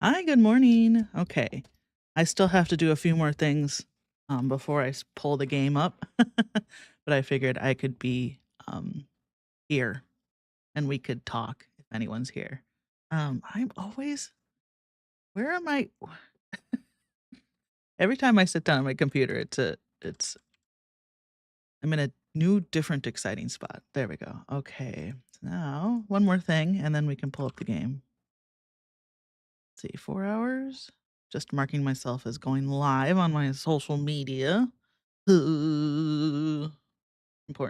Hi, good morning. Okay. I still have to do a few more things before pull the game up, but I figured I could be here and we could talk if anyone's here. I'm always, where am I? Every time I sit down at my computer, I'm in a new, different, exciting spot. There we go. Okay. So now, one more thing, and then we can pull up the game. Let's see, 4 hours. Just marking myself as going live on my social media. Important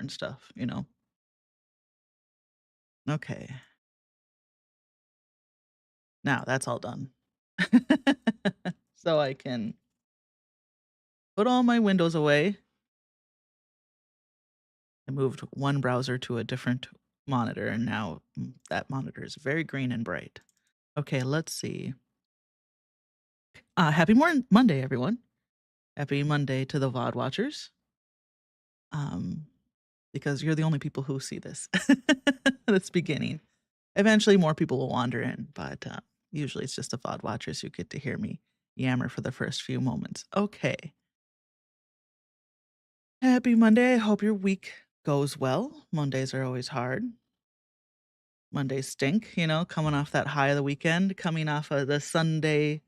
stuff, you know? Okay. Now that's all done. So I can put all my windows away. I moved one browser to a different monitor, and now that monitor is very green and bright. Okay, let's see. Happy Monday, everyone. Happy Monday to the VOD watchers. Um, because you're the only people who see this. That's beginning. Eventually, more people will wander in, but usually it's just the VOD watchers who get to hear me yammer for the first few moments. Okay. Happy Monday. I hope your week goes well. Mondays are always hard. Mondays stink, coming off that high of the weekend, coming off of the Sunday,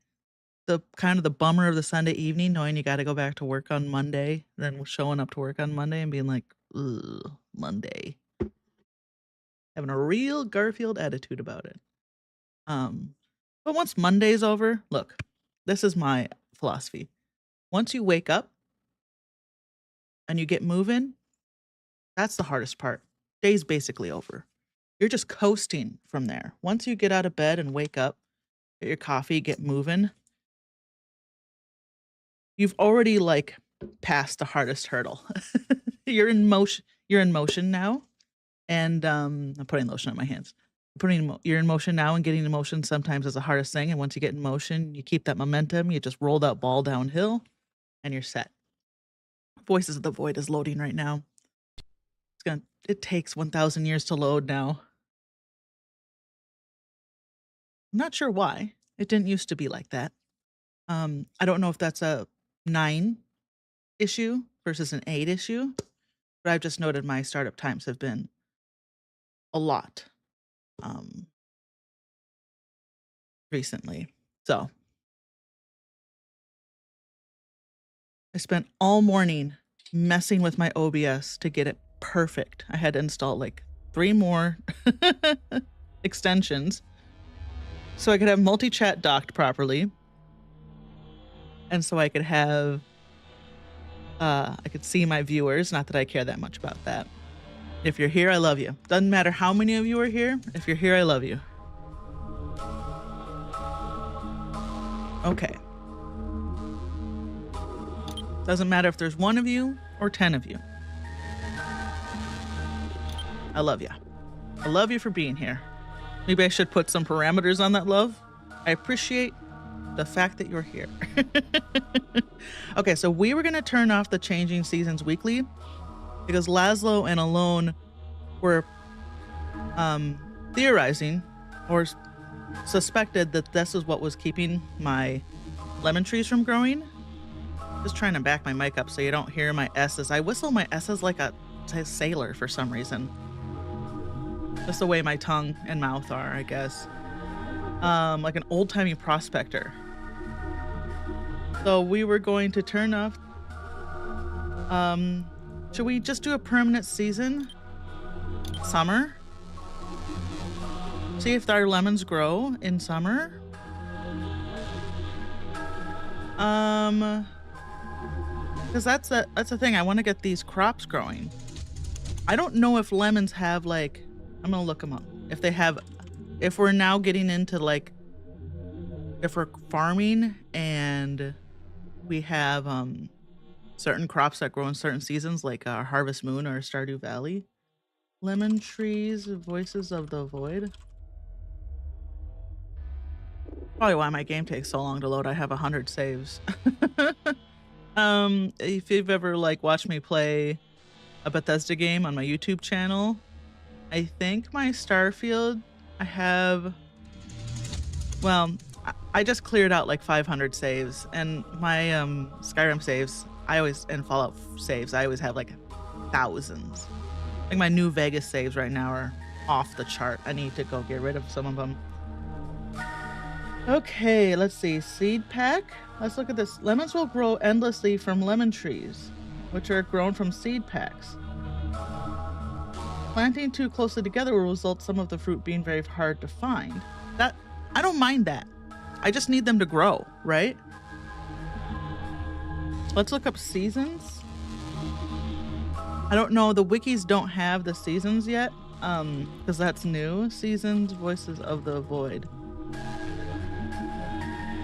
the kind of the bummer of the Sunday evening, knowing you got to go back to work on Monday, then showing up to work on Monday and being like, ugh, Monday. Having a real Garfield attitude about it. But once Monday's over, look, this is my philosophy. Once you wake up and you get moving, that's the hardest part. Day's basically over. You're just coasting from there. Once you get out of bed and wake up, get your coffee, get moving, you've already like passed the hardest hurdle. You're in motion now. And I'm putting lotion on my hands. You're in motion now, and getting in motion sometimes is the hardest thing. And once you get in motion, you keep that momentum, you just roll that ball downhill and you're set. Voices of the Void is loading right now. It takes 1,000 years to load now. I'm not sure why. It didn't used to be like that. I don't know if that's a 9 issue versus an 8 issue, but I've just noted my startup times have been a lot recently. So I spent all morning messing with my OBS to get it perfect. I had to install like 3 more extensions so I could have multi-chat docked properly. And so I could have, I could see my viewers. Not that I care that much about that. If you're here, I love you. Doesn't matter how many of you are here. If you're here, I love you. Okay. Doesn't matter if there's 1 of you or 10 of you. I love you. I love you for being here. Maybe I should put some parameters on that love. I appreciate the fact that you're here. Okay, so we were going to turn off the changing seasons weekly because Laszlo and Alone were theorizing or suspected that this is what was keeping my lemon trees from growing. Just trying to back my mic up so you don't hear my S's. I whistle my S's like a sailor for some reason. Just the way my tongue and mouth are, I guess. Like an old-timey prospector. So we were going to turn off. Should we just do a permanent season? Summer? See if our lemons grow in summer? Because that's the thing. I want to get these crops growing. I don't know if lemons have like, I'm gonna look them up. If we're now getting into like, if we're farming and we have certain crops that grow in certain seasons, like Harvest Moon or Stardew Valley. Lemon trees, voices of the void. Probably why my game takes so long to load. I have 100 saves. If you've ever like watched me play a Bethesda game on my YouTube channel, I think my Starfield, I have, well, I just cleared out like 500 saves, and my Skyrim saves, and Fallout saves, I always have like thousands. I think my New Vegas saves right now are off the chart. I need to go get rid of some of them. Okay, let's see. Seed pack. Let's look at this. Lemons will grow endlessly from lemon trees, which are grown from seed packs. Planting too closely together will result some of the fruit being very hard to find. That I don't mind that. I just need them to grow, right? Let's look up seasons. I don't know. The wikis don't have the seasons yet, because that's new. Seasons, Voices of the Void.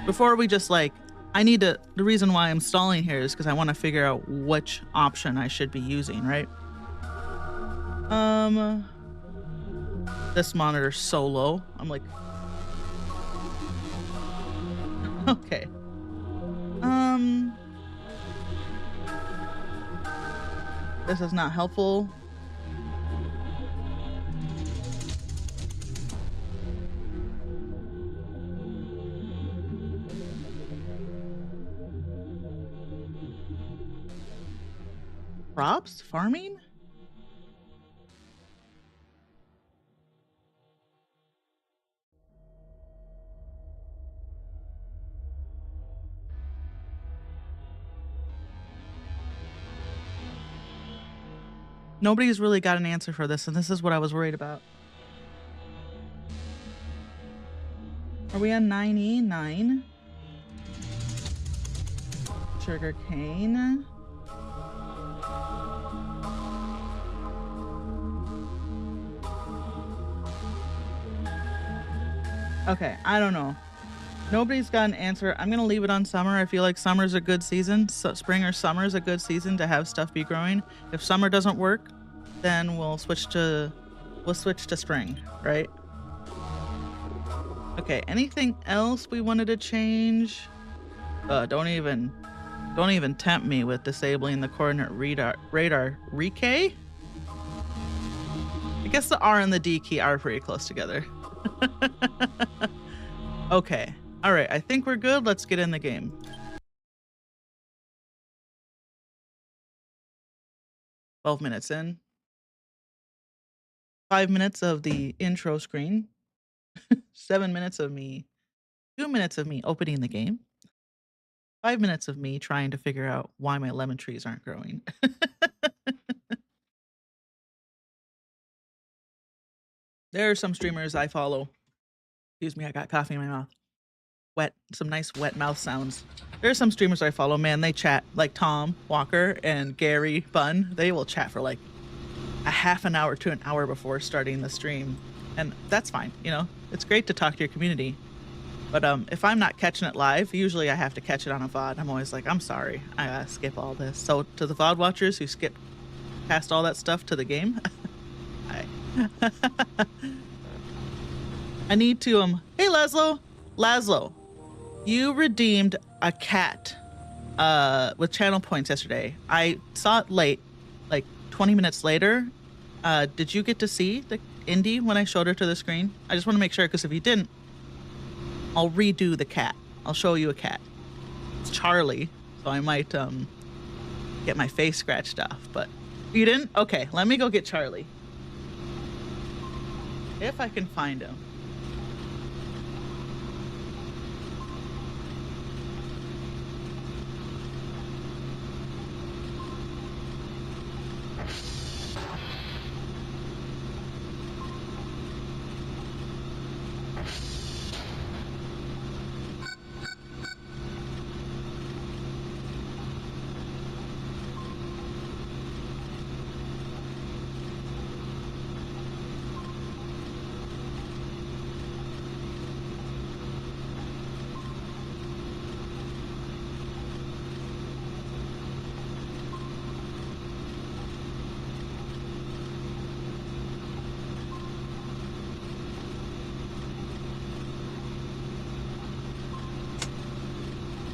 Before we just like, the reason why I'm stalling here is because I want to figure out which option I should be using, right? This monitor's so low. I'm like, okay. This is not helpful. Crops? Farming? Nobody's really got an answer for this, and this is what I was worried about. Are we on 9E? 9. Sugar cane. Okay, I don't know. Nobody's got an answer. I'm gonna leave it on summer. I feel like summer's a good season. So spring or summer is a good season to have stuff be growing. If summer doesn't work, then we'll switch to spring, right? Okay, anything else we wanted to change? Don't even tempt me with disabling the coordinate radar rekey. I guess the R and the D key are pretty close together. Okay. All right. I think we're good. Let's get in the game. "12 minutes in. 5 minutes of the intro screen. 7 minutes of me. 2 minutes of me opening the game. 5 minutes of me trying to figure out why my lemon trees aren't growing. There are some streamers I follow. Excuse me, I got coffee in my mouth. Some nice wet mouth sounds. There are some streamers I follow, man, they chat, like Tom Walker and Gary Bunn. They will chat for like a half an hour to an hour before starting the stream. And that's fine, you know? It's great to talk to your community. But if I'm not catching it live, usually I have to catch it on a VOD. I'm always like, I'm sorry, I gotta skip all this. So to the VOD watchers who skip past all that stuff to the game, hi. I need to, hey Laszlo, you redeemed a cat with channel points yesterday. I saw it late, like 20 minutes later. Did you get to see the Indy when I showed her to the screen? I just want to make sure, because if you didn't, I'll redo the cat. I'll show you a cat. It's Charlie, so I might get my face scratched off, but you didn't? Okay, let me go get Charlie. If I can find him.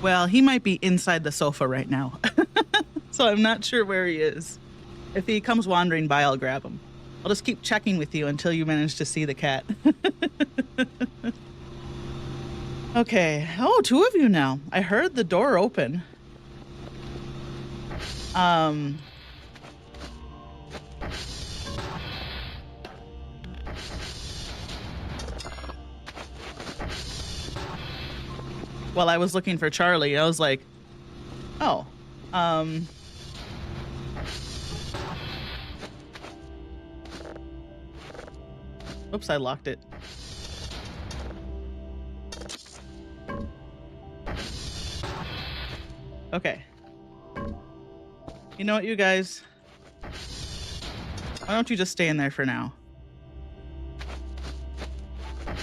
Well, he might be inside the sofa right now. So I'm not sure where he is. If he comes wandering by, I'll grab him. I'll just keep checking with you until you manage to see the cat. Okay. Oh, two of you now. I heard the door open. While I was looking for Charlie, I was like, oh, oops, I locked it. Okay. You know what, you guys? Why don't you just stay in there for now?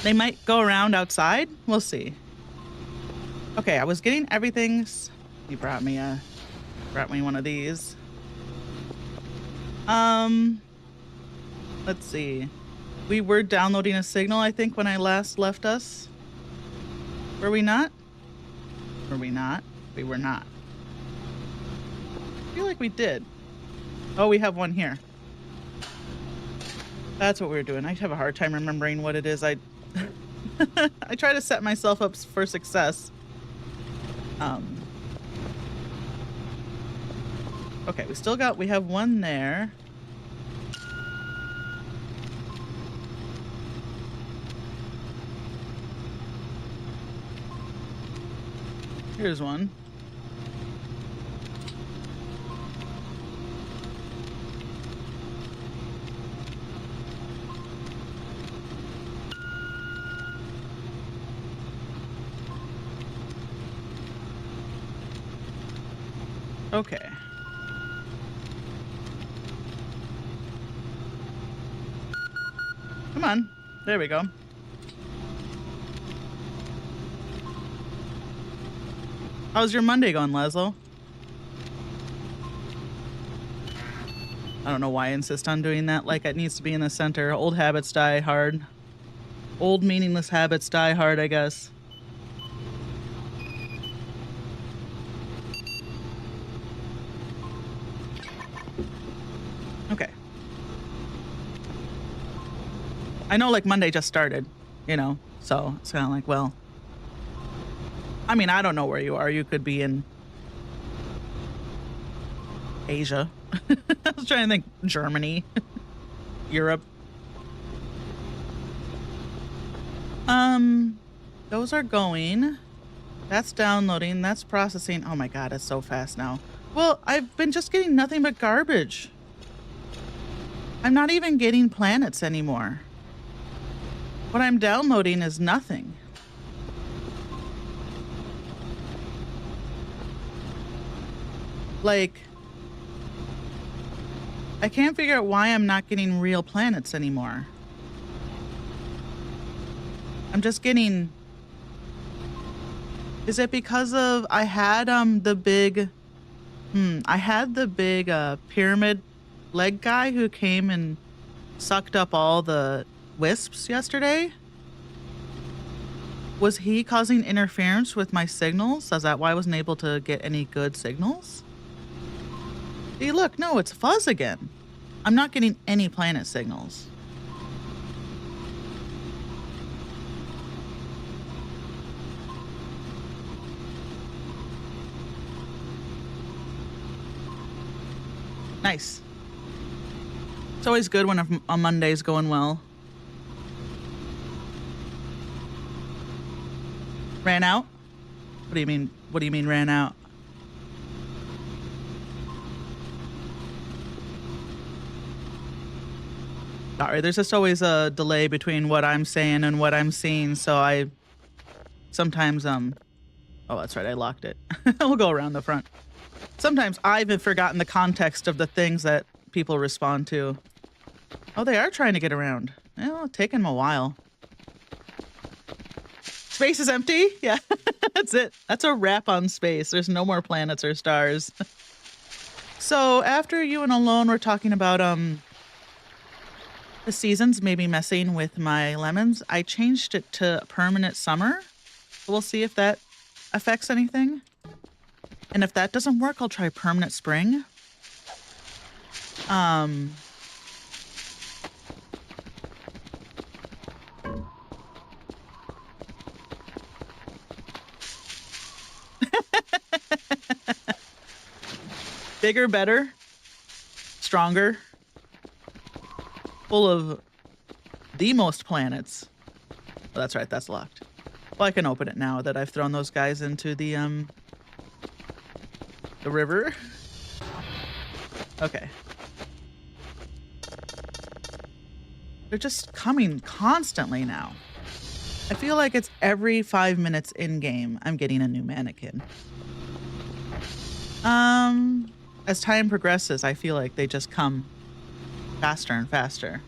They might go around outside. We'll see. Okay, I was getting everything. He brought me one of these. Let's see. We were downloading a signal, I think, when I last left us. Were we not? Were we not? We were not. I feel like we did. Oh, we have one here. That's what we were doing. I have a hard time remembering what it is. I try to set myself up for success. Okay, we have one there. Here's one. Okay. Come on. There we go. How's your Monday going, Leslo? I don't know why I insist on doing that. Like, it needs to be in the center. Old habits die hard. Old meaningless habits die hard, I guess. Okay. I know, like, Monday just started, you know? So it's kind of like, well... I mean, I don't know where you are. You could be in... Asia. I was trying to think Germany. Europe. Those are going. That's downloading. That's processing. Oh my god, it's so fast now. Well, I've been just getting nothing but garbage. I'm not even getting planets anymore. What I'm downloading is nothing. Like, I can't figure out why I'm not getting real planets anymore. I'm just getting... Is it because of... I had the big pyramid leg guy who came and sucked up all the wisps yesterday? Was he causing interference with my signals? Is that why I wasn't able to get any good signals? See, look, no, it's fuzz again. I'm not getting any planet signals. Nice. It's always good when a Monday's going well. Ran out? What do you mean? What do you mean ran out? Sorry, there's just always a delay between what I'm saying and what I'm seeing, so I sometimes oh, that's right, I locked it. We'll go around the front. Sometimes I've forgotten the context of the things that people respond to. Oh, they are trying to get around. Well, it'll take them a while. Space is empty? Yeah, that's it. That's a wrap on space. There's no more planets or stars. So after you and Alone were talking about the seasons maybe messing with my lemons, I changed it to permanent summer. We'll see if that affects anything. And if that doesn't work, I'll try permanent spring. Bigger, better, stronger, full of the most planets. Oh, that's right, that's locked. Well, I can open it now that I've thrown those guys into the river. Okay. They're just coming constantly now. I feel like it's every 5 minutes in game I'm getting a new mannequin. As time progresses, I feel like they just come faster and faster.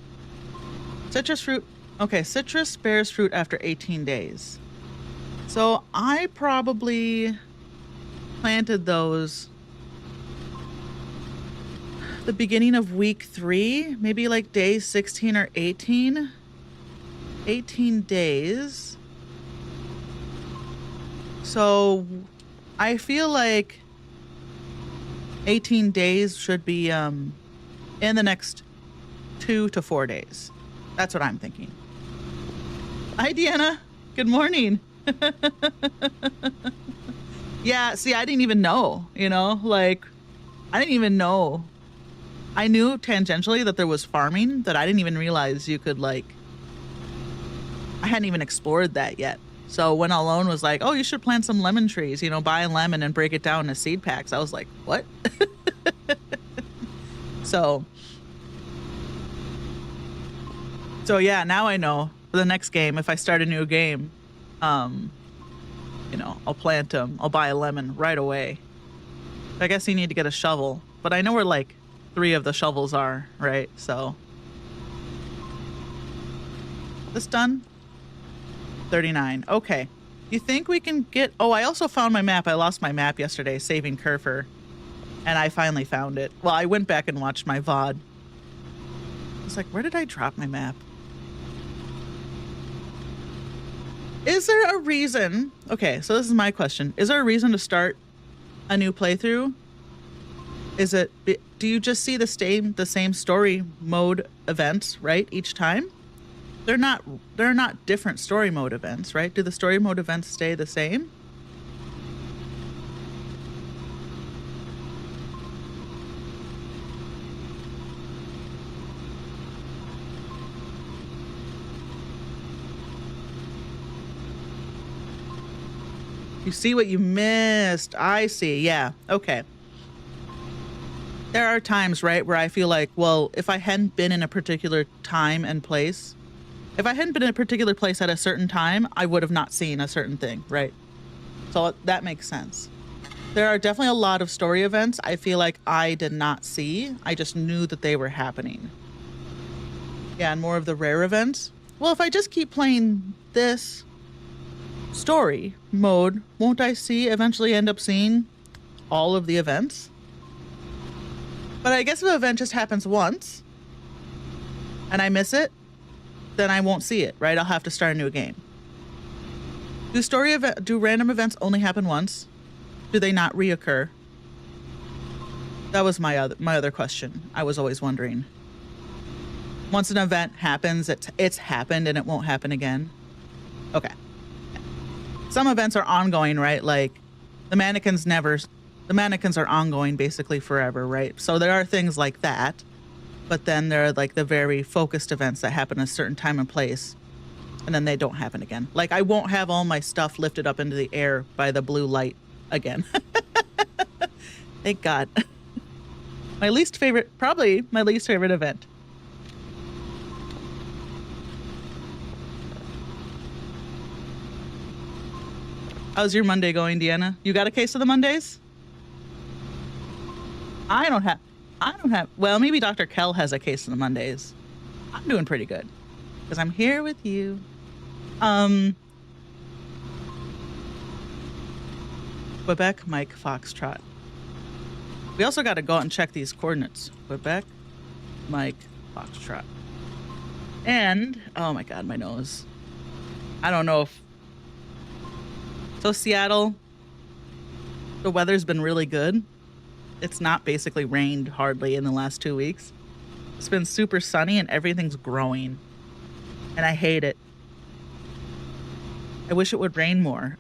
Citrus fruit. Okay, citrus bears fruit after 18 days. So I probably planted those the beginning of week 3, maybe like day 16 or 18. 18 days. So I feel like 18 days should be in the next 2 to 4 days. That's what I'm thinking. Hi, Deanna. Good morning. Yeah, see, I didn't even know, you know, like, I didn't even know. I knew tangentially that there was farming, that I didn't even realize you could, like, I hadn't even explored that yet. So when Alone was like, oh, you should plant some lemon trees, you know, buy a lemon and break it down into seed packs, I was like, what? So yeah, now I know for the next game, if I start a new game, you know, I'll plant them. I'll buy a lemon right away. I guess you need to get a shovel, but I know where like 3 of the shovels are, right? So this done? 39. Okay. You think we can get... Oh, I also found my map. I lost my map yesterday, saving Kerfer. And I finally found it. Well, I went back and watched my VOD. I was like, where did I drop my map? Is there a reason... Okay, so this is my question. Is there a reason to start a new playthrough? Is it... Do you just see the same story mode events, right, each time? They're not different story mode events, right? Do the story mode events stay the same? You see what you missed. I see. Yeah. Okay. There are times, right, where I feel like, well, if I hadn't been in a particular time and place, if I hadn't been in a particular place at a certain time, I would have not seen a certain thing, right? So that makes sense. There are definitely a lot of story events I feel like I did not see. I just knew that they were happening. Yeah, and more of the rare events. Well, if I just keep playing this story mode, won't I eventually end up seeing all of the events? But I guess if an event just happens once and I miss it, then I won't see it, right? I'll have to start a new game. Do random events only happen once? Do they not reoccur? That was my other question. I was always wondering. Once an event happens, it's happened and it won't happen again. Okay. Some events are ongoing, right? Like the mannequins are ongoing basically forever, right? So there are things like that. But then there are like the very focused events that happen at a certain time and place, and then they don't happen again. Like I won't have all my stuff lifted up into the air by the blue light again. Thank God. Probably my least favorite event. How's your Monday going, Deanna? You got a case of the Mondays? I don't have, well, maybe Dr. Kell has a case of the Mondays. I'm doing pretty good because I'm here with you. Quebec, Mike, Foxtrot. We also got to go out and check these coordinates. Quebec, Mike, Foxtrot. And, oh my God, my nose. I don't know if... So Seattle, the weather's been really good. It's not basically rained hardly in the last 2 weeks. It's been super sunny and everything's growing. And I hate it. I wish it would rain more.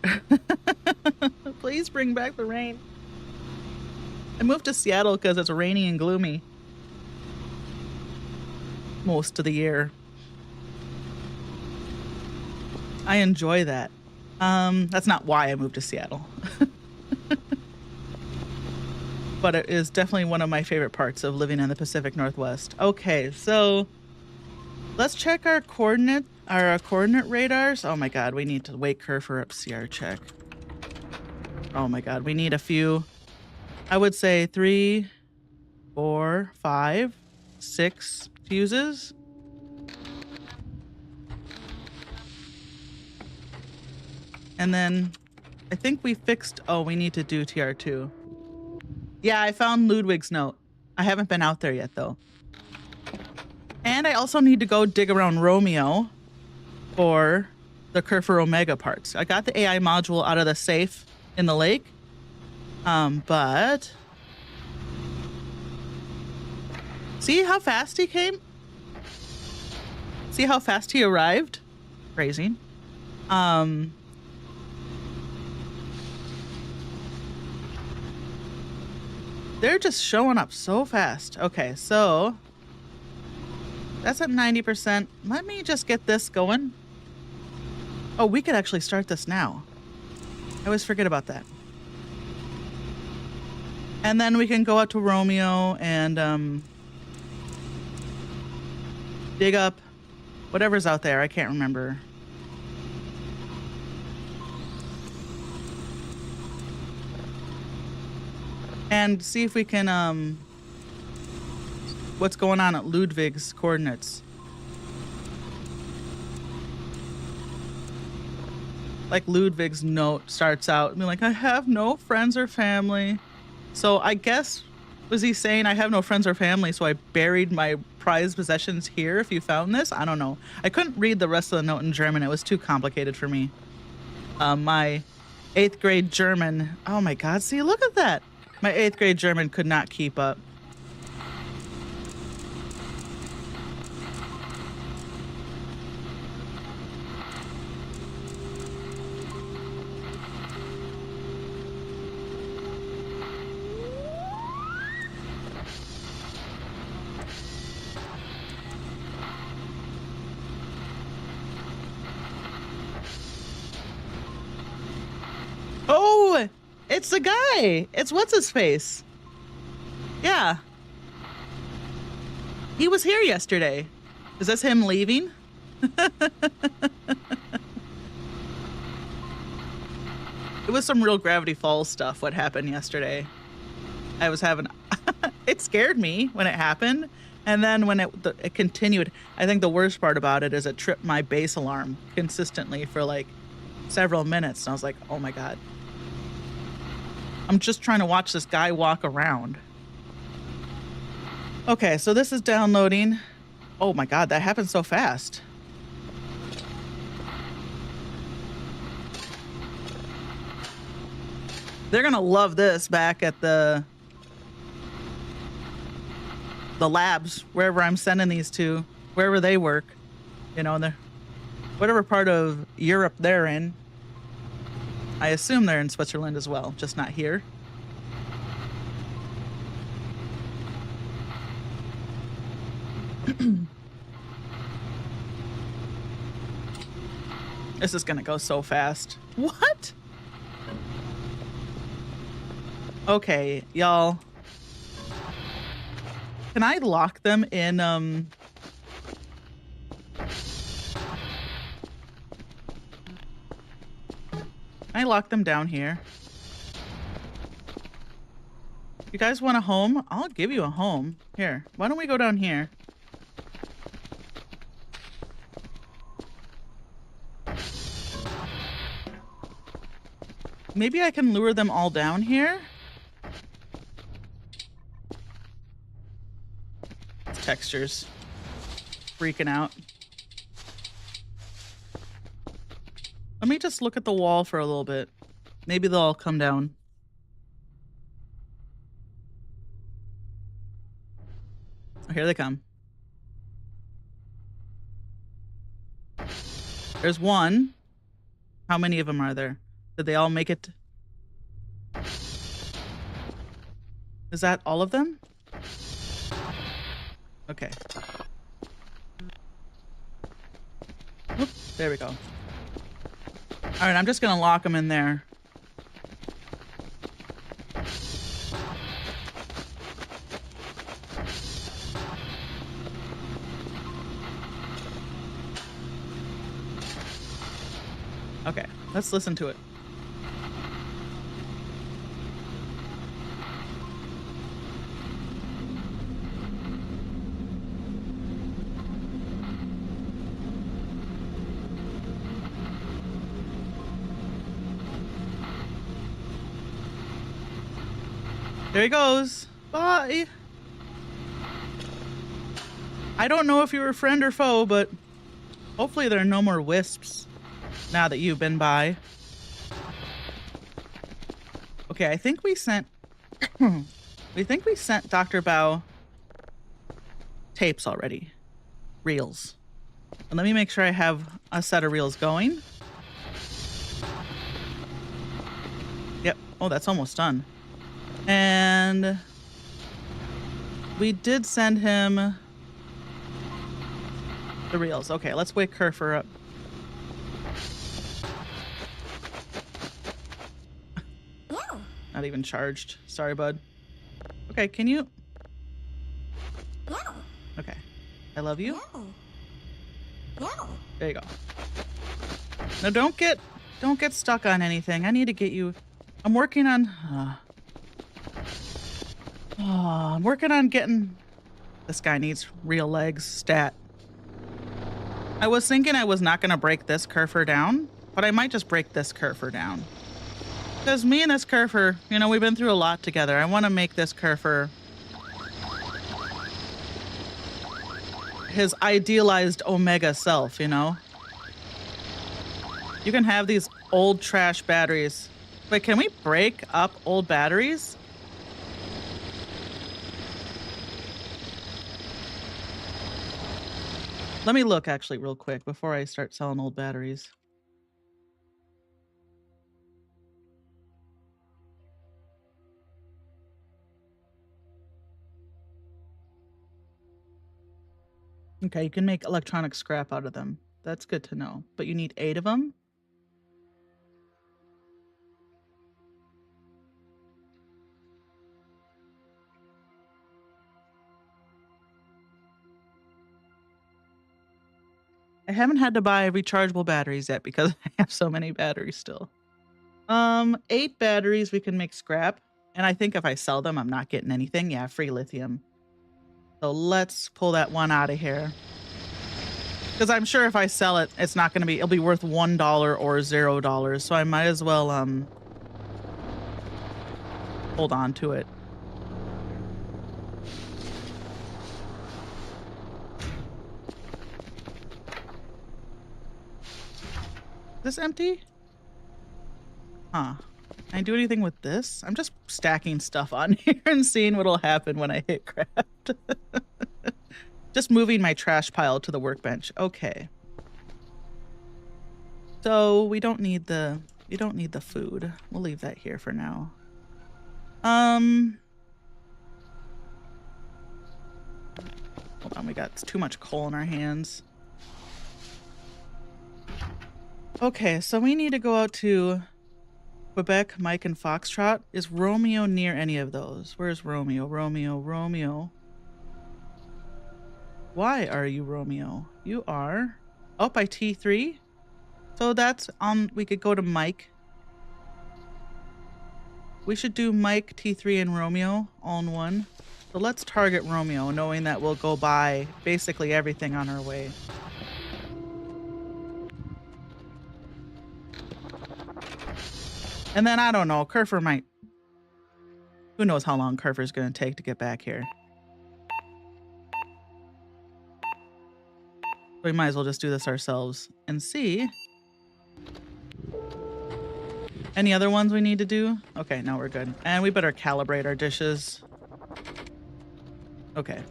Please bring back the rain. I moved to Seattle because it's rainy and gloomy most of the year. I enjoy that. That's not why I moved to Seattle. But it is definitely one of my favorite parts of living in the Pacific Northwest. Okay, so let's check our coordinate radars. Oh my god, we need to wake her for a CR check. Oh my god, we need a few. I would say 3, 4, 5, 6 fuses. And then I think we fixed, oh, we need to do TR2. Yeah, I found Ludwig's note. I haven't been out there yet though. And I also need to go dig around Romeo for the Kerfer Omega parts. I got the AI module out of the safe in the lake. But see how fast he came? See how fast he arrived? Crazy. They're just showing up so fast. Okay, so that's at 90%. Let me just get this going. Oh, we could actually start this now. I always forget about that. And then we can go out to Romeo and dig up whatever's out there. I can't remember. And see if we can, what's going on at Ludwig's coordinates. Like Ludwig's note starts out being like, I have no friends or family. So I guess, was he saying I have no friends or family, so I buried my prized possessions here if you found this? I don't know. I couldn't read the rest of the note in German. It was too complicated for me. My 8th grade German, oh my god, see, look at that. My 8th grade German could not keep up. Oh, it's the guy. It's what's his face. Yeah. He was here yesterday. Is this him leaving? It was some real Gravity Falls stuff what happened yesterday. I was having it scared me when it happened, and then when it continued, I think the worst part about it is it tripped my base alarm consistently for like several minutes, and I was like, oh my god. I'm just trying to watch this guy walk around. Okay, so this is downloading. Oh my god, that happened so fast. They're gonna love this back at the labs, wherever I'm sending these to, wherever they work. You know, they're whatever part of Europe they're in. I assume they're in Switzerland as well, just not here. This is gonna go so fast. What? Okay, y'all. Can I lock them in, Can I lock them down here? You guys want a home? I'll give you a home. Here, why don't we go down here? Maybe I can lure them all down here? Textures. Freaking out. Let me just look at the wall for a little bit. Maybe they'll all come down. Oh, here they come. There's one. How many of them are there? Did they all make it? Did Is that all of them? Okay. Oop, there we go. All right, I'm just gonna lock them in there. Okay, let's listen to it. There he goes. Bye. I don't know if you're a friend or foe, but hopefully there are no more wisps now that you've been by. Okay, I think we sent Dr. Bao tapes already. Reels. And let me make sure I have a set of reels going. Yep. Oh, that's almost done. And we did send him the reels. Okay, let's wake Kerfer up. Not even charged. Sorry, bud. Okay, can you? Okay. I love you. There you go. Now don't get stuck on anything. I need to get you. I'm working on I'm working on getting. This guy needs real legs stat. I was thinking I was not going to break this Kerfer down, but I might just break this Kerfer down. Because me and this Kerfer, you know, we've been through a lot together. I want to make this Kerfer his idealized Omega self, you know? You can have these old trash batteries. Wait, can we break up old batteries? Let me look actually real quick before I start selling old batteries. Okay, you can make electronic scrap out of them. That's good to know. But you need 8 of them? I haven't had to buy rechargeable batteries yet because I have so many batteries still. 8 batteries we can make scrap. And I think if I sell them, I'm not getting anything. Yeah, free lithium. So let's pull that one out of here. Because I'm sure if I sell it, it's not going to be, it'll be worth $1 or $0. So I might as well, hold on to it. Is this empty? Huh. Can I do anything with this? I'm just stacking stuff on here and seeing what'll happen when I hit craft. Just moving my trash pile to the workbench. Okay. So we don't need the food. We'll leave that here for now. Hold on, we got too much coal in our hands. Okay, so we need to go out to Quebec, Mike, and Foxtrot. Is Romeo near any of those? Where's Romeo? Romeo. Why are you Romeo? You are up by T3. So that's on. We could go to Mike. We should do Mike, T3, and Romeo all in one. So let's target Romeo, knowing that we'll go buy basically everything on our way. And then I don't know, Kerfer might. Who knows how long Kerfer's going to take to get back here. We might as well just do this ourselves and see. Any other ones we need to do? Okay, no, we're good. And we better calibrate our dishes. Okay.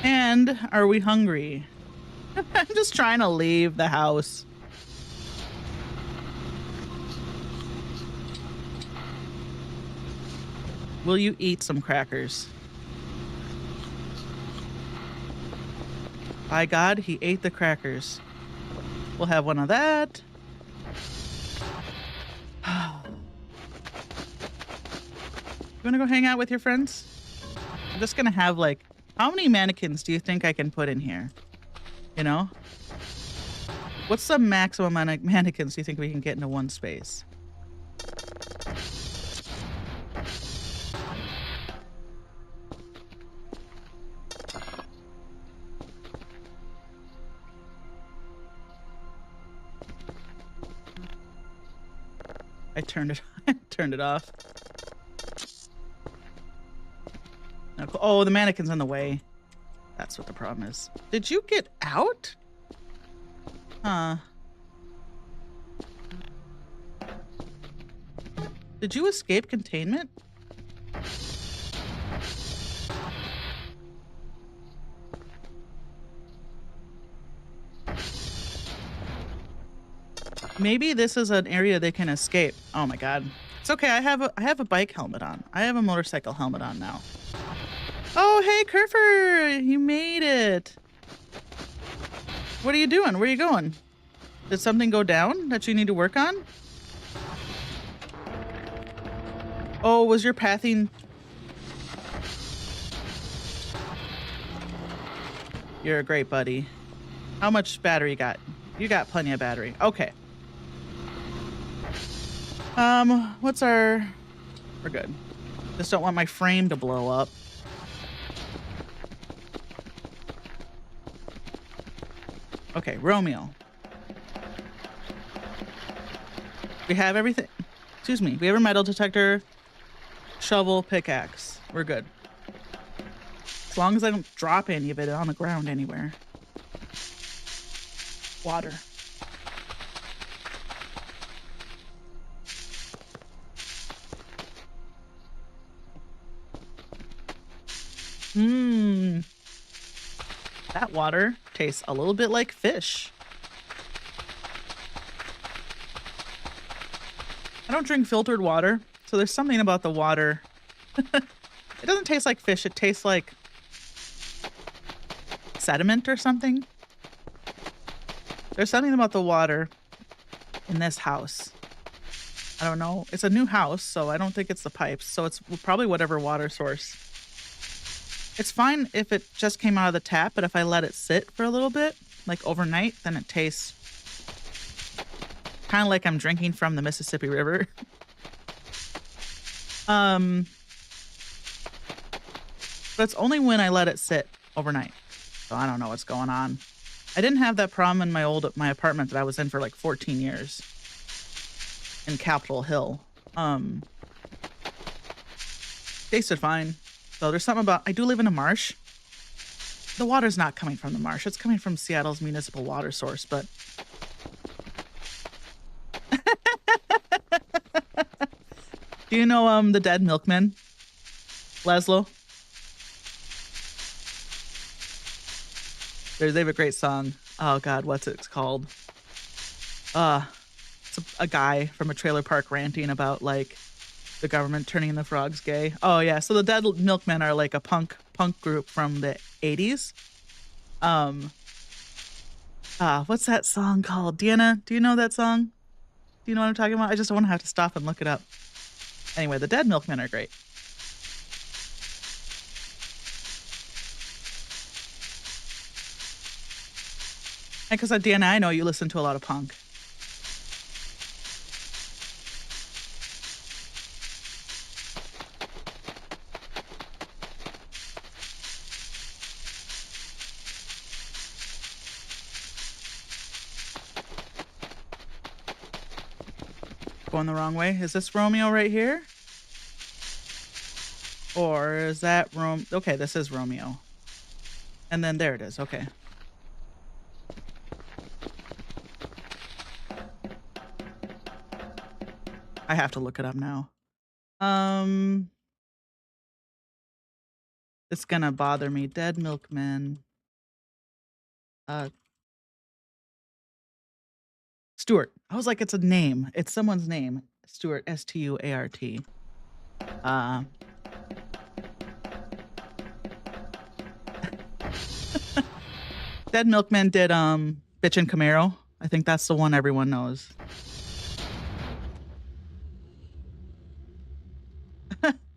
And are we hungry? I'm just trying to leave the house. Will you eat some crackers? By God, he ate the crackers. We'll have one of that. You wanna go hang out with your friends? I'm just gonna have, like, how many mannequins do you think I can put in here? You know? What's the maximum amount of mannequins do you think we can get into one space? I turned it turned it off. Oh, the mannequin's in the way. That's what the problem is. Did you get out? Huh. Did you escape containment? Maybe this is an area they can escape. Oh my God. It's okay. I have a bike helmet on. I have a motorcycle helmet on now. Oh, hey, Kerfer, you made it. What are you doing? Where are you going? Did something go down that you need to work on? Oh, was your pathing? You're a great buddy. How much battery you got? You got plenty of battery. Okay. What's our... We're good. Just don't want my frame to blow up. Okay, Romeo. We have everything. Excuse me. We have a metal detector, shovel, pickaxe. We're good. As long as I don't drop any of it on the ground anywhere. Water. That water tastes a little bit like fish. I don't drink filtered water, so there's something about the water. It doesn't taste like fish. It tastes like sediment or something. There's something about the water in this house. I don't know. It's a new house, so I don't think it's the pipes. So it's probably whatever water source. It's fine if it just came out of the tap, but if I let it sit for a little bit, like overnight, then it tastes kind of like I'm drinking from the Mississippi River. But it's only when I let it sit overnight. So I don't know what's going on. I didn't have that problem in my apartment that I was in for like 14 years in Capitol Hill. Tasted fine. So there's something about, I do live in a marsh. The water's not coming from the marsh. It's coming from Seattle's municipal water source, but do you know the Dead Milkmen? Laszlo? They have a great song. Oh God, what's it called? It's a guy from a trailer park ranting about like the government turning the frogs gay. Oh yeah, so the Dead Milkmen are like a punk group from the 80s. What's that song called? Deanna, do you know that song? Do you know what I'm talking about? I just don't want to have to stop and look it up. Anyway, the Dead Milkmen are great. And because Deanna, I know you listen to a lot of punk. Going the wrong way. Is this Romeo right here? Or is that Okay, this is Romeo. And then there it is. Okay. I have to look it up now. It's gonna bother me. Dead Milkman. Stuart. I was like, it's a name. It's someone's name. Stuart, Stuart. Dead Milkman did Bitch and Camaro. I think that's the one everyone knows.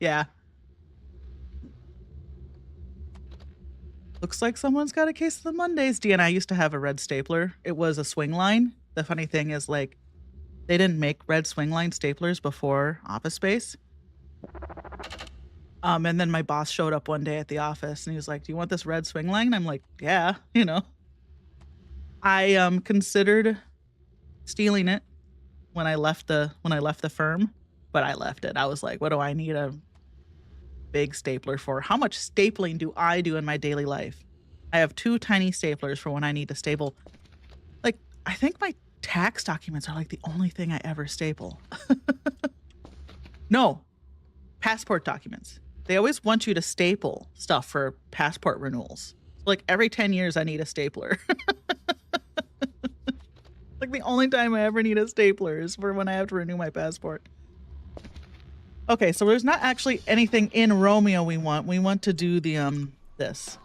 Yeah. Looks like someone's got a case of the Mondays. D and I used to have a red stapler. It was a swing line. The funny thing is, like, they didn't make red swing line staplers before Office Space. And then my boss showed up one day at the office and he was like, "Do you want this red swing line?" I'm like, "Yeah, you know." I considered stealing it when I left the firm, but I left it. I was like, "What do I need a big stapler for? How much stapling do I do in my daily life?" I have 2 tiny staplers for when I need to staple. Like, I think my tax documents are like the only thing I ever staple. No, passport documents. They always want you to staple stuff for passport renewals. Like every 10 years, I need a stapler. Like the only time I ever need a stapler is for when I have to renew my passport. Okay, so there's not actually anything in Romeo we want. We want to do the, this.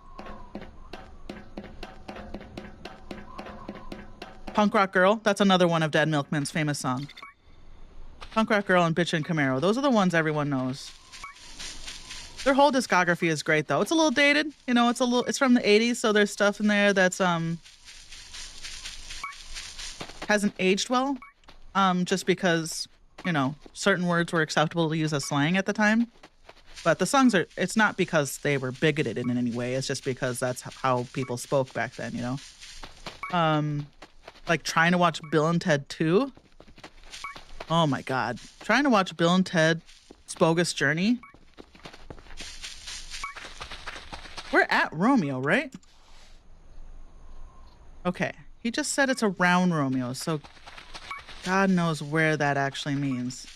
Punk Rock Girl. That's another one of Dead Milkman's famous song. Punk Rock Girl and Bitch and Camaro. Those are the ones everyone knows. Their whole discography is great, though. It's a little dated. You know, it's from the 80s, so there's stuff in there that's, hasn't aged well. Just because, you know, certain words were acceptable to use as slang at the time. But the songs it's not because they were bigoted in any way. It's just because that's how people spoke back then, you know? Like trying to watch Bill and Ted 2. Oh my God. Trying to watch Bill and Ted Bogus Journey. We're at Romeo, right? Okay. He just said it's around Romeo, so God knows where that actually means.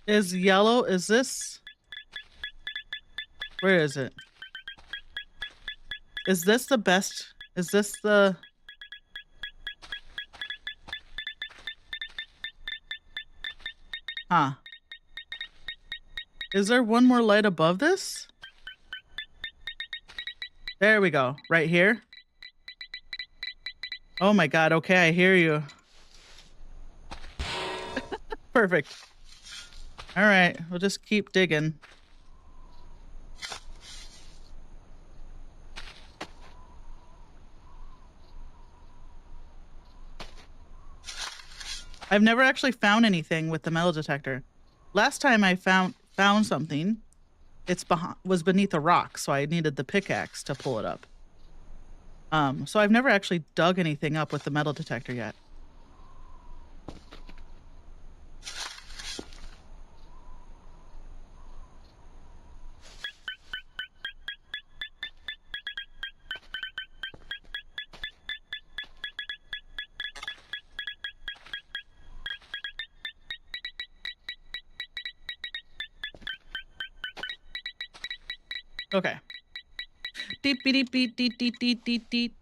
Is yellow, is this? Where is it? Is this the best? Is this the... Huh. Is there one more light above this? There we go. Right here. Oh my God. Okay, I hear you. Perfect. All right, we'll just keep digging. I've never actually found anything with the metal detector. Last time I found something, was beneath a rock, so I needed the pickaxe to pull it up. So I've never actually dug anything up with the metal detector yet. Okay. Deep beep beep deep deep deep deep deep.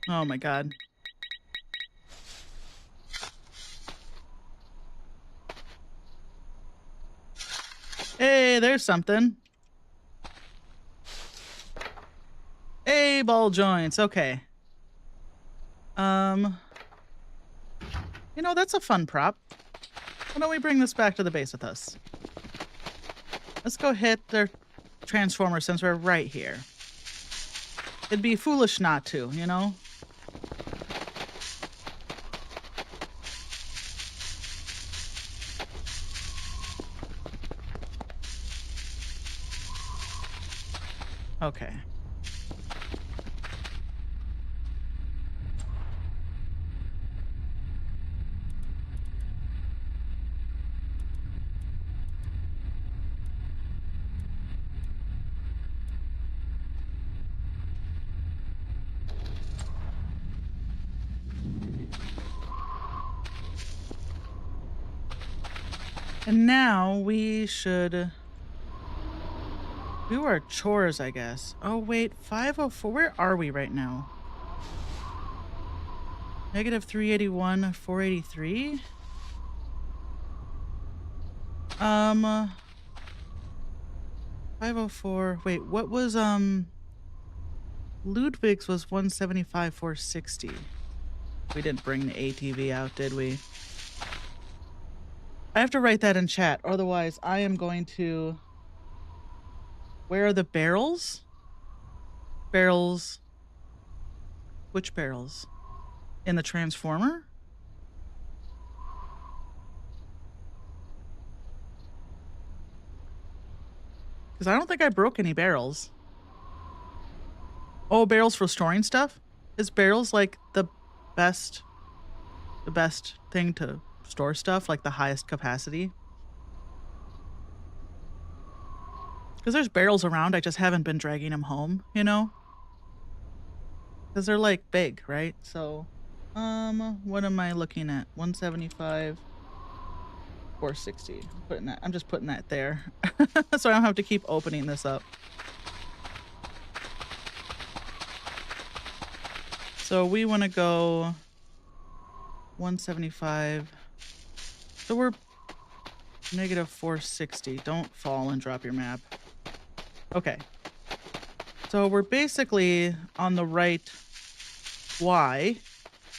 Oh my God. Hey, there's something. Hey, ball joints. Okay. You know, that's a fun prop. Why don't we bring this back to the base with us? Let's go hit their transformer since we're right here. It'd be foolish not to, you know? Okay. And now we should do our chores, I guess. Oh, wait, 504. Where are we right now? Negative 381, 483. 504. Wait, what was, Ludwig's was 175, 460. We didn't bring the ATV out, did we? I have to write that in chat. Otherwise, I am going to... Where are the barrels? Barrels. Which barrels? In the transformer? Because I don't think I broke any barrels. Oh, barrels for storing stuff? Is barrels like the best thing to store stuff, like the highest capacity? Because there's barrels around, I just haven't been dragging them home, you know? Because they're like big, right? So, what am I looking at? 175, 460. I'm just putting that there. So I don't have to keep opening this up. So we want to go 175. So we're negative 460. Don't fall and drop your map. Okay. So we're basically on the right Y.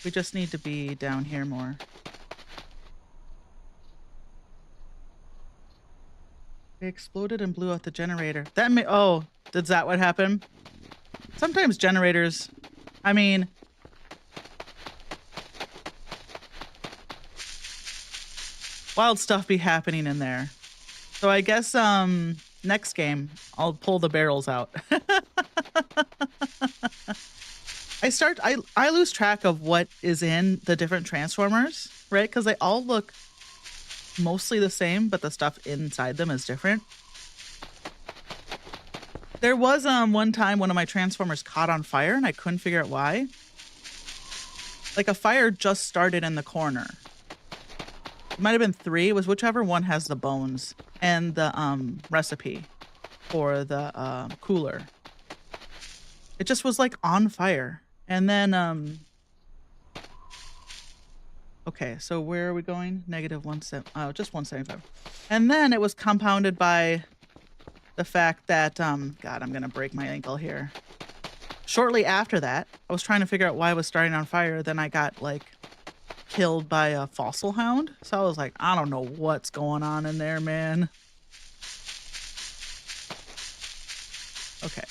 We just need to be down here more. They exploded and blew out the generator. That may... Oh, is that what happened? Sometimes generators... I mean... Wild stuff be happening in there. So I guess, next game, I'll pull the barrels out. I lose track of what is in the different transformers, right? Because they all look mostly the same, but the stuff inside them is different. There was one time one of my transformers caught on fire and I couldn't figure out why. Like a fire just started in the corner. It might have been 3. It was whichever one has the bones and the recipe for the cooler. It just was like on fire. And then okay, so where are we going? Negative 170. Oh, just 175. And then it was compounded by the fact that God, I'm gonna break my ankle here. Shortly after that, I was trying to figure out why it was starting on fire. Then I got like killed by a fossil hound. So I was like, I don't know what's going on in there, man. Okay.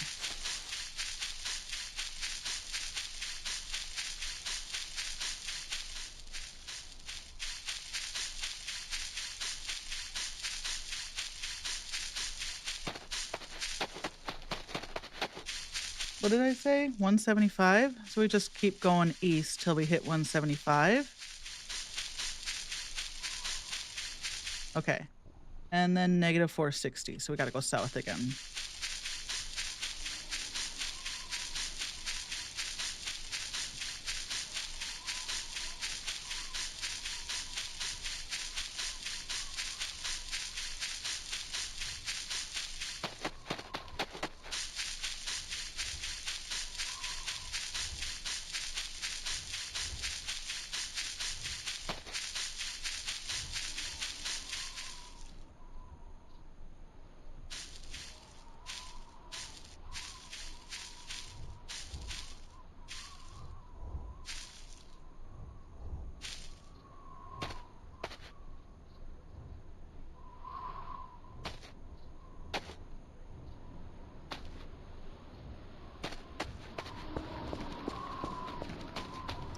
What did I say? 175? So we just keep going east till we hit 175. Okay. And then negative 460. So we got to go south again.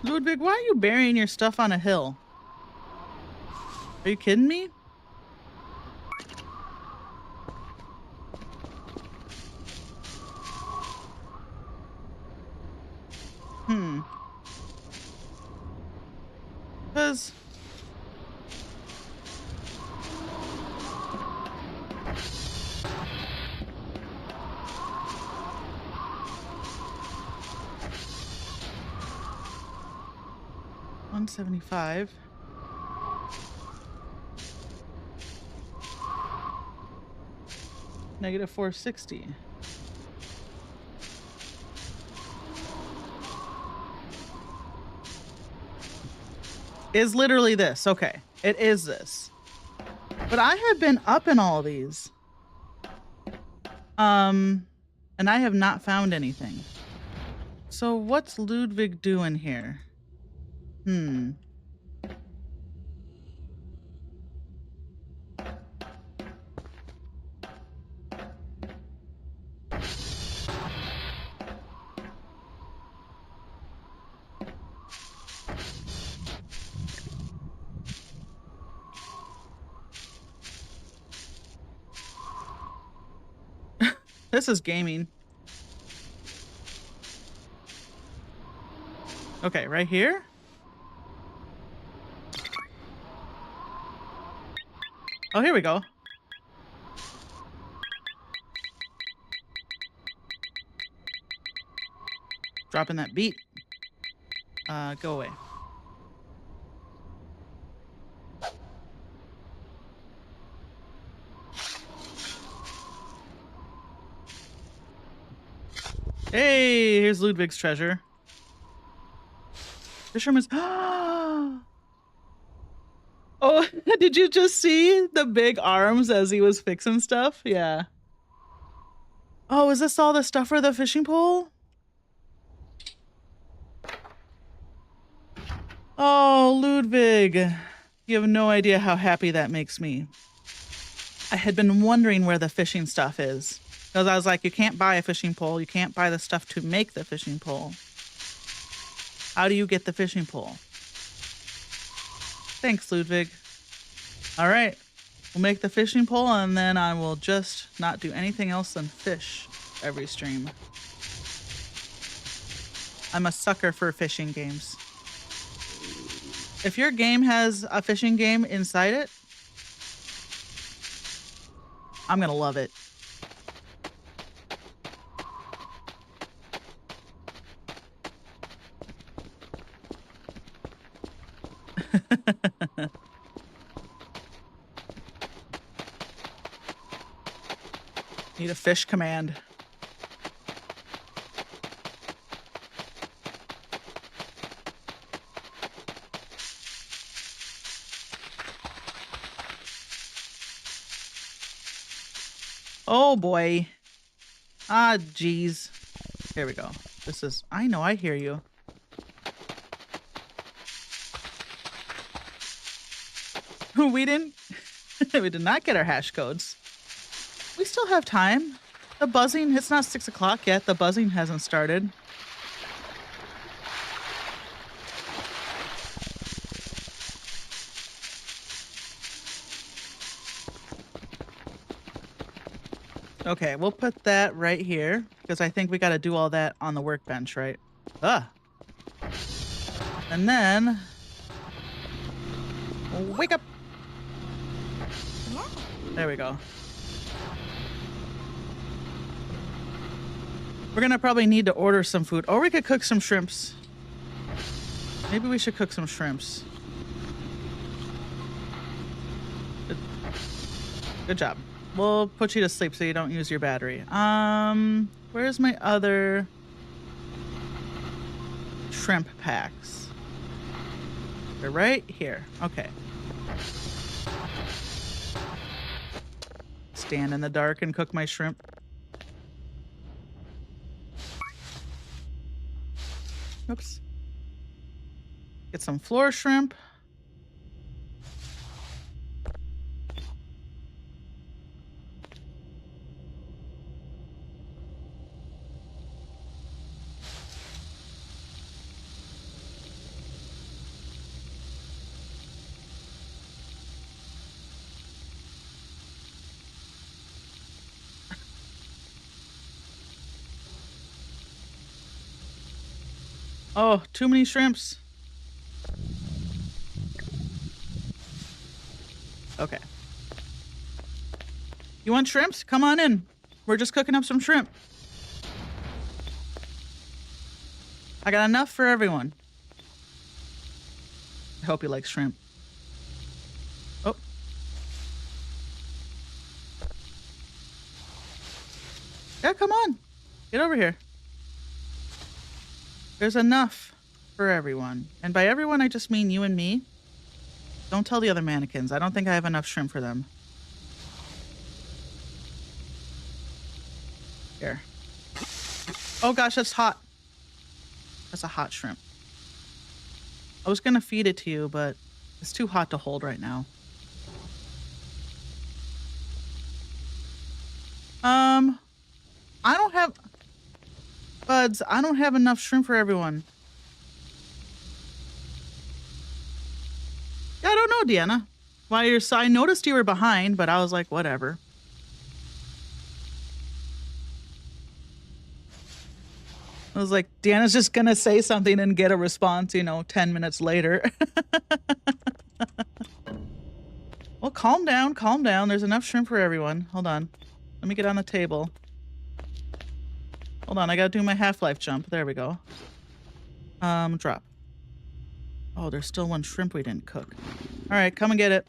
Ludwig, why are you burying your stuff on a hill? Are you kidding me? Hmm. Because... $175. Negative 460. Is literally this. Okay. It is this. But I have been up in all these. And I have not found anything. So what's Ludwig doing here? Hmm. This is gaming. Okay, right here? Oh, here we go. Dropping that beat. Go away. Hey, here's Ludwig's treasure. Fisherman's... Oh, did you just see the big arms as he was fixing stuff? Yeah. Oh, is this all the stuff for the fishing pole? Oh, Ludwig. You have no idea how happy that makes me. I had been wondering where the fishing stuff is. Because I was like, you can't buy a fishing pole. You can't buy the stuff to make the fishing pole. How do you get the fishing pole? Thanks, Ludwig. All right. We'll make the fishing pole, and then I will just not do anything else than fish every stream. I'm a sucker for fishing games. If your game has a fishing game inside it, I'm going to love it. Need a fish command. Oh boy. Ah, geez. Here we go. This is... I know, I hear you. We didn't... we did not get our hash codes. We still have time. The buzzing... It's not 6 o'clock yet. The buzzing hasn't started. Okay, we'll put that right here, because I think we got to do all that on the workbench, right? Ah. And then... Wake up! There we go. We're gonna probably need to order some food. Or we could cook some shrimps. Maybe we should cook some shrimps. Good job. We'll put you to sleep so you don't use your battery. Where's my other shrimp packs? They're right here. Okay. Stand in the dark and cook my shrimp. Oops. Get some floor shrimp. Oh, too many shrimps. Okay. You want shrimps? Come on in. We're just cooking up some shrimp. I got enough for everyone. I hope you like shrimp. Oh. Yeah, come on. Get over here. There's enough for everyone. And by everyone, I just mean you and me. Don't tell the other mannequins. I don't think I have enough shrimp for them. Here. Oh gosh, that's hot. That's a hot shrimp. I was gonna feed it to you, but it's too hot to hold right now. I don't have... Buds, I don't have enough shrimp for everyone. Yeah, I don't know, Deanna. Why I noticed you were behind, but I was like, whatever. I was like, Deanna's just gonna say something and get a response, 10 minutes later. Well, calm down, calm down. There's enough shrimp for everyone. Hold on. Let me get on the table. Hold on, I gotta do my Half-Life jump. There we go. Drop. Oh, there's still one shrimp we didn't cook. All right, come and get it.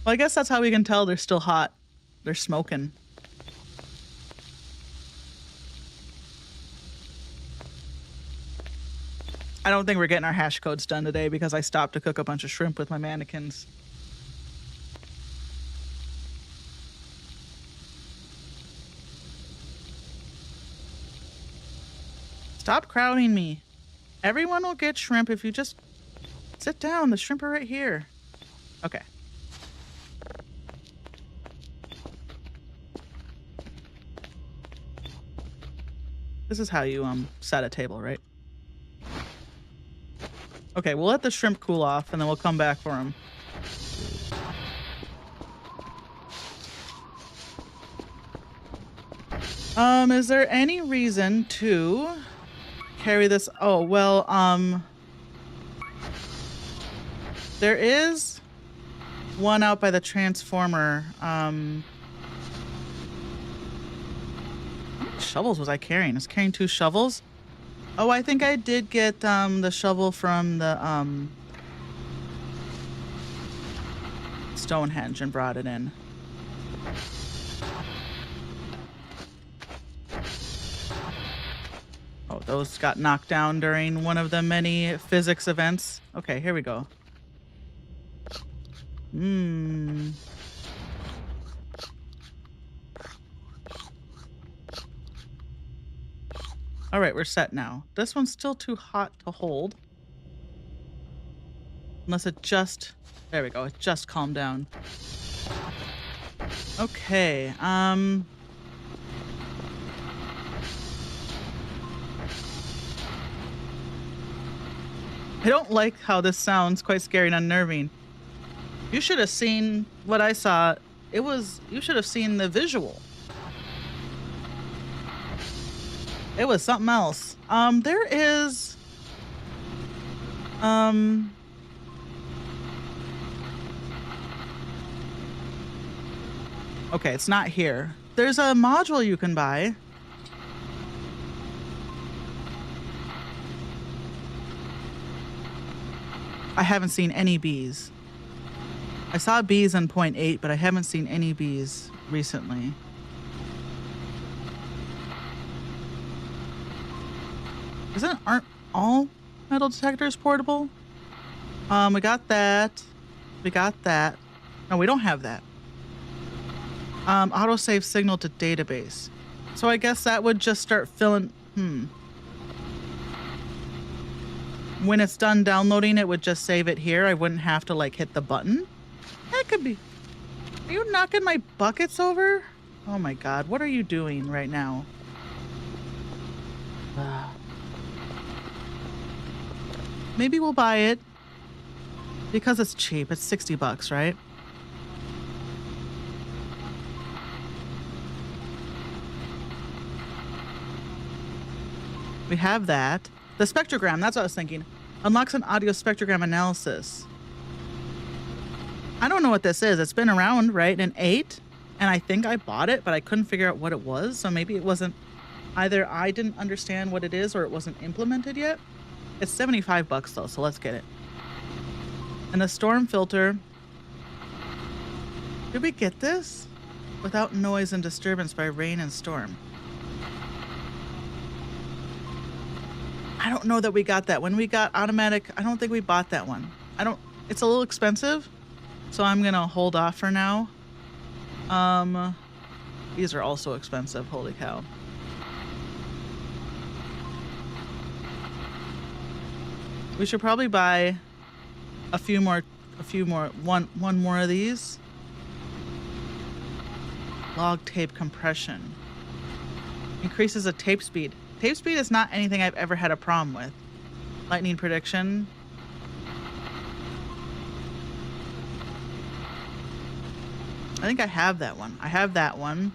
Well, I guess that's how we can tell they're still hot. They're smoking. I don't think we're getting our hash codes done today because I stopped to cook a bunch of shrimp with my mannequins. Stop crowding me. Everyone will get shrimp if you just sit down. The shrimp are right here. Okay. This is how you set a table, right? Okay, we'll let the shrimp cool off and then we'll come back for them. Is there any reason to carry this? Oh, well, there is one out by the transformer. How many shovels was I carrying? I was carrying 2 shovels. Oh, I think I did get the shovel from the Stonehenge and brought it in. Oh, those got knocked down during one of the many physics events. Okay, here we go. All right, we're set now. This one's still too hot to hold. Unless it just... There we go. It just calmed down. Okay, I don't like how this sounds. Quite scary and unnerving. You should have seen what I saw. You should have seen the visual. It was something else. There is... Okay, it's not here. There's a module you can buy. I haven't seen any bees. I saw bees on point 8, but I haven't seen any bees recently. Aren't all metal detectors portable? We got that. We got that. No, we don't have that. Autosave signal to database. So I guess that would just start filling... When it's done downloading, it would just save it here. I wouldn't have to, like, hit the button. That could be... Are you knocking my buckets over? Oh my god, what are you doing right now? Maybe we'll buy it. Because it's cheap. It's 60 bucks, right? We have that. The spectrogram, that's what I was thinking. Unlocks an audio spectrogram analysis. I don't know what this is. It's been around, right? In 8, and I think I bought it, but I couldn't figure out what it was. So maybe it wasn't, either I didn't understand what it is or it wasn't implemented yet. It's 75 bucks though, so let's get it. And the storm filter. Did we get this? Without noise and disturbance by rain and storm. I don't know that we got that. When we got automatic, I don't think we bought that one. It's a little expensive, so I'm gonna hold off for now. These are also expensive, holy cow. We should probably buy one more of these. Log tape compression. Increases the tape speed. Tape speed is not anything I've ever had a problem with. Lightning prediction. I think I have that one. I have that one.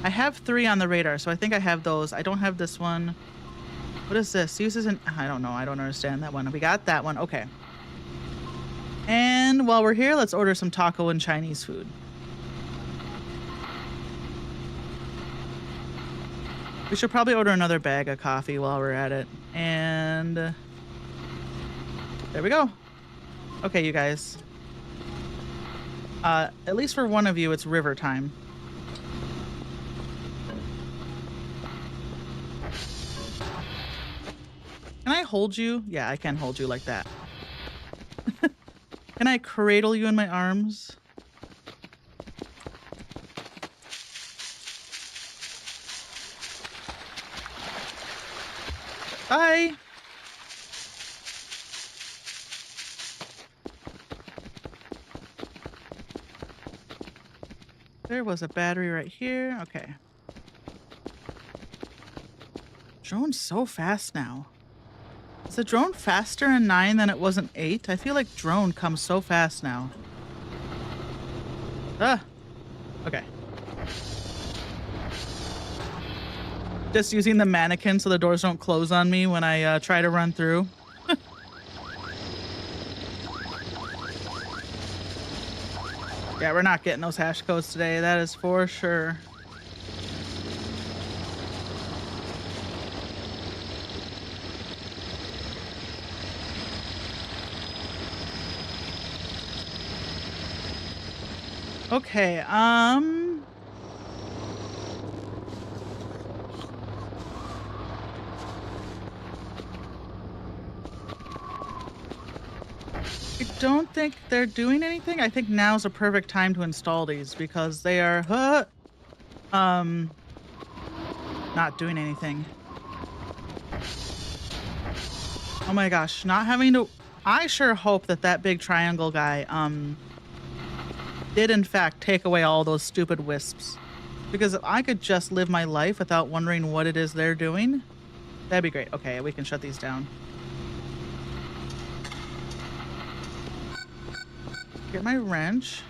I have 3 on the radar, so I think I have those. I don't have this one. What is this? Uses an... I don't know. I don't understand that one. We got that one. Okay. And while we're here, let's order some taco and Chinese food. We should probably order another bag of coffee while we're at it. And there we go. Okay, you guys. At least for one of you, it's river time. Can I hold you? Yeah, I can hold you like that. Can I cradle you in my arms? Bye. There was a battery right here. Okay. Drone's so fast now. Is the drone faster in 9 than it was in 8? I feel like drone comes so fast now. Ah. Okay. Just using the mannequin so the doors don't close on me when I try to run through. Yeah, we're not getting those hash codes today. That is for sure. Okay, I don't think they're doing anything. I think now's a perfect time to install these because they are not doing anything. Oh my gosh, not having to... I sure hope that that big triangle guy did in fact take away all those stupid wisps. Because if I could just live my life without wondering what it is they're doing, that'd be great. Okay, we can shut these down. Get my wrench.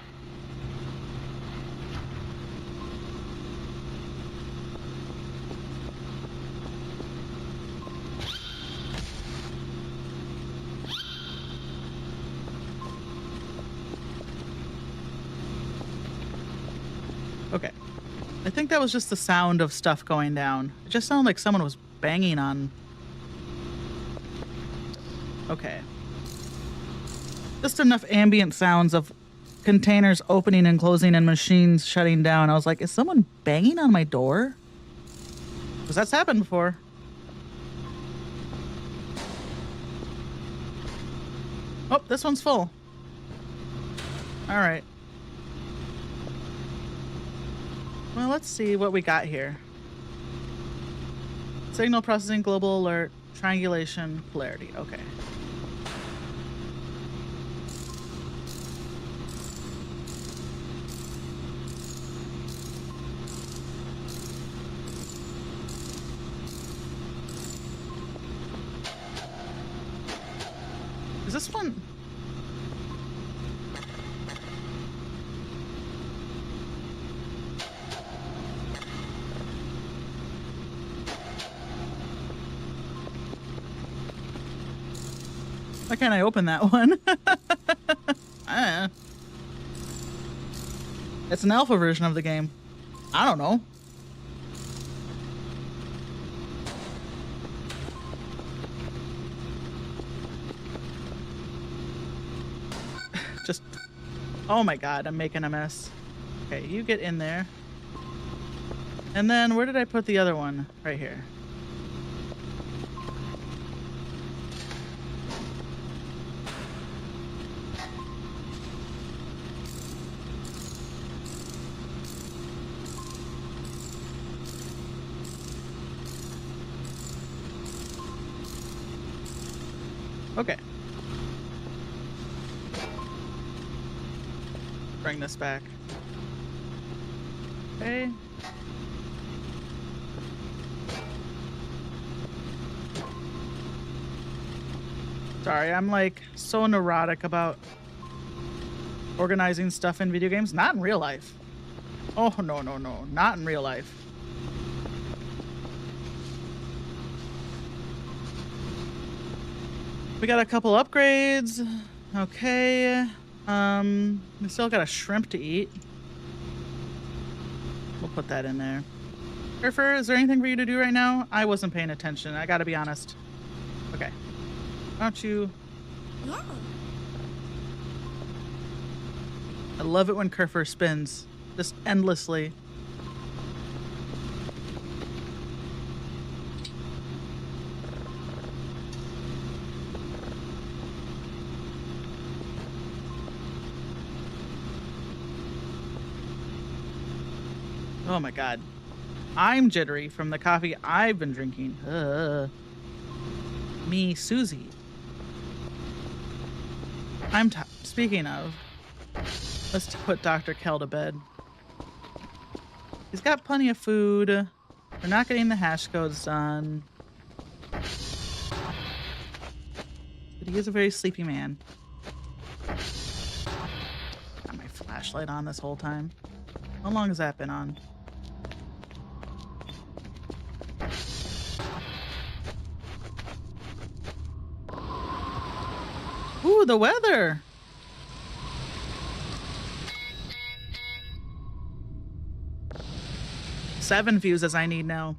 Okay. I think that was just the sound of stuff going down. It just sounded like someone was banging on... Okay. Just enough ambient sounds of containers opening and closing and machines shutting down. I was like, is someone banging on my door? Because that's happened before. Oh, this one's full. All right. Well, let's see what we got here. Signal processing, global alert, triangulation, polarity. Okay. Is this one? Why can't I open that one? uh, it's an alpha version of the game. I don't know. Just, oh my god, I'm making a mess. Okay, you get in there. And then where did I put the other one? Right here. Okay. Bring this back. Okay. Sorry, I'm like so neurotic about organizing stuff in video games. Not in real life. Oh, no, no, no. Not in real life. We got a couple upgrades. Okay. We still got a shrimp to eat. We'll put that in there. Surfer, is there anything for you to do right now? I wasn't paying attention. I gotta be honest. Okay. Why don't you... Yeah. I love it when Kerfer spins. Just endlessly. Oh my god. I'm jittery from the coffee I've been drinking. Me, Susie. Speaking of, let's put Dr. Kel to bed. He's got plenty of food. We're not getting the hash codes done. But he is a very sleepy man. Got my flashlight on this whole time. How long has that been on? Ooh, the weather! Seven fuses I need now.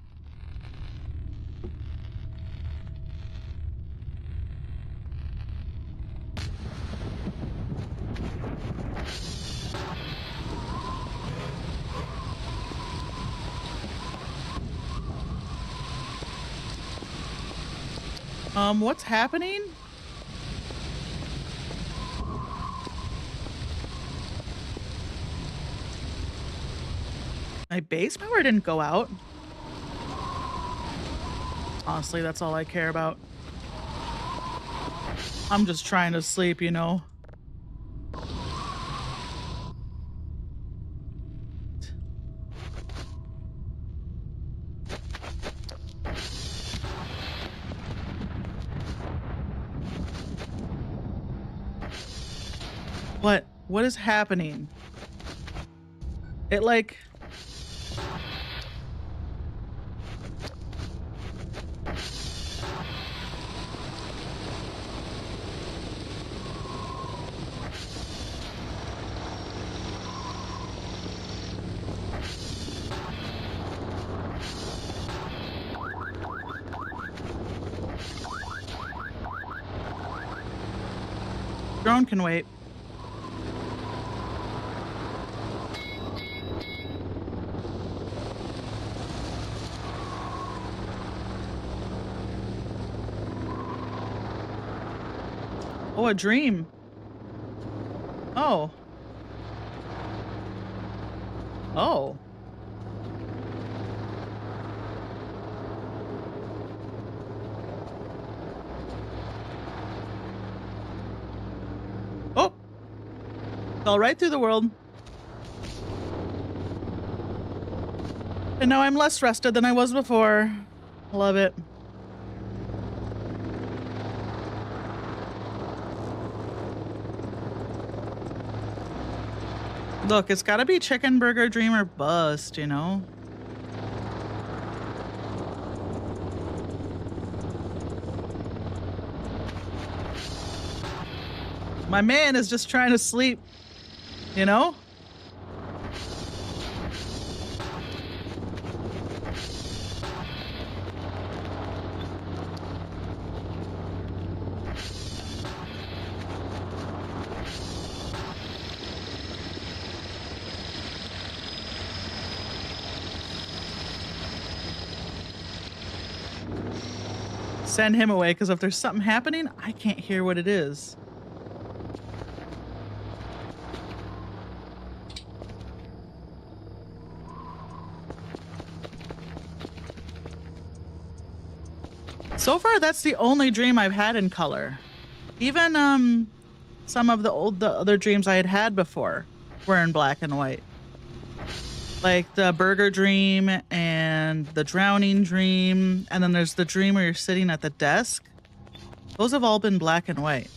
What's happening? My base power didn't go out. Honestly, that's all I care about. I'm just trying to sleep, you know. What is happening? It like... Drone can wait. Oh, a dream. Oh. Oh. Oh. Fell right through the world. And now I'm less rested than I was before. Love it. Look, it's gotta be chicken burger dream or bust, you know? My man is just trying to sleep, you know? Send him away, because if there's something happening, I can't hear what it is. So far, that's the only dream I've had in color. Even some of the other dreams I had before were in black and white. Like the burger dream and the drowning dream, and then there's the dream where you're sitting at the desk. Those have all been black and white.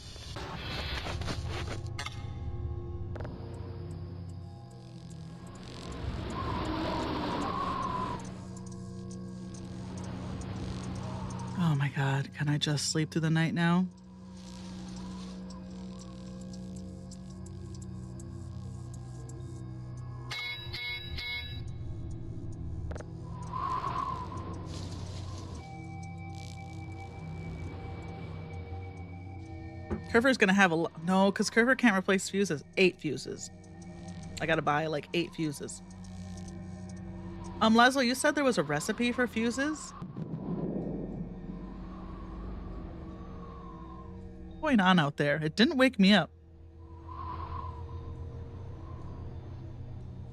Oh my God, can I just sleep through the night now? Curver's gonna have no, because Curver can't replace fuses. 8 fuses. I gotta buy like 8 fuses. Leslie, you said there was a recipe for fuses? What's going on out there? It didn't wake me up.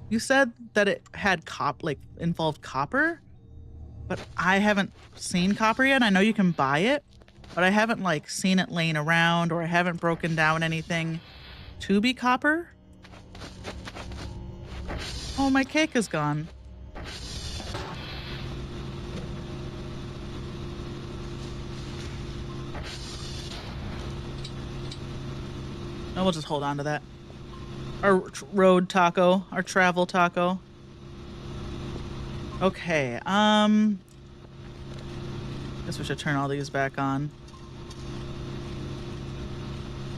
You said that it had involved copper, but I haven't seen copper yet. I know you can buy it, but I haven't like seen it laying around, or I haven't broken down anything to be copper. Oh, my cake is gone. No, we'll just hold on to that. Our road taco, our travel taco. Okay, guess we should turn all these back on.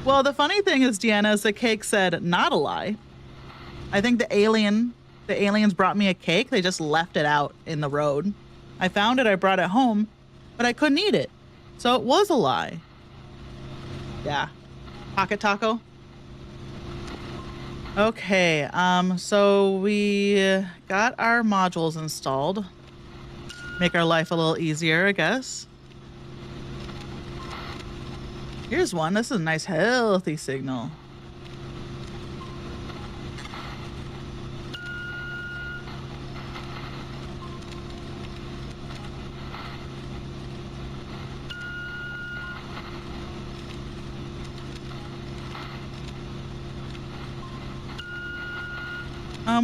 Well, the funny thing is, Deanna, is the cake said not a lie. I think the aliens brought me a cake. They just left it out in the road. I found it, I brought it home, but I couldn't eat it. So it was a lie. Yeah. Pocket taco. Okay, so we got our modules installed. Make our life a little easier, I guess. Here's one. This is a nice, healthy signal.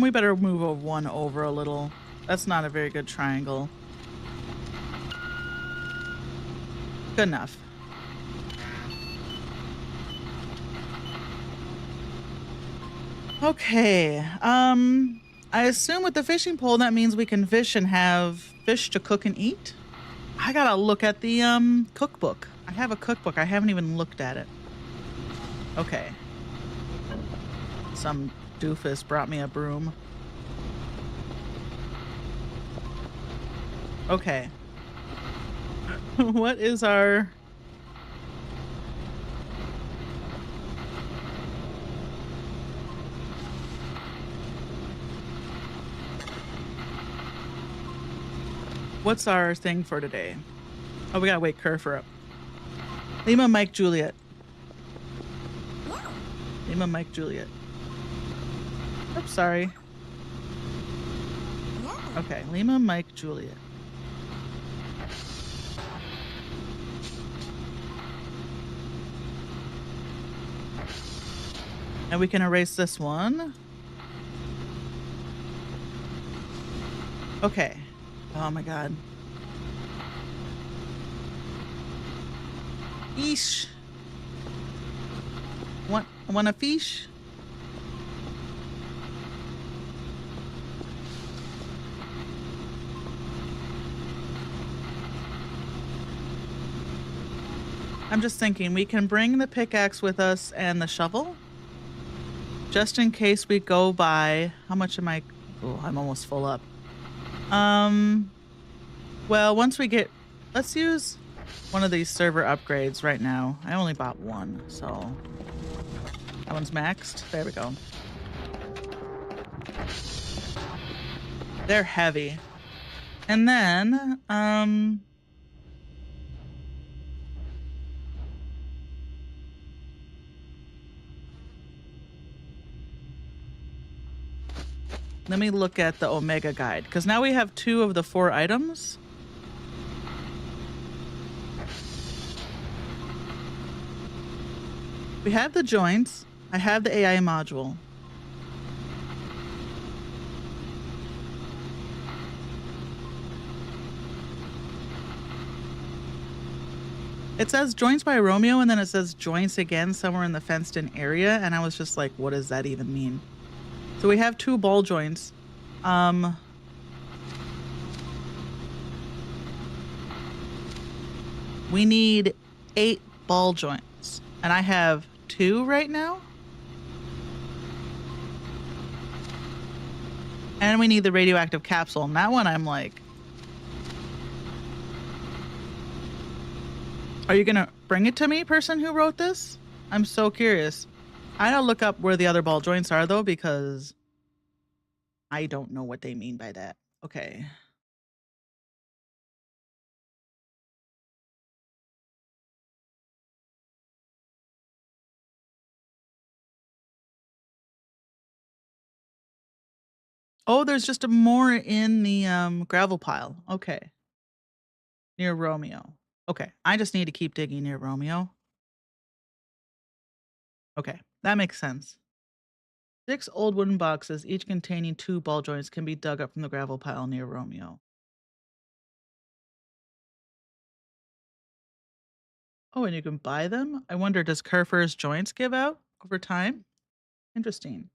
We better move one over a little. That's not a very good triangle. Good enough. Okay. I assume with the fishing pole, that means we can fish and have fish to cook and eat. I gotta look at the cookbook. I have a cookbook. I haven't even looked at it. Okay. Some doofus brought me a broom. Okay. What is our... What's our thing for today? Oh, we gotta wake Kerfer up. Lima, Mike, Juliet. Lima, Mike, Juliet. Oops, sorry. Okay, Lima, Mike, Juliet. And we can erase this one. Okay. Oh my God. Eesh. Want a fish? I'm just thinking we can bring the pickaxe with us and the shovel just in case we go by. How much am I? Oh, I'm almost full up. Well, once we get, let's use one of these server upgrades right now. I only bought one, so that one's maxed. There we go. They're heavy. And then, let me look at the Omega guide, because now we have 2 of the 4 items. We have the joints. I have the AI module. It says joints by Romeo, and then it says joints again somewhere in the fenced-in area, and I was just like, what does that even mean? So we have 2 ball joints. We need 8 ball joints, and I have 2 right now. And we need the radioactive capsule, and that one I'm like, are you gonna bring it to me, person who wrote this? I'm so curious. I gotta look up where the other ball joints are, though, because I don't know what they mean by that. Okay. Oh, there's just a more in the gravel pile. Okay. Near Romeo. Okay. I just need to keep digging near Romeo. Okay. That makes sense. 6 old wooden boxes, each containing 2 ball joints, can be dug up from the gravel pile near Romeo. Oh, and you can buy them? I wonder, does Kerfer's joints give out over time? Interesting.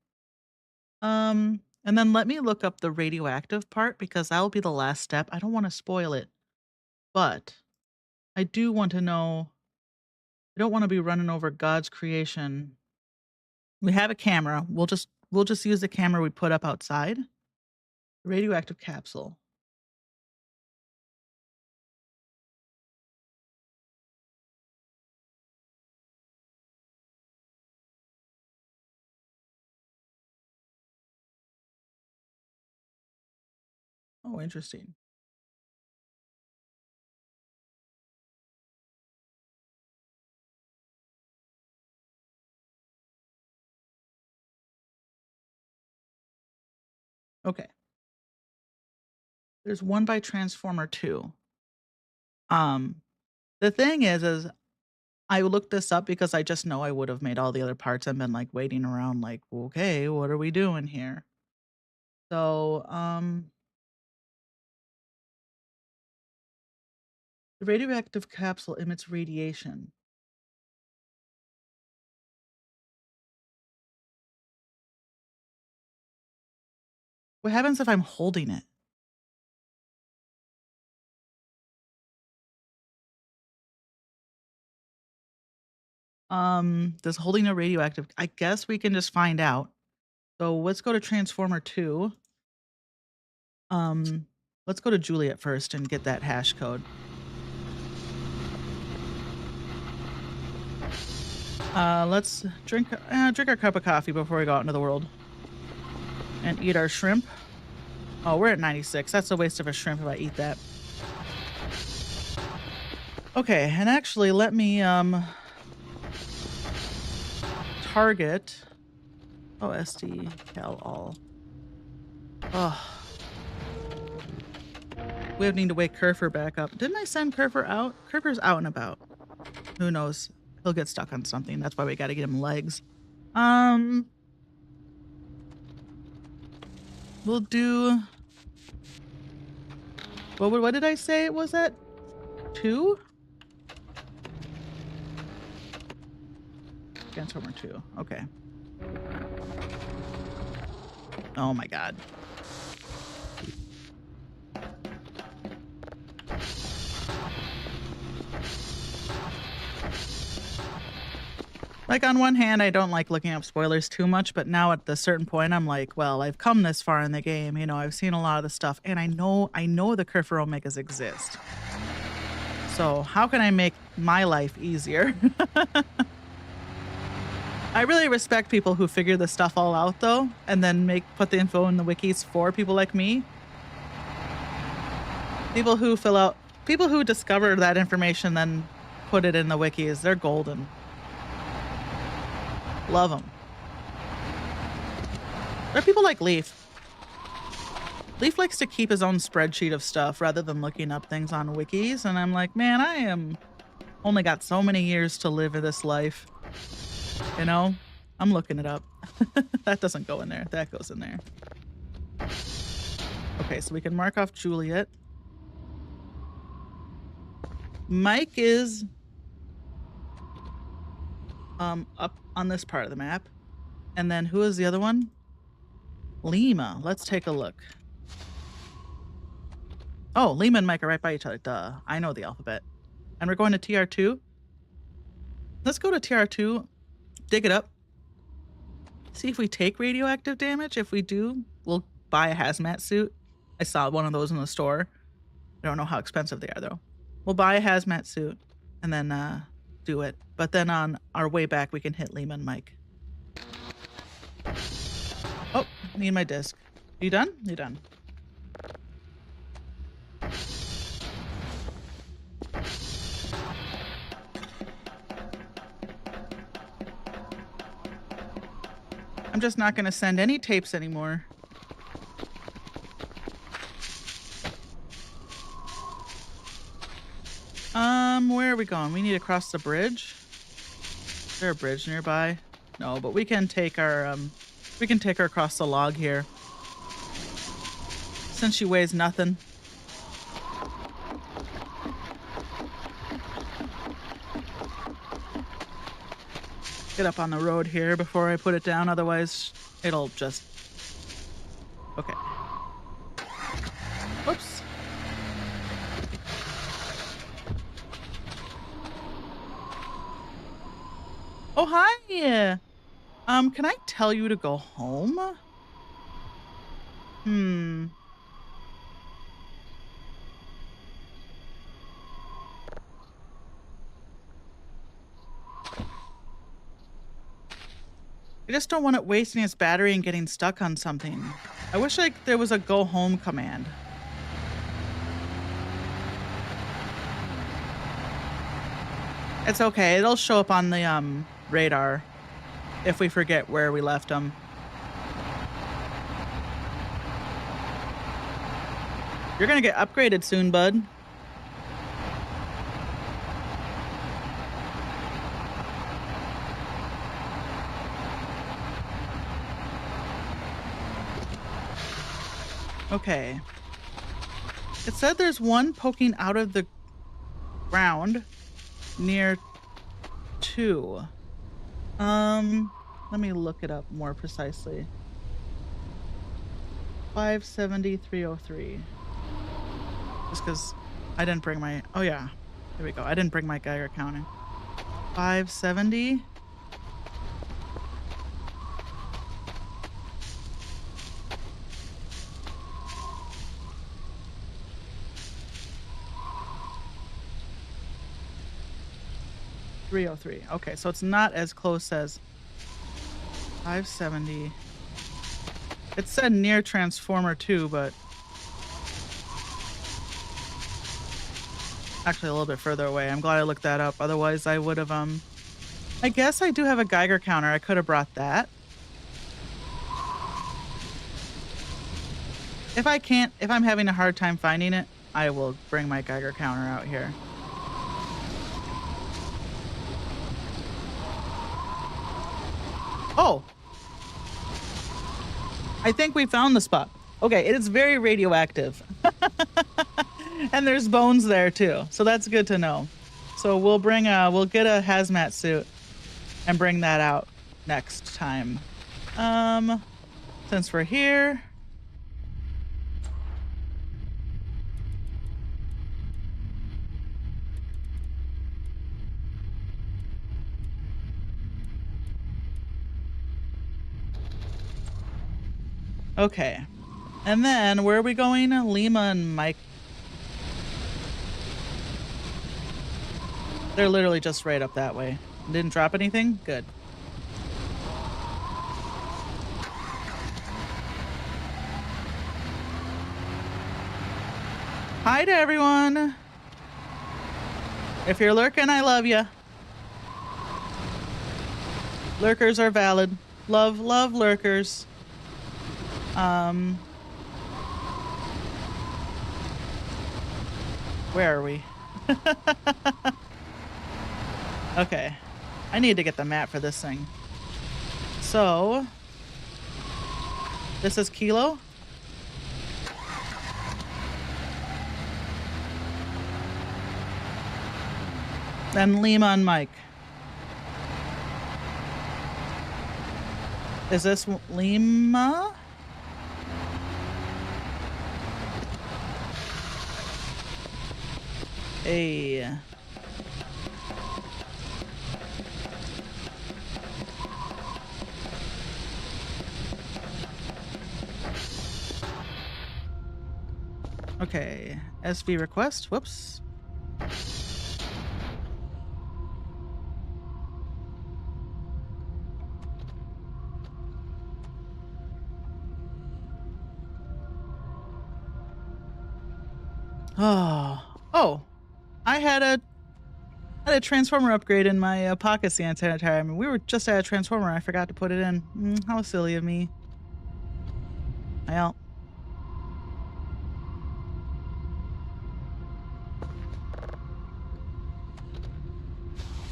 And then let me look up the radioactive part because that'll be the last step. I don't want to spoil it, but I do want to know. I don't want to be running over God's creation. We have a camera. We'll just use the camera we put up outside. Radioactive capsule. Oh, interesting. Okay. There's one by Transformer 2. Um, the thing is I looked this up because I just know I would have made all the other parts and been like waiting around like, okay, what are we doing here? So, the radioactive capsule emits radiation. What happens if I'm holding it? Does holding a radioactive, I guess we can just find out. So let's go to Transformer 2. Let's go to Juliet first and get that hash code. Let's drink our cup of coffee before we go out into the world. And eat our shrimp. Oh, we're at 96. That's a waste of a shrimp if I eat that. Okay, and actually let me target. Oh, SD cal all. Oh. We need to wake Kerfer back up. Didn't I send Kerfer out? Kerfer's out and about. Who knows? He'll get stuck on something. That's why we gotta get him legs. We'll do. What did I say? Was that 2? Transformer 2. Okay. Oh my god. Like, on one hand, I don't like looking up spoilers too much, but now at a certain point, I'm like, well, I've come this far in the game, you know, I've seen a lot of the stuff, and I know the Kerfur Omegas exist. So how can I make my life easier? I really respect people who figure this stuff all out, though, and then put the info in the wikis for people like me. People who discover that information, then put it in the wikis. They're golden. Love them. There are people like Leaf. Leaf likes to keep his own spreadsheet of stuff rather than looking up things on wikis, and I'm like, man, I am only got so many years to live in this life. You know? I'm looking it up. That doesn't go in there. That goes in there. Okay, so we can mark off Juliet. Mike is up on this part of the map. And then who is the other one? Lima. Let's take a look. Oh, Lima and Mike are right by each other. Duh. I know the alphabet. And we're going to TR2. Let's go to TR2, dig it up, see if we take radioactive damage. If we do, we'll buy a hazmat suit. I saw one of those in the store. I don't know how expensive they are, though. We'll buy a hazmat suit and then do it. But then on our way back, we can hit Lima and Mike. Oh, need my disc. You done? You done. I'm just not going to send any tapes anymore. Where are we going? We need to cross the bridge. Is there a bridge nearby? No, but we can take her across the log here. Since she weighs nothing. Get up on the road here before I put it down, otherwise it'll just... Okay. Whoops. Oh, hi! Can I tell you to go home? I just don't want it wasting its battery and getting stuck on something. I wish there was a go home command. It's okay. It'll show up on the radar if we forget where we left them. You're gonna get upgraded soon, bud. Okay. It said there's one poking out of the ground near 2. Let me look it up more precisely. 570, 303. Just because I didn't bring my... Oh, yeah. Here we go. I didn't bring my Geiger counting. 570. .303. Okay, so it's not as close as 570. It said near Transformer 2, but actually a little bit further away. I'm glad I looked that up. Otherwise, I would have, I guess I do have a Geiger counter. I could have brought that. If I'm having a hard time finding it, I will bring my Geiger counter out here. Oh! I think we found the spot. Okay, it is very radioactive. And there's bones there too. So that's good to know. So we'll get a hazmat suit and bring that out next time. Since we're here. Okay. And then where are we going? Lima and Mike. They're literally just right up that way. Didn't drop anything? Good. Hi to everyone. If you're lurking, I love you. Lurkers are valid. Love lurkers. Where are we? Okay. I need to get the map for this thing. So, this is Kilo. Then Lima and Mike. Is this Lima? Hey. Okay. SV request. Whoops. Oh, I had a transformer upgrade in my pockets the entire time. We were just at a transformer. I forgot to put it in. How silly of me. Well,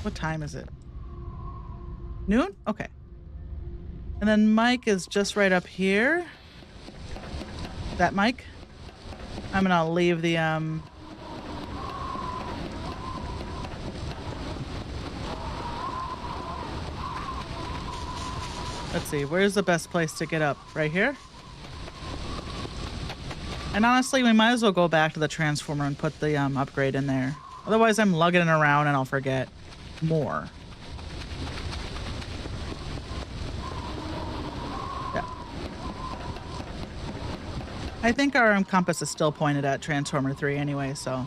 what time is it? Noon? Okay. And then Mike is just right up here. That Mike? I'm gonna leave the let's see, where's the best place to get up? Right here? And honestly, we might as well go back to the transformer and put the upgrade in there. Otherwise, I'm lugging it around and I'll forget more. Yeah. I think our compass is still pointed at Transformer 3 anyway, so.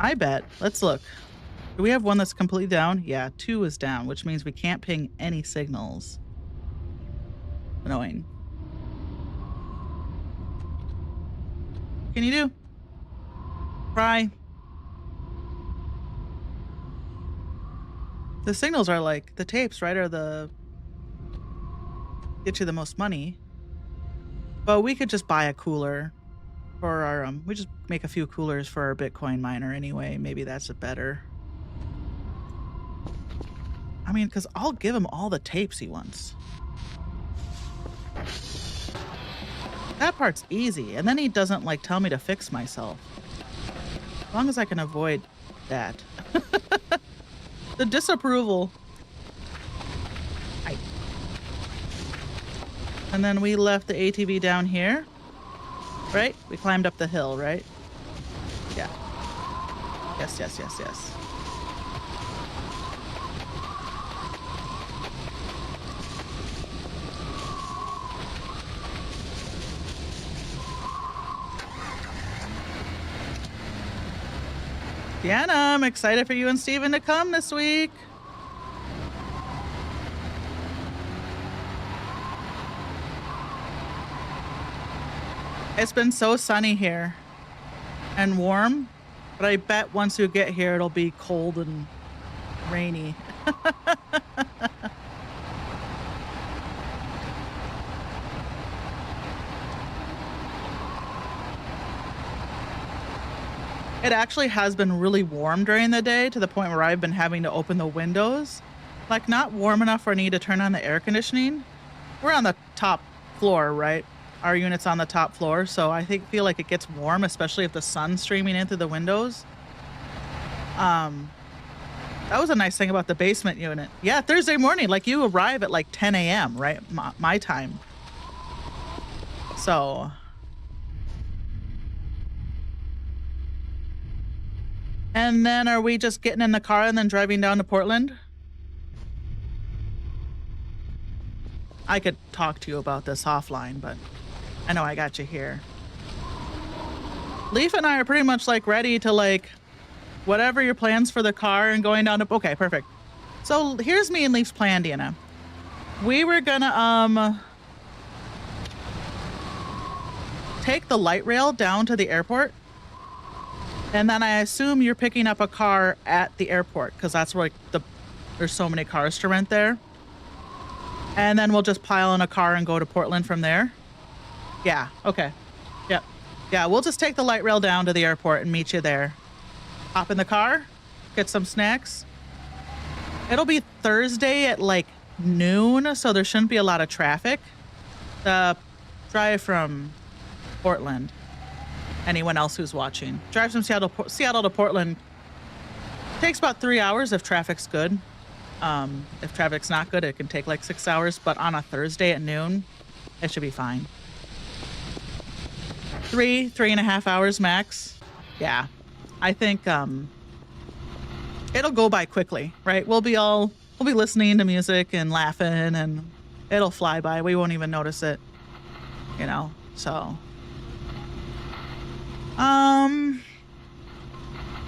I bet. Let's look. Do we have one that's completely down? Yeah, 2 is down, which means we can't ping any signals. Annoying. What can you do? Try. The signals are like the tapes, right? Are the get you the most money. But we could just buy a cooler for our we just make a few coolers for our Bitcoin miner anyway. Maybe that's a better. I mean, because I'll give him all the tapes he wants. That part's easy, and then he doesn't like tell me to fix myself. As long as I can avoid that. The disapproval. And then we left the ATV down here. Right? We climbed up the hill, right? Yeah. Yes, yes, yes, yes. Deanna, I'm excited for you and Steven to come this week. It's been so sunny here and warm, but I bet once you get here, it'll be cold and rainy. It actually has been really warm during the day to the point where I've been having to open the windows. Like, not warm enough for me to turn on the air conditioning. We're on the top floor, right? Our unit's on the top floor, so I feel like it gets warm, especially if the sun's streaming in through the windows. That was a nice thing about the basement unit. Yeah, Thursday morning, like you arrive at like 10 a.m., right? My time. So And then are we just getting in the car and then driving down to Portland? I could talk to you about this offline, but I know I got you here. Leaf and I are pretty much like ready to like whatever your plans for the car and going down to, okay, perfect. So here's me and Leaf's plan, Deanna. We were gonna take the light rail down to the airport, and then I assume you're picking up a car at the airport because that's where like there's so many cars to rent there. And then we'll just pile in a car and go to Portland from there. Yeah, okay. Yep. Yeah, we'll just take the light rail down to the airport and meet you there. Hop in the car, get some snacks. It'll be Thursday at like noon, so there shouldn't be a lot of traffic. The drive from Portland. Anyone else who's watching. Drive from Seattle to Portland takes about 3 hours if traffic's good. If traffic's not good, it can take like 6 hours, but on a Thursday at noon, it should be fine. 3.5 hours max. Yeah. I think, it'll go by quickly, right? We'll be listening to music and laughing and it'll fly by. We won't even notice it, you know? So,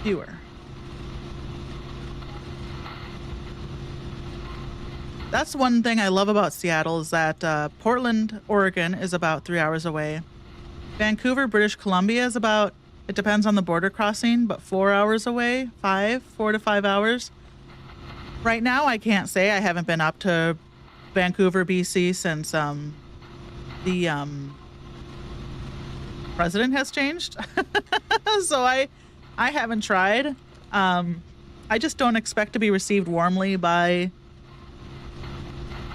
viewer. That's one thing I love about Seattle is that Portland, Oregon is about 3 hours away. Vancouver, British Columbia is about, it depends on the border crossing, but 4 hours away, 4 to 5 hours. Right now, I can't say. I haven't been up to Vancouver, BC since the president has changed. So I haven't tried. I just don't expect to be received warmly by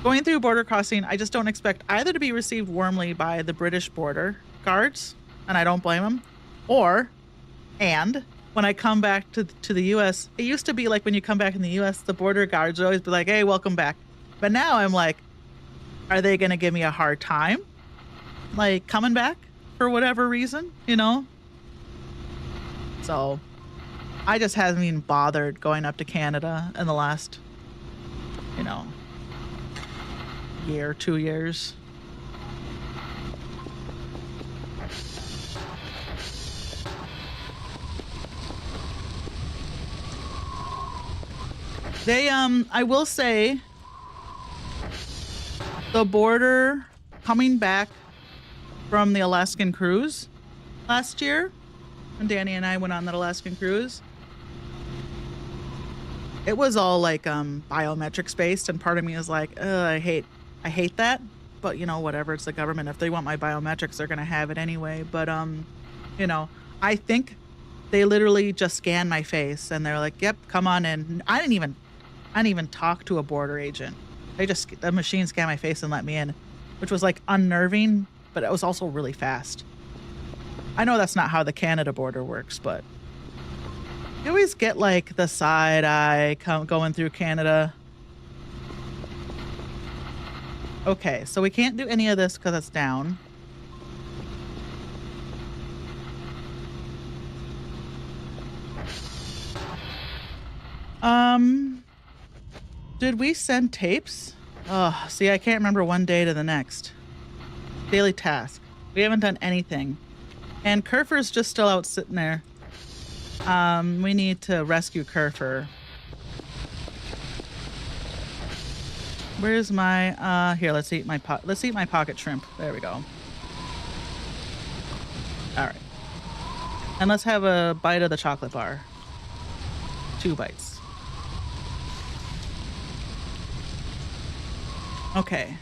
going through border crossing. I just don't expect either to be received warmly by the British border guards, and I don't blame them, and when I come back to the U.S., it used to be like when you come back in the U.S., the border guards would always be like, hey, welcome back. But now I'm like, are they going to give me a hard time? Like coming back for whatever reason, you know? So I just haven't even bothered going up to Canada in the last, you know, year, 2 years. They, I will say, the border coming back from the Alaskan cruise last year, when Danny and I went on that Alaskan cruise, it was all like biometrics based, and part of me is like, I hate that, but you know, whatever, it's the government. If they want my biometrics, they're gonna have it anyway. But you know, I think they literally just scanned my face and they're like, yep, come on in. I didn't even talk to a border agent. The machine scanned my face and let me in, which was like unnerving, but it was also really fast. I know that's not how the Canada border works, but you always get like the side eye going through Canada. Okay, so we can't do any of this because it's down. Did we send tapes? Oh, see, I can't remember one day to the next. Daily task. We haven't done anything. And Kerfer's just still out sitting there. We need to rescue Kerfer. Where's my, here, let's eat my pocket shrimp. There we go. All right. And let's have a bite of the chocolate bar. 2 bites. Okay.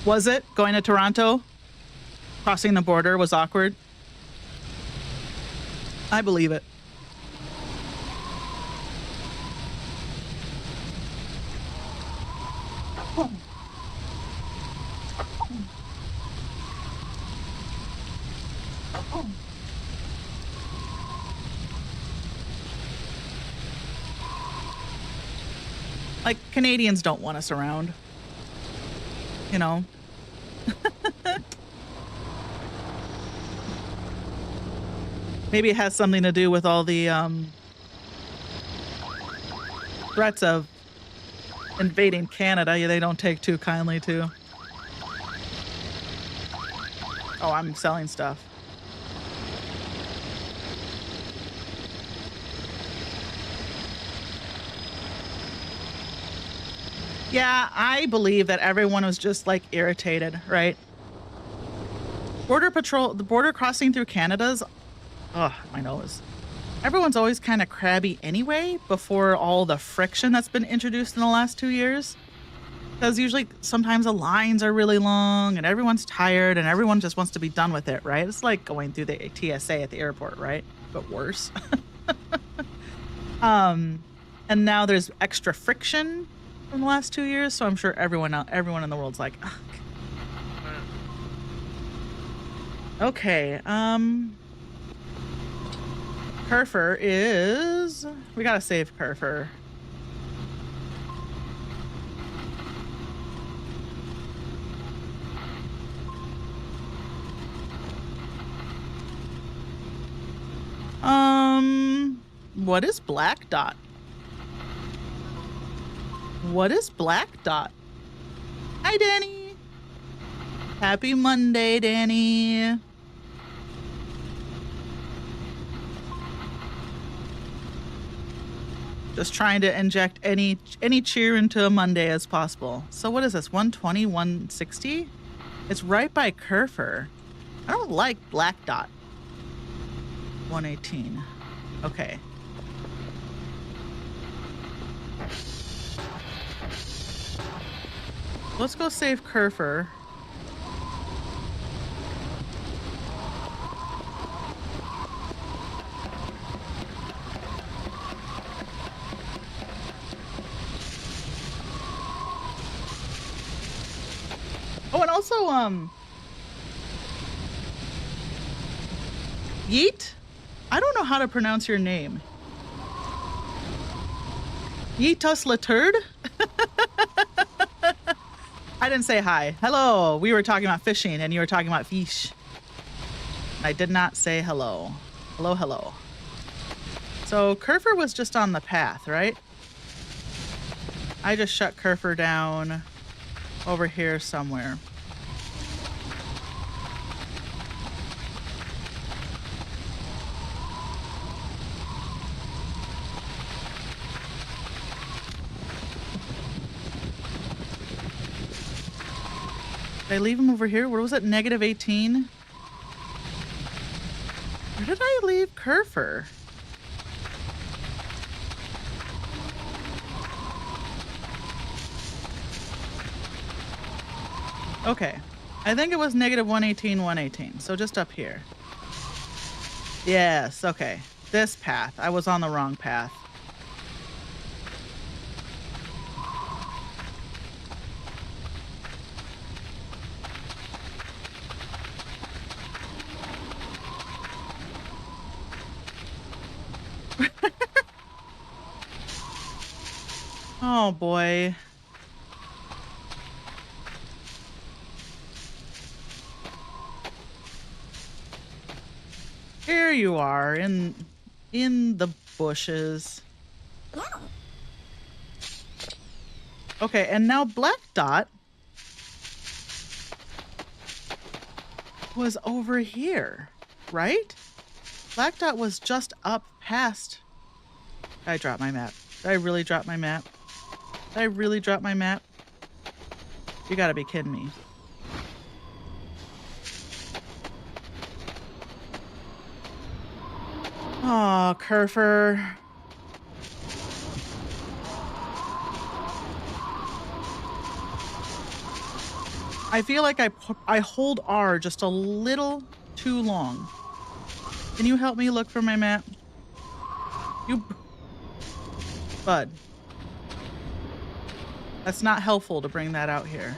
Was it going to Toronto? Crossing the border was awkward? I believe it. Like, Canadians don't want us around. You know? Maybe it has something to do with all the threats of invading Canada. Yeah, they don't take too kindly to. Oh, I'm selling stuff. Yeah, I believe that everyone was just like irritated, right? Border patrol, the border crossing through Canada's, oh, my nose. Everyone's always kind of crabby anyway before all the friction that's been introduced in the last 2 years. Because usually sometimes the lines are really long and everyone's tired and everyone just wants to be done with it, right? It's like going through the TSA at the airport, right? But worse. And now there's extra friction from the last 2 years, so I'm sure everyone in the world's like, ugh. Okay, Kerfer is... We gotta save Kerfer. What is Black Dot? What is Black Dot? Hi, Danny. Happy Monday, Danny. Just trying to inject any cheer into a Monday as possible. So what is this? 120, 160? It's right by Kerfer. I don't like Black Dot. 118. Okay. Let's go save Kerfer. Oh, and also, Yeet? I don't know how to pronounce your name. Yeetus Laturd? I didn't say hi. Hello. We were talking about fishing and you were talking about fish. I did not say hello. Hello, hello. So Kerfer was just on the path, right? I just shut Kerfer down over here somewhere. Did I leave him over here? Where was it? Negative 18? Where did I leave Kerfer? Okay. I think it was negative 118, 118. So just up here. Yes, okay. This path. I was on the wrong path. Oh boy. Here you are in the bushes. Okay, and now Black Dot was over here, right? Black Dot was just up past. Did I drop my map? Did I really drop my map? Did I really drop my map? You gotta be kidding me. Oh, Kerfer. I feel like I hold R just a little too long. Can you help me look for my map? You... Bud. That's not helpful to bring that out here.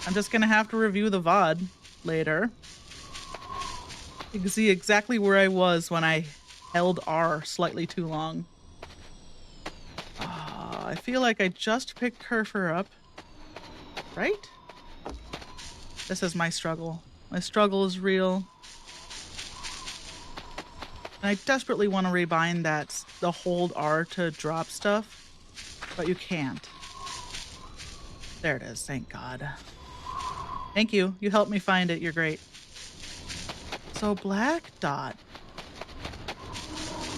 I'm just gonna have to review the VOD later. You can see exactly where I was when I held R slightly too long. I feel like I just picked Kerfer up, right? This is my struggle. My struggle is real. And I desperately want to rebind the hold R to drop stuff, but you can't. There it is, thank God. Thank you. You helped me find it. You're great. So Black Dot.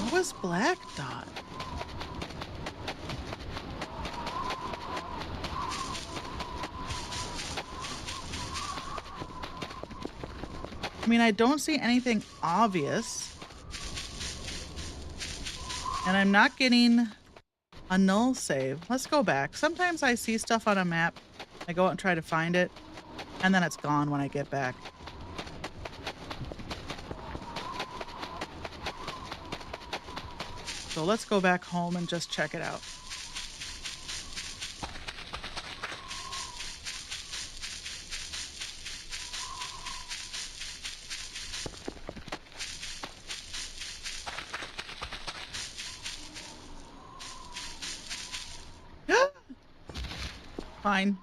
What was Black Dot? I mean, I don't see anything obvious. And I'm not getting a null save. Let's go back. Sometimes I see stuff on a map. I go out and try to find it. And then it's gone when I get back. So let's go back home and just check it out. Fine.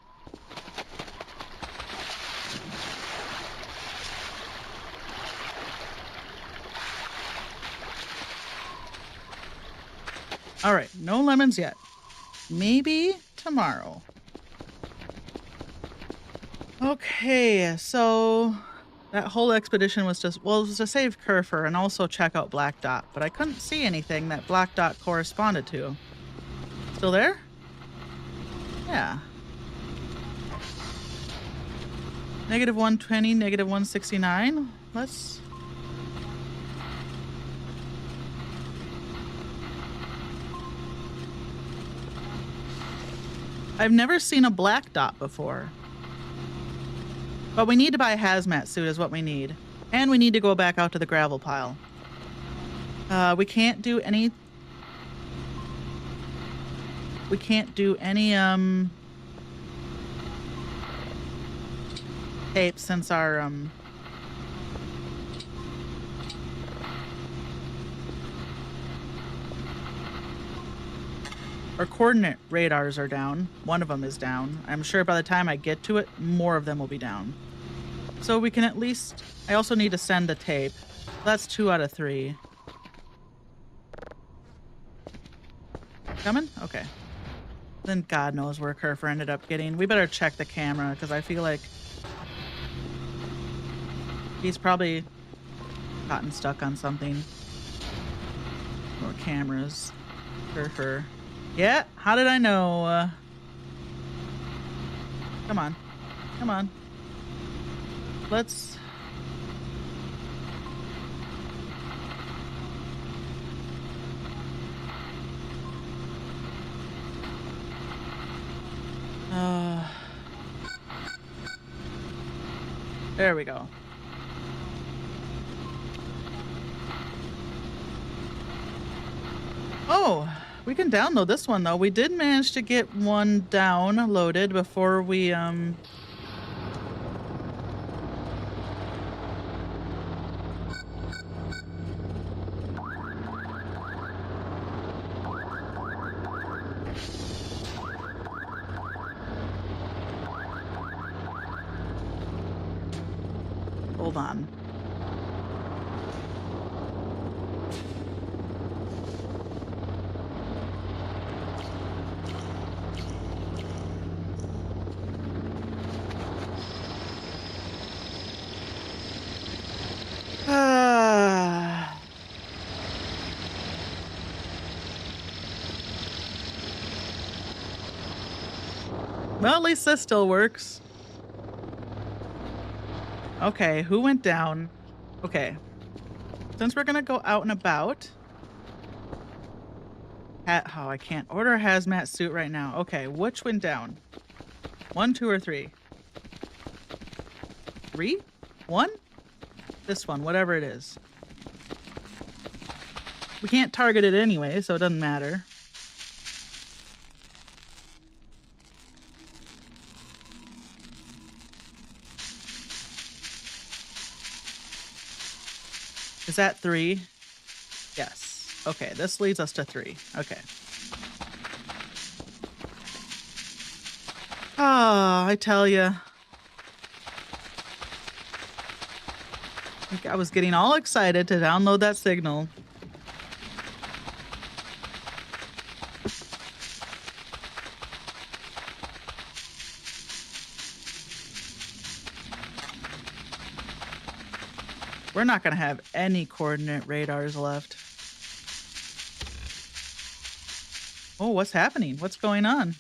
All right, no lemons yet. Maybe tomorrow. Okay, so that whole expedition was just, well, it was to save Kerfer and also check out Black Dot, but I couldn't see anything that Black Dot corresponded to. Still there? Yeah. Negative 120, negative 169. Let's... I've never seen a black dot before. But we need to buy a hazmat suit is what we need. And we need to go back out to the gravel pile. We can't do any... We can't do any, tape since our, our coordinate radars are down. One of them is down. I'm sure by the time I get to it, more of them will be down. So we can at least... I also need to send the tape. That's 2 out of 3. Coming? Okay. Then God knows where Kerfer ended up getting. We better check the camera, because I feel like he's probably gotten stuck on something. More cameras. Kerfer. Yeah, how did I know? Come on. Come on. Let's... There we go. Oh, we can download this one though. We did manage to get one downloaded before we hold on. Well, at least this still works. Okay, who went down? Okay. Since we're gonna go out and about... Oh, I can't order a hazmat suit right now. Okay, which went down? 1, 2, or 3? 3? 1? This one, whatever it is. We can't target it anyway, so it doesn't matter. Is that 3? Yes. Okay, this leads us to 3. Okay. Ah, I tell ya. I was getting all excited to download that signal. We're not going to have any coordinate radars left. Oh, what's happening? What's going on?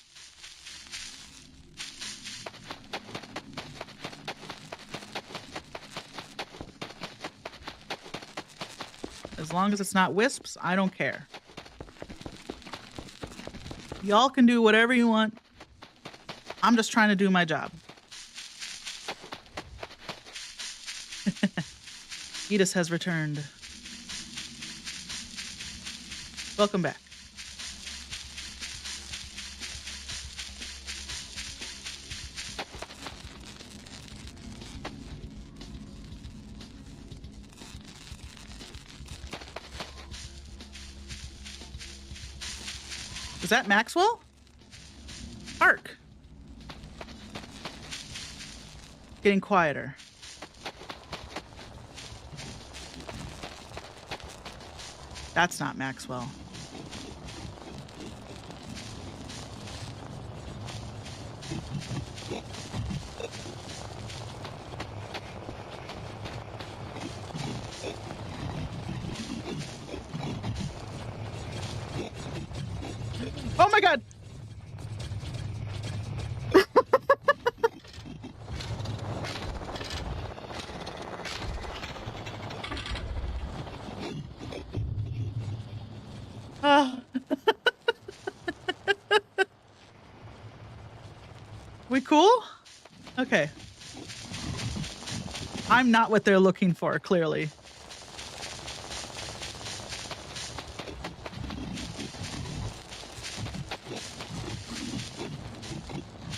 As long as it's not wisps, I don't care. Y'all can do whatever you want. I'm just trying to do my job. Edis has returned. Welcome back. Is that Maxwell? Ark. Getting quieter. That's not Maxwell. Oh my god! We cool? Okay. I'm not what they're looking for, clearly.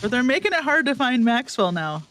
But they're making it hard to find Maxwell now.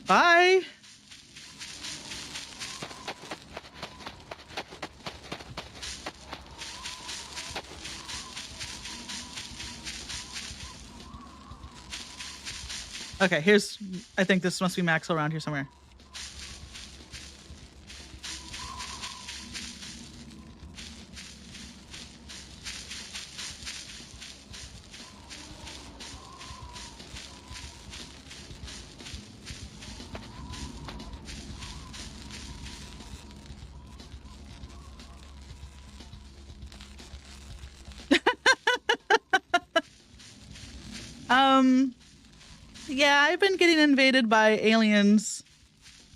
Bye. Okay, here's... I think this must be Maxwell around here somewhere. Yeah, I've been getting invaded by aliens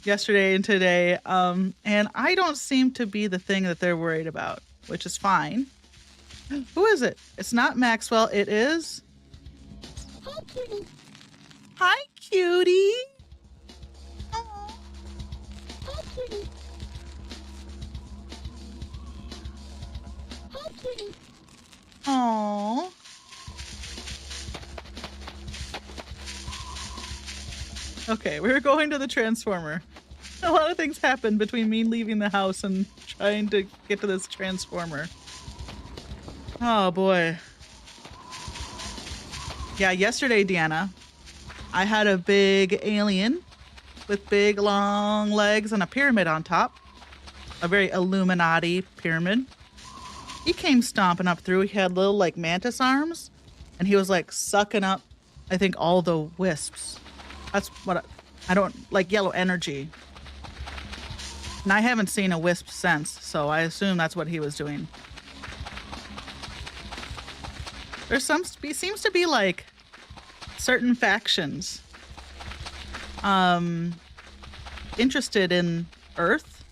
yesterday and today, and I don't seem to be the thing that they're worried about, which is fine. Who is it? It's not Maxwell, it is... Hi, cutie. Hi, cutie! Hi, cutie. Hi, cutie. Aww. Okay, we're going to the transformer. A lot of things happened between me leaving the house and trying to get to this transformer. Oh boy. Yeah, yesterday, Deanna, I had a big alien with big long legs and a pyramid on top. A very Illuminati pyramid. He came stomping up through. He had little like mantis arms and he was like sucking up, I think, all the wisps. That's what I don't like, yellow energy. And I haven't seen a wisp since, so I assume that's what he was doing. There's seems to be like certain factions interested in Earth.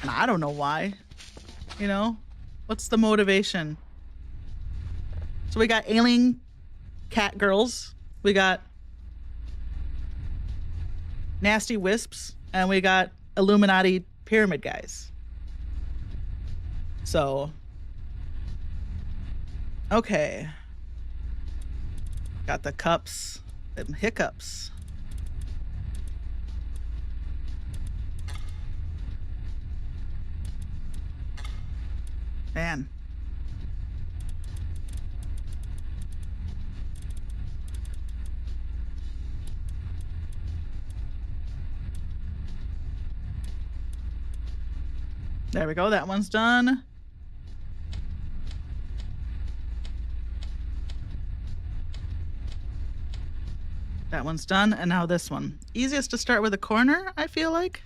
And I don't know why. You know? What's the motivation? So we got alien cat girls, we got nasty wisps, and we got Illuminati pyramid guys. So, okay. Got the cups and hiccups. Man. There we go. That one's done. That one's done. And now this one. Easiest to start with a corner, I feel like.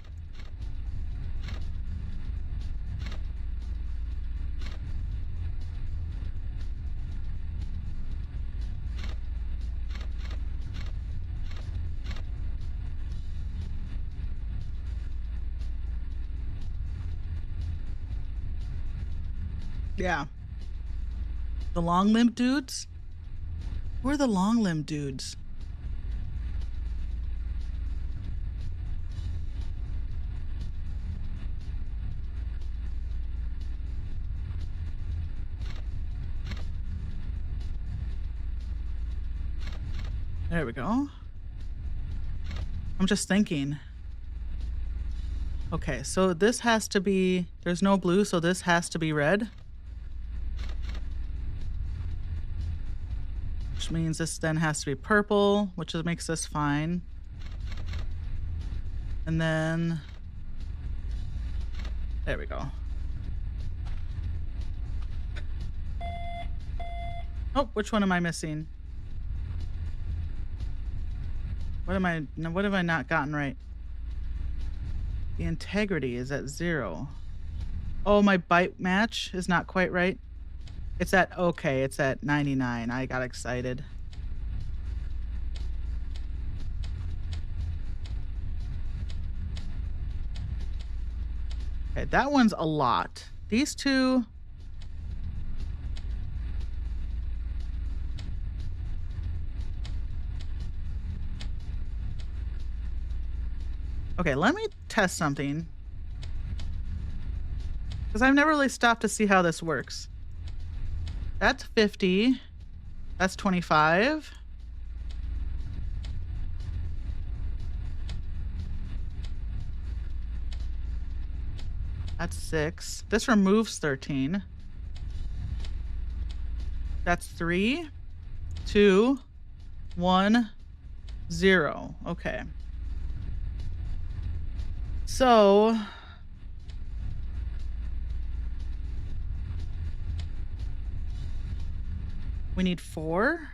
Yeah. The long-limbed dudes? Who are the long-limbed dudes? There we go. I'm just thinking. Okay, so this has to be... There's no blue, so this has to be red. Which means this then has to be purple, which makes this fine. And then... There we go. Oh, which one am I missing? What have I not gotten right? The integrity is at 0. Oh, my bite match is not quite right. It's at, okay, it's at 99. I got excited. Okay, that one's a lot. These two... Okay, let me test something. Because I've never really stopped to see how this works. That's 50. That's 25. That's 6. This removes 13. That's 3, 2, 1, 0. Okay. So... we need 4.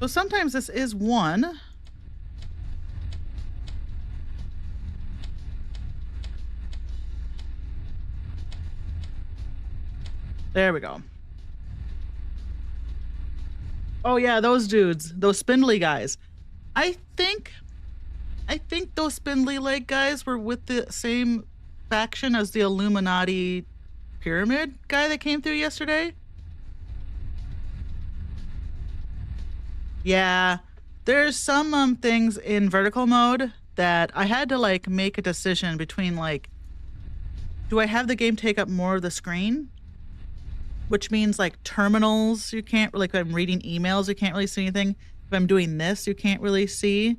So sometimes this is 1. There we go. Oh yeah, those dudes, those spindly guys. I think those spindly leg guys were with the same faction as the Illuminati pyramid guy that came through yesterday. Yeah, there's some things in vertical mode that I had to like make a decision between like, do I have the game take up more of the screen? Which means like terminals, you can't, like if I'm reading emails, you can't really see anything. If I'm doing this, you can't really see.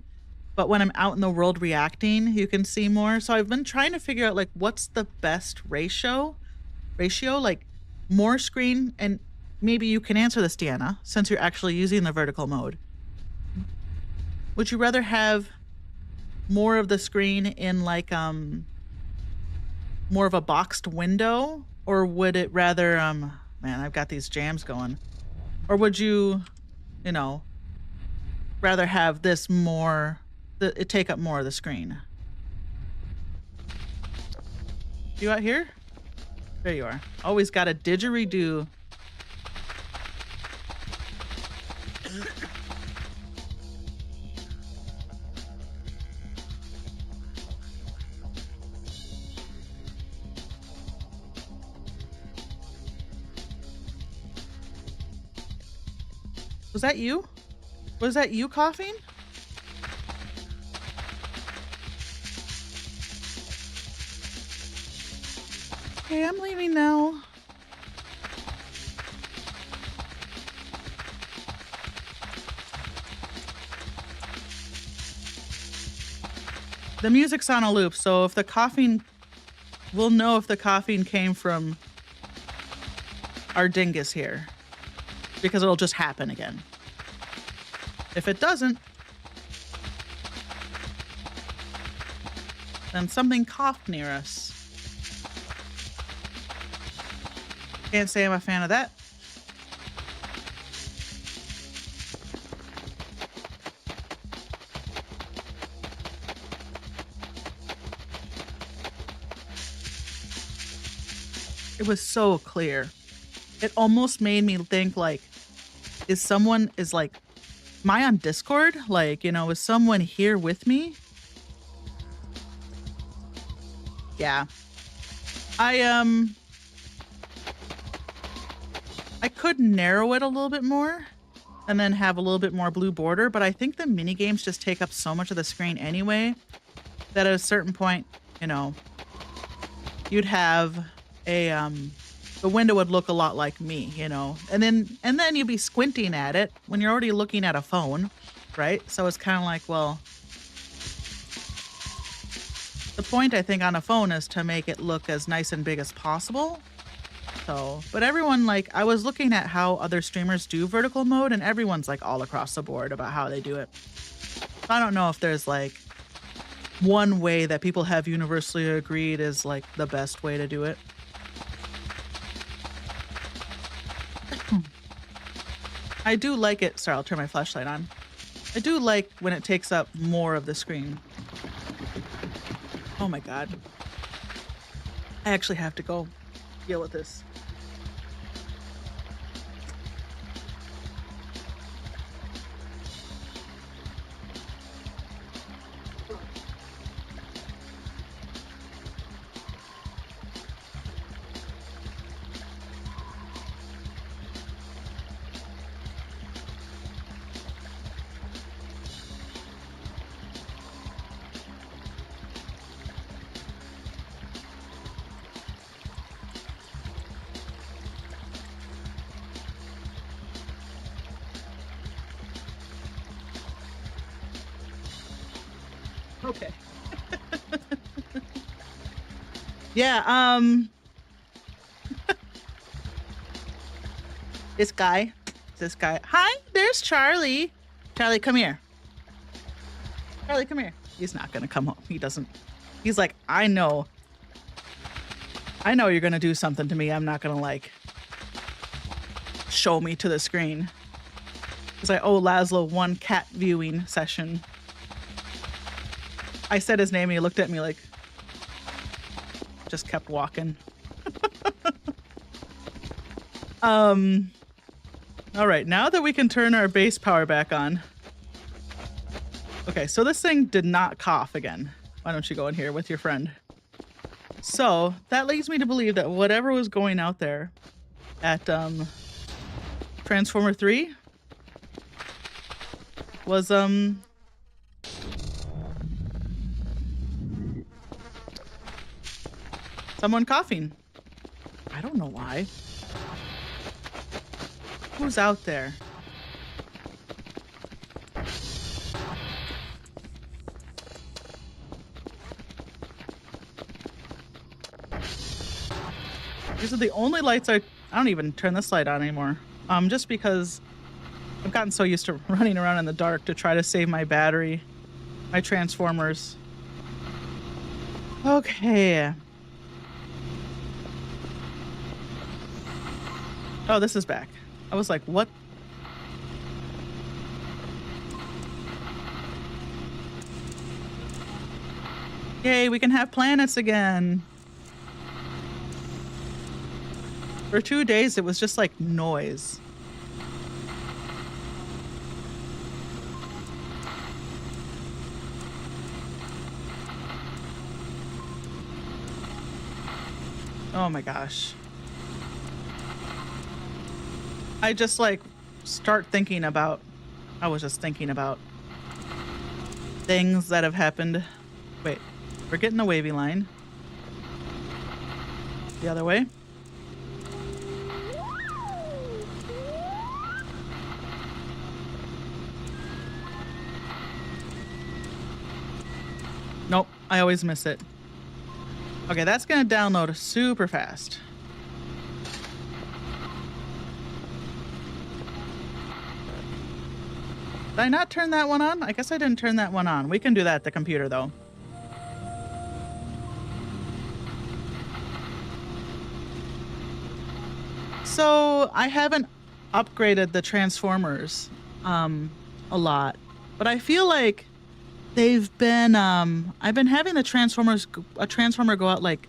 But when I'm out in the world reacting, you can see more. So I've been trying to figure out like what's the best ratio, like more screen, and maybe you can answer this, Deanna, since you're actually using the vertical mode. Would you rather have more of the screen in like more of a boxed window, or would it rather man, I've got these jams going. Or would you, you know, rather have this more, it take up more of the screen? You out here? There you are. Always got a didgeridoo. Was that you? Was that you coughing? Okay, I'm leaving now. The music's on a loop, so if the coughing, we'll know if the coughing came from our dingus here, because it'll just happen again. If it doesn't, then something coughed near us. Can't say I'm a fan of that. It was so clear. It almost made me think like, am I on Discord? Like, you know, is someone here with me? Yeah. I could narrow it a little bit more and then have a little bit more blue border, but I think the mini games just take up so much of the screen anyway that at a certain point, you know, you'd have the window would look a lot like me, you know, and then you'd be squinting at it when you're already looking at a phone, right? So it's kind of like, well, the point I think on a phone is to make it look as nice and big as possible. So, but everyone, like, I was looking at how other streamers do vertical mode, and everyone's like all across the board about how they do it. I don't know if there's like one way that people have universally agreed is like the best way to do it. I do like it. Sorry, I'll turn my flashlight on. I do like when it takes up more of the screen. Oh my God. I actually have to go deal with this. Okay. Yeah, this guy. Hi, there's Charlie. Charlie, come here. Charlie, come here. He's not gonna come home. He doesn't. He's like, I know you're gonna do something to me. I'm not gonna like show me to the screen. Because I owe Laszlo one cat viewing session. I said his name and he looked at me like, just kept walking. All right, now that we can turn our base power back on. Okay, so this thing did not cough again. Why don't you go in here with your friend? So that leads me to believe that whatever was going out there at Transformer 3 was someone coughing. I don't know why. Who's out there? These are the only lights I don't even turn this light on anymore. Just because I've gotten so used to running around in the dark to try to save my battery, my transformers. Okay. Oh, this is back. I was like, what? Yay, we can have planets again. For 2 days, it was just like noise. Oh my gosh. I just like start thinking about, I was just thinking about things that have happened. Wait, we're getting the wavy line. The other way. Nope, I always miss it. Okay, that's gonna download super fast. Did I not turn that one on? I guess I didn't turn that one on. We can do that at the computer though. So I haven't upgraded the Transformers a lot, but I feel like they've been I've been having a transformer go out like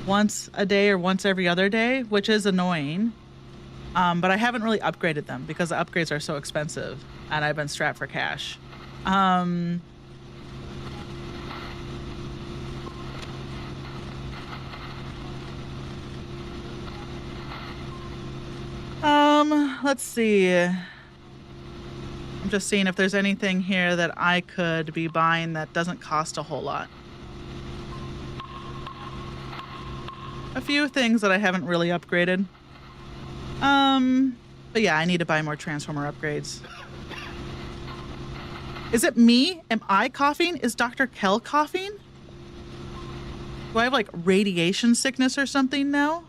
once a day or once every other day, which is annoying. But I haven't really upgraded them because the upgrades are so expensive and I've been strapped for cash. Um let's see. I'm just seeing if there's anything here that I could be buying that doesn't cost a whole lot. A few things that I haven't really upgraded. But yeah, I need to buy more Transformer upgrades. Is it me? Am I coughing? Is Dr. Kell coughing? Do I have like radiation sickness or something now?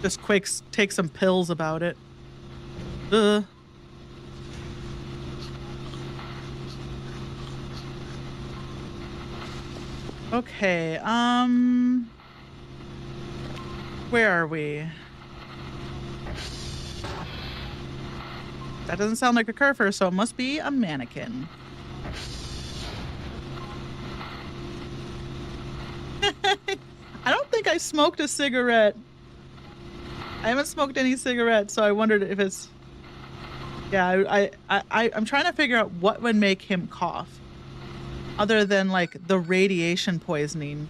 Just quick take some pills about it. Ugh. Okay, where are we? That doesn't sound like a curfer, so it must be a mannequin. I don't think I smoked a cigarette. I haven't smoked any cigarettes, so I wondered if it's... Yeah, I'm trying to figure out what would make him cough. Other than, like, the radiation poisoning.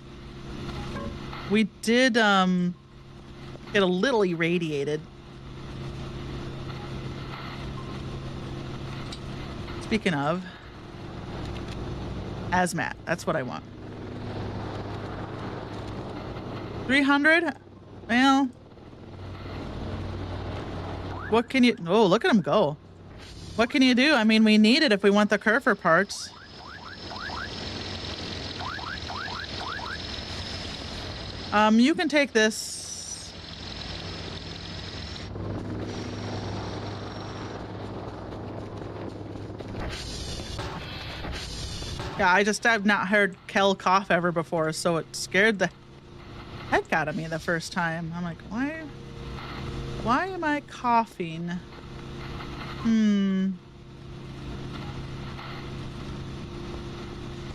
We did, get a little irradiated. Speaking of... Hazmat. That's what I want. 300? Well... What can you... Oh, look at him go. What can you do? I mean, we need it if we want the Kerfer parts. You can take this. Yeah, I just have not heard Kel cough ever before, so it scared the heck out of me the first time. I'm like, why am I coughing?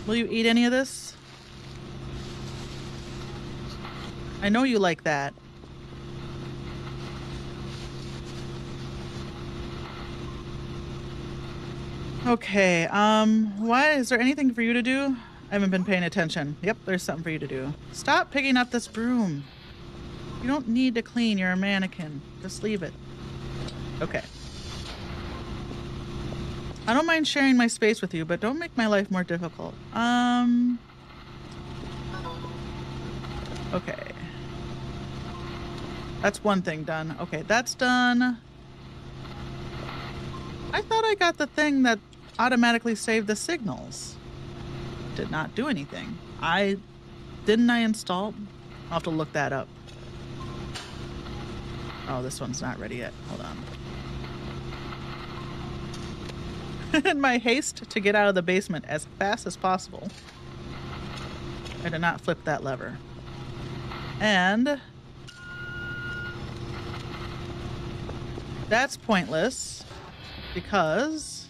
Will you eat any of this? I know you like that. Okay, why is there anything for you to do? I haven't been paying attention. Yep, there's something for you to do. Stop picking up this broom. You don't need to clean, you're a mannequin. Just leave it. Okay. I don't mind sharing my space with you, but don't make my life more difficult. Okay. That's one thing done. Okay, that's done. I thought I got the thing that automatically saved the signals. Did not do anything. Didn't I install? I'll have to look that up. Oh, this one's not ready yet. Hold on. In my haste to get out of the basement as fast as possible, I did not flip that lever. And That's pointless because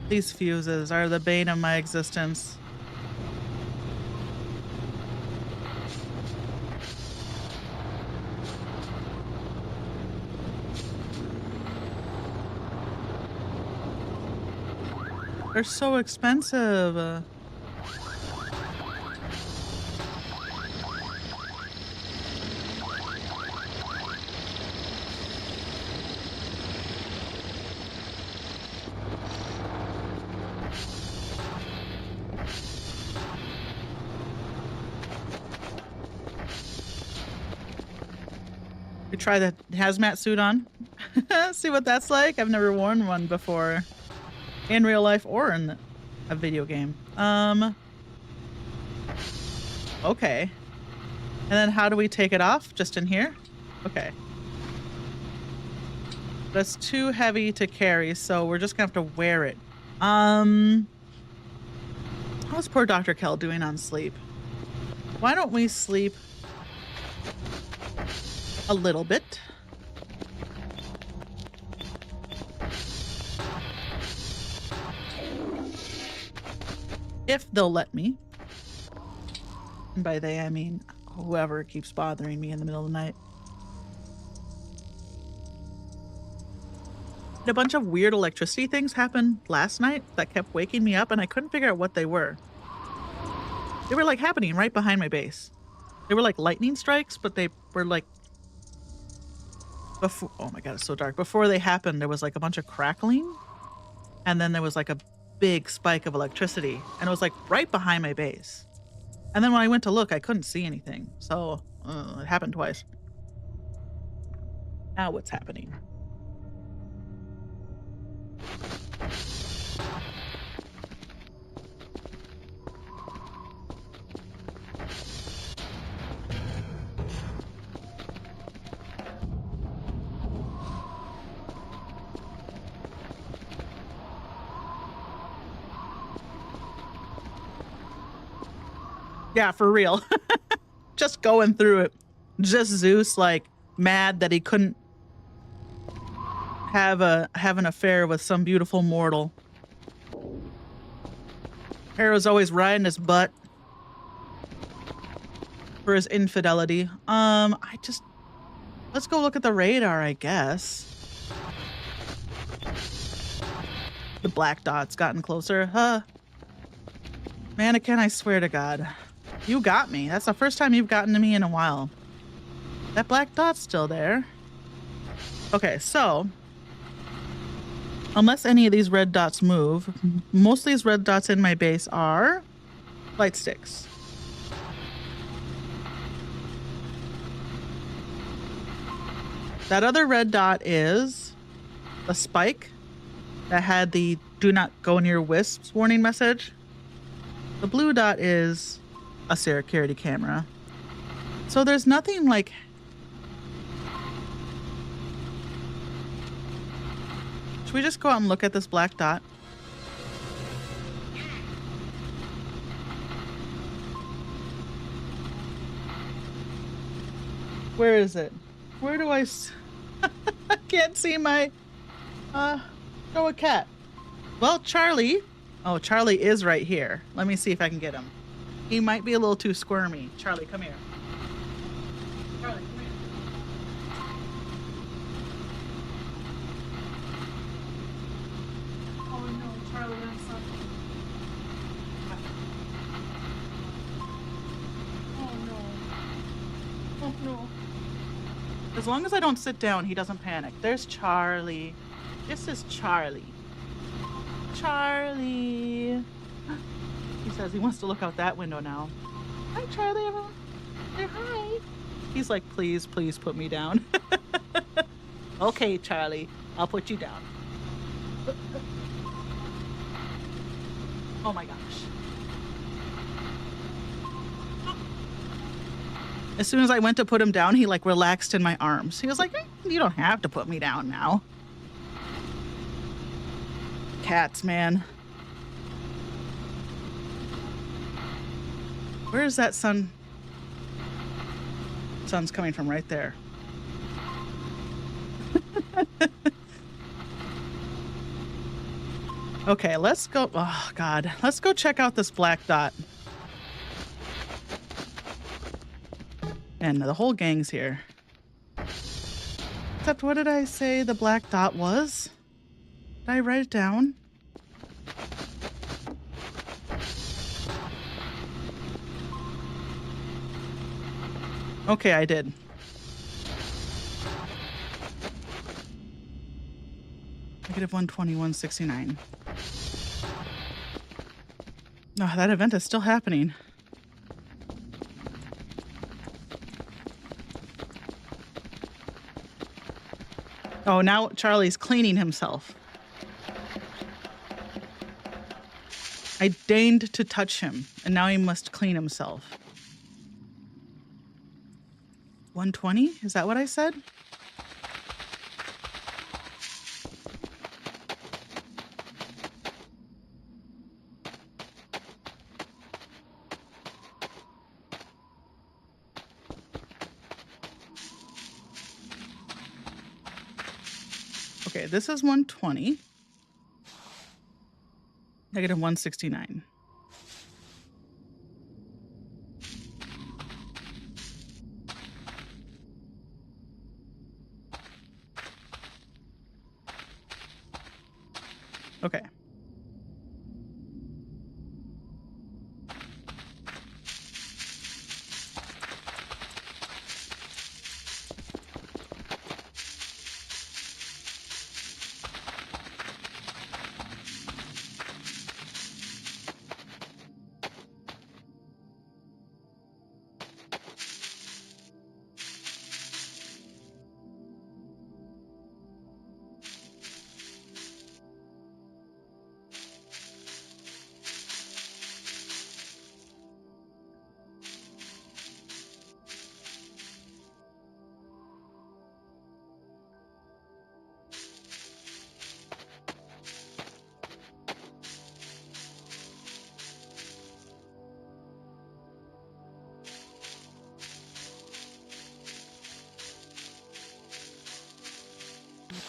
these fuses are the bane of my existence. They're so expensive. We try the hazmat suit on. See what that's like. I've never worn one before in real life or in a video game. Okay. And then how do we take it off? Just in here? Okay. That's too heavy to carry, so we're just gonna have to wear it. How's poor Dr. Kell doing on sleep? Why don't we sleep a little bit? If they'll let me. And by they, I mean whoever keeps bothering me in the middle of the night. A bunch of weird electricity things happened last night that kept waking me up, and I couldn't figure out what they were. They were like happening right behind my base. They were like lightning strikes, but they were like before. Oh my god, it's so dark. Before they happened, there was like a bunch of crackling, and then there was like a big spike of electricity, and it was like right behind my base. And then when I went to look, I couldn't see anything. So it happened twice. Now what's happening? Yeah, for real. Just going through it. Just Zeus, like, mad that he couldn't have an affair with some beautiful mortal. Hero's always riding his butt for his infidelity. Let's go look at the radar, I guess. The black dot's gotten closer. Mannequin, I swear to God. You got me. That's the first time you've gotten to me in a while. That black dot's still there. Okay, so unless any of these red dots move, most of these red dots in my base are light sticks. That other red dot is a spike that had the do not go near wisps warning message. The blue dot is a security camera. So there's nothing like... Should we just go out and look at this black dot? Where is it? Where do I I can't see my... Throw a cat. Well, Charlie... Oh, Charlie is right here. Let me see if I can get him. He might be a little too squirmy. Charlie, come here. Charlie, come here. Oh no, Charlie, I'm sorry. Oh no. Oh no. As long as I don't sit down, he doesn't panic. There's Charlie. This is Charlie. Charlie. He says he wants to look out that window now. Hi, Charlie, everyone. Say hi. He's like, please, please put me down. Okay, Charlie, I'll put you down. Oh my gosh. As soon as I went to put him down, he like relaxed in my arms. He was like, you don't have to put me down now. Cats, man. Where is that Sun's coming from right there. Okay, let's go. Oh, God. Let's go check out this black dot. And the whole gang's here. Except, what did I say the black dot was? Did I write it down? Okay, I did. Negative 120, 169. No, that event is still happening. Oh, now Charlie's cleaning himself. I deigned to touch him, and now he must clean himself. 120? Is that what I said? Okay, this is 120. Negative 169. Okay.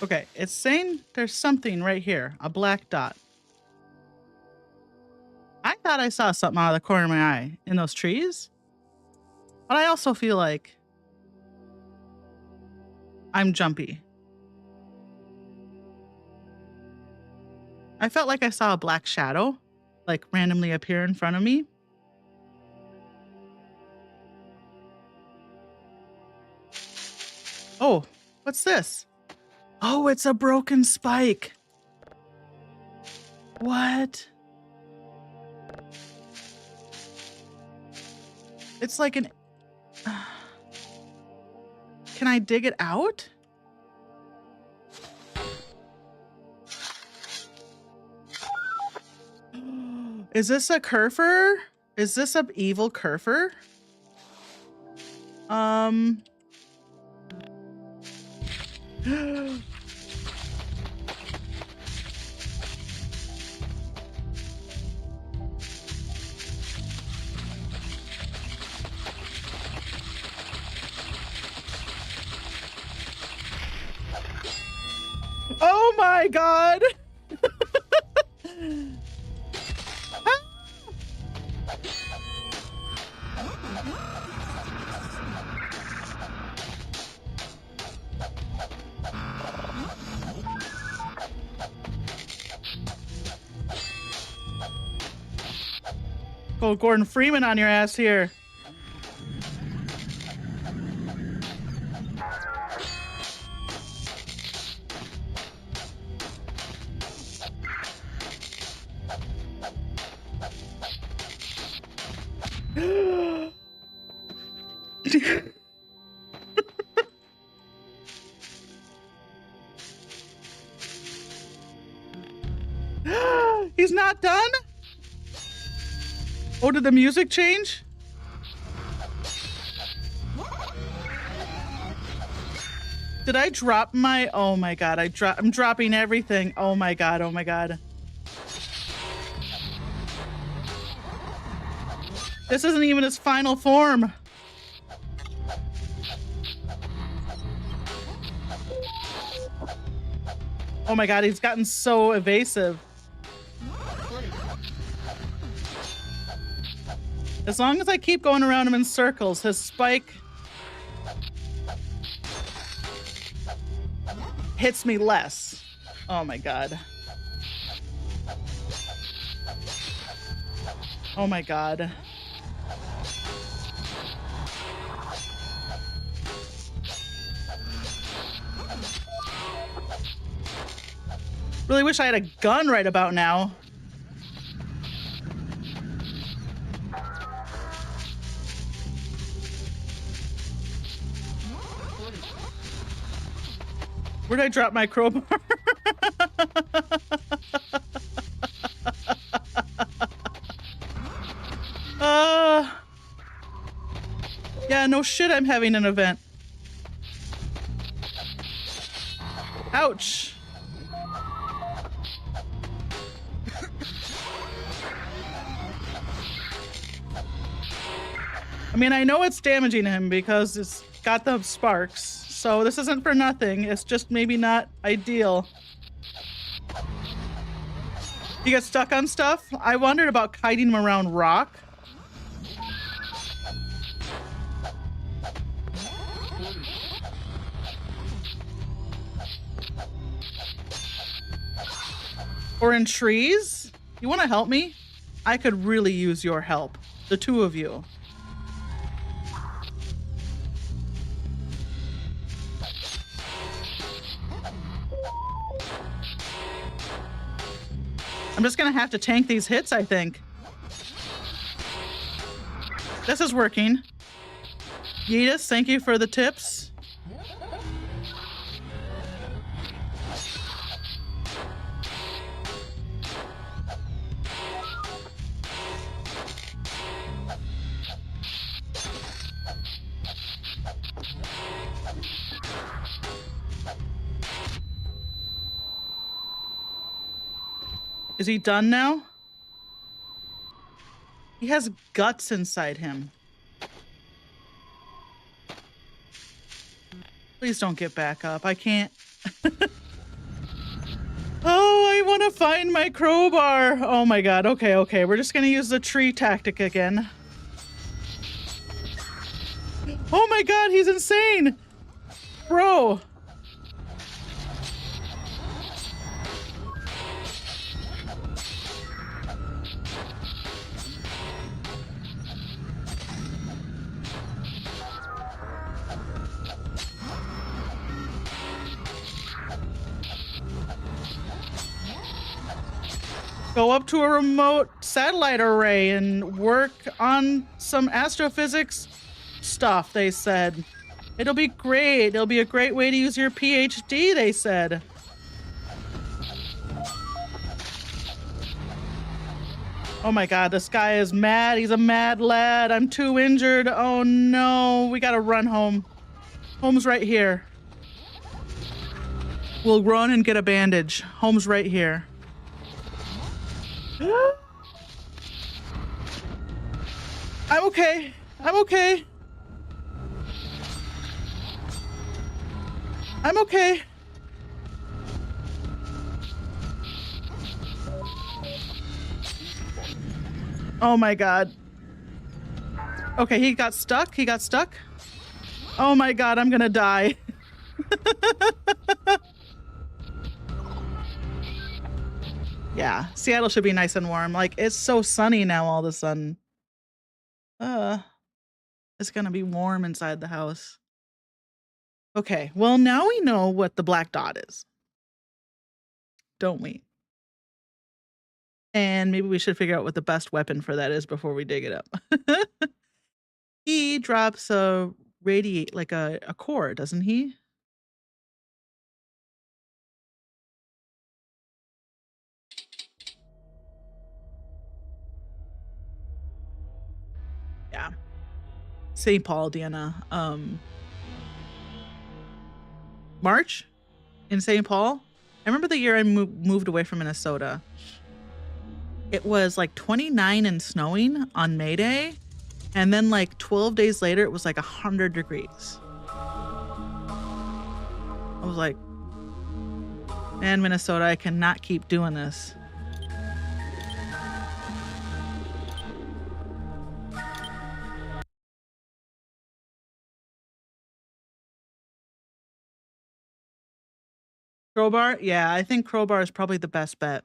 Okay, it's saying there's something right here, a black dot. I thought I saw something out of the corner of my eye in those trees, but I also feel like I'm jumpy. I felt like I saw a black shadow, like randomly appear in front of me. Oh, what's this? Oh, it's a broken spike. What? It's like an... Can I dig it out? Is this a Kerfer? Is this an evil Kerfer? Oh my God. Go Gordon Freeman on your ass here. He's not done? Oh, did the music change? Did I drop my... Oh my God, I'm dropping everything. Oh my God, oh my God. This isn't even his final form. Oh my god, he's gotten so evasive. As long as I keep going around him in circles, his spike hits me less. Oh my god. Oh my god. Really wish I had a gun right about now. Where'd I drop my crowbar? Yeah, no shit, I'm having an event. Ouch. I mean, I know it's damaging him because it's got the sparks, so this isn't for nothing. It's just maybe not ideal. You get stuck on stuff? I wondered about kiting him around rock. Or in trees? You want to help me? I could really use your help. The two of you. I'm just gonna have to tank these hits, I think. This is working. Yeetus, thank you for the tips. Is he done now? He has guts inside him. Please don't get back up. I can't. Oh, I want to find my crowbar. Oh my god. Okay, okay. We're just going to use the tree tactic again. Oh my god, he's insane. Bro. Go up to a remote satellite array and work on some astrophysics stuff, they said. It'll be great. It'll be a great way to use your PhD, they said. Oh my god, this guy is mad. He's a mad lad. I'm too injured. Oh no, we gotta run home. Home's right here. We'll run and get a bandage. Home's right here. I'm okay. I'm okay. I'm okay. Oh my god. Okay, he got stuck. He got stuck. Oh my god, I'm gonna die. Yeah, Seattle should be nice and warm. Like, it's so sunny now all of a sudden. It's gonna be warm inside the house. Okay, well, now we know what the black dot is. Don't we? And maybe we should figure out what the best weapon for that is before we dig it up. He drops a radiate, like a core, doesn't he? Yeah. St. Paul, Deanna. March in St. Paul. I remember the year I moved away from Minnesota. It was like 29 and snowing on May Day. And then like 12 days later, it was like 100 degrees. I was like, And Minnesota, I cannot keep doing this. Crowbar? Yeah, I think crowbar is probably the best bet.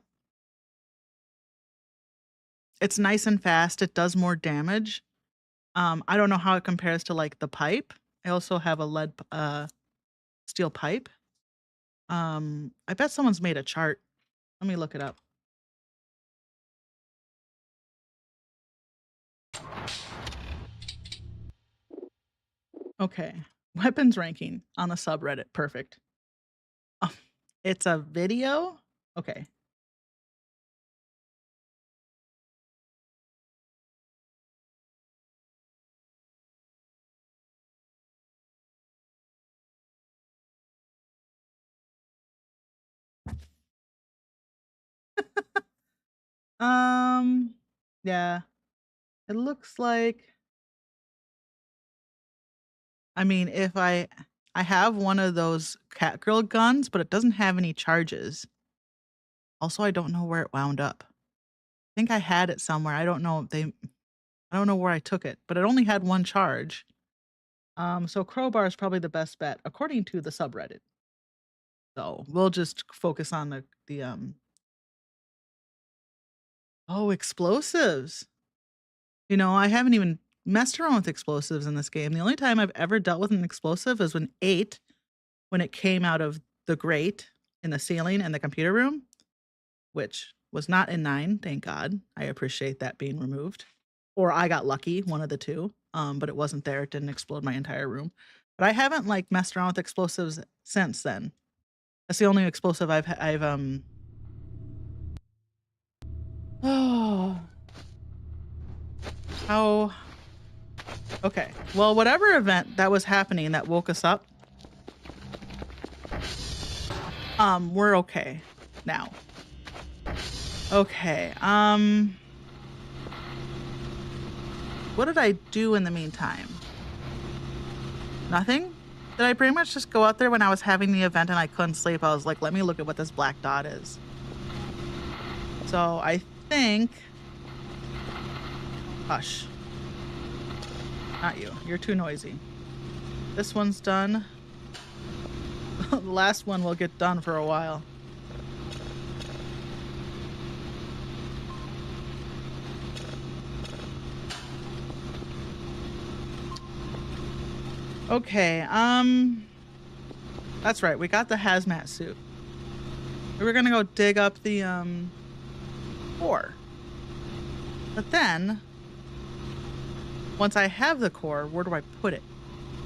It's nice and fast. It does more damage. I don't know how it compares to like the pipe. I also have a lead steel pipe. I bet someone's made a chart. Let me look it up. Okay. Weapons ranking on the subreddit. Perfect. Oh, it's a video? Okay. Yeah. It looks like I mean, if I have one of those cat girl guns, but it doesn't have any charges. Also, I don't know where it wound up. I think I had it somewhere. I don't know. I don't know where I took it, but it only had one charge. So crowbar is probably the best bet according to the subreddit. So we'll just focus on the oh, explosives. You know, I haven't even messed around with explosives in this game. The only time I've ever dealt with an explosive is when it came out of the grate in the ceiling in the computer room, which was not in 9, thank God. I appreciate that being removed. Or I got lucky, one of the two. But it wasn't there. It didn't explode my entire room. But I haven't like messed around with explosives since then. That's the only explosive I've oh. How okay. Well, whatever event that was happening that woke us up, we're okay now. Okay. What did I do in the meantime? Nothing? Did I pretty much just go out there when I was having the event and I couldn't sleep? I was like, let me look at what this black dot is. So I think. Hush. Not you. You're too noisy. This one's done. The last one will get done for a while. Okay, that's right. We got the hazmat suit. We were gonna go dig up the core. But then once I have the core, where do I put it?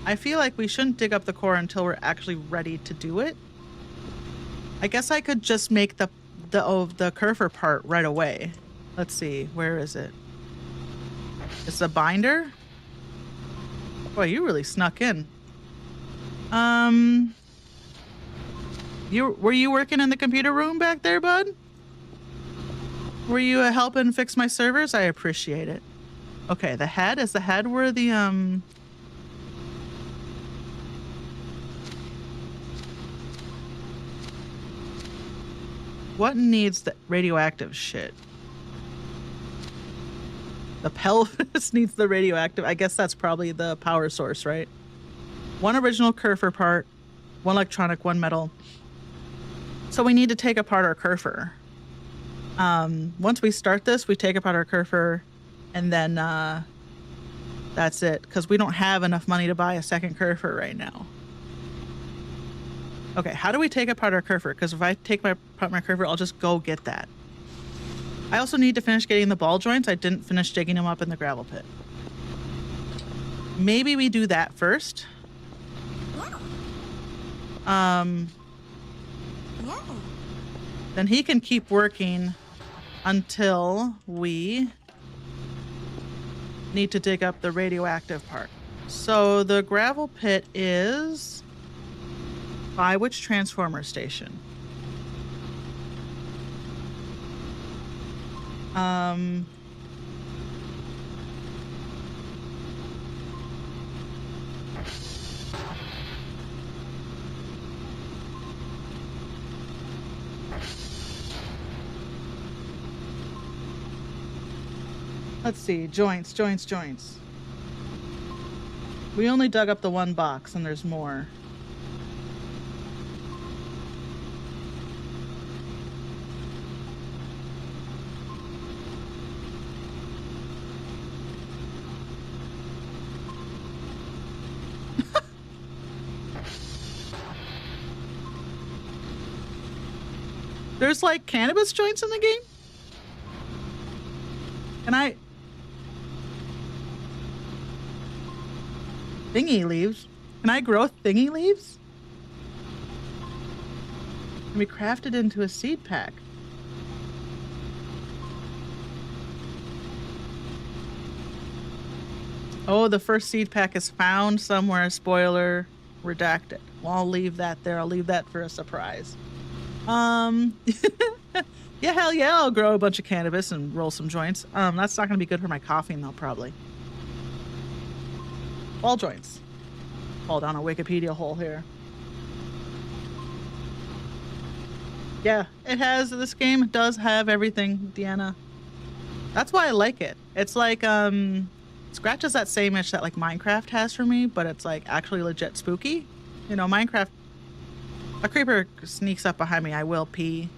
I feel like we shouldn't dig up the core until we're actually ready to do it. I guess I could just make the kerfer part right away. Let's see, where is it? It's the binder? Boy, you really snuck in. Were you working in the computer room back there, bud? Were you helping fix my servers? I appreciate it. Okay, the head is the head where the what needs the radioactive shit? The pelvis needs the radioactive. I guess that's probably the power source, right? One original kerfer part, one electronic, one metal. So we need to take apart our kerfer. Once we start this, we take apart our kerfer, and then that's it. Because we don't have enough money to buy a second kerfer right now. Okay, how do we take apart our kerfer? Because if I take apart my kerfer, I'll just go get that. I also need to finish getting the ball joints. I didn't finish digging them up in the gravel pit. Maybe we do that first. Then he can keep working until we need to dig up the radioactive part. So the gravel pit is by which transformer station? Let's see. Joints, joints, joints. We only dug up the one box and there's more. There's like cannabis joints in the game? Can I... Thingy leaves? Can I grow thingy leaves? Can be crafted into a seed pack. Oh, the first seed pack is found somewhere. Spoiler, redacted. Well, I'll leave that there. I'll leave that for a surprise. Yeah, hell yeah, I'll grow a bunch of cannabis and roll some joints. That's not gonna be good for my coughing though, probably. All joints. Fall down a Wikipedia hole here. Yeah, it has, this game does have everything, Deanna. That's why I like it. It's like, scratches that same itch that like Minecraft has for me, but it's like actually legit spooky. You know, Minecraft, a creeper sneaks up behind me, I will pee,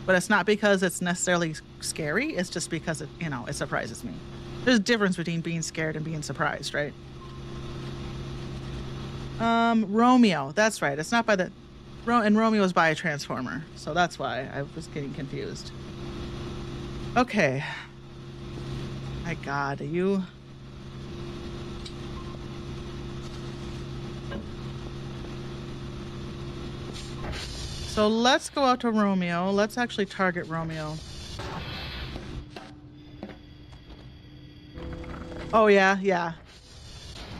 but it's not because it's necessarily scary. It's just because it, you know, it surprises me. There's a difference between being scared and being surprised, right? Romeo, that's right. It's not by the, and Romeo's by a transformer, so that's why I was getting confused. Okay. My God, you. So let's go out to Romeo. Let's actually target Romeo. Oh yeah, yeah.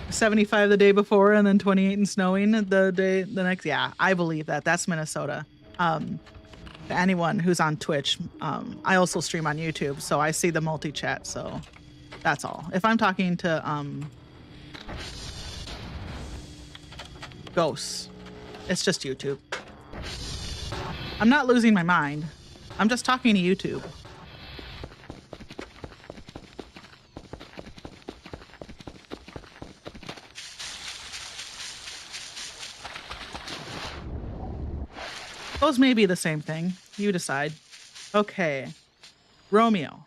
75 the day before and then 28 and snowing the next. Yeah, I believe that. That's Minnesota. To anyone who's on Twitch, I also stream on YouTube, so I see the multi-chat, so that's all. If I'm talking to ghosts, it's just YouTube. I'm not losing my mind. I'm just talking to YouTube. Those may be the same thing. You decide. Okay. Romeo.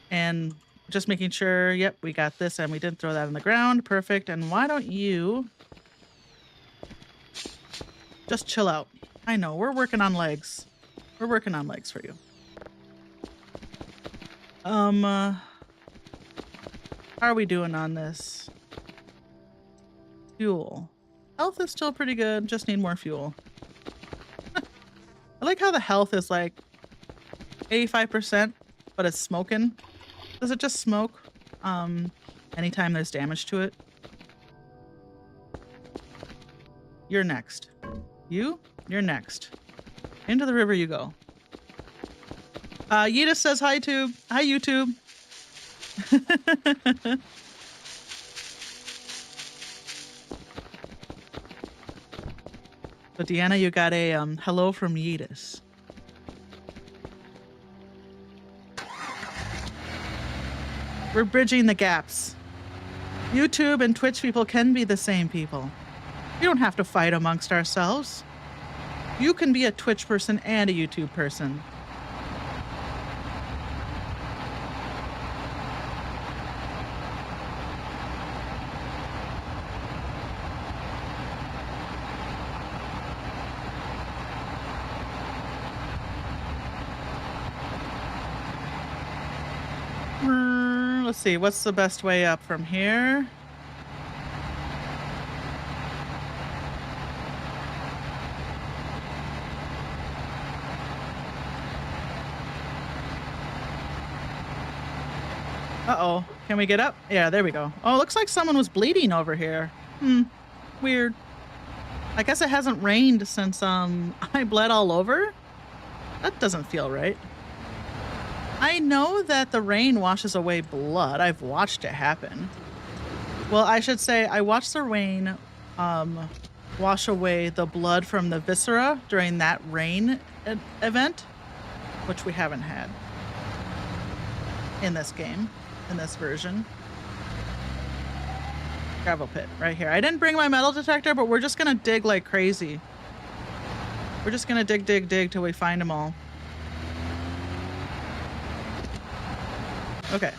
And just making sure, yep, we got this and we didn't throw that on the ground. Perfect. And why don't you just chill out? I know, we're working on legs. We're working on legs for you. How are we doing on this? Fuel. Health is still pretty good, just need more fuel. I like how the health is like 85%, but it's smoking. Does it just smoke anytime there's damage to it? You're next. You're next. Into the river you go. Yeta says hi, Tube. Hi, YouTube. So Deanna, you got a hello from Yeetus. We're bridging the gaps. YouTube and Twitch people can be the same people. We don't have to fight amongst ourselves. You can be a Twitch person and a YouTube person. Let's see, what's the best way up from here? Uh-oh, can we get up? Yeah, there we go. Oh, looks like someone was bleeding over here. Weird. I guess it hasn't rained since, I bled all over? That doesn't feel right. I know that the rain washes away blood. I've watched it happen. Well, I should say I watched the rain wash away the blood from the viscera during that rain event, which we haven't had. in this game, in this version. Gravel pit right here. I didn't bring my metal detector, but we're just gonna dig like crazy. We're just gonna dig, dig, dig till we find them all. Okay.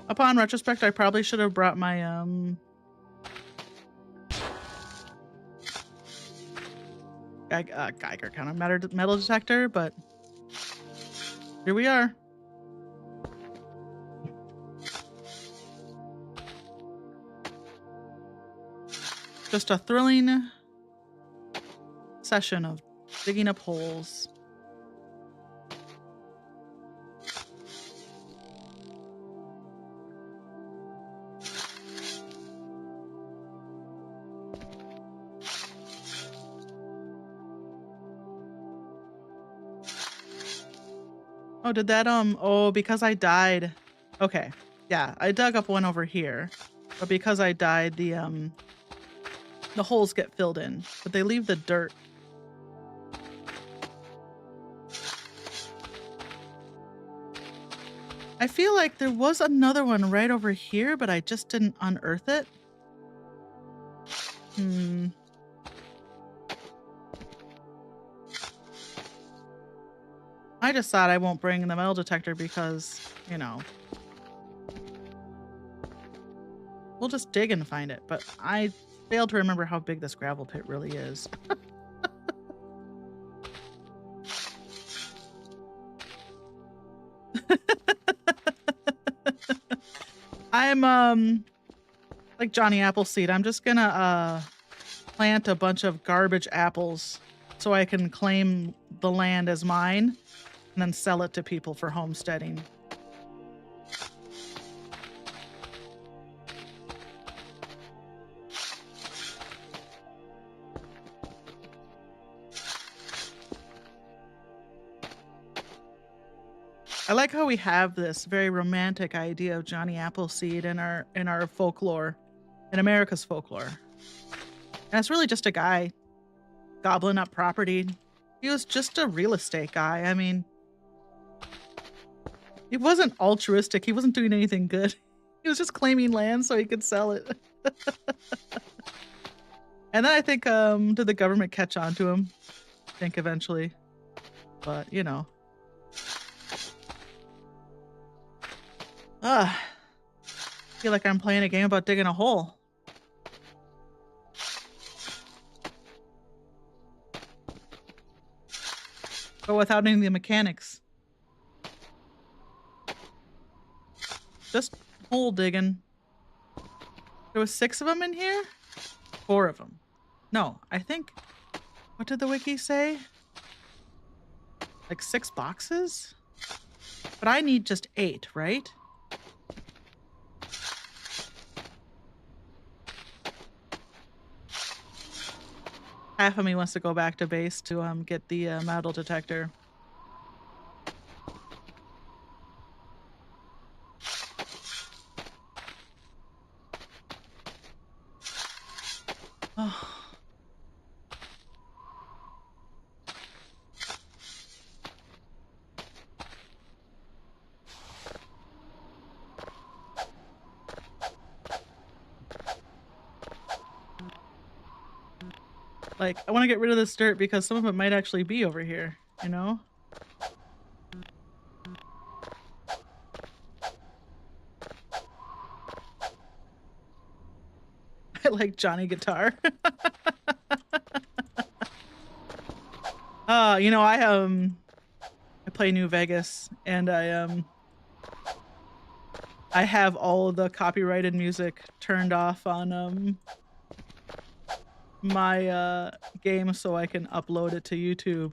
Upon retrospect, I probably should have brought my Geiger kind of metal detector, but here we are. Just a thrilling session of digging up holes. Oh, did that, oh, because I died. Okay. Yeah, I dug up one over here, but because I died, the holes get filled in, but they leave the dirt. I feel like there was another one right over here, but I just didn't unearth it. I just thought I won't bring the metal detector because, you know, we'll just dig and find it. But I failed to remember how big this gravel pit really is. I'm like Johnny Appleseed. I'm just gonna plant a bunch of garbage apples so I can claim the land as mine and then sell it to people for homesteading. I like how we have this very romantic idea of Johnny Appleseed in our folklore, in America's folklore. And it's really just a guy gobbling up property. He was just a real estate guy. I mean, he wasn't altruistic. He wasn't doing anything good. He was just claiming land so he could sell it. And then I think, did the government catch on to him? I think eventually. But, you know. I feel like I'm playing a game about digging a hole. But without any of the mechanics. Just hole digging. There was 6 of them in here? 4 of them. No, I think... What did the wiki say? Like 6 boxes? But I need just 8, right? Half of me wants to go back to base to get the metal detector. Oh. Like, I want to get rid of this dirt because some of it might actually be over here, you know? I like Johnny Guitar. You know, I play New Vegas and I have all of the copyrighted music turned off on my game so I can upload it to YouTube.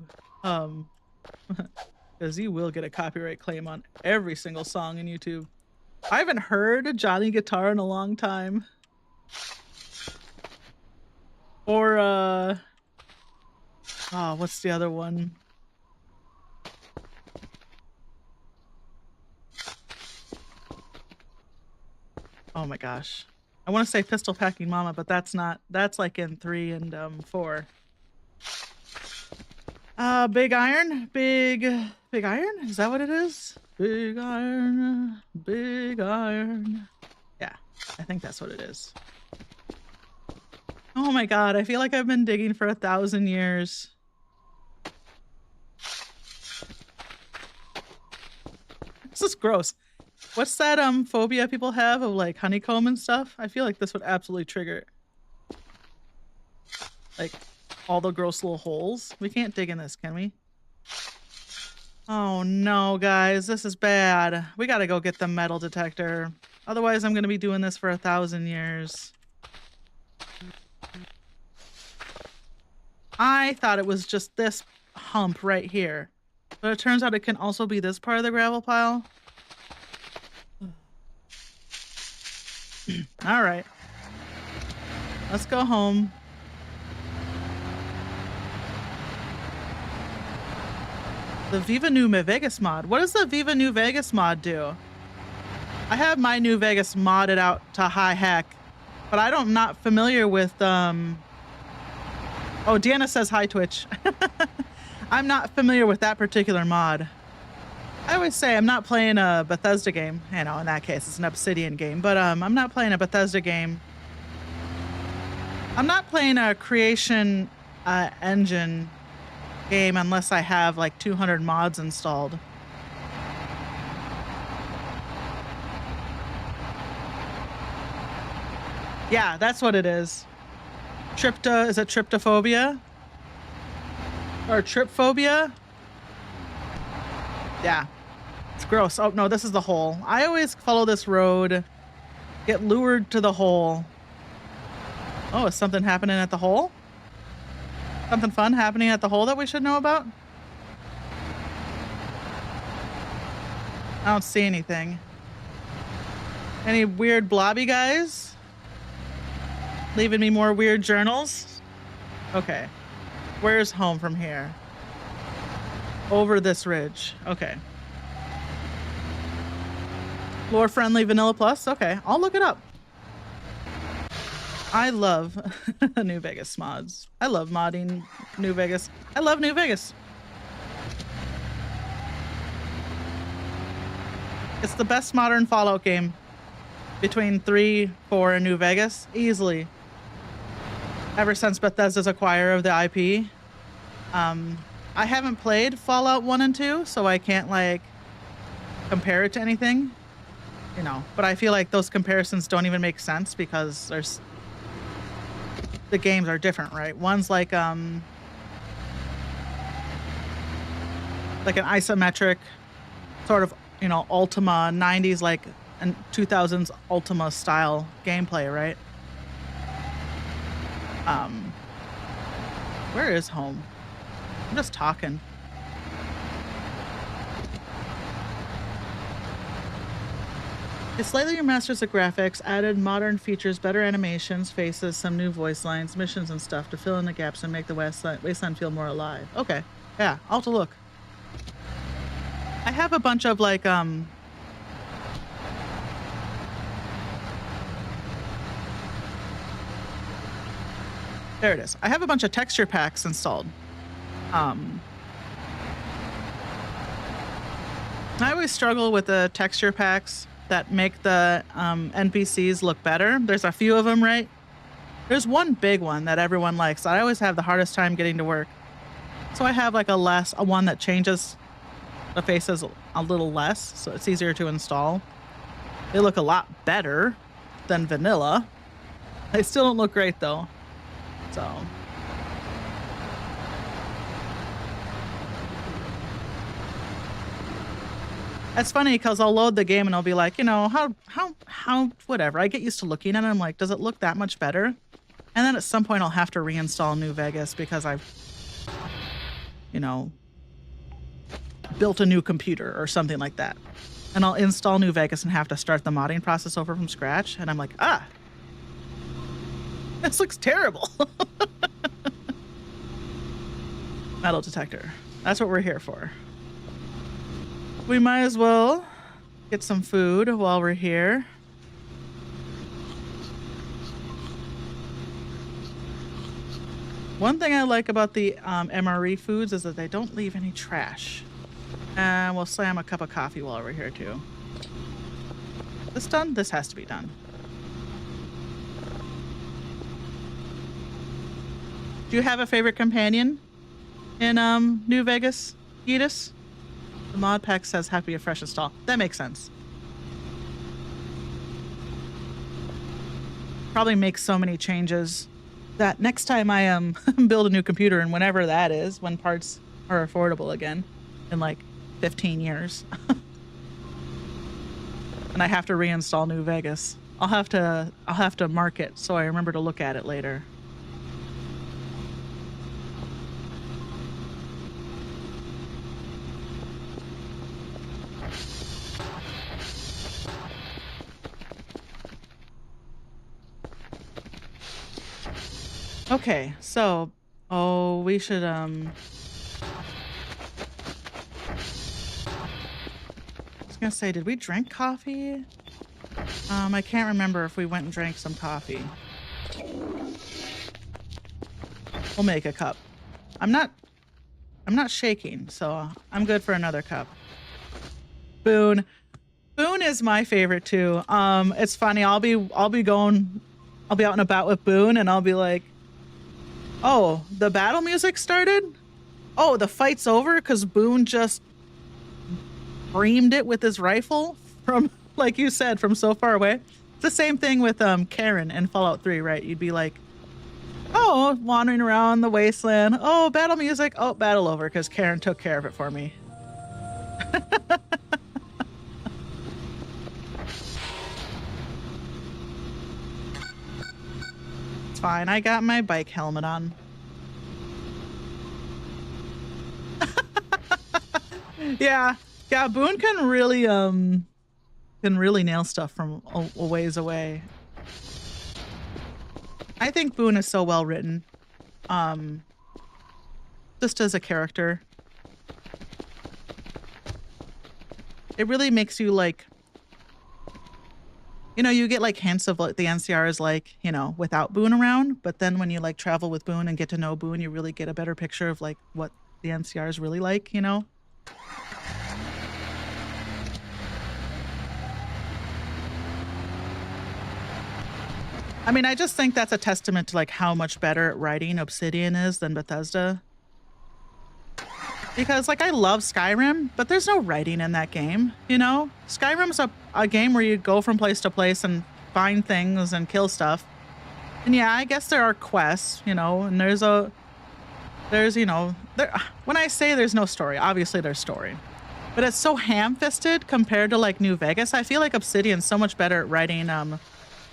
Because you will get a copyright claim on every single song in YouTube. I haven't heard Johnny Guitar in a long time. Or oh, what's the other one? Oh my gosh. I want to say Pistol Packing Mama, but that's not. That's like in 3 and 4. Big iron? Big iron? Is that what it is? Big iron, big iron. Yeah, I think that's what it is. Oh my god, I feel like I've been digging for 1,000 years. This is gross. What's that phobia people have of like honeycomb and stuff? I feel like this would absolutely trigger it. Like all the gross little holes. We can't dig in this, can we? Oh no, guys, this is bad. We gotta go get the metal detector. Otherwise, I'm gonna be doing this for 1,000 years. I thought it was just this hump right here. But it turns out it can also be this part of the gravel pile. All right. Let's go home. The Viva New Vegas mod. What does the Viva New Vegas mod do? I have my New Vegas modded out to high heck, but I'm not familiar with, Oh, Deanna says hi, Twitch. I'm not familiar with that particular mod. I always say I'm not playing a Bethesda game. You know, in that case, it's an Obsidian game, but I'm not playing a Bethesda game. I'm not playing a creation engine game unless I have like 200 mods installed. Yeah, that's what it is. Is it tryptophobia? Or tripphobia? Yeah. It's gross. Oh, no, this is the hole. I always follow this road, get lured to the hole. Oh, is something happening at the hole? Something fun happening at the hole that we should know about? I don't see anything. Any weird blobby guys? Leaving me more weird journals? Okay. Where's home from here? Over this ridge. Okay. Lore friendly Vanilla Plus? Okay, I'll look it up. I love New Vegas mods. I love modding New Vegas. I love New Vegas. It's the best modern Fallout game. Between 3, 4, and New Vegas. Easily. Ever since Bethesda's acquire of the IP. I haven't played Fallout 1 and 2, so I can't, like, compare it to anything. You know, but I feel like those comparisons don't even make sense because the games are different, right? One's like an isometric sort of, you know, Ultima 90s like and 2000s Ultima style gameplay, right? Where is home? I'm just talking. It slightly remasters the graphics, added modern features, better animations, faces, some new voice lines, missions and stuff to fill in the gaps and make the wasteland feel more alive. Okay. Yeah, I'll have to look. I have a bunch of like there it is. I have a bunch of texture packs installed. I always struggle with the texture packs that make the NPCs look better. There's a few of them, right? There's one big one that everyone likes. I always have the hardest time getting to work. So I have like a one that changes the faces a little less, so it's easier to install. They look a lot better than vanilla. They still don't look great though. So it's funny because I'll load the game and I'll be like, you know, how whatever. I get used to looking at it. I'm like, does it look that much better? And then at some point I'll have to reinstall New Vegas because I've, you know, built a new computer or something like that. And I'll install New Vegas and have to start the modding process over from scratch. And I'm like, this looks terrible. Metal detector. That's what we're here for. We might as well get some food while we're here. One thing I like about the MRE foods is that they don't leave any trash. And we'll slam a cup of coffee while we're here too. This done? This has to be done. Do you have a favorite companion in New Vegas, Edis? The mod pack says have to be a fresh install. That makes sense. Probably makes so many changes that next time I build a new computer, and whenever that is, when parts are affordable again in like 15 years, and I have to reinstall New Vegas, I'll have to mark it so I remember to look at it later. Okay, so we should I was gonna say, did we drink coffee? I can't remember if we went and drank some coffee. We'll make a cup. I'm not shaking, so I'm good for another cup. Boone is my favorite too. It's funny. I'll be out and about with Boone, and I'll be like, "Oh, the battle music started. Oh, the fight's over because Boone just reamed it with his rifle from, like you said, from so far away." It's the same thing with Karen in Fallout 3, right? You'd be like, "Oh, wandering around the wasteland. Oh, battle music. Oh, battle over because Karen took care of it for me." It's fine. I got my bike helmet on. Yeah. Yeah, Boone can really nail stuff from a ways away. I think Boone is so well written. Just as a character. It really makes you like, you get like hints of what the NCR is like, without Boone around, but then when you like travel with Boone and get to know Boone, you really get a better picture of like what the NCR is really like, I mean, I just think that's a testament to like how much better at writing Obsidian is than Bethesda. Because like I love Skyrim, but there's no writing in that game, Skyrim's a game where you go from place to place and find things and kill stuff. And yeah, I guess there are quests, and when I say there's no story, obviously there's story. But it's so ham-fisted compared to like New Vegas. I feel like Obsidian's so much better at writing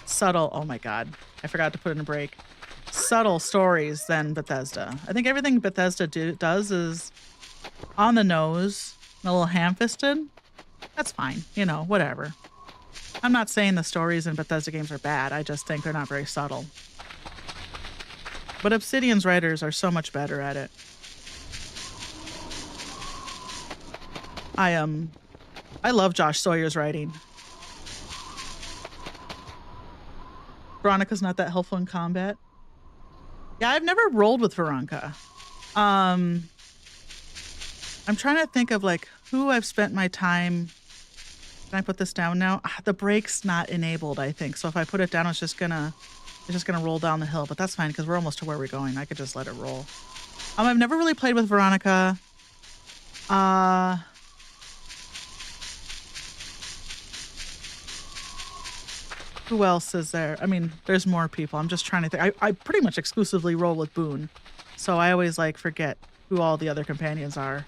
subtle, oh my god, I forgot to put in a break. Subtle stories than Bethesda. I think everything Bethesda does is on the nose, a little ham-fisted. That's fine, whatever. I'm not saying the stories in Bethesda games are bad. I just think they're not very subtle. But Obsidian's writers are so much better at it. I love Josh Sawyer's writing. Veronica's not that helpful in combat. Yeah, I've never rolled with Veronica. I'm trying to think of like who I've spent my time. Can I put this down now? The brake's not enabled, I think. So if I put it down, it's just gonna roll down the hill. But that's fine because we're almost to where we're going. I could just let it roll. I've never really played with Veronica. Who else is there? I mean, there's more people. I'm just trying to think. I pretty much exclusively roll with Boone. So I always like forget who all the other companions are.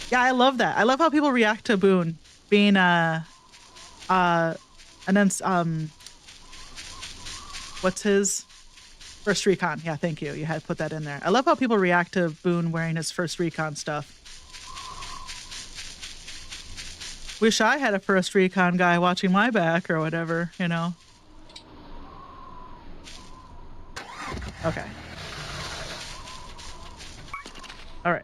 Yeah, I love that. I love how people react to Boone being and then what's his first recon? Yeah, thank you. You had to put that in there. I love how people react to Boone wearing his first recon stuff. Wish I had a first recon guy watching my back or whatever, Okay. All right.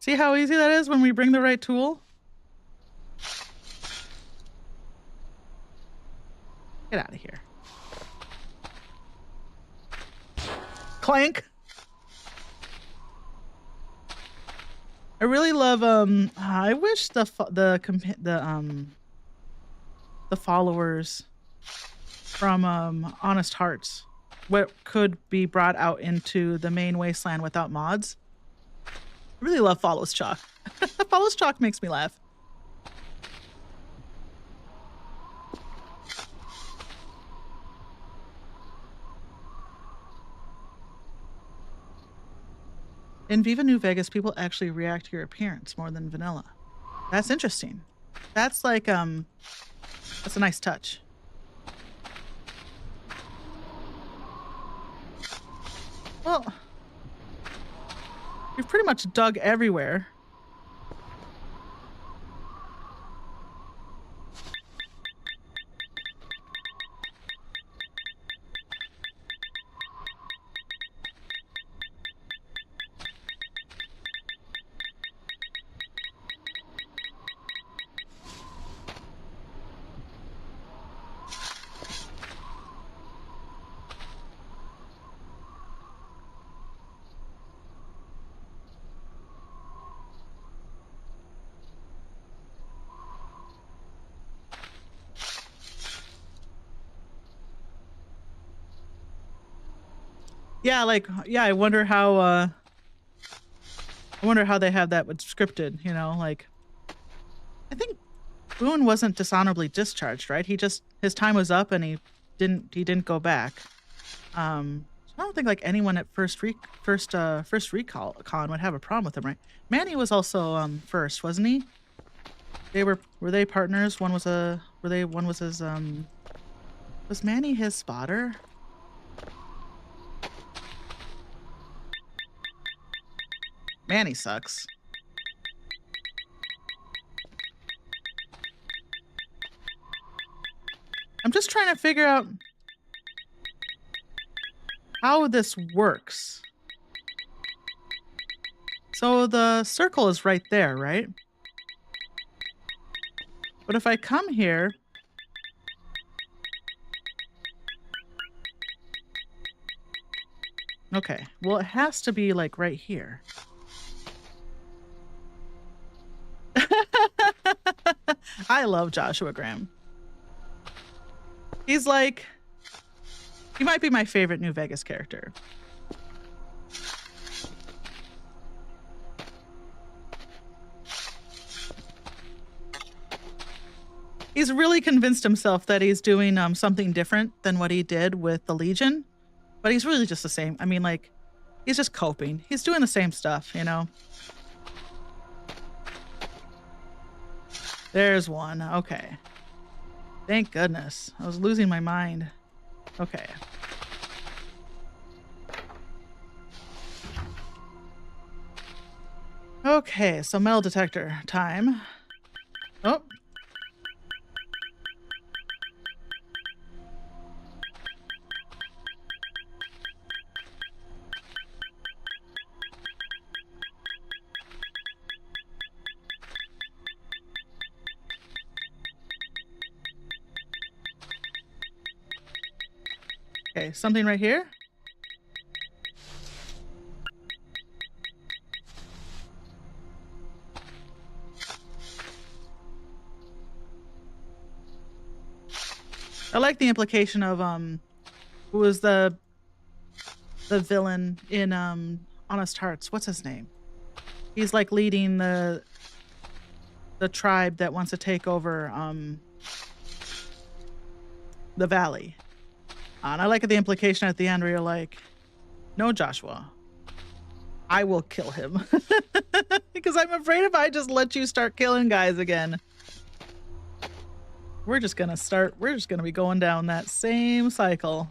See how easy that is when we bring the right tool? Get out of here. Clank. I really love I wish the followers from Honest Hearts what could be brought out into the main wasteland without mods. I really love Follows Chalk. Follows Chalk makes me laugh. In Viva New Vegas, people actually react to your appearance more than vanilla. That's interesting. That's like that's a nice touch. Well, we've pretty much dug everywhere. Yeah, like yeah, I wonder how they have that with scripted, you know, like I think Boone wasn't dishonorably discharged, right? He just his time was up and he didn't go back. So I don't think like anyone at first recall con would have a problem with him, right? Manny was also first, wasn't he? Were they partners? One was his was Manny his spotter? Manny sucks. I'm just trying to figure out how this works. So the circle is right there, right? But if I come here, okay, well, it has to be like right here. I love Joshua Graham. He might be my favorite New Vegas character. He's really convinced himself that he's doing something different than what he did with the Legion, but he's really just the same. I mean, like, he's just coping. He's doing the same stuff, you know? There's one. Okay. Thank goodness. I was losing my mind. Okay. Okay, so metal detector time. Oh. Okay, something right here. I like the implication of who was the villain in Honest Hearts. What's his name? He's like leading the tribe that wants to take over the valley. And I like the implication at the end where you're like, no, Joshua, I will kill him. Because I'm afraid if I just let you start killing guys again, we're just gonna be going down that same cycle.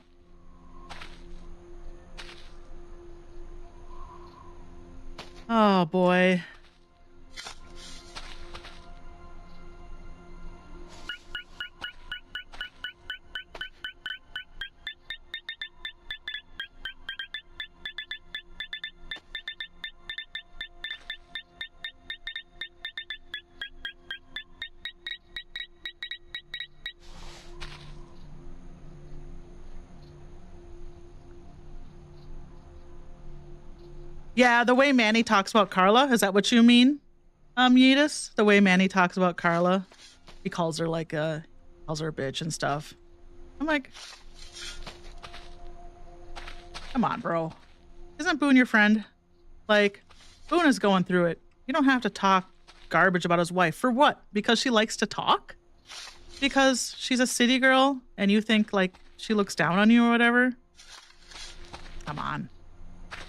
Oh boy. Yeah, the way Manny talks about Carla, is that what you mean? Yeetus? The way Manny talks about Carla. He calls her like calls her a bitch and stuff. I'm like, come on, bro. Isn't Boone your friend? Like, Boone is going through it. You don't have to talk garbage about his wife. For what? Because she likes to talk? Because she's a city girl and you think like she looks down on you or whatever? Come on.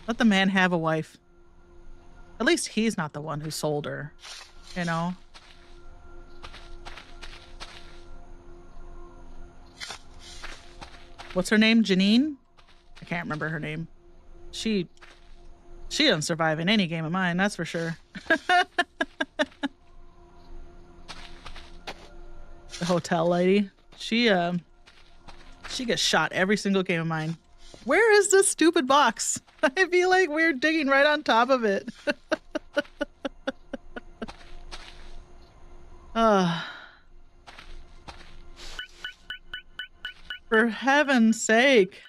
Let the man have a wife. At least he's not the one who sold her, you know? What's her name? Janine? I can't remember her name. She doesn't survive in any game of mine, that's for sure. The hotel lady. She gets shot every single game of mine. Where is this stupid box? I feel like we're digging right on top of it. For heaven's sake.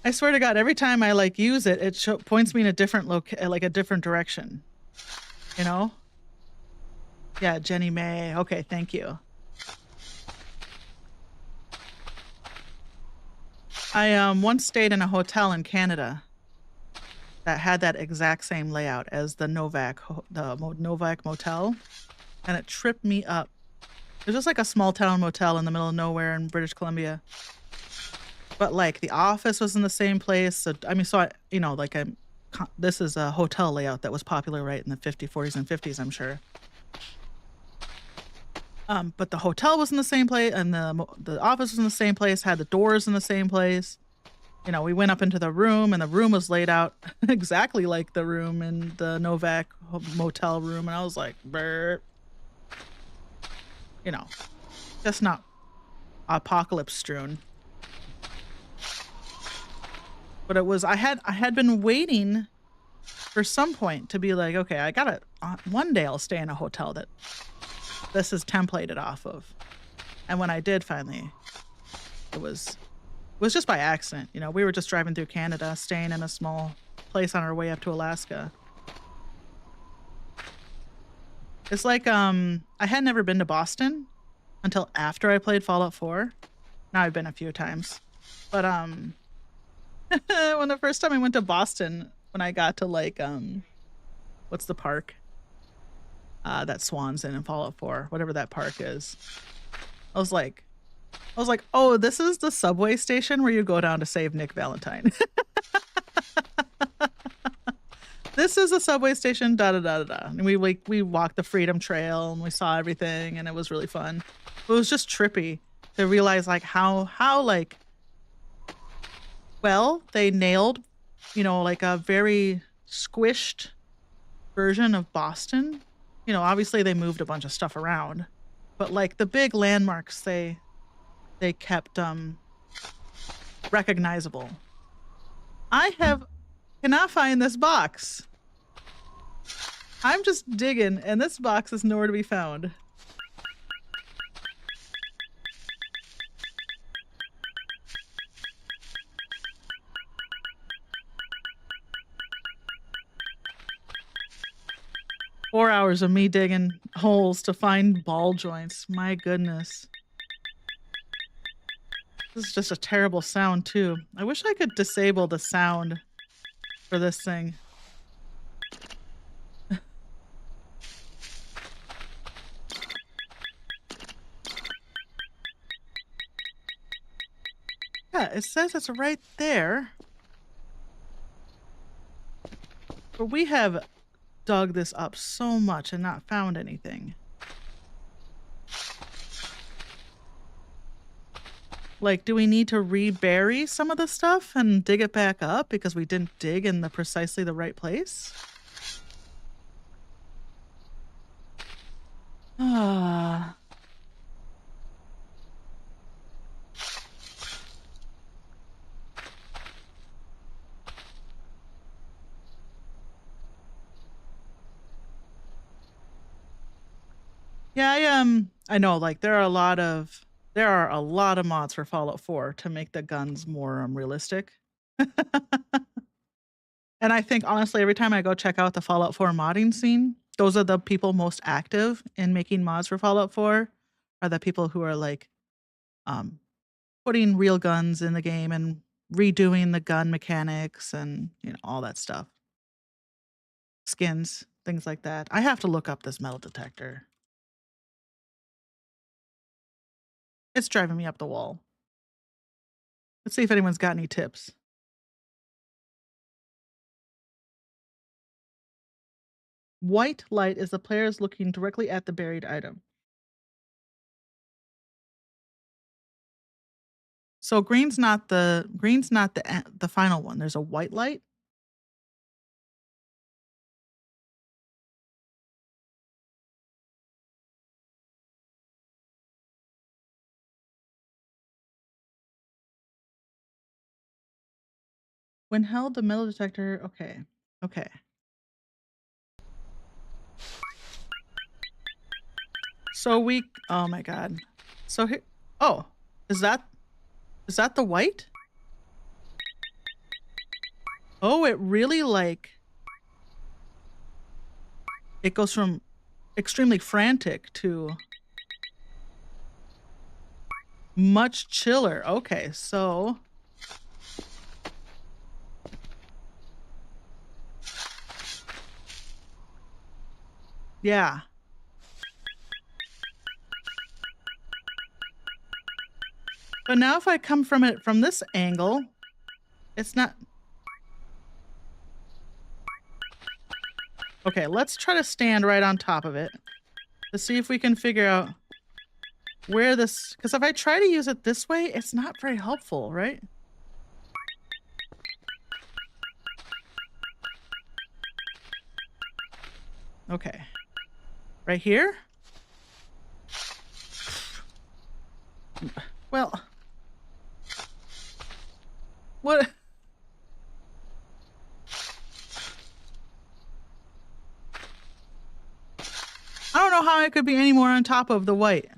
I swear to God, every time I like use it, it points me in a different like a different direction. You know? Yeah, Jenny May. Okay, thank you. I once stayed in a hotel in Canada that had that exact same layout as the Novak motel, and it tripped me up. It was just like a small town motel in the middle of nowhere in British Columbia. But like the office was in the same place. So I mean, this is a hotel layout that was popular right in the 50s, 40s, and 50s, I'm sure. But the hotel was in the same place, and the office was in the same place. Had the doors in the same place. You know, we went up into the room, and the room was laid out exactly like the room in the Novak motel room, and I was like, "Brr." You know, just not apocalypse strewn. But it was I had been waiting for some point to be like, okay, I gotta one day I'll stay in a hotel that this is templated off of. And when I did finally, it was just by accident. You know, we were just driving through Canada, staying in a small place on our way up to Alaska. It's like I had never been to Boston until after I played Fallout 4. Now I've been a few times. But when the first time I went to Boston, when I got to like what's the park? That Swan's in Fallout 4, whatever that park is. I was like, oh, this is the subway station where you go down to save Nick Valentine. This is a subway station, da da da da da. And we walked the Freedom Trail and we saw everything, and it was really fun. It was just trippy to realize like how like well they nailed, you know, like a very squished version of Boston. You know, obviously they moved a bunch of stuff around, but like the big landmarks they kept recognizable. I cannot find this box. I'm just digging, and this box is nowhere to be found. Four hours of me digging holes to find ball joints. My goodness. This is just a terrible sound, too. I wish I could disable the sound for this thing. Yeah, it says it's right there. But we have dug this up so much and not found anything. Like, do we need to rebury some of the stuff and dig it back up because we didn't dig in precisely the right place? Ah. Yeah, I know, like, there are a lot of mods for Fallout 4 to make the guns more, realistic. And I think, honestly, every time I go check out the Fallout 4 modding scene, those are the people most active in making mods for Fallout 4, are the people who are, like, um, putting real guns in the game and redoing the gun mechanics and, all that stuff. Skins, things like that. I have to look up this metal detector. It's driving me up the wall. Let's see if anyone's got any tips. White light is the players looking directly at the buried item. So green's not the final one. There's a white light. When held, the metal detector. Okay. Okay. So oh my god. So here, oh, is that the white? Oh, it really it goes from extremely frantic to much chiller. Okay, so yeah. But now if I come from it from this angle, it's not. Okay, let's try to stand right on top of it to see if we can figure out where this, because if I try to use it this way, it's not very helpful, right? Okay. Right here? Well, what? I don't know how it could be any more on top of the white,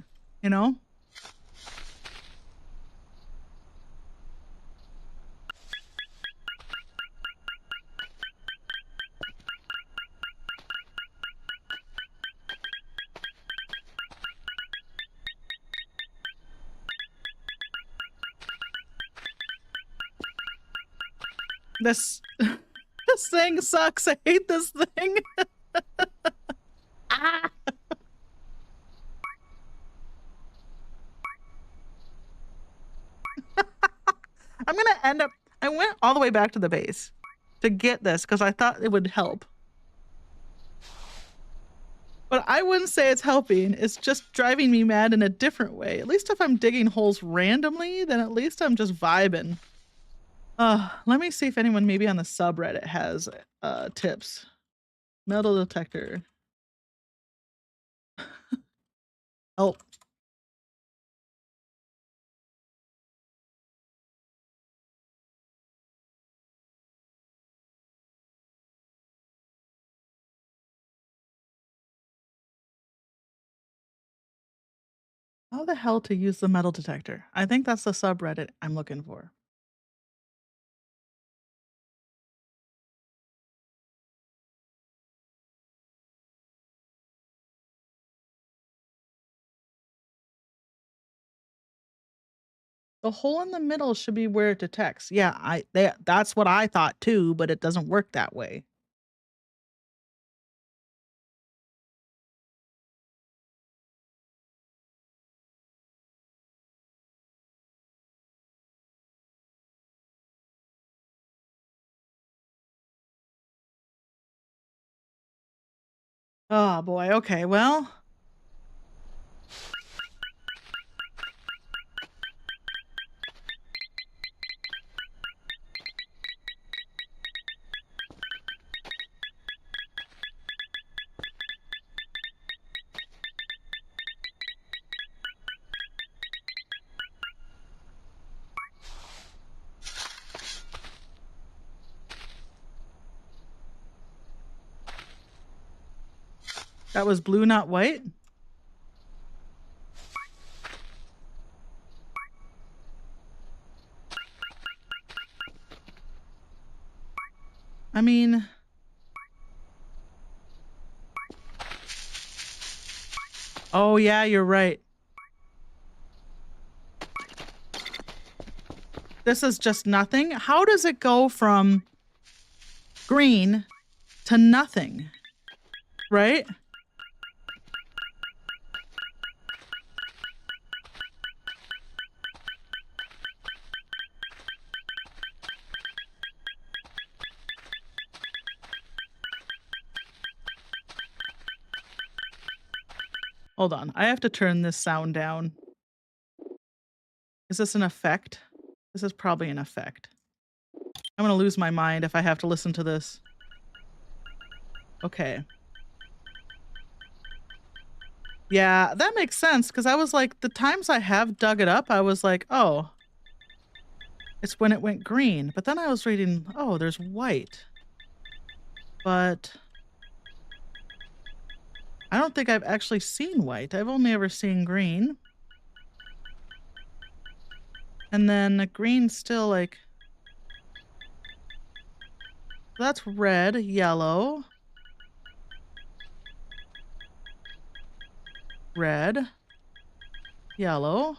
you know? This this thing sucks. I hate this thing. Ah. I'm gonna end up. I went all the way back to the base to get this because I thought it would help. But I wouldn't say it's helping. It's just driving me mad in a different way. At least if I'm digging holes randomly, then at least I'm just vibing. Let me see if anyone maybe on the subreddit has tips. Metal detector. Oh, how the hell to use the metal detector? I think that's the subreddit I'm looking for. The hole in the middle should be where it detects. Yeah, that's what I thought too, but it doesn't work that way. Oh boy. Okay. Well, that was blue, not white. I mean, oh yeah, you're right. This is just nothing. How does it go from green to nothing? Right? Hold on. I have to turn this sound down. Is this an effect? This is probably an effect. I'm gonna lose my mind if I have to listen to this. Okay. Yeah, that makes sense, because I was like, the times I have dug it up, I was like, oh, it's when it went green. But then I was reading, oh, there's white. But I don't think I've actually seen white. I've only ever seen green. And then the green's still like, that's red, yellow, red, yellow.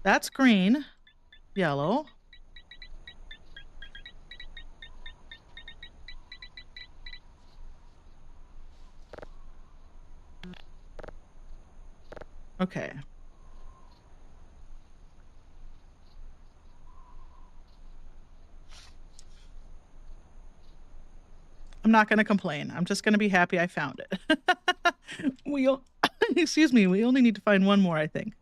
That's green, yellow. Okay. I'm not going to complain. I'm just going to be happy I found it. Excuse me, we only need to find one more, I think.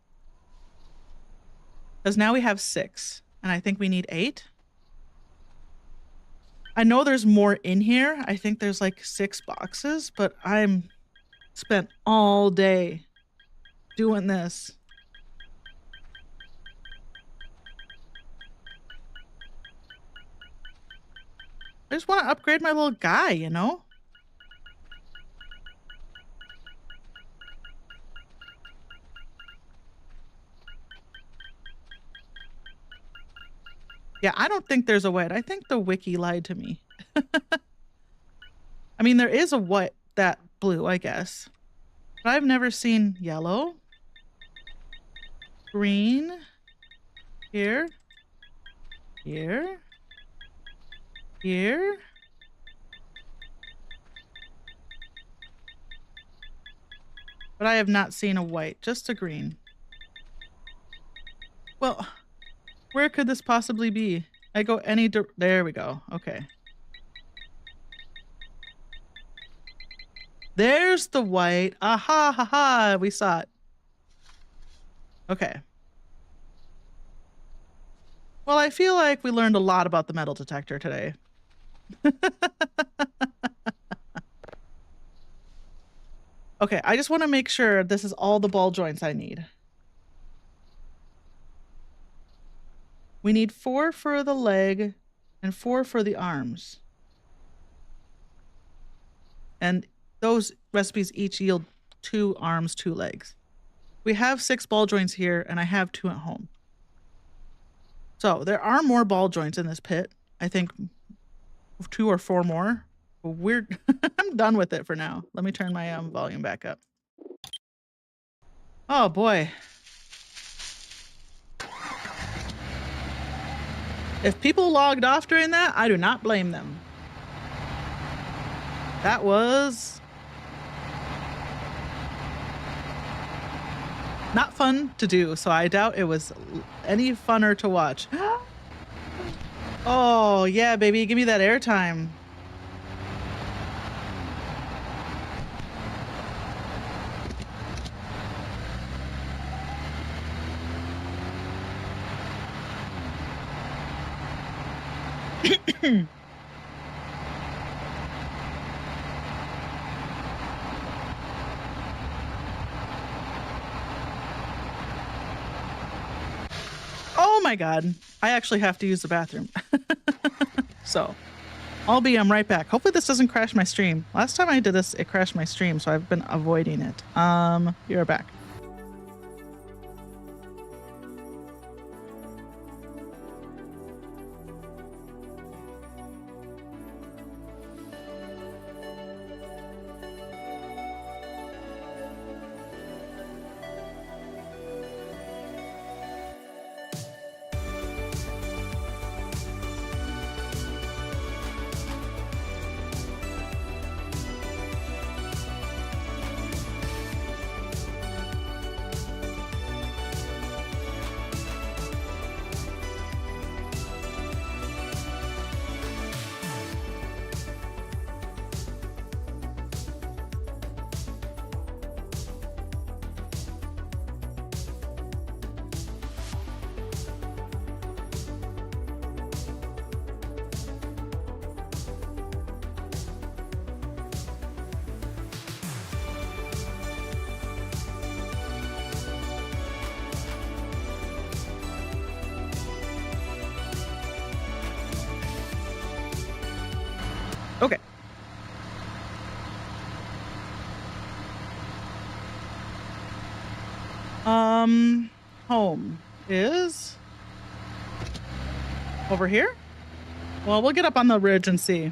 Because now we have 6, and I think we need 8. I know there's more in here. I think there's like 6 boxes, but I'm spent all day doing this. I just want to upgrade my little guy, you know? Yeah, I don't think there's a white. I think the wiki lied to me. I mean, there is a white, that blue, I guess. But I've never seen yellow, green, here, here, here. But I have not seen a white, just a green. Well, where could this possibly be? I go any there we go. Okay. There's the white. Aha, ha, ha. We saw it. Okay. Well, I feel like we learned a lot about the metal detector today. Okay, I just want to make sure this is all the ball joints I need. We need 4 for the leg and 4 for the arms. And those recipes each yield 2 arms, 2 legs. We have 6 ball joints here, and I have 2 at home. So there are more ball joints in this pit. I think 2 or 4 more. We're I'm done with it for now. Let me turn my volume back up. Oh boy. If people logged off during that, I do not blame them. That was not fun to do, so I doubt it was any funner to watch. Oh, yeah, baby, give me that airtime. Oh my god. I actually have to use the bathroom. So, I'm right back. Hopefully this doesn't crash my stream. Last time I did this, it crashed my stream, so I've been avoiding it. You're back. Okay. Home is over here. Well, we'll get up on the ridge and see.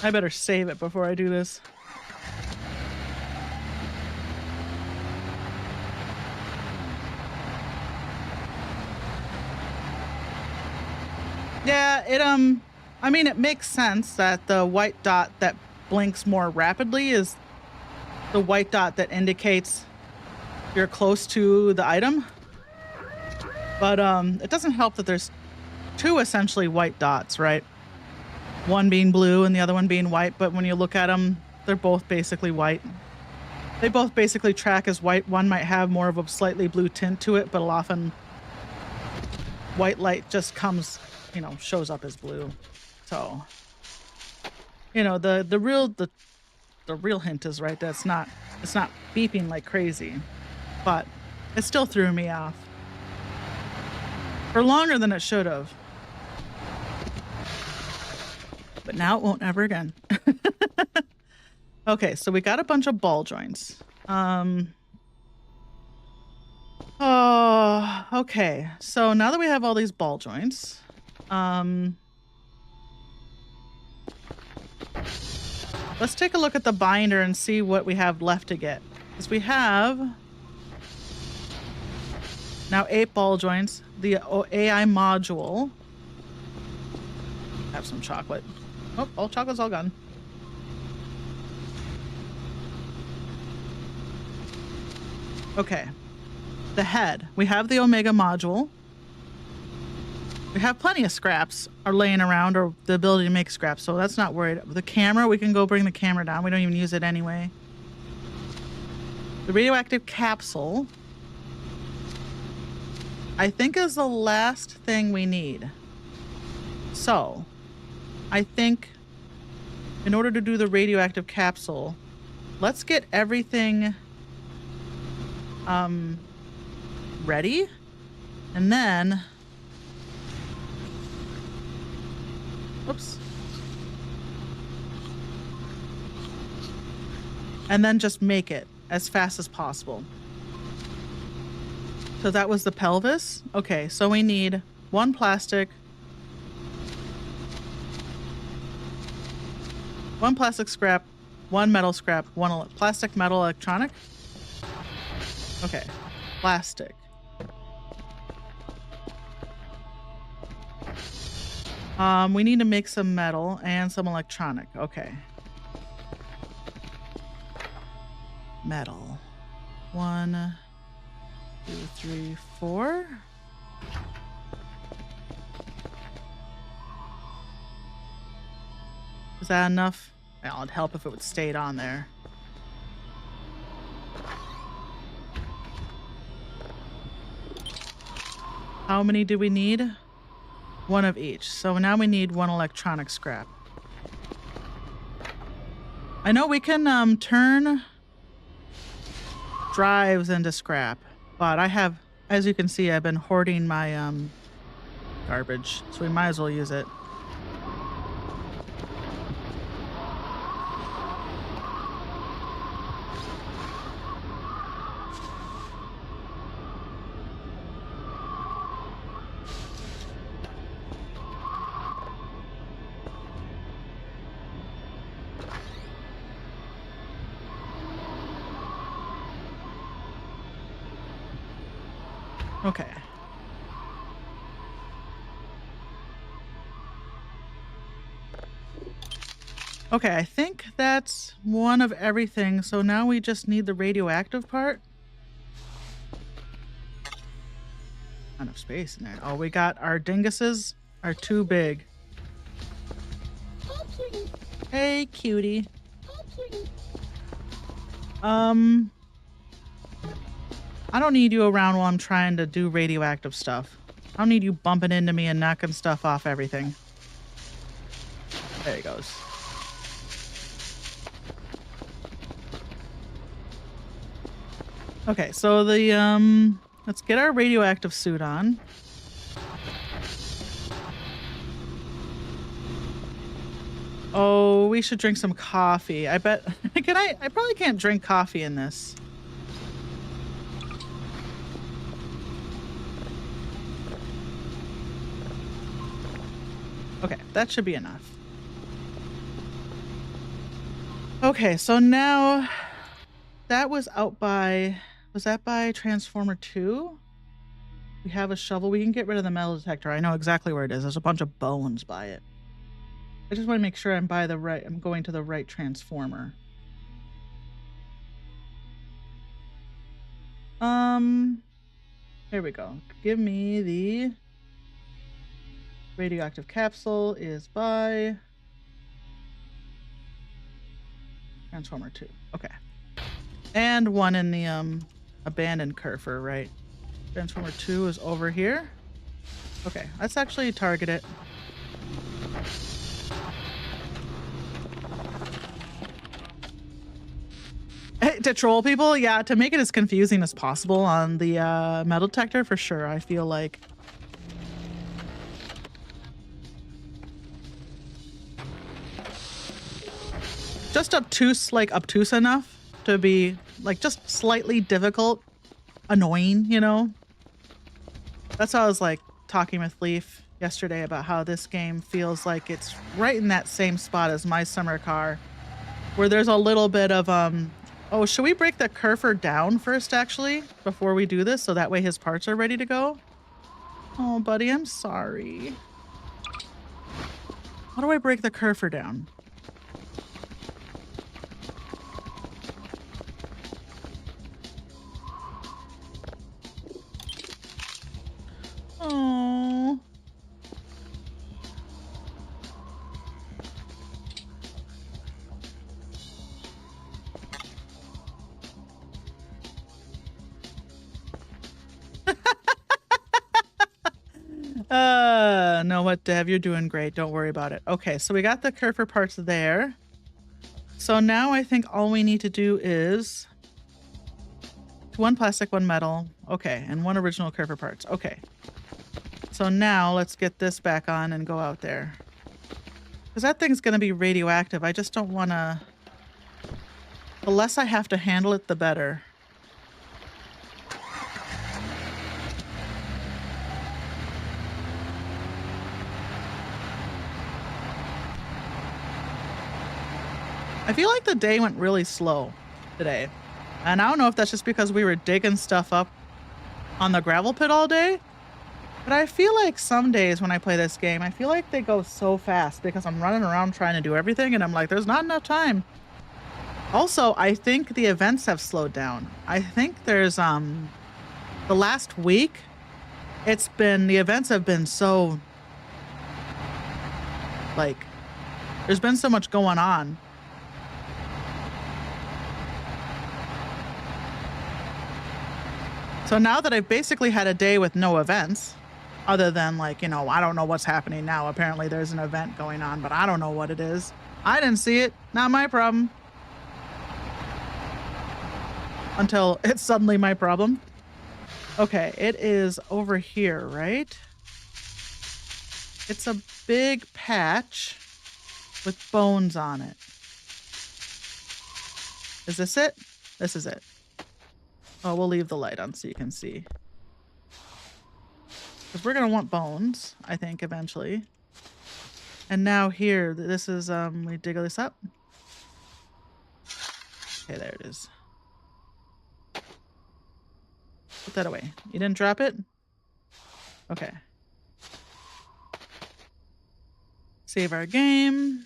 I better save it before I do this. Yeah, I mean, it makes sense that the white dot that blinks more rapidly is the white dot that indicates you're close to the item. But it doesn't help that there's two essentially white dots, right? One being blue and the other one being white, but when you look at them, they're both basically white. They both basically track as white. One might have more of a slightly blue tint to it, but often white light just comes, shows up as blue. So, the real hint is right that it's not beeping like crazy, but it still threw me off for longer than it should have. But now it won't ever again. Okay, so we got a bunch of ball joints. Oh, okay. So now that we have all these ball joints, let's take a look at the binder and see what we have left to get. Because we have now 8 ball joints, the AI module. Have some chocolate. Oh, all chocolate's all gone. Okay. The head. We have the Omega module. We have plenty of scraps are laying around, or the ability to make scraps, so that's not worried. The camera, we can go bring the camera down. We don't even use it anyway. The radioactive capsule, I think, is the last thing we need. So, I think in order to do the radioactive capsule, let's get everything ready, and then oops, and then just make it as fast as possible. So that was the pelvis. Okay, so we need 1 plastic, 1 plastic scrap, 1 metal scrap, 1 plastic, metal, electronic. Okay, plastic. We need to make some metal and some electronic. Okay. Metal. 1, 2, 3, 4. Is that enough? Well, it'd help if it would stayed on there. How many do we need? 1 of each. So now we need 1 electronic scrap. I know we can turn drives into scrap, but I have, as you can see, I've been hoarding my garbage, so we might as well use it. Okay. Okay, I think that's one of everything. So now we just need the radioactive part. Not enough space in there. Oh, we got our dinguses are too big. Hey, cutie. Hey, cutie. Hey, cutie. Um, I don't need you around while I'm trying to do radioactive stuff. I don't need you bumping into me and knocking stuff off everything. There he goes. Okay, so the let's get our radioactive suit on. Oh, we should drink some coffee. I bet can I probably can't drink coffee in this. Okay, that should be enough. Okay, so now that was out by, was that by Transformer 2? We have a shovel. We can get rid of the metal detector. I know exactly where it is. There's a bunch of bones by it. I just want to make sure I'm going to the right transformer. Here we go. Give me the radioactive capsule is by Transformer 2. Okay. And one in the abandoned Kerfer, right? Transformer 2 is over here. Okay, let's actually target it. To troll people, yeah, to make it as confusing as possible on the metal detector, for sure. I feel like just obtuse enough to be like just slightly difficult, annoying, you know. That's how I was like talking with Leaf yesterday about how this game feels like it's right in that same spot as My Summer Car, where there's a little bit of oh, should we break the Kerfer down first actually before we do this so that way his parts are ready to go? Oh, buddy, I'm sorry. How do I break the Kerfer down? Oh. No, what, Dev? You're doing great. Don't worry about it. Okay, so we got the Kerfer parts there. So now I think all we need to do is one plastic, one metal. Okay, and one original Kerfer parts. Okay. So now let's get this back on and go out there. Because that thing's going to be radioactive. I just don't want to... The less I have to handle it, the better. I feel like the day went really slow today. And I don't know if that's just because we were digging stuff up on the gravel pit all day. But I feel like some days when I play this game, I feel like they go so fast because I'm running around trying to do everything and I'm like, there's not enough time. Also, I think the events have slowed down. I think there's the last week, the events have been so, like, there's been so much going on. So now that I've basically had a day with no events, other than like, you know, I don't know what's happening now. Apparently there's an event going on, but I don't know what it is. I didn't see it. Not my problem. until it's suddenly my problem. Okay, it is over here, right? It's a big patch with bones on it. Is this it? This is it. Oh, we'll leave the light on so you can see. Because we're going to want bones, I think, eventually. And now here, this is, we dig this up. Okay, there it is. Put that away. You didn't drop it? Okay. Save our game.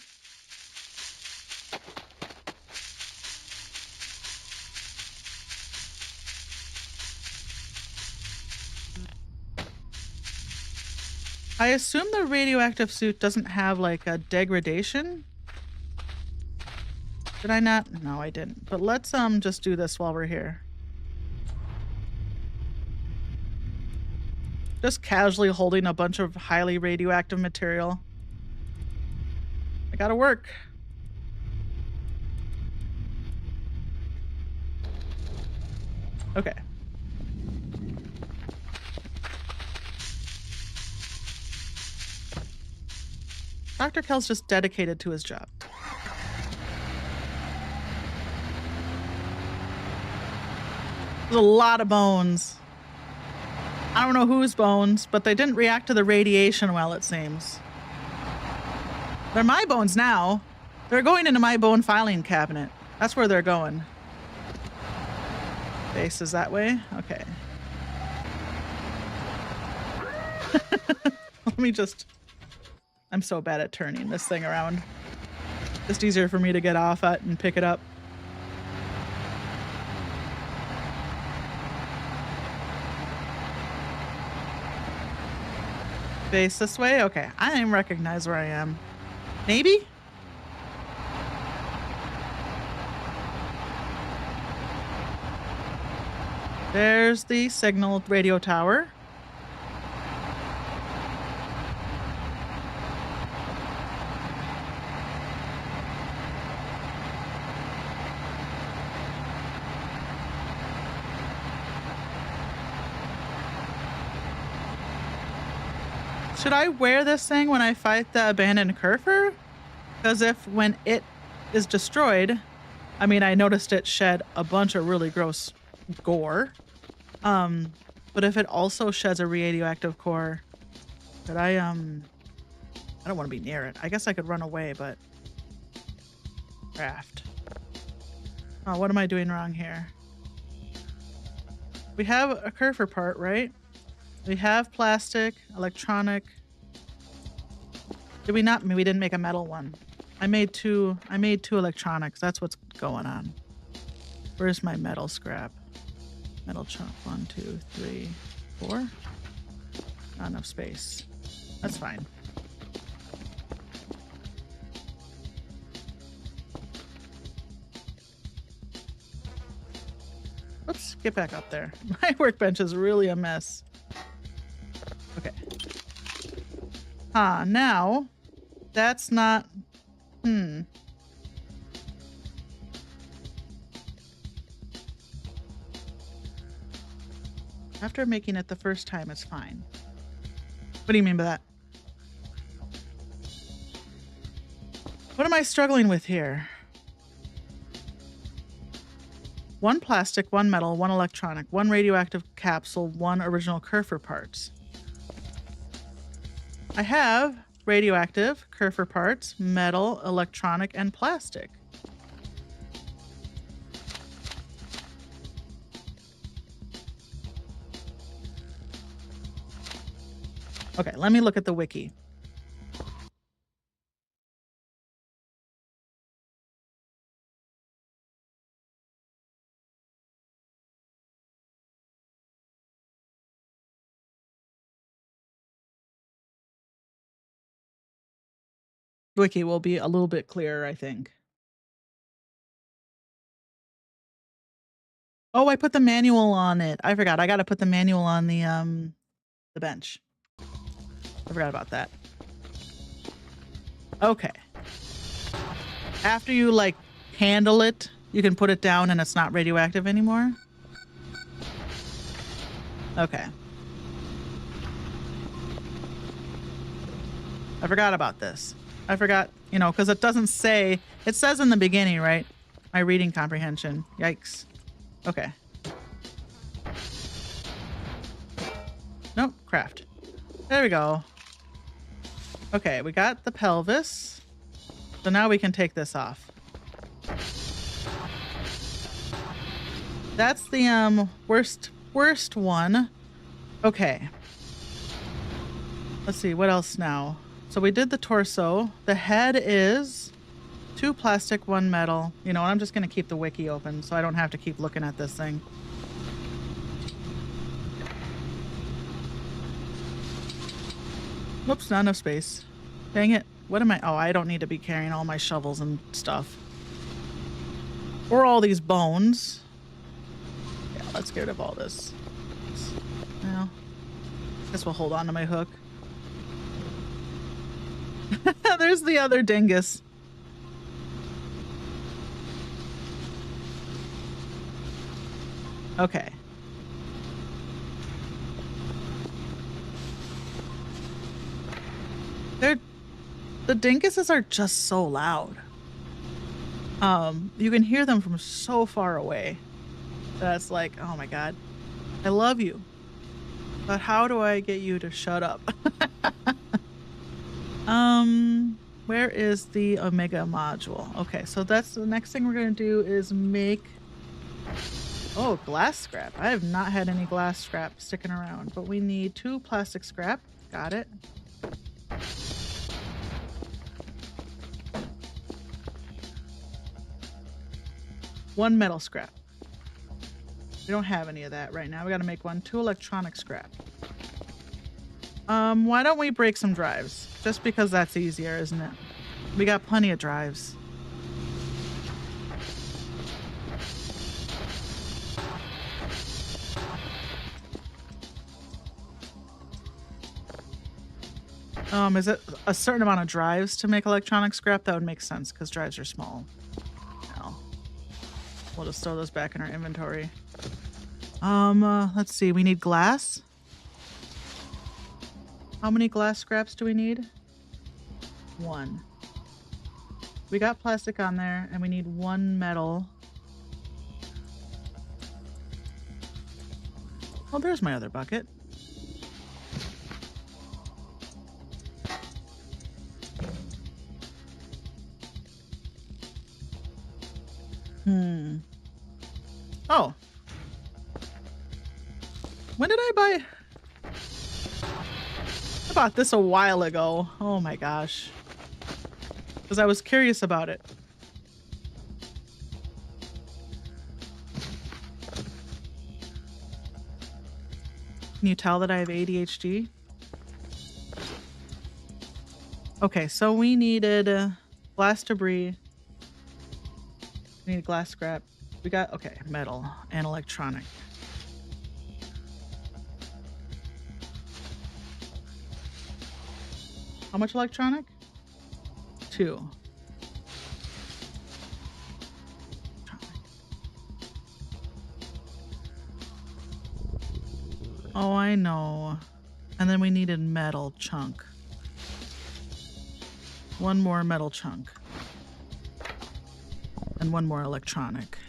I assume the radioactive suit doesn't have like a degradation. Did I not? No, I didn't. But let's just do this while we're here. Just casually holding a bunch of highly radioactive material. I gotta work. Okay. Dr. Kell's just dedicated to his job. There's a lot of bones. I don't know whose bones, but they didn't react to the radiation well, it seems. They're my bones now. They're going into my bone filing cabinet. That's where they're going. Base is that way? Okay. Let me just... I'm so bad at turning this thing around. Just easier for me to get off at and pick it up. Base this way? Okay. I don't even recognize where I am. Maybe? There's the signal radio tower. Should I wear this thing when I fight the abandoned Kerfer? Because if when it is destroyed, I mean, I noticed it shed a bunch of really gross gore. But if it also sheds a radioactive core, could I don't want to be near it. I guess I could run away, but craft. Oh, what am I doing wrong here? We have a Kerfer part, right? We have plastic, electronic. Did we not? We didn't make a metal one. I made two electronics. That's what's going on. Where's my metal scrap? Metal chunk. 1, 2, 3, 4. Not enough space. That's fine. Let's get back up there. My workbench is really a mess. Okay. Now that's not... After making it the first time, it's fine. What do you mean by that? What am I struggling with here? 1 plastic, 1 metal, 1 electronic, 1 radioactive capsule, 1 original Kerfer parts. I have radioactive, Kerfer parts, metal, electronic, and plastic. Okay, let me look at the wiki. Wiki will be a little bit clearer, I think. Oh, I put the manual on it. I forgot. I got to put the manual on the bench. I forgot about that. Okay. After you like handle it You can put it down and it's not radioactive anymore? Okay. I forgot about this. I forgot, you know, because it doesn't say, it says in the beginning, right? My reading comprehension. Yikes. Okay. Nope, craft. There we go. Okay, we got the pelvis. So now we can take this off. That's the worst one. Okay. Let's see, what else now? So we did the torso. The head is 2 plastic, 1 metal. You know, I'm just going to keep the wiki open so I don't have to keep looking at this thing. Whoops, not enough space. Dang it. What am I? Oh, I don't need to be carrying all my shovels and stuff. Or all these bones. Yeah, let's get rid of all this. Well, guess we'll hold on to my hook. There's the other dingus. Okay. The dinguses are just so loud. You can hear them from so far away. That's like, oh my god. I love you. But how do I get you to shut up? Where is the Omega module? Okay, so that's the next thing we're gonna do is make, oh, glass scrap. I have not had any glass scrap sticking around, but we need 2 plastic scrap. Got it. One metal scrap. We don't have any of that right now. We gotta make 1. 2 electronic scrap. Why don't we break some drives? Just because that's easier, isn't it? We got plenty of drives. Is it a certain amount of drives to make electronic scrap? That would make sense because drives are small. No. We'll just throw those back in our inventory. Let's see. We need glass. How many glass scraps do we need? 1. We got plastic on there, and we need 1 metal. Oh, there's my other bucket. Oh. When did I buy? I bought this a while ago. Oh my gosh. Because I was curious about it. Can you tell that I have ADHD? Okay, so we needed glass debris. We need glass scrap. We got, okay, metal and electronic. How much electronic? 2. Oh, I know. And then we needed metal chunk. 1 more metal chunk. And 1 more electronic.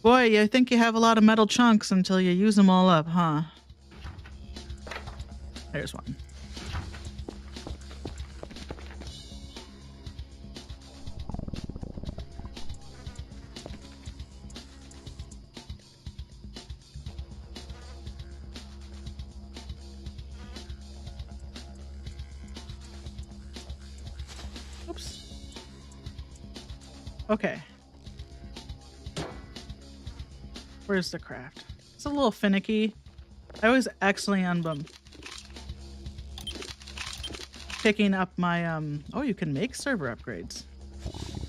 Boy, I think you have a lot of metal chunks until you use them all up, huh? There's 1. Oops. Okay. Where's the craft? It's a little finicky. I was actually on picking up my oh, you can make server upgrades.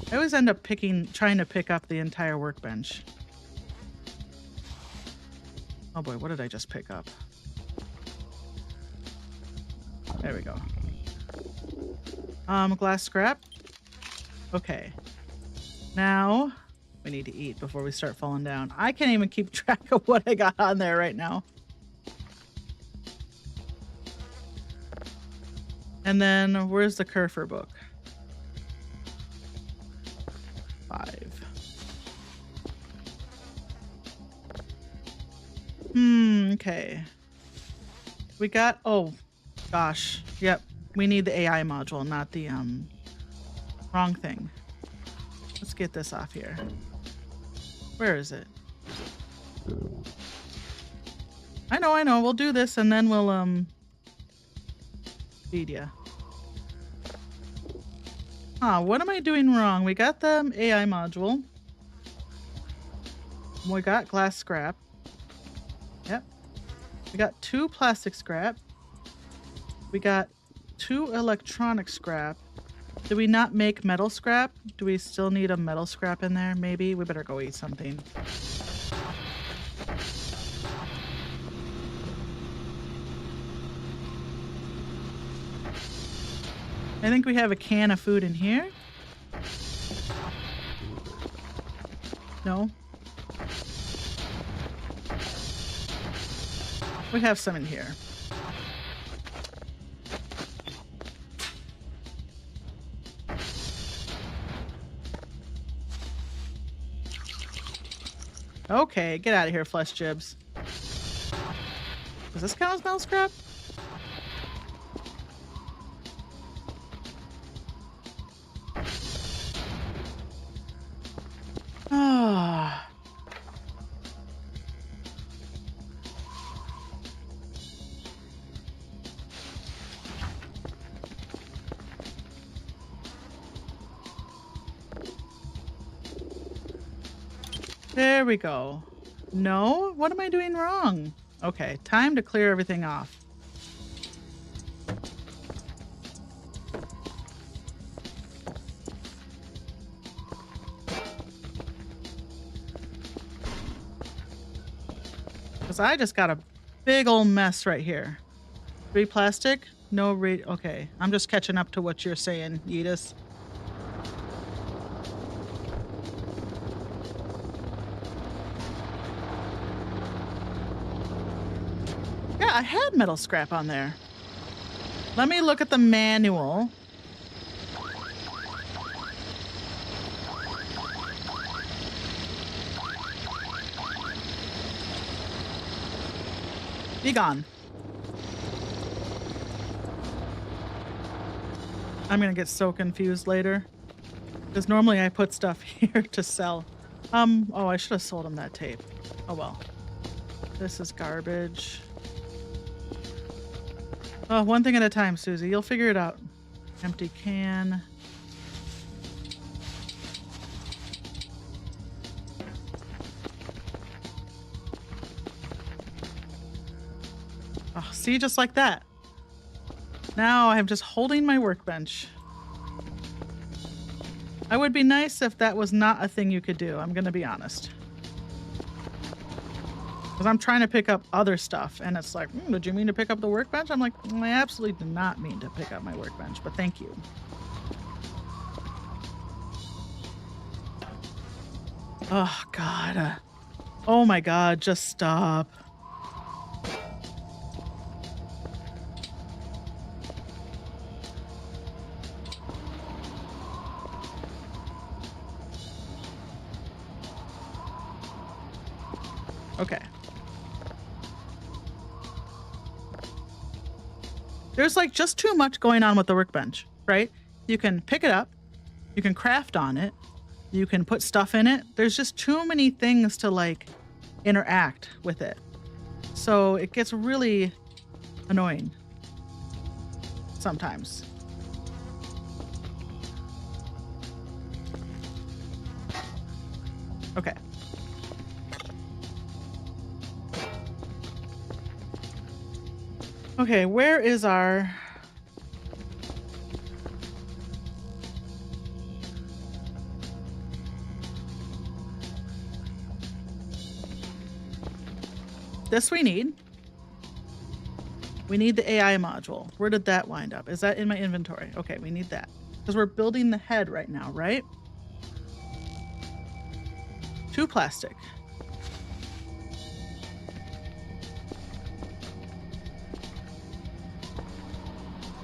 I always end up trying to pick up the entire workbench. Oh boy, what did I just pick up? There we go. Glass scrap. Okay. Now we need to eat before we start falling down. I can't even keep track of what I got on there right now. And then where's the Kerfer book? 5. Okay. We got, oh gosh. Yep. We need the AI module, not the wrong thing. Let's get this off here. Where is it? I know. We'll do this and then we'll feed ya. What am I doing wrong? We got the AI module. We got glass scrap. Yep. We got 2 plastic scrap. We got 2 electronic scrap. Did we not make metal scrap? Do we still need a metal scrap in there? Maybe. We better go eat something. I think we have a can of food in here. No. We have some in here. Okay, get out of here, flesh jibs. Does this count as metal scrap? Ah. There we go. No? What am I doing wrong? Okay, time to clear everything off. Because I just got a big old mess right here. 3 plastic? No okay, I'm just catching up to what you're saying, Yeetus. Yeah, I had metal scrap on there. Let me look at the manual. Be gone. I'm gonna get so confused later. Because normally I put stuff here to sell. Oh, I should have sold him that tape. Oh well. This is garbage. Oh, one thing at a time, Susie. You'll figure it out. Empty can. Oh, see, just like that. Now I'm just holding my workbench. I would be nice if that was not a thing you could do. I'm gonna be honest. Because I'm trying to pick up other stuff, and it's like, did you mean to pick up the workbench? I'm like, I absolutely did not mean to pick up my workbench, but thank you. Oh, God. Oh, my God. Just stop. Okay. There's like just too much going on with the workbench, right? You can pick it up, you can craft on it, you can put stuff in it. There's just too many things to like interact with it. So it gets really annoying sometimes. Okay. Okay, where is our... this we need. We need the AI module. Where did that wind up? Is that in my inventory? Okay, we need that. Because we're building the head right now, right? 2 plastic.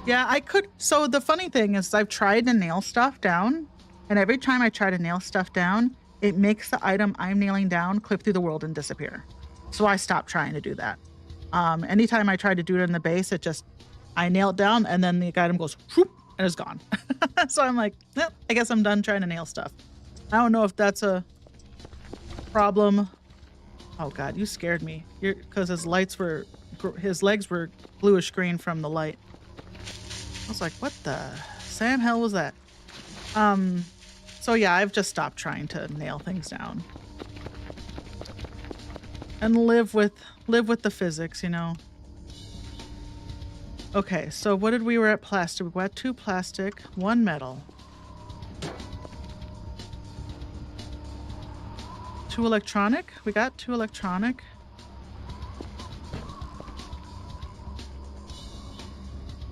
Yeah, I could. So the funny thing is I've tried to nail stuff down, and every time I try to nail stuff down, it makes the item I'm nailing down clip through the world and disappear. So I stopped trying to do that. Anytime I try to do it in the base, I nail it down and then the item goes whoop and is gone. So I'm like, yep, I guess I'm done trying to nail stuff. I don't know if that's a problem. Oh God, you scared me. Because his legs were bluish green from the light. I was like, what the Sam hell was that? So yeah, I've just stopped trying to nail things down. And live with the physics, you know. Okay, so what did we were at plastic? We got 2 plastic, 1 metal. 2 electronic? We got 2 electronic.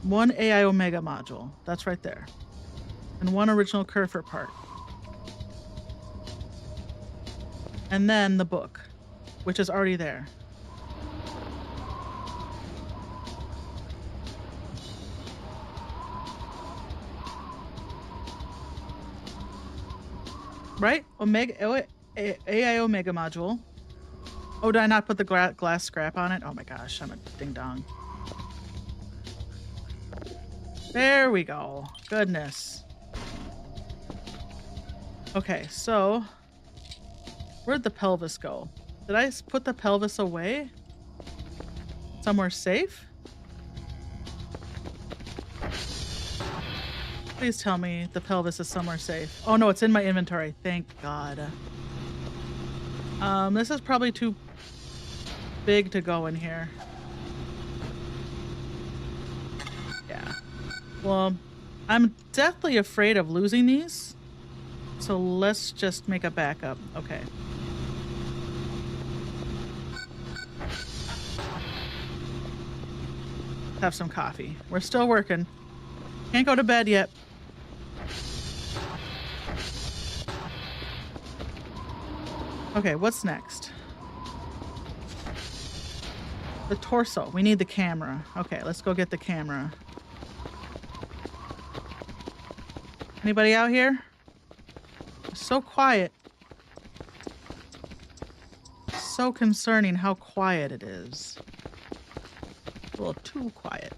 One AI Omega module. That's right there. And 1 original Kerfer part. And then the book, which is already there. Right? AI Omega module. Oh, did I not put the glass scrap on it? Oh my gosh, I'm a ding dong. There we go. Goodness. Okay, so where'd the pelvis go? Did I put the pelvis away? Somewhere safe? Please tell me the pelvis is somewhere safe. Oh no, it's in my inventory. Thank God. This is probably too big to go in here. Yeah. Well, I'm deathly afraid of losing these. So let's just make a backup. Okay. Have some coffee. We're still working. Can't go to bed yet. Okay, what's next? The torso. We need the camera. Okay, let's go get the camera. Anybody out here? It's so quiet. So concerning how quiet it is. A little too quiet.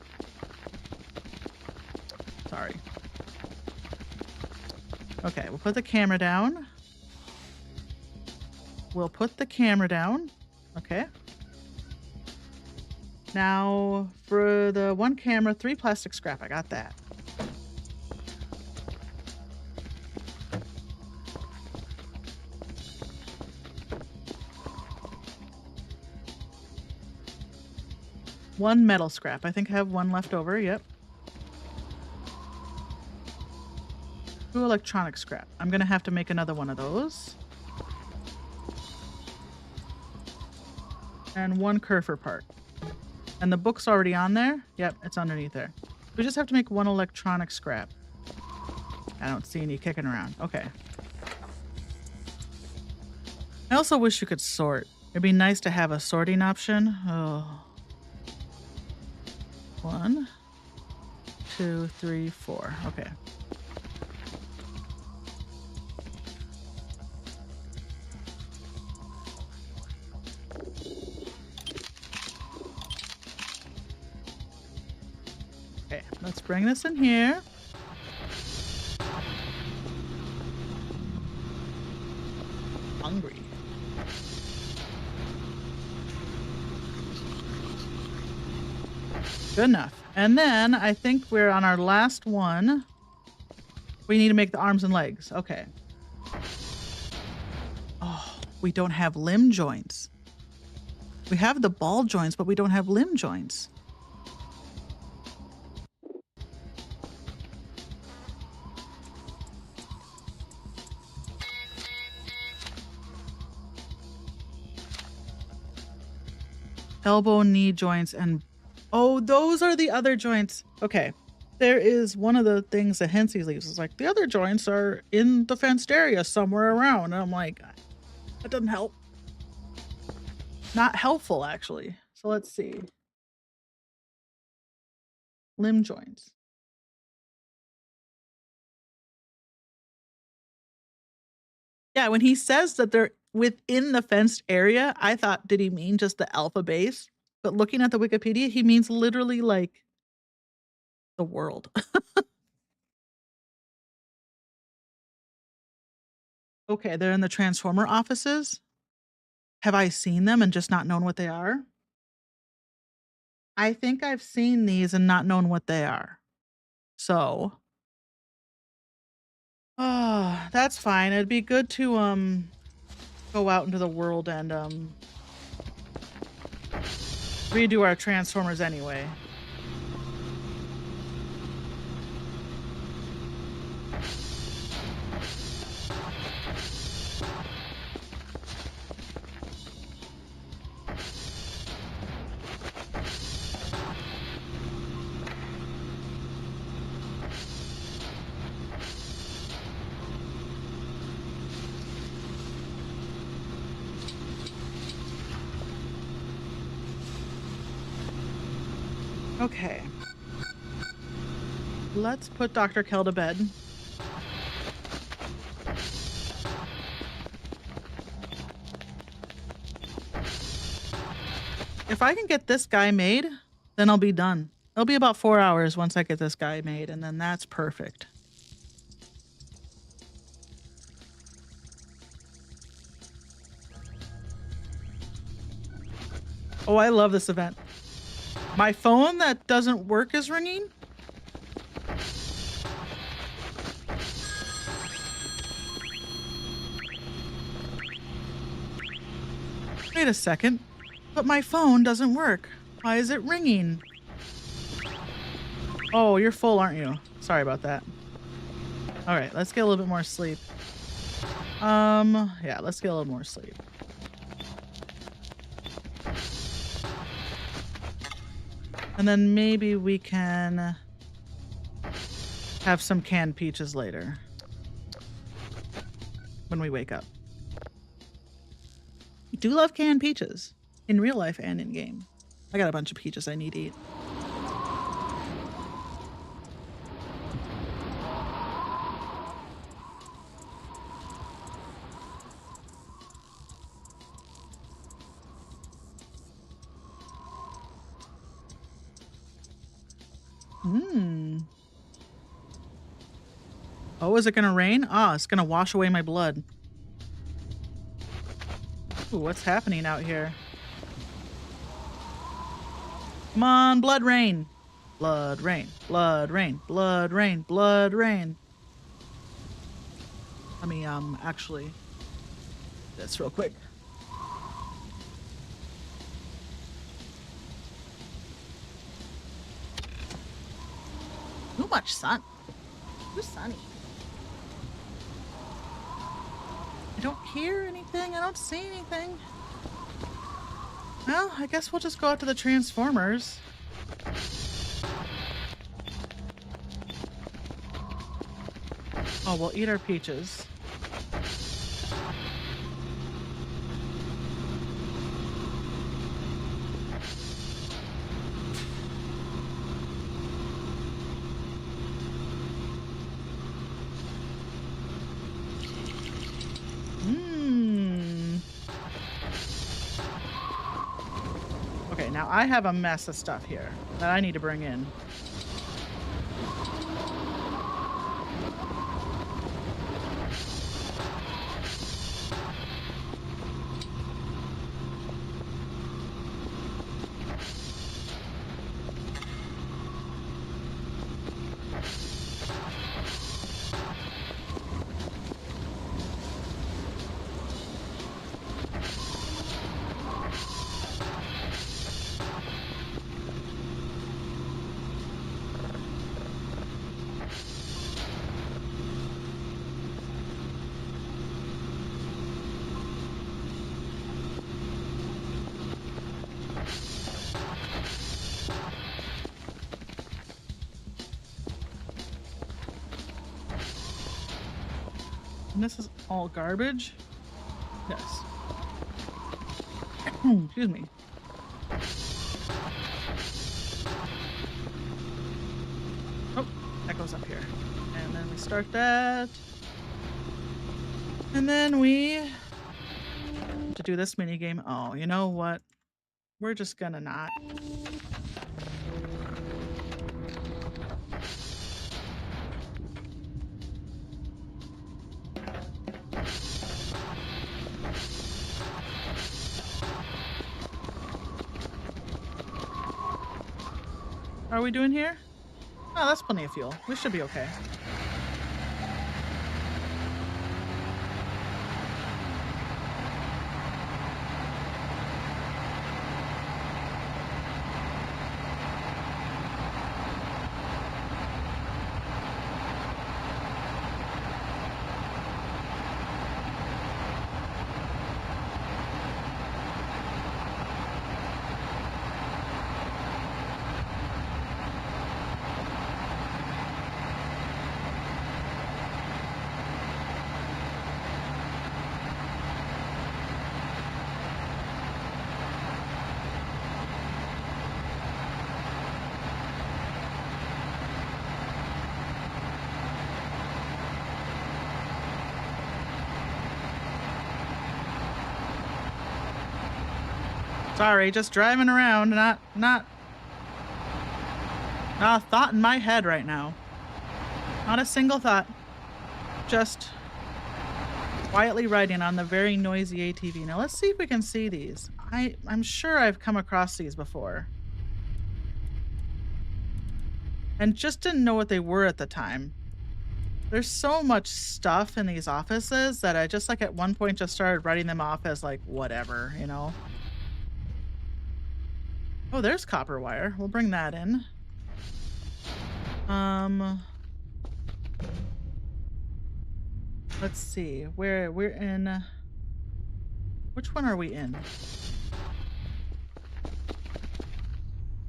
Sorry. Okay, we'll put the camera down. We'll put the camera down. Okay. Now, for the 1 camera, 3 plastic scrap. I got that. One metal scrap. I think I have 1 left over. Yep. 2 electronic scrap. I'm going to have to make another one of those. And 1 Kerfer part. And the book's already on there? Yep, it's underneath there. We just have to make 1 electronic scrap. I don't see any kicking around. Okay. I also wish you could sort. It'd be nice to have a sorting option. Oh. 1, 2, 3, 4. Okay. Okay, let's bring this in here. Hungry. Good enough. And then I think we're on our last one. We need to make the arms and legs. Okay. Oh, we don't have limb joints. We have the ball joints, but we don't have limb joints. Elbow, knee joints, and oh, those are the other joints. Okay. There is one of the things that Hensley leaves is like the other joints are in the fenced area somewhere around. And I'm like, that doesn't help. Not helpful, actually. So let's see. Limb joints. Yeah, when he says that they're within the fenced area, I thought, did he mean just the alpha base? But looking at the Wikipedia, he means literally like the world. Okay, they're in the Transformer offices. Have I seen them and just not known what they are? I think I've seen these and not known what they are. So, oh, that's fine. It'd be good to go out into the world and redo our Transformers anyway. Okay. Let's put Dr. Kell to bed. If I can get this guy made, then I'll be done. It'll be about 4 hours once I get this guy made, and then that's perfect. Oh, I love this event. My phone that doesn't work is ringing. Wait a second. But my phone doesn't work. Why is it ringing? Oh, you're full, aren't you? Sorry about that. All right, let's get a little bit more sleep. Yeah, let's get a little more sleep. And then maybe we can have some canned peaches later when we wake up. I do love canned peaches in real life and in game. I got a bunch of peaches I need to eat. Oh, is it gonna rain? Ah, it's gonna wash away my blood. Ooh, what's happening out here? Come on, blood rain. Blood rain, blood rain, blood rain, blood rain. Let me, actually, this real quick. Too much sun. Too sunny. I don't hear anything. I don't see anything. Well, I guess we'll just go out to the Transformers. Oh, we'll eat our peaches. Okay, now I have a mess of stuff here that I need to bring in. And this is all garbage? Yes. Excuse me. Oh, that goes up here. And then we start that. And then we have to do this mini game. Oh, you know what? We're just gonna not. How are we doing here? Oh, that's plenty of fuel. We should be okay. Sorry, just driving around, not a thought in my head right now. Not a single thought. Just quietly riding on the very noisy ATV. Now let's see if we can see these. I'm sure I've come across these before. And just didn't know what they were at the time. There's so much stuff in these offices that I just like at one point just started writing them off as like whatever, you know? Oh, there's copper wire. We'll bring that in. Let's see. We're in which one are we in?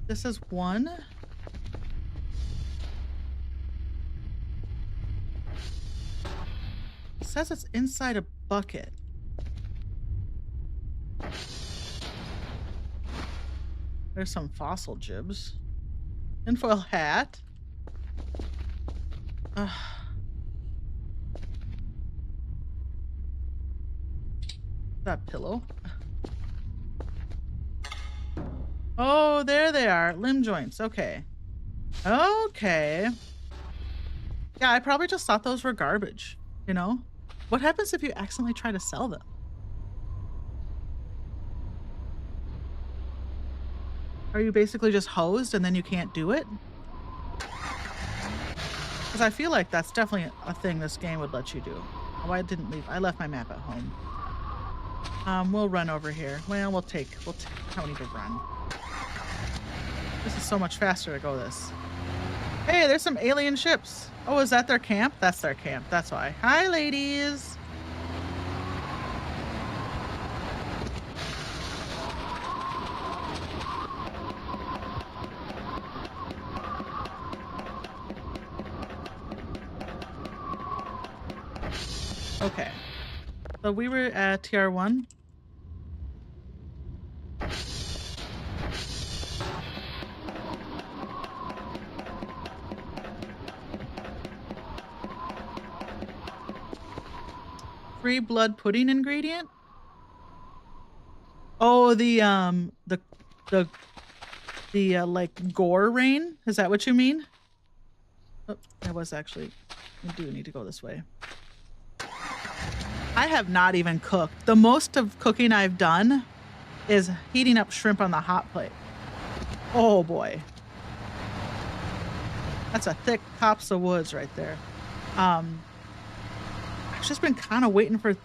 This is one. It says it's inside a bucket. There's some fossil jibs. Tinfoil hat. That pillow. Oh, there they are. Limb joints. Okay. Okay. Yeah, I probably just thought those were garbage, you know? What happens if you accidentally try to sell them? Are you basically just hosed and then you can't do it? Because I feel like that's definitely a thing this game would let you do. Oh, I didn't leave. I left my map at home. We'll run over here. Well, we'll take, I don't need to run. This is so much faster to go this. Hey, there's some alien ships. Oh, is that their camp? That's their camp. That's why. Hi, ladies. Okay. So we were at TR1. Free blood pudding ingredient? Oh, the like gore rain? Is that what you mean? Oh, that was actually, we do need to go this way. I have not even cooked. The most of cooking I've done is heating up shrimp on the hot plate. Oh boy. That's a thick copse of woods right there. I've just been kind of waiting for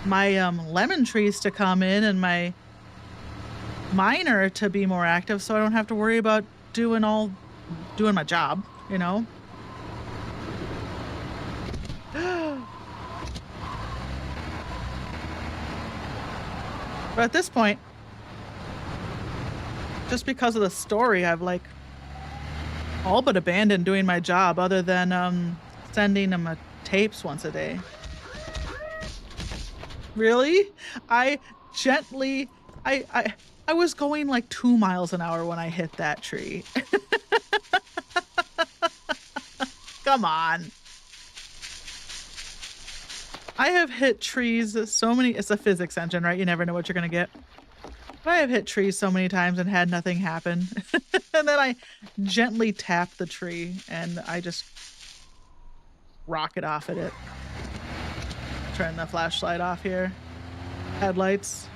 my lemon trees to come in and my miner to be more active so I don't have to worry about doing my job, you know? But at this point, just because of the story, I've like all but abandoned doing my job other than sending them a tapes once a day. Really? I gently I was going like 2 miles an hour when I hit that tree. Come on. I have hit trees so many it's a physics engine, right? You never know what you're gonna get. But I have hit trees so many times and had nothing happen. And then I gently tap the tree and I just rocket off at it. Turn the flashlight off here. Headlights.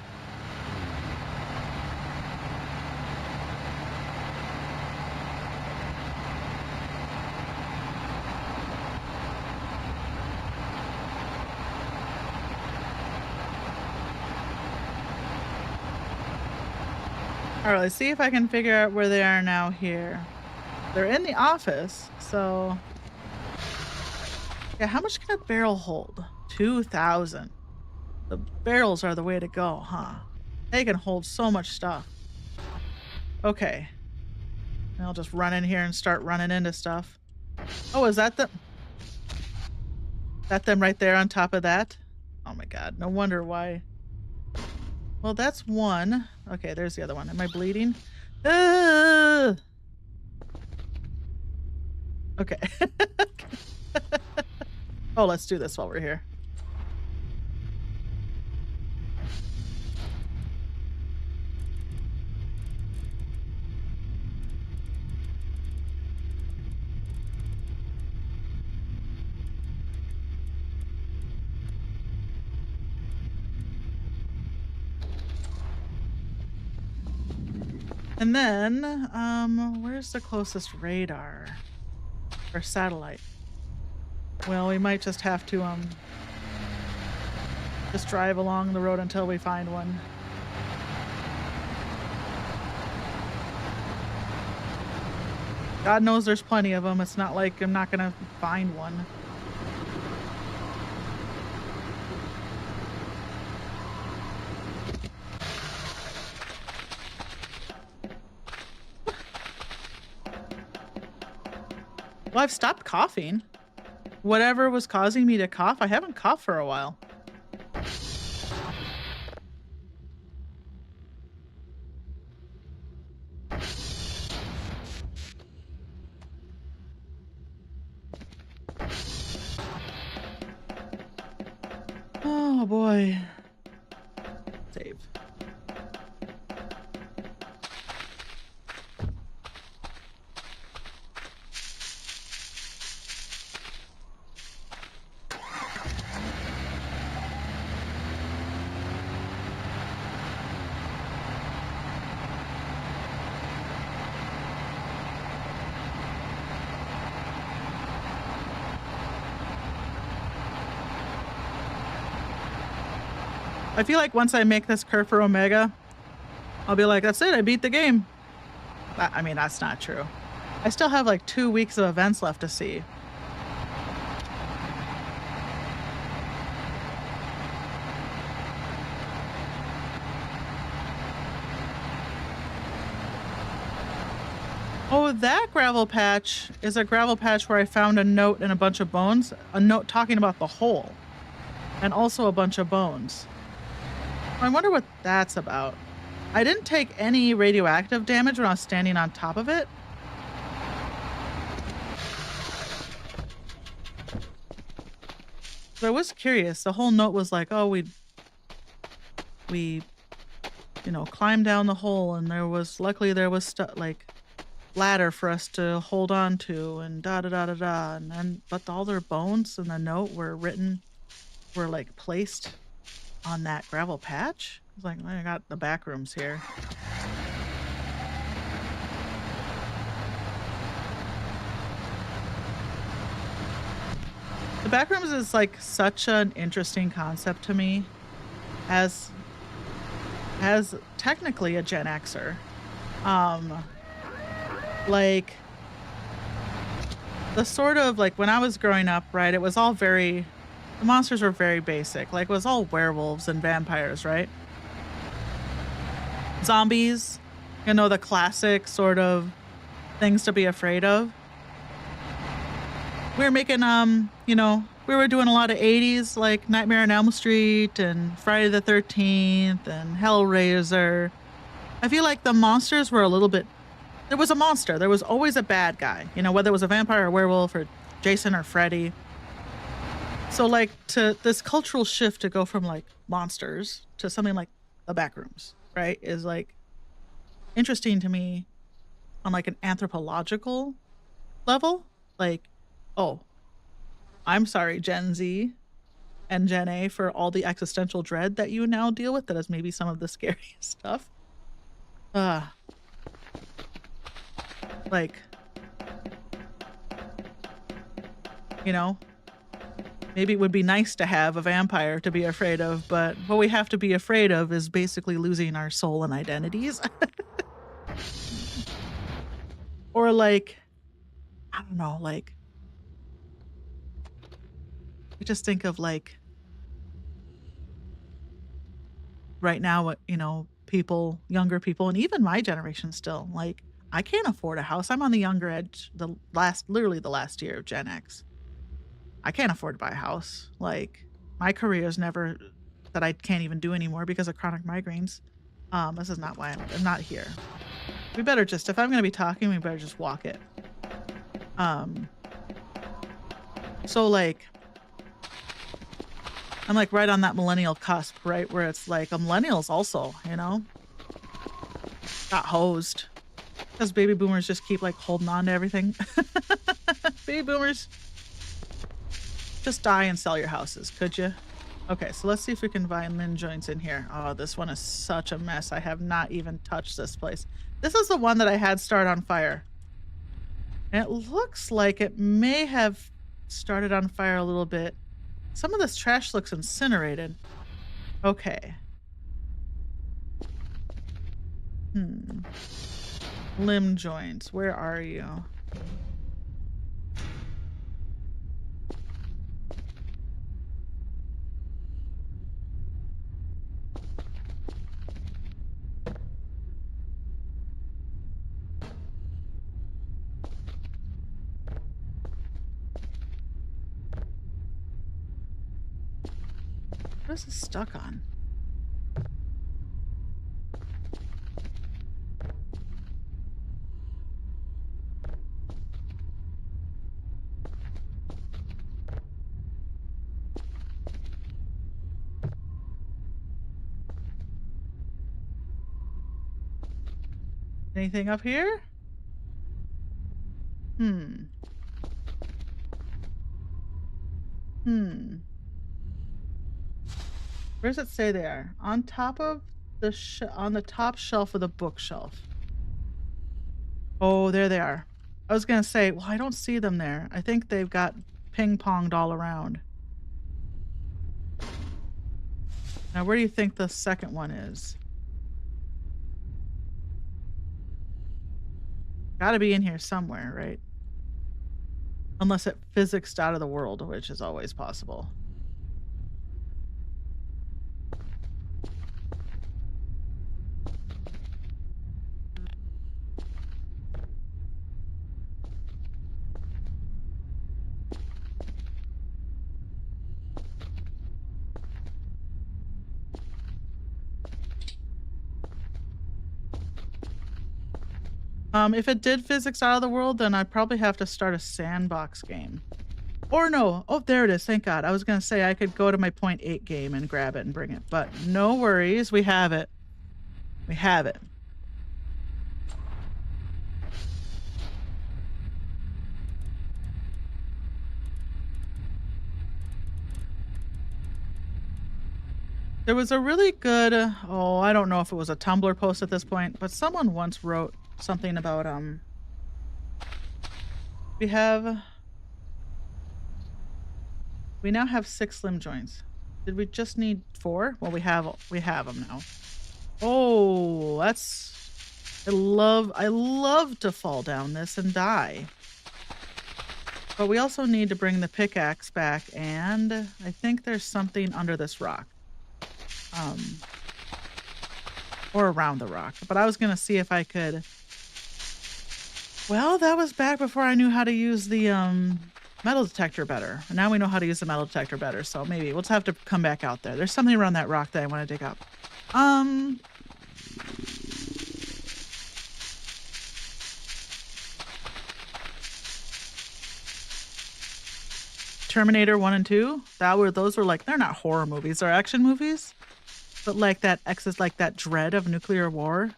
All right, let's see if I can figure out where they are now here. They're in the office, so yeah, how much can a barrel hold? 2,000. The barrels are the way to go, huh? They can hold so much stuff. Okay. I'll just run in here and start running into stuff. Oh, is that them right there on top of that? Oh my god, no wonder why. Well, that's one. Okay, there's the other one. Am I bleeding? Okay. Oh, let's do this while we're here. And then, where's the closest radar or satellite? Well, we might just have to, just drive along the road until we find one. God knows there's plenty of them. It's not like I'm not gonna find one. Well, I've stopped coughing. Whatever was causing me to cough, I haven't coughed for a while. Oh boy. Save. I feel like once I make this curve for Omega, I'll be like, that's it, I beat the game. I mean, that's not true. I still have like 2 weeks of events left to see. Oh, that gravel patch is a gravel patch where I found a note and a bunch of bones. A note talking about the hole. And also a bunch of bones. I wonder what that's about. I didn't take any radioactive damage when I was standing on top of it. But I was curious. The whole note was like, oh, we, climbed down the hole and luckily there was like ladder for us to hold on to and da da da da da. And then, but all their bones in the note were like placed on that gravel patch. I was like, I got the back rooms here. The back rooms is like such an interesting concept to me as technically a Gen Xer. Like the sort of like when I was growing up, right, it was all the monsters were very basic. Like it was all werewolves and vampires, right? Zombies, the classic sort of things to be afraid of. We were making, we were doing a lot of 80s, like Nightmare on Elm Street and Friday the 13th and Hellraiser. I feel like the monsters were a little bit. There was a monster. There was always a bad guy, you know, whether it was a vampire or werewolf or Jason or Freddy. So, like, to this cultural shift to go from like monsters to something like the Backrooms, right, is like interesting to me on like an anthropological level. Like, oh, I'm sorry, Gen Z and Gen A, for all the existential dread that you now deal with. That is maybe some of the scariest stuff. Uh, like, you know, maybe it would be nice to have a vampire to be afraid of, but what we have to be afraid of is basically losing our soul and identities. Or like, I don't know, like, I just think of like right now, what, you know, people, younger people, and even my generation still, like, I can't afford a house. I'm on the younger edge, literally the last year of Gen X. I can't afford to buy a house. Like, my career is never that I can't even do anymore because of chronic migraines. This is not why I'm not here. We better just, if I'm going to be talking, we better just walk it. So like, I'm like right on that millennial cusp, right? Where it's like, millennials also, you know, got hosed because baby boomers just keep like holding on to everything. Baby boomers, just die and sell your houses, could you? Okay, so let's see if we can find Lynn joints in here. Oh, this one is such a mess. I have not even touched this place. This is the one that I had start on fire. And it looks like it may have started on fire a little bit. Some of this trash looks incinerated. Okay. Limb joints, where are you? What is this stuck on? Anything up here? Where does it say they are? On top of the on the top shelf of the bookshelf. Oh, there they are. I was gonna say, well, I don't see them there. I think they've got ping-ponged all around. Now, where do you think the second one is? Gotta be in here somewhere, right? Unless it physicsed out of the world, which is always possible. If it did physics out of the world, then I'd probably have to start a sandbox game. Or no. Oh, there it is. Thank God. I was going to say I could go to my point 8 game and grab it and bring it. But no worries. We have it. We have it. There was a really good, oh, I don't know if it was a Tumblr post at this point, but someone once wrote something about, we now have 6 limb joints. Did we just need 4? Well, we have them now. Oh, I love to fall down this and die. But we also need to bring the pickaxe back, and I think there's something under this rock. Or around the rock. But I was gonna see if I could. Well, that was back before I knew how to use the Metal detector better. Now we know how to use the metal detector better, so maybe we'll just have to come back out there. There's something around that rock that I want to dig up. Terminator 1 and 2, those were like, they're not horror movies, they're action movies, but like that like that dread of nuclear war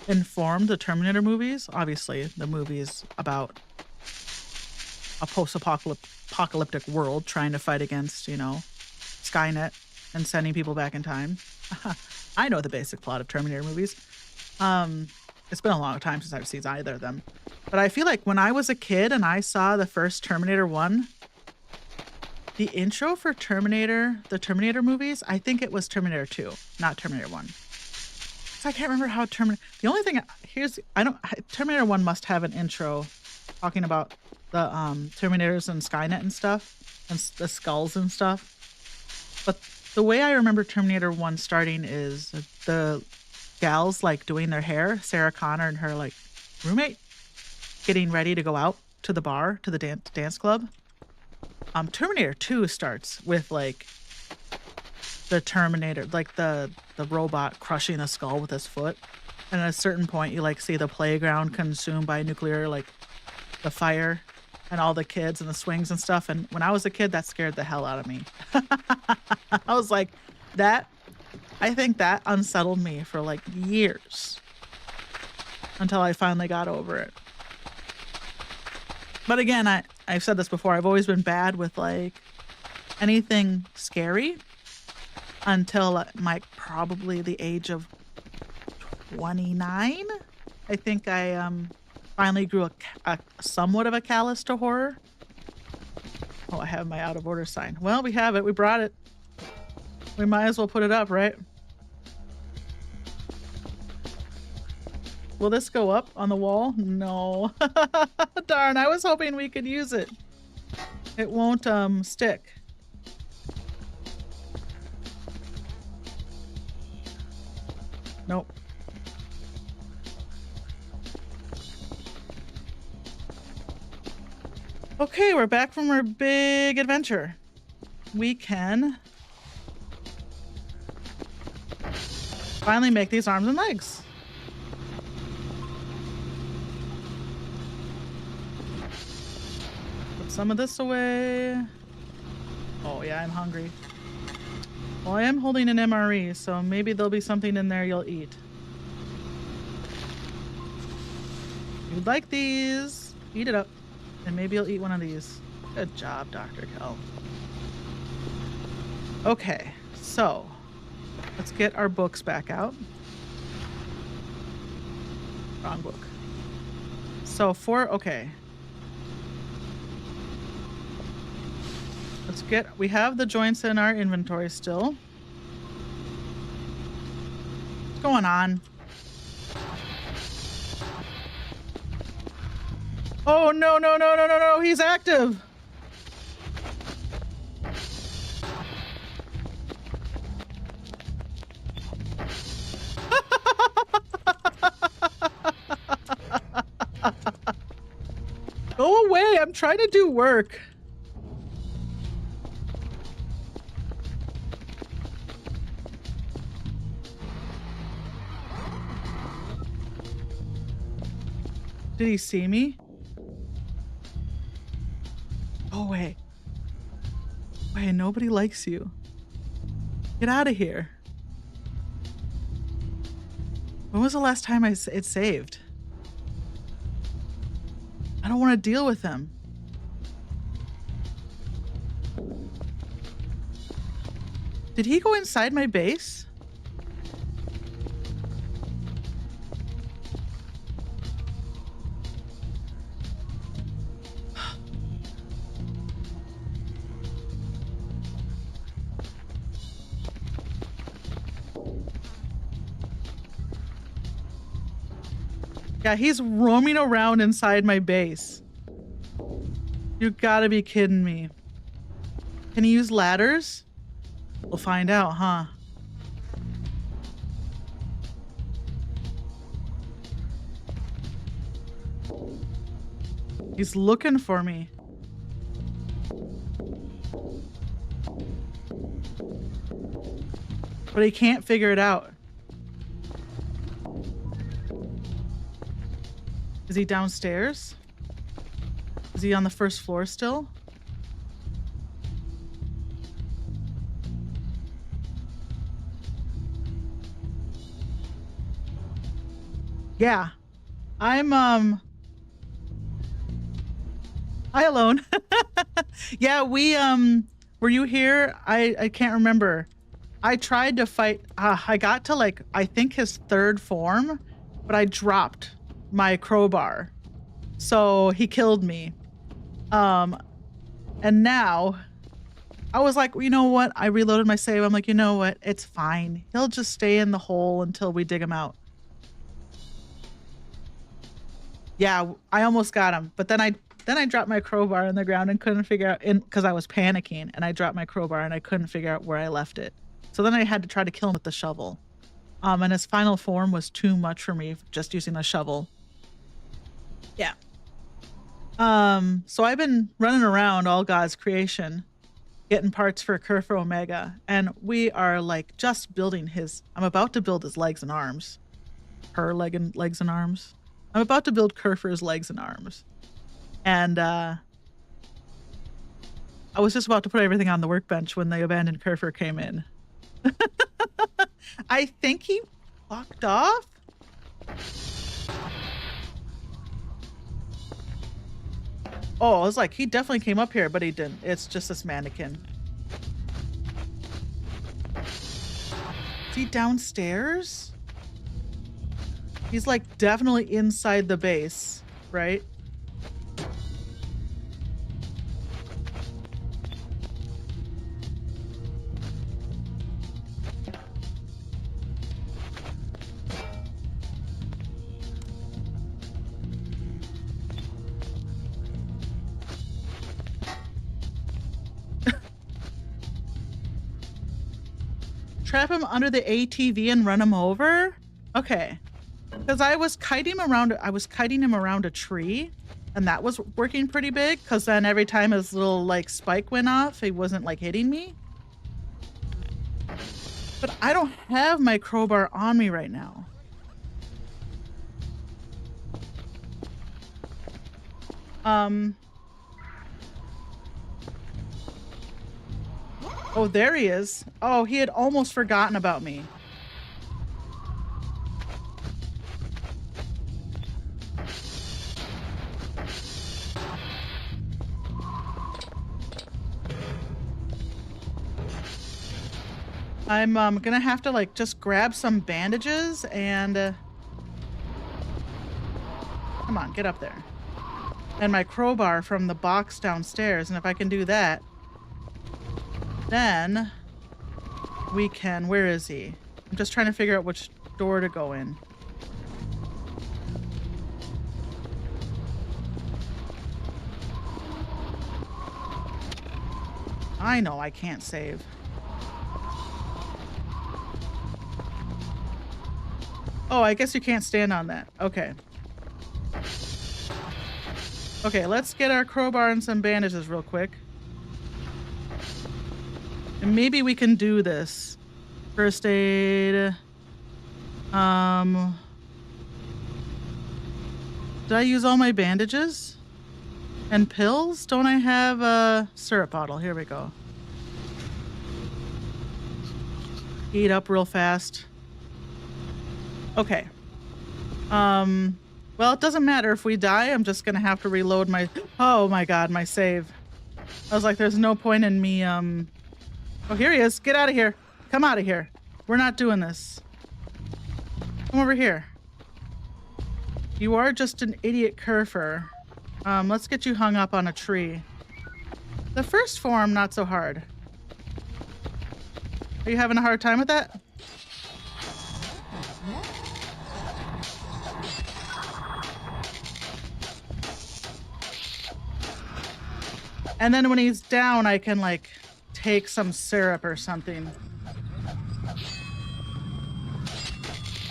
informed the Terminator movies. Obviously, the movies about a post-apocalyptic world trying to fight against, Skynet and sending people back in time. I know the basic plot of Terminator movies. It's been a long time since I've seen either of them. But I feel like when I was a kid and I saw the first Terminator 1, the intro for the Terminator movies, I think it was Terminator 2, not Terminator 1. So I can't remember how the only thing, Terminator 1 must have an intro talking about the Terminators and Skynet and stuff, and the skulls and stuff. But the way I remember Terminator 1 starting is the gals like doing their hair, Sarah Connor and her like roommate, getting ready to go out to the bar, to the dance club. Terminator 2 starts with like the Terminator, like the robot crushing the skull with his foot. And at a certain point, you like see the playground consumed by nuclear, like the fire and all the kids and the swings and stuff. And when I was a kid, that scared the hell out of me. I was like, I think that unsettled me for like years until I finally got over it. But again, I've said this before, I've always been bad with like anything scary until probably the age of 29. I think I finally grew a somewhat of a callus to horror. Oh, I have my out of order sign. Well, we have it. We brought it. We might as well put it up, right? Will this go up on the wall? No. Darn, I was hoping we could use it. It won't stick. Nope. Okay, we're back from our big adventure. We can finally make these arms and legs. Put some of this away. Oh yeah, I'm hungry. Well, I am holding an MRE, so maybe there'll be something in there you'll eat. You'd like these. Eat it up. And maybe you'll eat one of these. Good job, Dr. Kell. Okay, so let's get our books back out. Wrong book. So okay. We have the joints in our inventory still. What's going on? Oh, no, he's active. Go away, I'm trying to do work. Did he see me? Oh, wait. Wait, nobody likes you. Get out of here. When was the last time it saved? I don't want to deal with him. Did he go inside my base? Yeah, he's roaming around inside my base. You gotta be kidding me. Can he use ladders? We'll find out, huh? He's looking for me. But he can't figure it out. Is he downstairs? Is he on the first floor still? Yeah. I'm hi alone. Yeah, we were you here? I can't remember. I tried to fight I got to like I think his third form, but I dropped my crowbar. So he killed me. Um and now I was like, you know what? I reloaded my save. I'm like, you know what? It's fine. He'll just stay in the hole until we dig him out. Yeah, I almost got him, but then I dropped my crowbar on the ground and couldn't figure out because I was panicking and I dropped my crowbar and I couldn't figure out where I left it. So then I had to try to kill him with the shovel. And his final form was too much for me just using a shovel. Yeah. So I've been running around all God's creation, getting parts for Kerfur Omega, and we are like just building I'm about to build his legs and arms. Legs and arms. I'm about to build Kerfur's legs and arms. And I was just about to put everything on the workbench when the abandoned Kerfur came in. I think he walked off. Oh, I was like, he definitely came up here, but he didn't. It's just this mannequin. Is he downstairs? He's like definitely inside the base, right? Trap him under the ATV and run him over? Okay. Because I was kiting him around a tree, and that was working pretty big, because then every time his little like spike went off, he wasn't like hitting me. But I don't have my crowbar on me right now. Oh, there he is. Oh, he had almost forgotten about me. I'm gonna have to like just grab some bandages and come on, get up there. And my crowbar from the box downstairs, and if I can do that, then we can. Where is he? I'm just trying to figure out which door to go in. I know I can't save. Oh, I guess you can't stand on that. Okay. Okay, let's get our crowbar and some bandages real quick. And maybe we can do this. First aid. Did I use all my bandages? And pills? Don't I have a syrup bottle? Here we go. Eat up real fast. Okay. Well, it doesn't matter if we die. I'm just gonna have to reload my... Oh my god, my save. I was like, there's no point in me, Oh, here he is. Get out of here. Come out of here. We're not doing this. Come over here. You are just an idiot Kerfur. Let's get you hung up on a tree. The first form, not so hard. Are you having a hard time with that? And then when he's down, I can like take some syrup or something.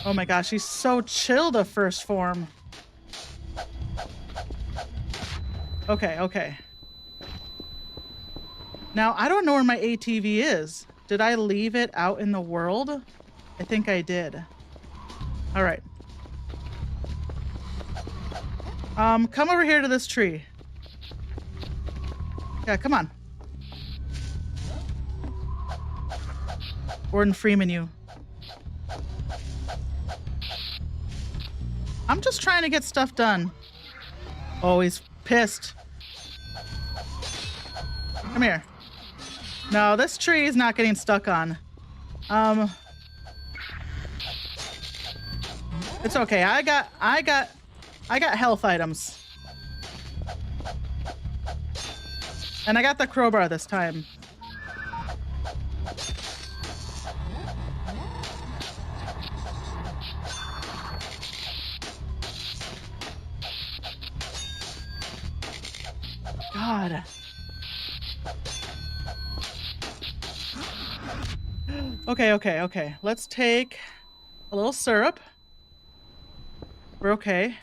Oh my gosh, he's so chill, the first form. Okay, okay. Now, I don't know where my ATV is. Did I leave it out in the world? I think I did. All right. Come over here to this tree. Yeah, come on. Gordon Freeman, you. I'm just trying to get stuff done. Oh, he's pissed. Come here. No, this tree is not getting stuck on. It's okay. I got health items. And I got the crowbar this time. God. Okay, okay, okay. Let's take a little syrup. We're okay.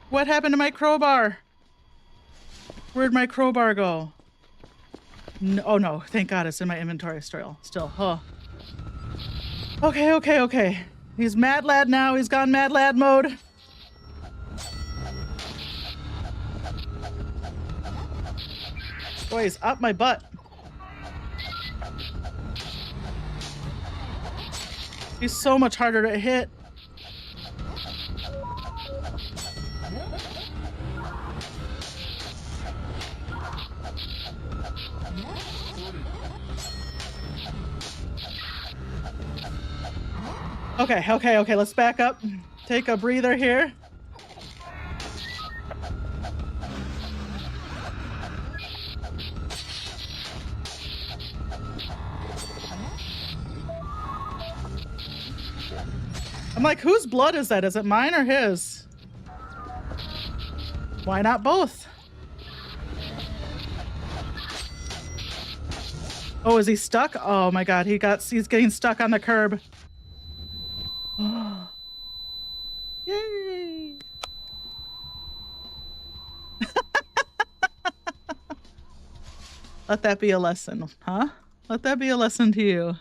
What happened to my crowbar? Where'd my crowbar go? No, oh no, thank God it's in my inventory still. Oh. Okay, okay, okay. He's mad lad now. He's gone mad lad mode. Boy, he's up my butt. He's so much harder to hit. Okay, okay, okay, let's back up. Take a breather here. I'm like, whose blood is that? Is it mine or his? Why not both? Oh, is he stuck? Oh my God, he's getting stuck on the curb. Oh. Yay! Let that be a lesson, huh? Let that be a lesson to you.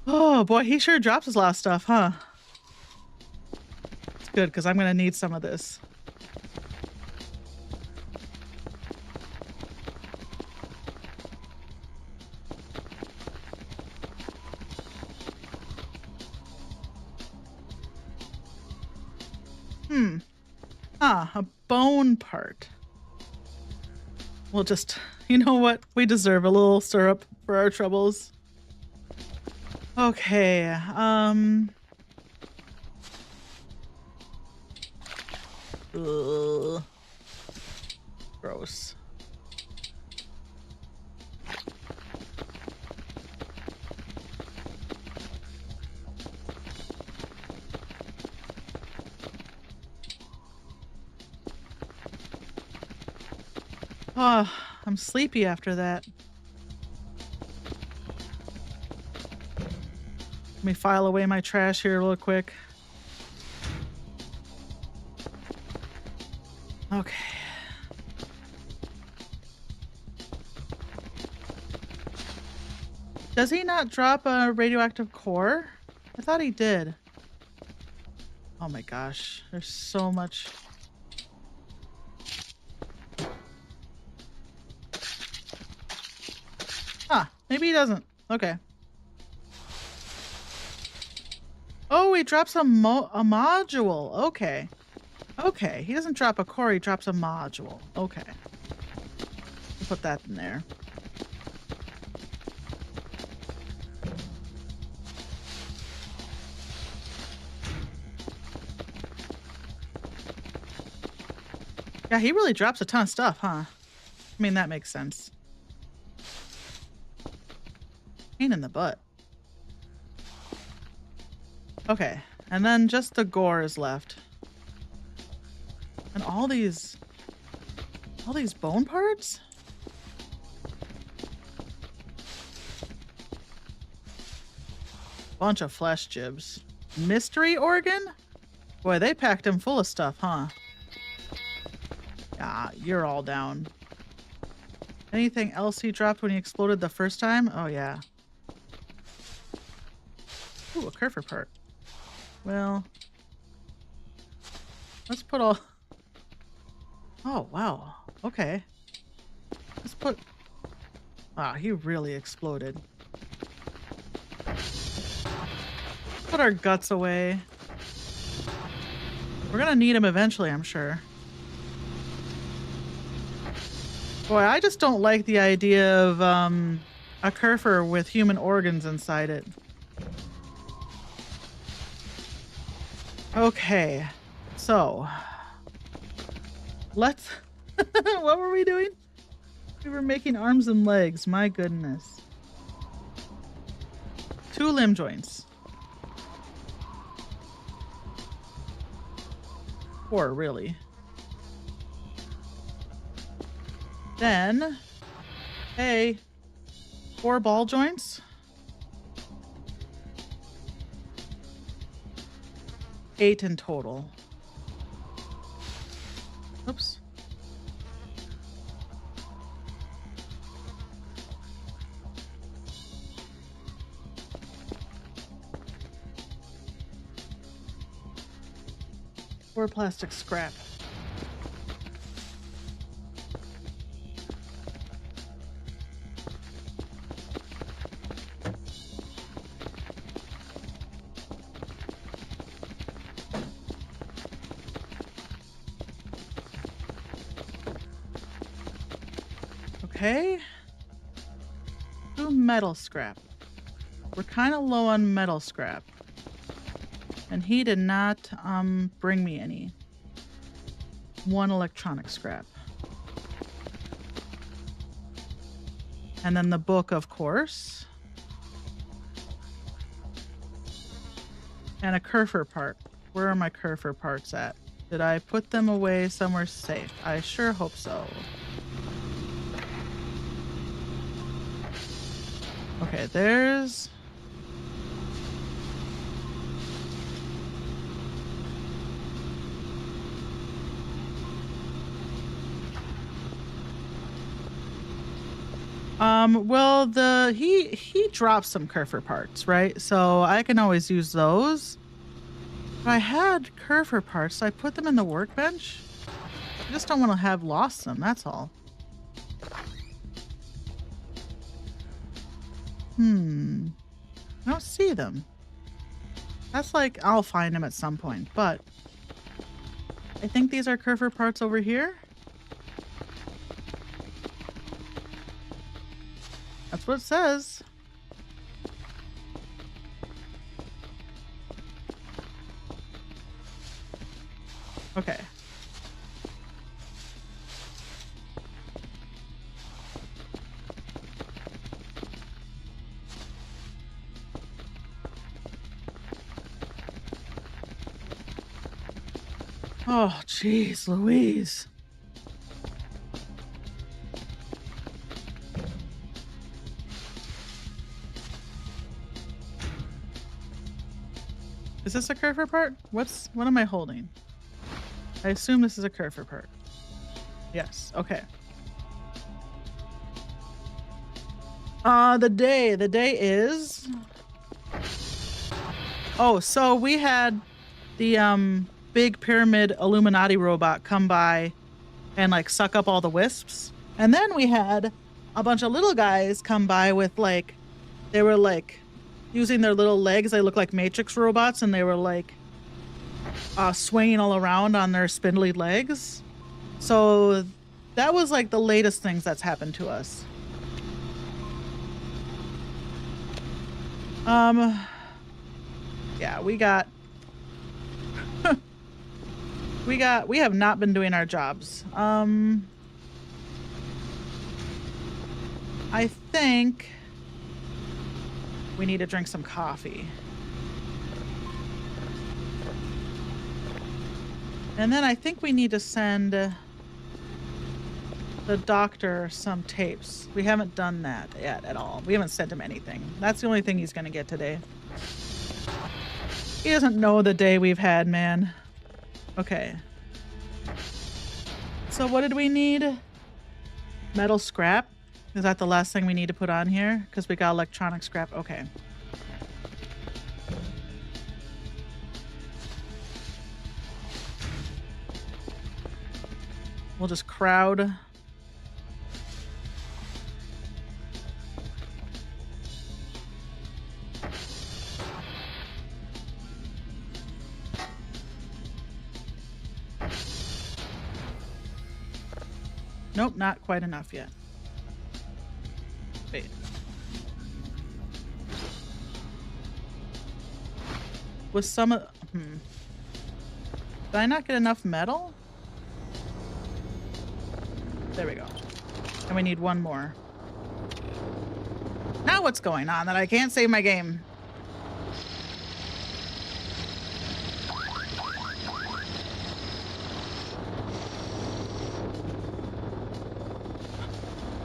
Oh boy, he sure drops a lot of stuff, huh? It's good, because I'm gonna need some of this. A bone part. We'll just, you know what? We deserve a little syrup for our troubles. Okay, ugh. Gross. Oh, I'm sleepy after that. Let me file away my trash here real quick. Okay. Does he not drop a radioactive core? I thought he did. Oh my gosh, there's so much. Huh, maybe he doesn't. Okay. Oh, he drops a module. Okay. Okay, he doesn't drop a core, he drops a module. Okay. We'll put that in there. Yeah, he really drops a ton of stuff, huh? I mean, that makes sense. Pain in the butt. Okay, and then just the gore is left. And all these bone parts? Bunch of flesh jibs. Mystery organ? Boy, they packed him full of stuff, huh? Ah, you're all down. Anything else he dropped when he exploded the first time? Oh, yeah. Ooh, a Kerfer part. Well, let's put all... Oh, wow. Okay. Let's put... Wow, he really exploded. Put our guts away. We're gonna need him eventually, I'm sure. Boy, I just don't like the idea of a Kerfer with human organs inside it. Okay, so let's... What were we doing? We were making arms and legs. My goodness. 2 limb joints. 4, really. Then, hey, 4 ball joints. 8 in total. Oops. Or plastic scrap. Okay. 2 metal scrap. We're kind of low on metal scrap. And he did not bring me any. 1 electronic scrap. And then the book, of course. And a Kerfer part. Where are my Kerfer parts at? Did I put them away somewhere safe? I sure hope so. Okay, there's... well, he dropped some Kerfer parts, right? So I can always use those. But I had Kerfer parts, so I put them in the workbench. I just don't want to have lost them, that's all. I don't see them. That's like, I'll find them at some point, but I think these are Kerfer parts over here. That's what it says. Okay. Oh, jeez, Louise. Is this a Kerfer part? What am I holding? I assume this is a Kerfer part. Yes, okay. The day is... Oh, so we had the big pyramid Illuminati robot come by and like suck up all the wisps. And then we had a bunch of little guys come by with like, they were like using their little legs. They look like Matrix robots, and they were like swinging all around on their spindly legs. So that was like the latest things that's happened to us. Yeah, we have not been doing our jobs. I think we need to drink some coffee. And then I think we need to send the doctor some tapes. We haven't done that yet at all. We haven't sent him anything. That's the only thing he's gonna get today. He doesn't know the day we've had, man. Okay. So what did we need? Metal scrap? Is that the last thing we need to put on here? Because we got electronic scrap. Okay. We'll just crowd. Nope, not quite enough yet. Wait. With some of... Did I not get enough metal? There we go. And we need one more. Now what's going on that I can't save my game?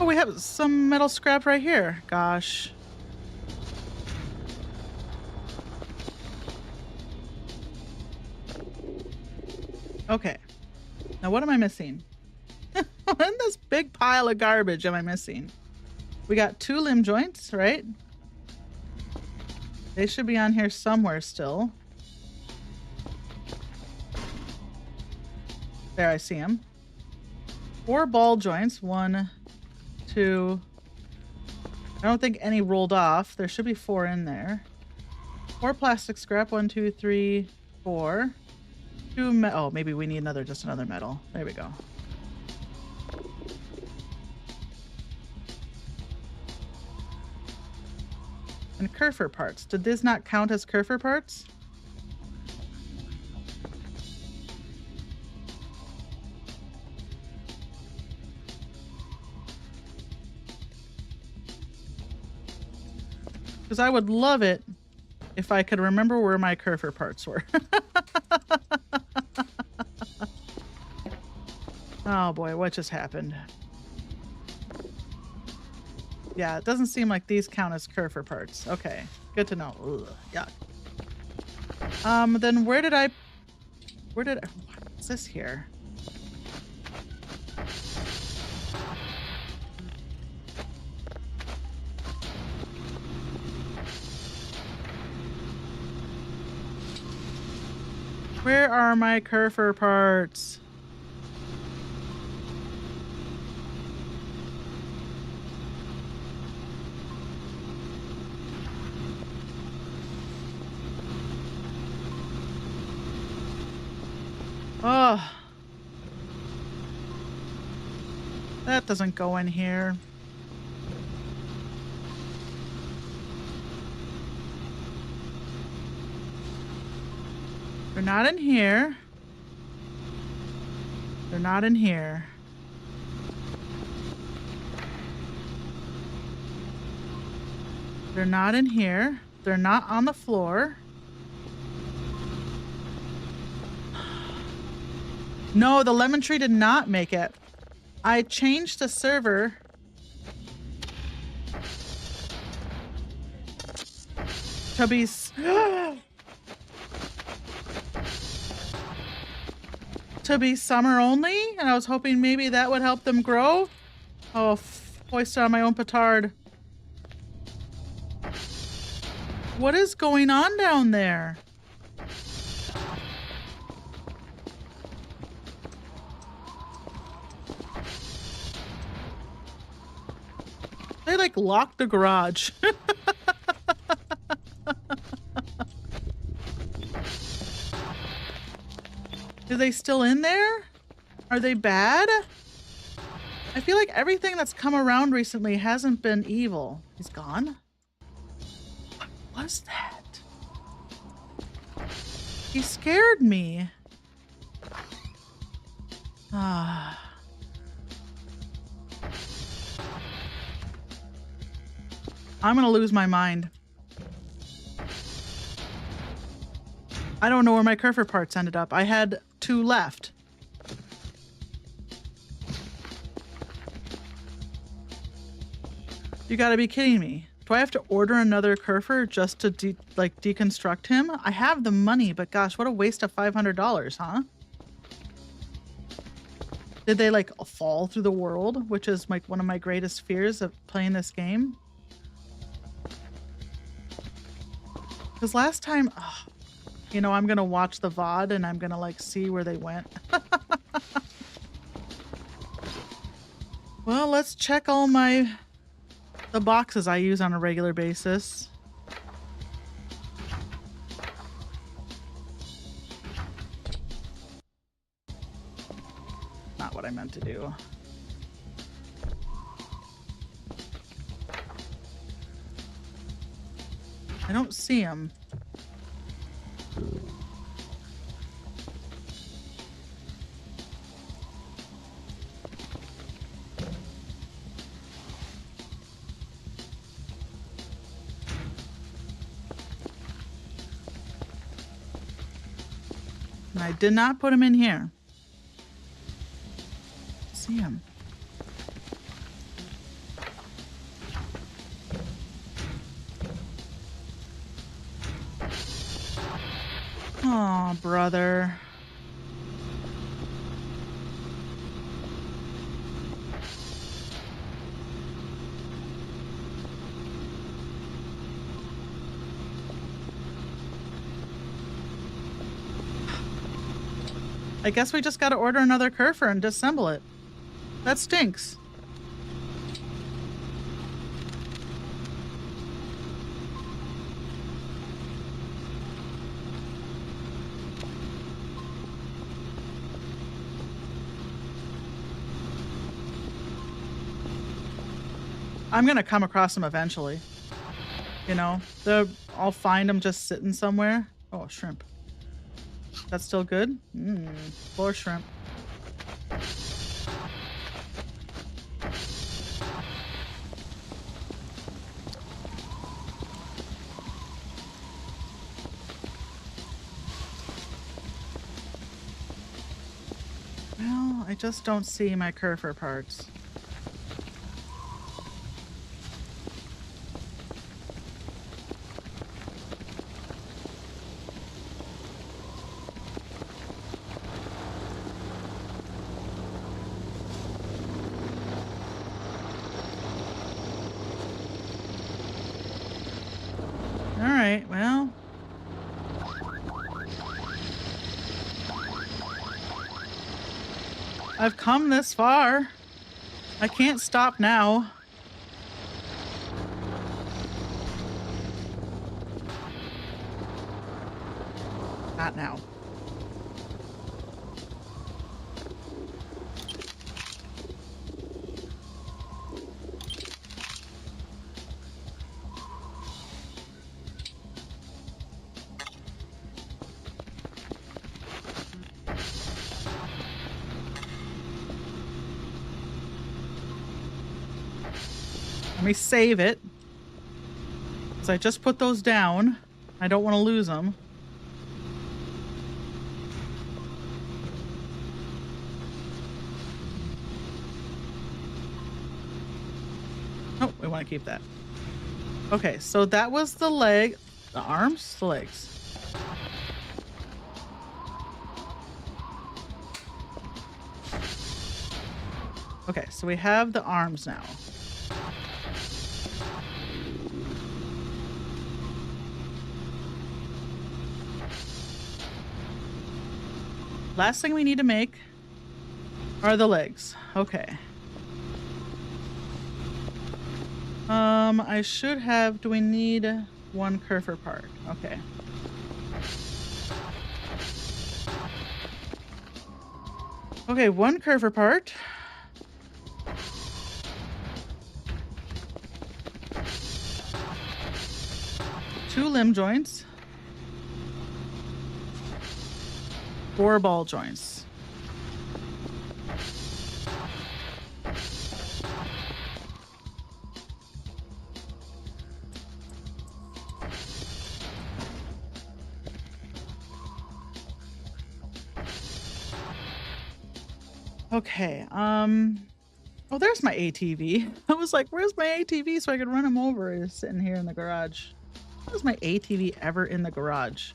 Oh, we have some metal scrap right here. Gosh. Okay. Now what am I missing? What in this big pile of garbage am I missing? We got 2 limb joints, right? They should be on here somewhere still. There, I see them. 4 ball joints. 1, 2. I don't think any rolled off. There should be 4 in there. 4 plastic scrap. 1, 2, 3, 4. 2 oh, maybe we need just another metal. There we go. And Kerfer parts. Did this not count as Kerfer parts? Because I would love it if I could remember where my Kerfer parts were. Oh boy, what just happened? Yeah, it doesn't seem like these count as Kerfer parts. Okay, good to know. Ugh, yuck. Then what's this here? Where are my Kerfer parts? Oh, that doesn't go in here. They're not in here. They're not in here. They're not in here. They're not on the floor. No, the lemon tree did not make it. I changed the server. To be... to be summer only, and I was hoping maybe that would help them grow. Oh, hoisted on my own petard. What is going on down there? They like locked the garage. Are they still in there? Are they bad? I feel like everything that's come around recently hasn't been evil. He's gone? What was that? He scared me. Ah. I'm gonna lose my mind. I don't know where my Kerfer parts ended up. I had 2 left. You gotta be kidding me. Do I have to order another Kerfer just to deconstruct him? I have the money, but gosh, what a waste of $500, huh? Did they, like, fall through the world, which is, like, one of my greatest fears of playing this game? Because last time you know, I'm gonna watch the VOD and I'm gonna, like, see where they went. Well, let's check all the boxes I use on a regular basis. Not what I meant to do. I don't see them. And I did not put them in here. See them. Oh, brother. I guess we just gotta order another Kerfer and disassemble it. That stinks. I'm gonna come across them eventually. You know, I'll find them just sitting somewhere. Oh, shrimp. That's still good? Floor shrimp. Well, I just don't see my Kerfer parts. All right, well. I've come this far. I can't stop now. Not now. Let me save it. Because I just put those down. I don't want to lose them. Oh, we want to keep that. Okay, so that was the leg. The arms? The legs. Okay, so we have the arms now. Last thing we need to make are the legs. Okay. I should have, do we need one Kerfer part? Okay. Okay, one Kerfer part. Two limb joints. 4 ball joints. Okay, oh, there's my ATV. I was like, where's my ATV so I could run him over? It's sitting here in the garage. Was my ATV ever in the garage?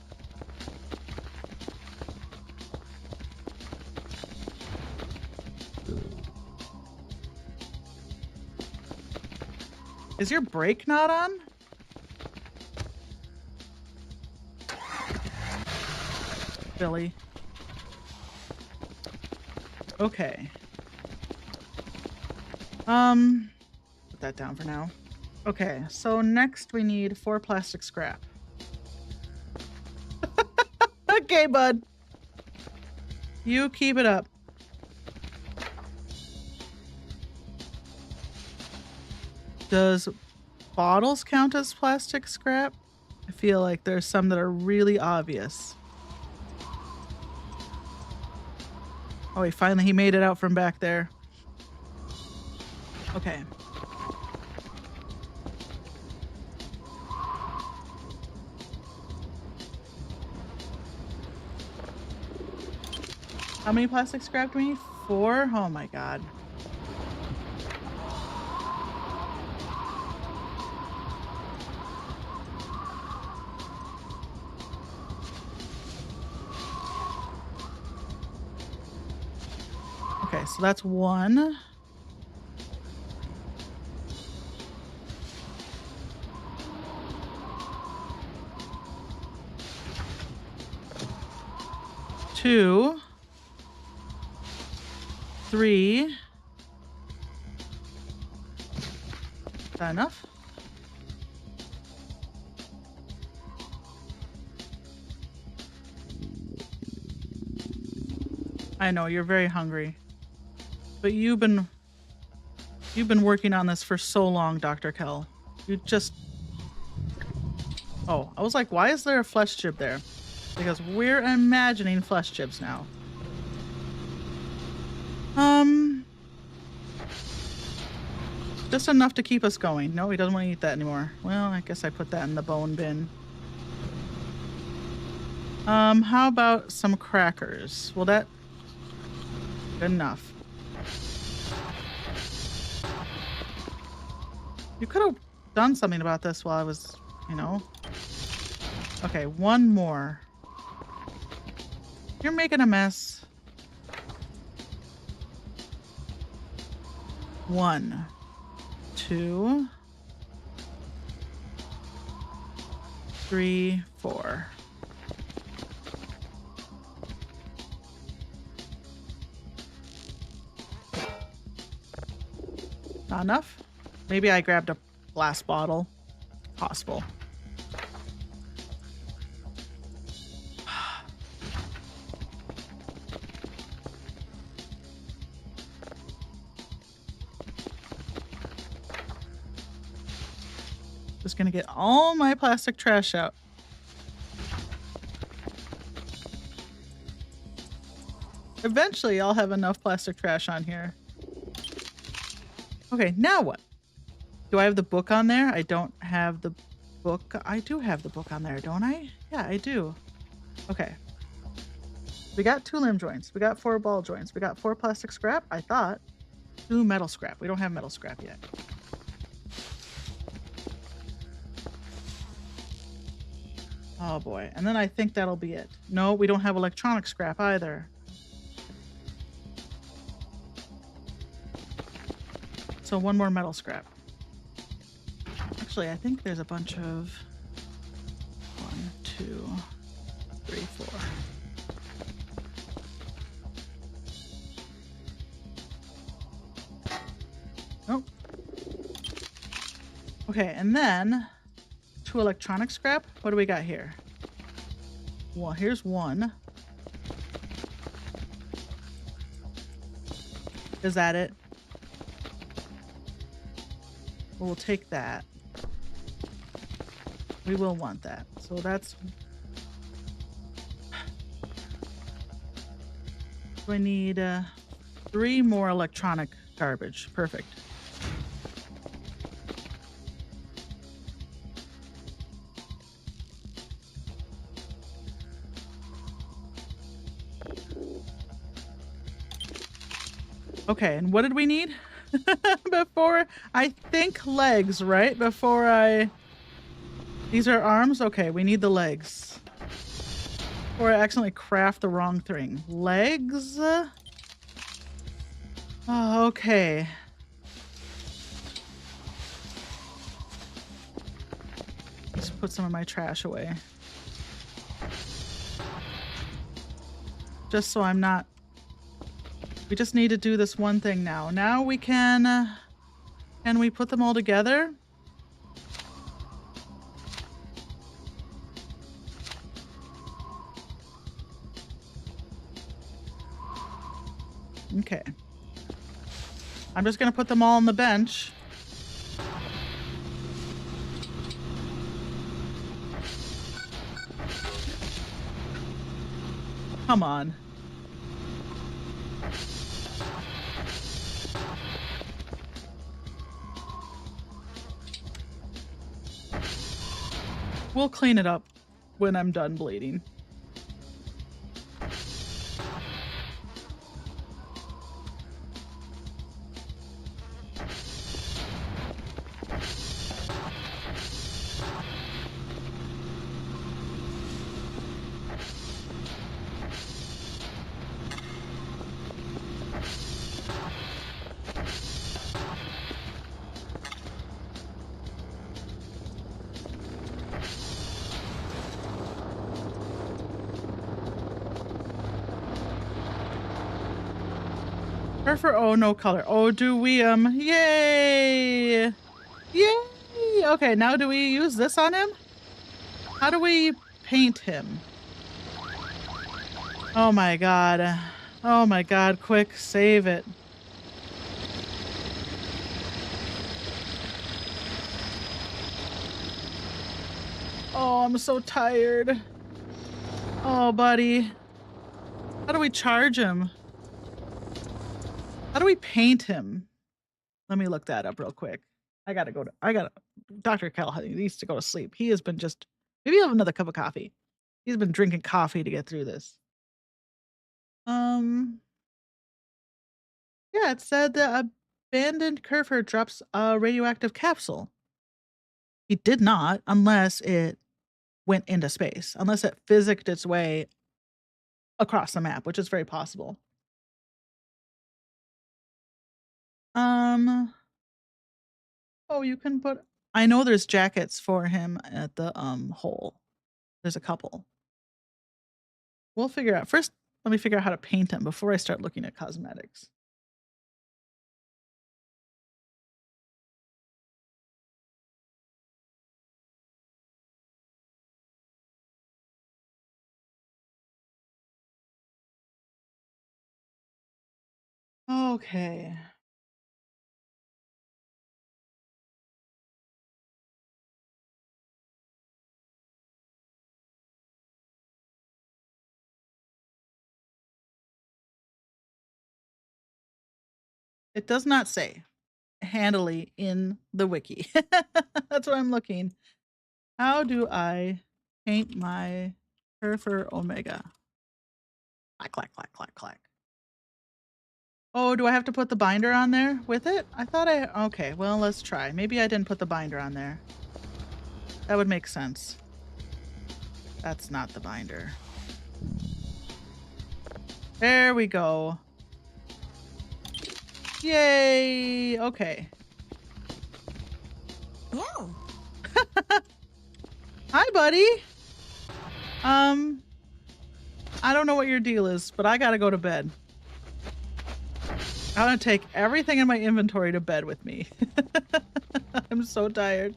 Is your brake not on? Billy. Okay. Put that down for now. Okay, so next we need 4 plastic scrap. Okay, bud. You keep it up. Does bottles count as plastic scrap? I feel like there's some that are really obvious. Oh, he made it out from back there. Okay. How many plastic scrap do we need? 4? Oh my god. Okay, so that's 1. Two, 3. Is that enough? I know you're very hungry, but you've been working on this for so long, Dr. Kell. You just... Oh, I was like, why is there a flesh chip there? Because we're imagining flesh chips now. Just enough to keep us going. No, he doesn't want to eat that anymore. Well, I guess I put that in the bone bin. How about some crackers? Well, that... Good enough. You could have done something about this while I was, you know... Okay, 1 more. You're making a mess. 1, 2, 3, 4. Not enough? Maybe I grabbed a glass bottle. Possible. Just gonna get all my plastic trash out. Eventually, I'll have enough plastic trash on here. Okay, now what? Do I have the book on there? I don't have the book. I do have the book on there, don't I? Yeah, I do. Okay. We got 2 limb joints. We got 4 ball joints. We got 4 plastic scrap, I thought. 2 metal scrap. We don't have metal scrap yet. Oh boy. And then I think that'll be it. No, we don't have electronic scrap either. So 1 more metal scrap. Actually, I think there's a bunch of 1, 2, 3, 4. Nope. Okay, and then 2 electronic scrap. What do we got here? Well, here's 1. Is that it? Well, we'll take that. We will want that. So that's... I need 3 more electronic garbage. Perfect. Okay, and what did we need? Before, I think legs, right? Before I... These are arms? Okay, we need the legs. Before I accidentally craft the wrong thing. Legs? Oh, okay. just put some of my trash away. Just so I'm not... We just need to do this one thing now. Now we can we put them all together? Okay. I'm just gonna put them all on the bench. Come on. We'll clean it up when I'm done bleeding. For oh, no color. Oh, do we yay! Yay! Okay, now do we use this on him? How do we paint him? Oh my god. Oh my god, quick, save it. Oh, I'm so tired. Oh, buddy. How do we charge him? How do we paint him? Let me look that up real quick. Dr. Cal needs to go to sleep. He has been just, maybe he'll have another cup of coffee. He's been drinking coffee to get through this. Yeah, it said the abandoned Kerfer drops a radioactive capsule. He did not, unless it went into space, unless it physicked its way across the map, which is very possible. Oh, you can put... I know there's jackets for him at the hole. There's a couple. We'll figure out. First, let me figure out how to paint him before I start looking at cosmetics. Okay. It does not say handily in the wiki. That's what I'm looking. How do I paint my Kerfer Omega? Clack, clack, clack, clack, clack. Oh, do I have to put the binder on there with it? I thought okay, well, let's try. Maybe I didn't put the binder on there. That would make sense. That's not the binder. There we go. Yay! Okay. Yeah. Hi, buddy. I don't know what your deal is, but I gotta go to bed. I'm gonna take everything in my inventory to bed with me. I'm so tired.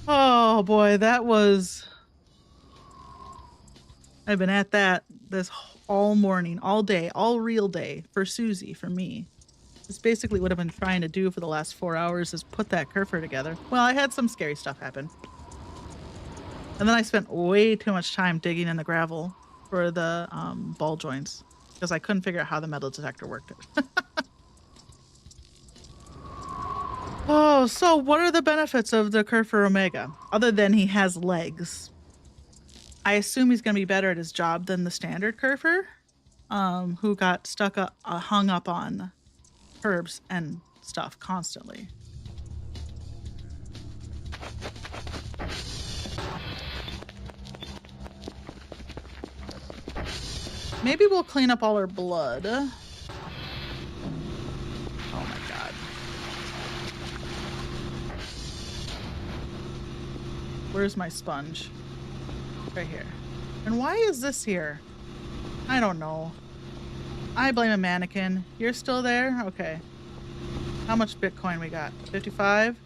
Oh boy, that was... I've been at that this all morning, all day, all real day for Susie, for me. It's basically what I've been trying to do for the last 4 hours is put that Kerfer together. Well, I had some scary stuff happen. And then I spent way too much time digging in the gravel for the ball joints because I couldn't figure out how the metal detector worked. Oh, so what are the benefits of the Kerfer Omega? Other than he has legs. I assume he's going to be better at his job than the standard Kerfer, who got stuck hung up on herbs and stuff constantly. Maybe we'll clean up all her blood. Oh my god. Where's my sponge? Right here. And why is this here? I don't know. I blame a mannequin. You're still there? Okay. How much Bitcoin we got? 55?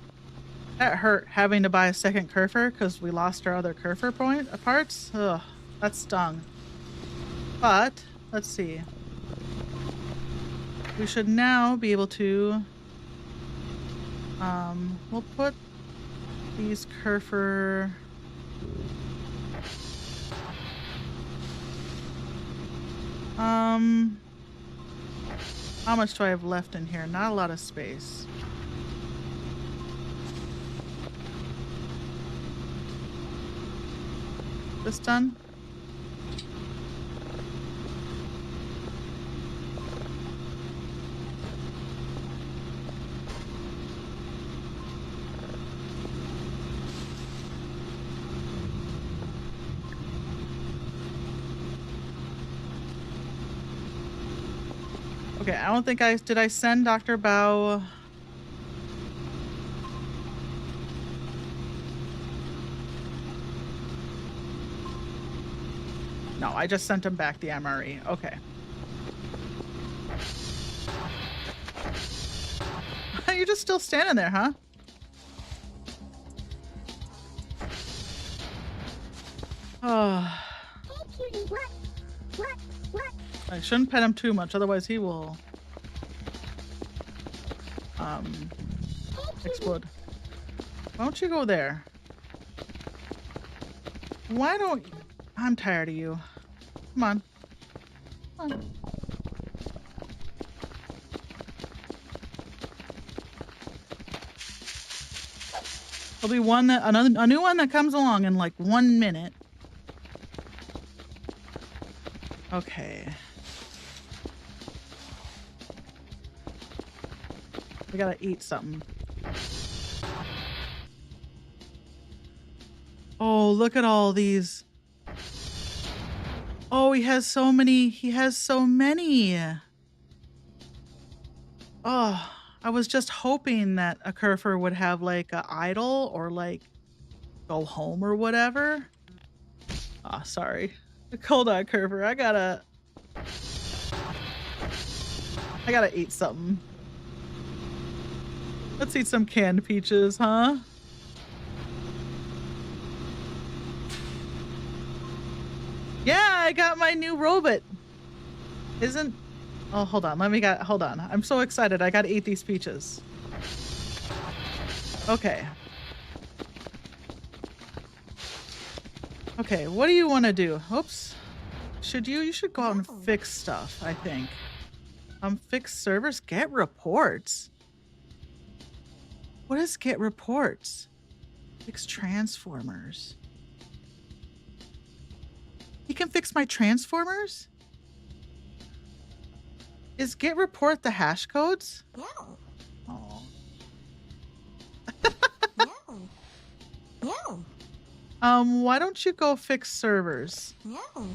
That hurt having to buy a second Kerfer because we lost our other Kerfer parts. Ugh, that stung. But, let's see. We should now be able to, we'll put these Kerfer. How much do I have left in here? Not a lot of space. This done? Okay, I don't think did I send Dr. Bao? No, I just sent him back the MRE. Okay. You're just still standing there, huh? Oh. Hey, cutie. What? I shouldn't pet him too much, otherwise he will Hey, cutie. explode. Why don't you go there? Why don't I'm tired of you. Come on. Come on. There'll be a new one that comes along in like 1 minute. Okay. We gotta eat something. Oh, look at all these. Oh, he has so many. Oh, I was just hoping that a Kerfer would have like a idol or like go home or whatever. Ah, oh, sorry. Hold on, Kerfer. I gotta eat something. Let's eat some canned peaches, huh? Yeah, I got my new robot. Oh, hold on. Hold on. I'm so excited. I gotta eat these peaches. Okay. Okay, what do you want to do? Oops. You should go out and fix stuff, I think. Fix servers? Get reports? What is get reports? Fix transformers. He can fix my transformers? Is get report the hash codes? No. Oh. No. Why don't you go fix servers? No.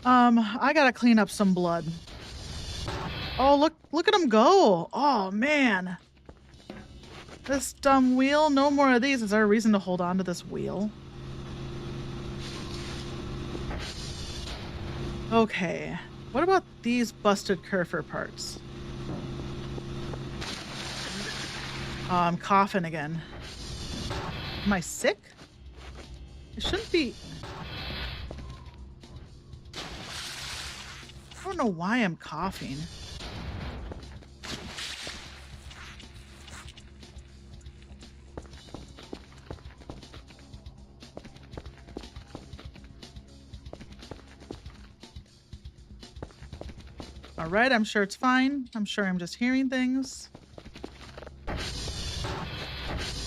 I gotta clean up some blood. Oh, look at him go. Oh, man. This dumb wheel. No more of these. Is there a reason to hold on to this wheel? Okay. What about these busted Kerfer parts? Oh, I'm coughing again. Am I sick? It shouldn't be. I don't know why I'm coughing. All right, I'm sure it's fine. I'm sure I'm just hearing things.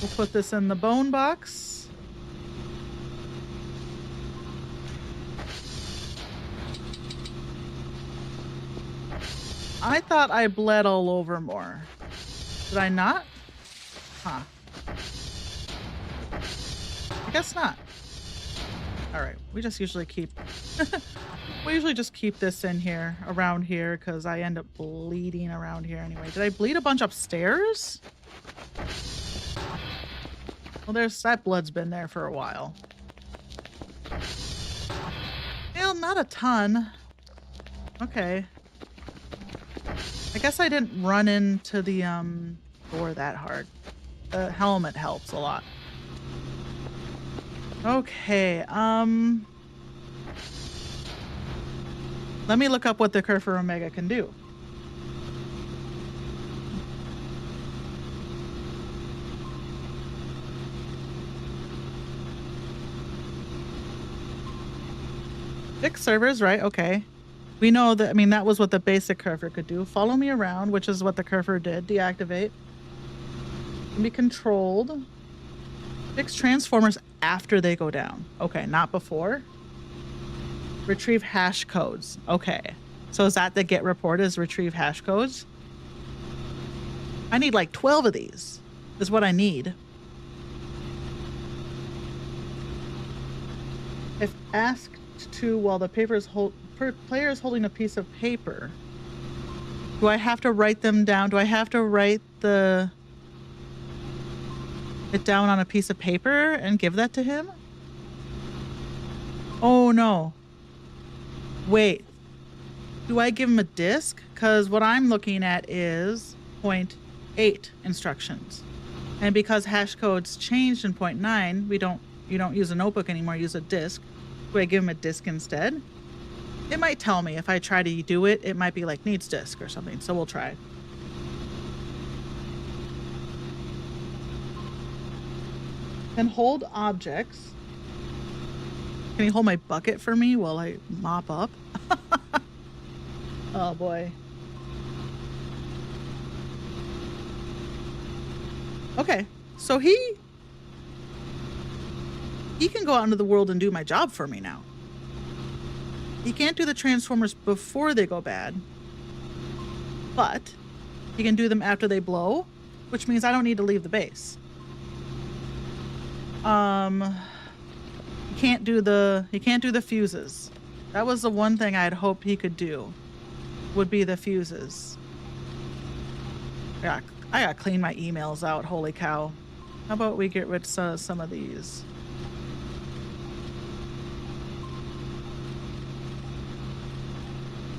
We'll put this in the bone box. I thought I bled all over more. Did I not? Huh. I guess not. All right, we just usually keep this in here, around here, because I end up bleeding around here anyway. Did I bleed a bunch upstairs? Well, there's that blood's been there for a while. Well, not a ton. Okay. I guess I didn't run into the, door that hard. The helmet helps a lot. Okay, let me look up what the Kerfer Omega can do. Fix servers, right? Okay. We know that, I mean, that was what the basic Kerfer could do. Follow me around, which is what the Kerfer did. Deactivate. Can be controlled. Fix transformers after they go down. Okay, not before. Retrieve hash codes. Okay. So is that the get report is retrieve hash codes? I need like 12 of these, is what I need. If asked to while the player is holding a piece of paper, do I have to write them down? Do I have to write it down on a piece of paper and give that to him? Oh no. Wait. Do I give him a disk? Because what I'm looking at is 0.8 instructions. And because hash codes changed in 0.9, you don't use a notebook anymore, use a disk. Do I give him a disk instead? It might tell me if I try to do it, it might be like needs disk or something. So we'll try. Can hold objects. Can you hold my bucket for me while I mop up? Oh boy. Okay. So he can go out into the world and do my job for me now. He can't do the transformers before they go bad, but he can do them after they blow, which means I don't need to leave the base. He can't do the fuses. That was the one thing I'd hoped he could do, would be the fuses. Yeah, I gotta clean my emails out, holy cow. How about we get rid of some of these?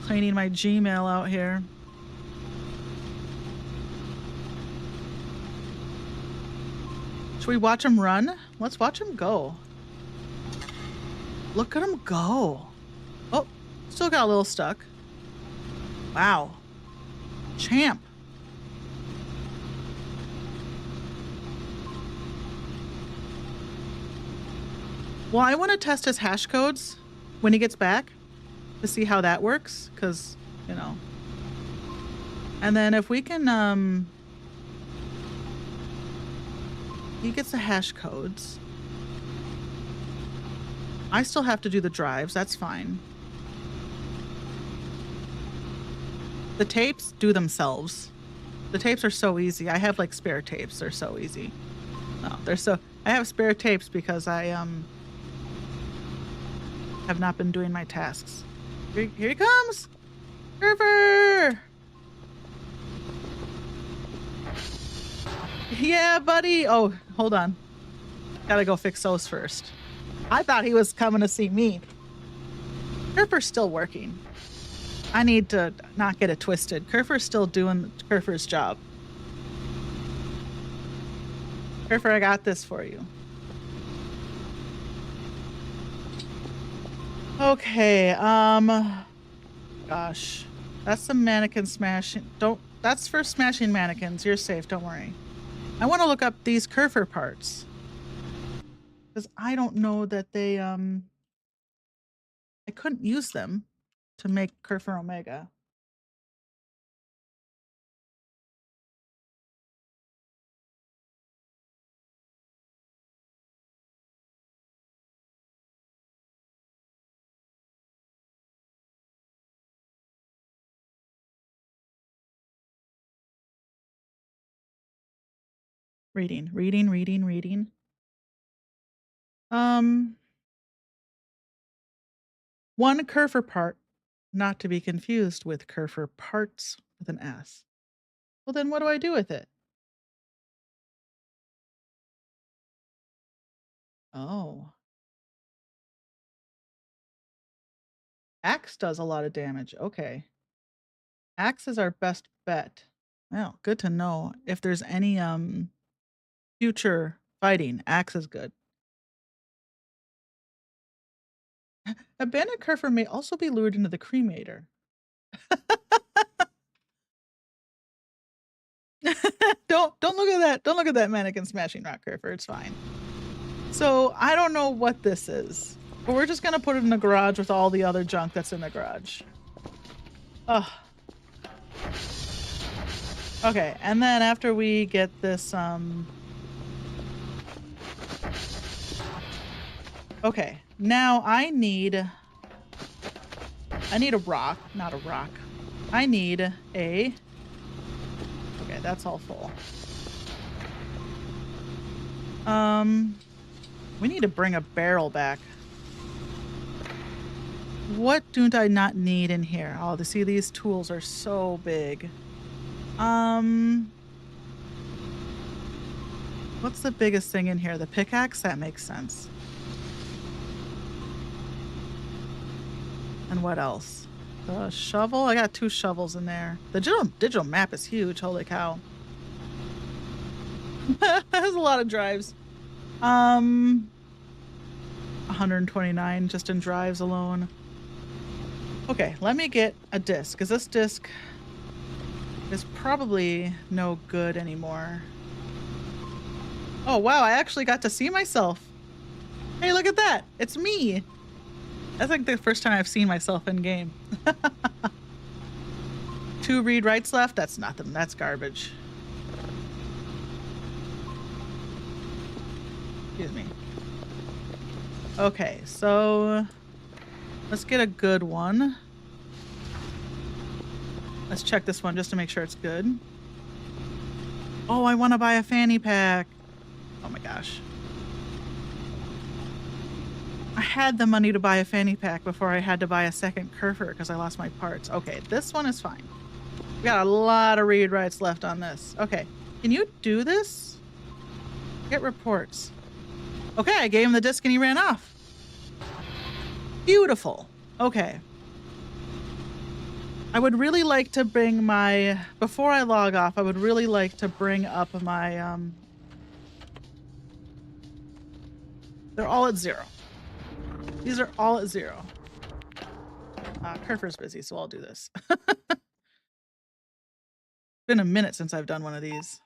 Cleaning my Gmail out here. Should we watch him run? Let's watch him go. Look at him go. Oh, still got a little stuck. Wow. Champ. Well, I want to test his hash codes when he gets back to see how that works, because, you know. And then if we can, he gets the hash codes. I still have to do the drives. That's fine. The tapes do themselves. The tapes are so easy. I have like spare tapes. They're so easy. No, I have spare tapes because I, have not been doing my tasks. Here he comes! River! Yeah, buddy! Oh, hold on. Gotta go fix those first. I thought he was coming to see me. Kerfer's still working. I need to not get it twisted. Kerfer's still doing Kerfer's job. Kerfer, I got this for you. Okay, gosh. That's the mannequin smashing. That's for smashing mannequins. You're safe, don't worry. I want to look up these Kerfer parts. Because I don't know that they, I couldn't use them to make Kerfer Omega. Reading. Um, one Kerfer part, not to be confused with Kerfer parts with an S. Well, then what do I do with it? Oh. Axe does a lot of damage. Okay. Axe is our best bet. Well, good to know. If there's any future fighting, axe is good. A bandit Kerfer may also be lured into the cremator. Don't look at that. Don't look at that mannequin smashing rock Kerfer. It's fine. So I don't know what this is, but we're just gonna put it in the garage with all the other junk that's in the garage. Ugh. Okay, and then after we get this, okay, now I need a rock, not a rock. I need a, okay, that's all full. We need to bring a barrel back. What do I not need in here? Oh, see, these tools are so big. What's the biggest thing in here? The pickaxe? That makes sense. And what else? The shovel? I got 2 shovels in there. The digital map is huge. Holy cow. There's a lot of drives. 129 just in drives alone. Okay, let me get a disc, because this disc is probably no good anymore. Oh, wow, I actually got to see myself. Hey, look at that. It's me. That's like the first time I've seen myself in game. 2 read writes left? That's nothing. That's garbage. Excuse me. Okay, so let's get a good one. Let's check this one just to make sure it's good. Oh, I want to buy a fanny pack. Oh my gosh. I had the money to buy a fanny pack before I had to buy a second Kerfer because I lost my parts. Okay, this one is fine. We got a lot of read writes left on this. Okay, can you do this? Get reports. Okay, I gave him the disc and he ran off. Beautiful. Okay. I would really like to bring my, before I log off, I would really like to bring up my, they're all at 0. These are all at 0. Kerfer's busy, so I'll do this. Been a minute since I've done one of these.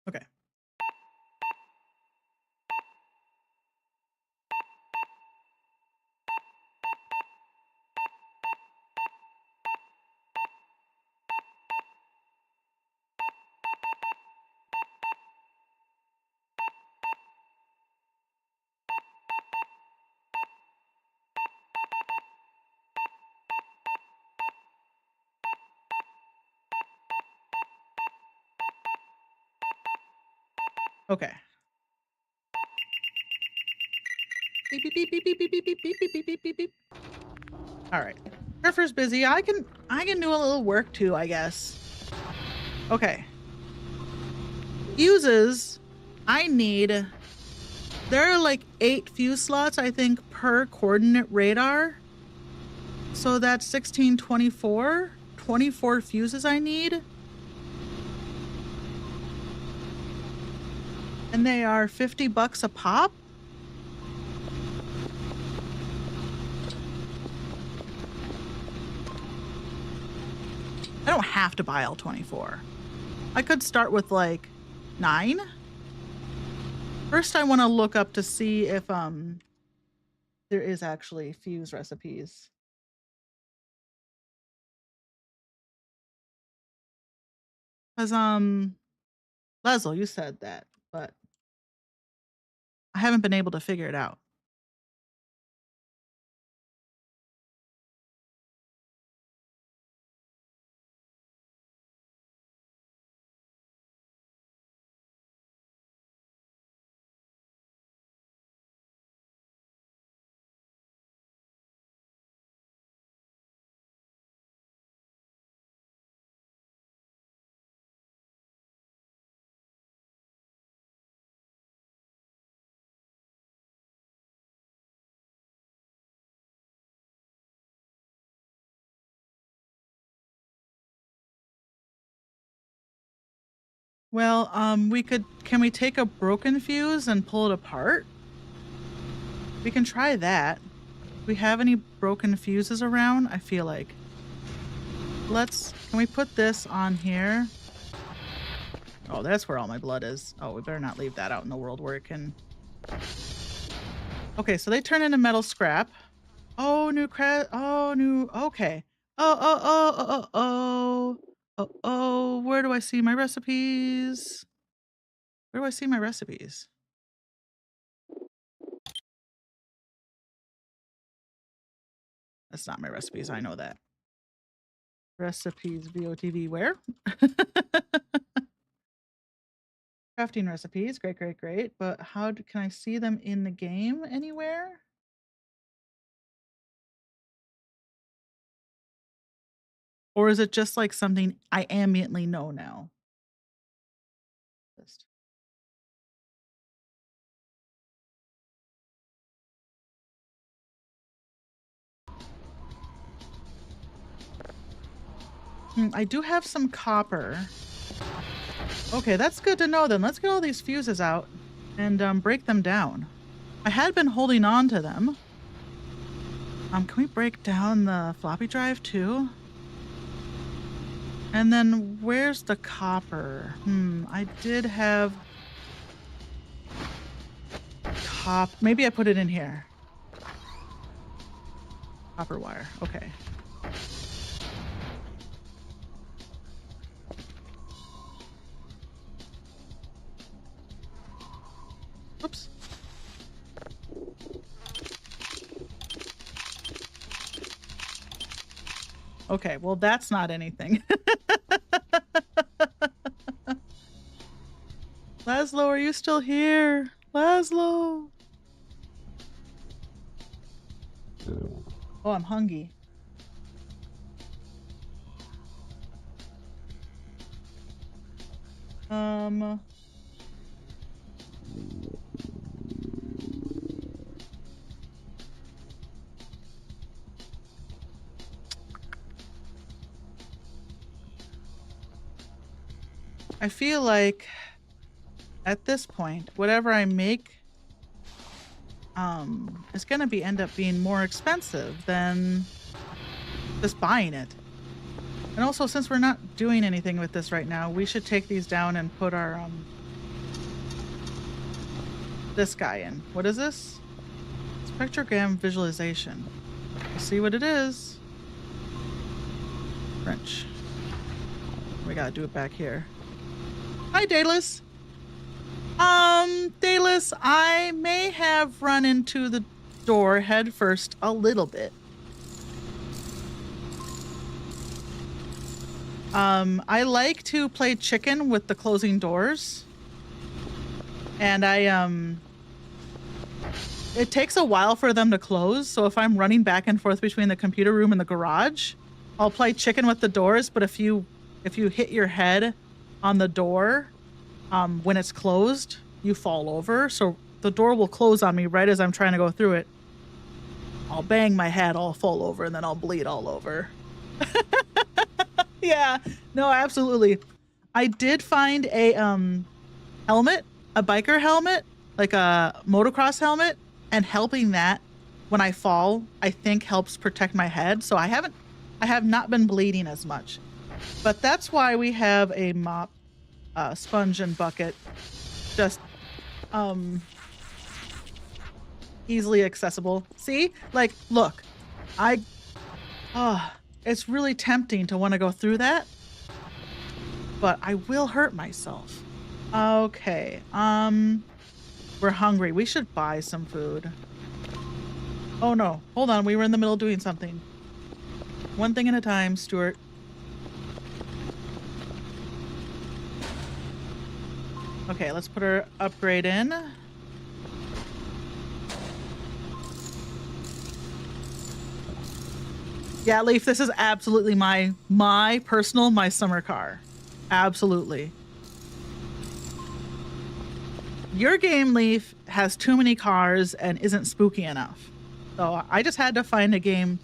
Okay. Okay. Beep, beep, beep, beep, beep, beep, beep, beep, beep, beep, beep, beep, beep, beep. All right. Kerfer's busy. I can do a little work too, I guess. Okay. Fuses. I need, there are like 8 fuse slots, I think, per coordinate radar. So that's 16, 24. 24 fuses I need. And they are $50 a pop. I don't have to buy all 24. I could start with like 9. First, I want to look up to see if there is actually fuse recipes. Because Leslie, you said that, but I haven't been able to figure it out. Well, can we take a broken fuse and pull it apart? We can try that. Do we have any broken fuses around? I feel like. Can we put this on here? Oh, that's where all my blood is. Oh, we better not leave that out in the world where it can. Okay, so they turn into metal scrap. Oh, okay. Oh, where do I see my recipes? Where do I see my recipes? That's not my recipes, I know that. Recipes, VOTV, where? Crafting recipes, great, great, great. But can I see them in the game anywhere? Or is it just like something I ambiently know now? Just- I do have some copper. Okay, that's good to know then. Let's get all these fuses out and break them down. I had been holding on to them. Can we break down the floppy drive too? And then where's the copper? I did have maybe I put it in here. Copper wire. Okay. Oops. Okay, well that's not anything. Laszlo, are you still here? Laszlo. Oh, I'm hungry. I feel like at this point, whatever I make, is gonna end up being more expensive than just buying it. And also, since we're not doing anything with this right now, we should take these down and put our, this guy in. What is this? Spectrogram visualization. We'll see what it is. French. We gotta do it back here. Hi, Daedalus. Daedalus, I may have run into the door head first a little bit. I like to play chicken with the closing doors. And it takes a while for them to close. So if I'm running back and forth between the computer room and the garage, I'll play chicken with the doors. But if you hit your head on the door, when it's closed, you fall over. So the door will close on me right as I'm trying to go through it. I'll bang my head, I'll fall over, and then I'll bleed all over. Yeah, no, absolutely. I did find a helmet, a biker helmet, like a motocross helmet, and helping that when I fall, I think helps protect my head. So I have not been bleeding as much. But that's why we have a mop, sponge and bucket, just easily accessible. See? Like, look. It's really tempting to want to go through that, but I will hurt myself. Okay. We're hungry. We should buy some food. Oh no. Hold on. We were in the middle of doing something. One thing at a time, Stuart. Okay, let's put our upgrade in. Yeah, Leaf, this is absolutely my summer car. Absolutely. Your game, Leaf, has too many cars and isn't spooky enough. So I just had to find a game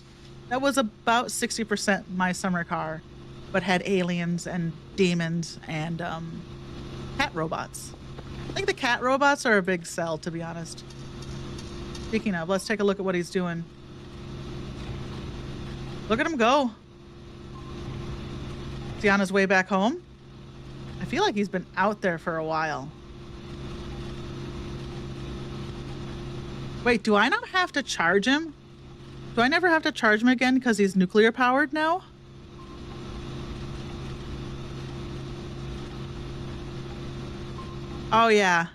that was about 60% my summer car, but had aliens and demons and Cat robots. I think the cat robots are a big sell, to be honest. Speaking of, let's take a look at what he's doing. Look at him go. Is he on his way back home? I feel like he's been out there for a while. Wait, do I not have to charge him? Do I never have to charge him again because he's nuclear powered now? Oh, yeah.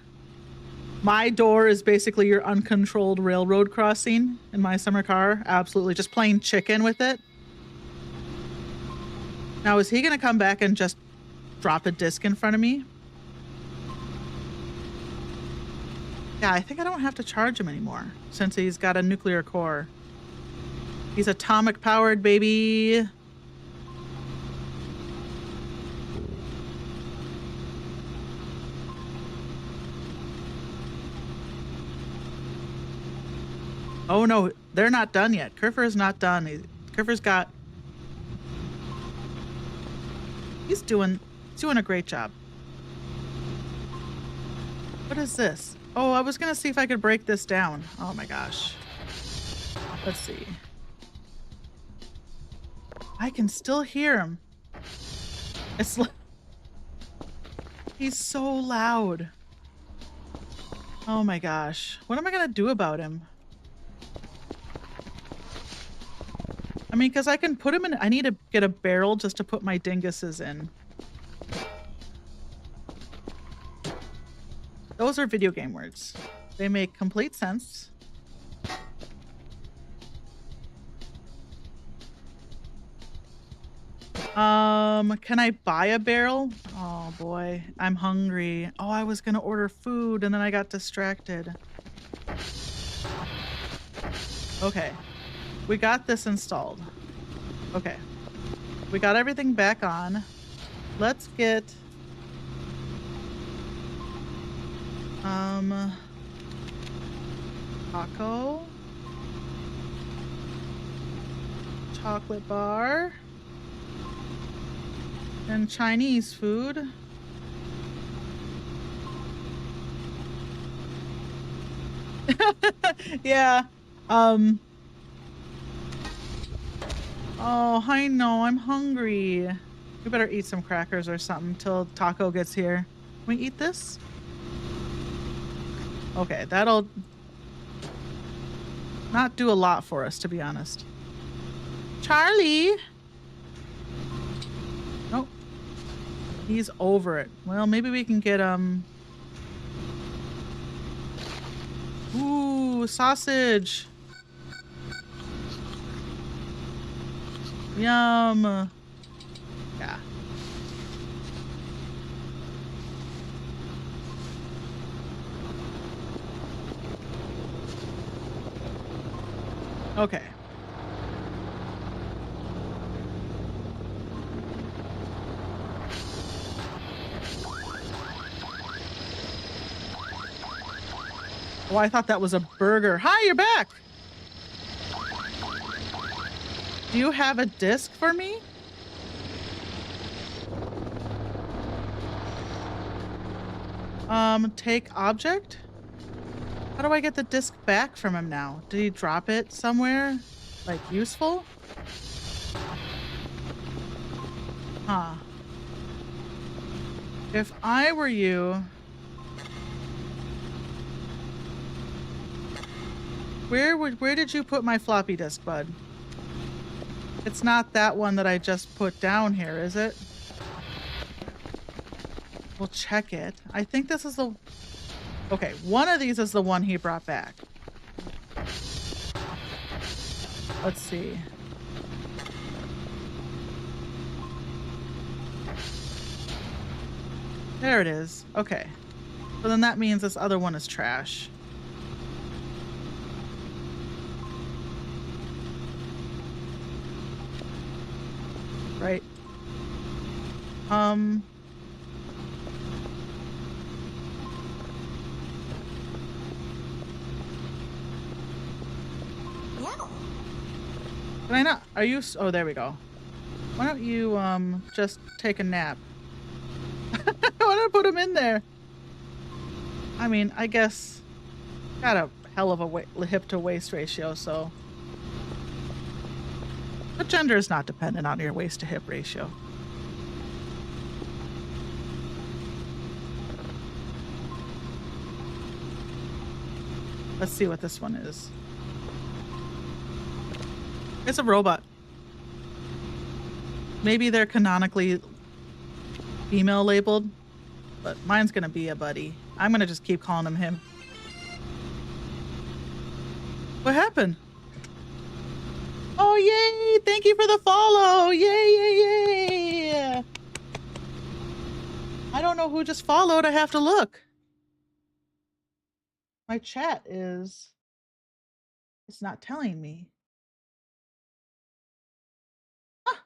My door is basically your uncontrolled railroad crossing in my summer car. Absolutely. Just playing chicken with it. Now, is he going to come back and just drop a disc in front of me? Yeah, I think I don't have to charge him anymore since he's got a nuclear core. He's atomic powered, baby. Oh no, they're not done yet. Kerfer is not done. Kerfer's got... He's doing a great job. What is this? Oh, I was gonna see if I could break this down. Oh my gosh. Let's see. I can still hear him. It's like... He's so loud. Oh my gosh. What am I gonna do about him? I mean, because I can put him in... I need to get a barrel just to put my dinguses in. Those are video game words. They make complete sense. Can I buy a barrel? Oh boy, I'm hungry. Oh, I was gonna order food and then I got distracted. Okay. We got this installed. Okay. We got everything back on. Let's get... taco. Chocolate bar. And Chinese food. Yeah. Oh, I know. I'm hungry. We better eat some crackers or something till Taco gets here. Can we eat this? Okay, that'll not do a lot for us, to be honest. Charlie! Nope. He's over it. Well, maybe we can get, ooh, sausage! Yum! Yeah. Okay. Oh, I thought that was a burger. Hi, you're back! Do you have a disc for me? Take object? How do I get the disc back from him now? Did he drop it somewhere? Like, useful? Huh. If I were you... Where did you put my floppy disk, bud? It's not that one that I just put down here, is it? We'll check it. I think this is the... Okay, one of these is the one he brought back. Let's see. There it is. Okay. So then that means this other one is trash. Right. Can I not? Are you... Oh, there we go. Why don't you, just take a nap? What gonna put him in there. I mean, I guess got a hell of a hip to waist ratio, so. But gender is not dependent on your waist to hip ratio. Let's see what this one is. It's a robot. Maybe they're canonically female labeled, but mine's gonna be a buddy. I'm gonna just keep calling him him. What happened? Oh, yay! Thank you for the follow! Yay, yay, yay! I don't know who just followed. I have to look. My chat is... It's not telling me. Huh.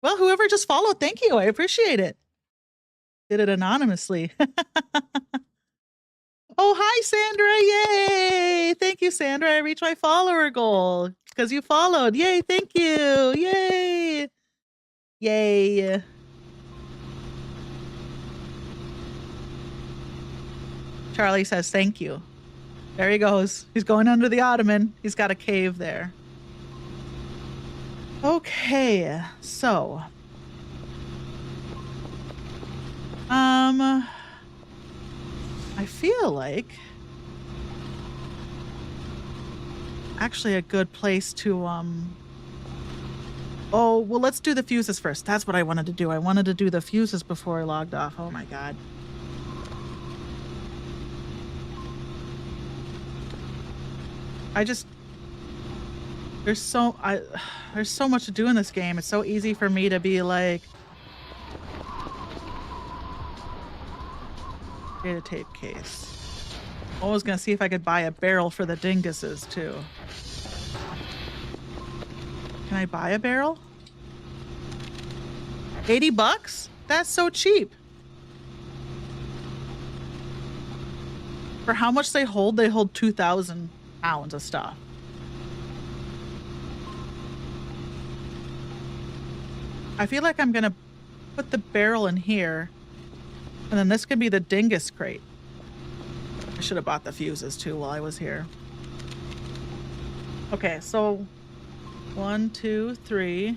Well, whoever just followed, thank you. I appreciate it. Did it anonymously. Oh, hi, Sandra. Yay. Thank you, Sandra. I reached my follower goal because you followed. Yay. Thank you. Yay. Yay. Charlie says thank you. There he goes. He's going under the ottoman. He's got a cave there. Okay, so. I feel like actually a good place to, oh, well, let's do the fuses first. That's what I wanted to do. I wanted to do the fuses before I logged off. Oh my God. There's so much to do in this game. It's so easy for me to be like, data tape case. I was gonna see if I could buy a barrel for the dinguses too. Can I buy a barrel? 80 bucks? That's so cheap. For how much they hold 2,000 pounds of stuff. I feel like I'm gonna put the barrel in here, and then this could be the dingus crate. I should have bought the fuses too while I was here. Okay, so 1, 2, 3.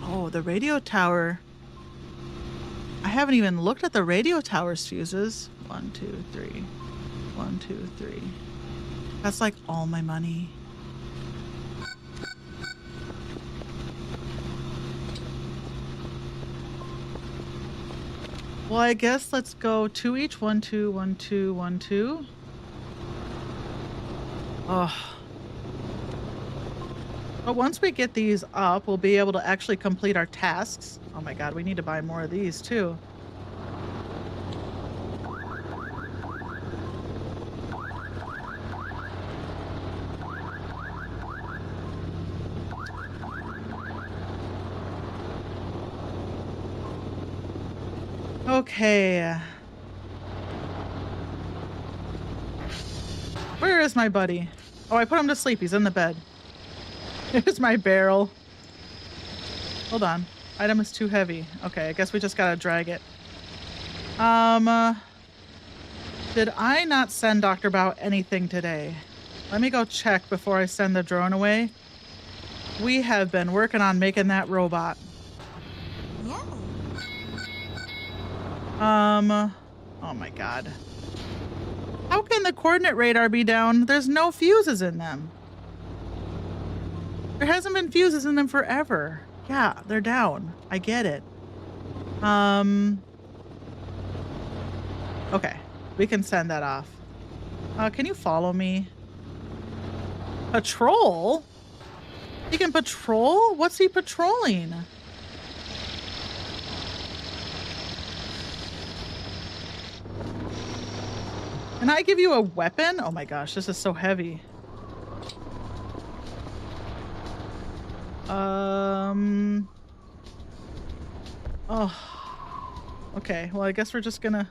Oh, the radio tower. I haven't even looked at the radio tower's fuses. 1, 2, 3. 1, 2, 3. That's like all my money. Well, I guess let's go 2 each. 1, 2, 1, 2, 1, 2. Oh. But once we get these up, we'll be able to actually complete our tasks. Oh my God, we need to buy more of these too. Okay. Where is my buddy? Oh, I put him to sleep. He's in the bed. Here's my barrel. Hold on. Item is too heavy. Okay, I guess we just gotta drag it. Did I not send Dr. Bao anything today? Let me go check before I send the drone away. We have been working on making that robot. Yeah. Oh my God. How can the coordinate radar be down? There's no fuses in them. There hasn't been fuses in them forever. Yeah, they're down. I get it. Okay, we can send that off. Can you follow me? Patrol? He can patrol? What's he patrolling? Can I give you a weapon? Oh my gosh, this is so heavy. Oh. Okay, well, I guess we're just gonna...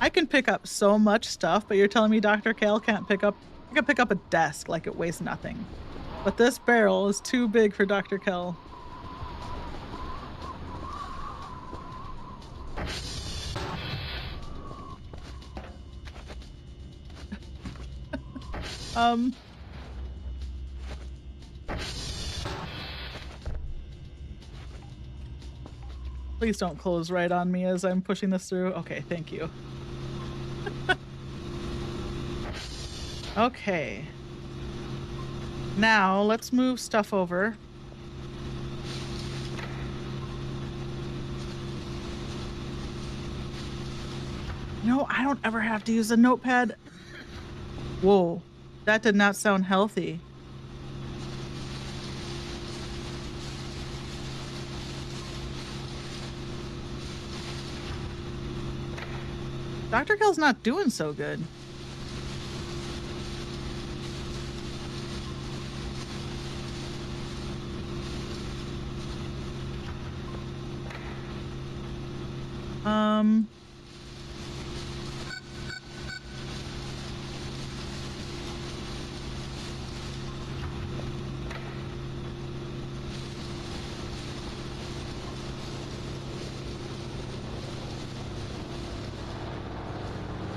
I can pick up so much stuff, but you're telling me Dr. Kale can't pick up... I can pick up a desk like it weighs nothing. But this barrel is too big for Dr. Kale. Um, please don't close right on me as I'm pushing this through. Okay, thank you. Okay. Now let's move stuff over. No, I don't ever have to use a notepad. Whoa, that did not sound healthy. Dr. Kill's not doing so good. Um,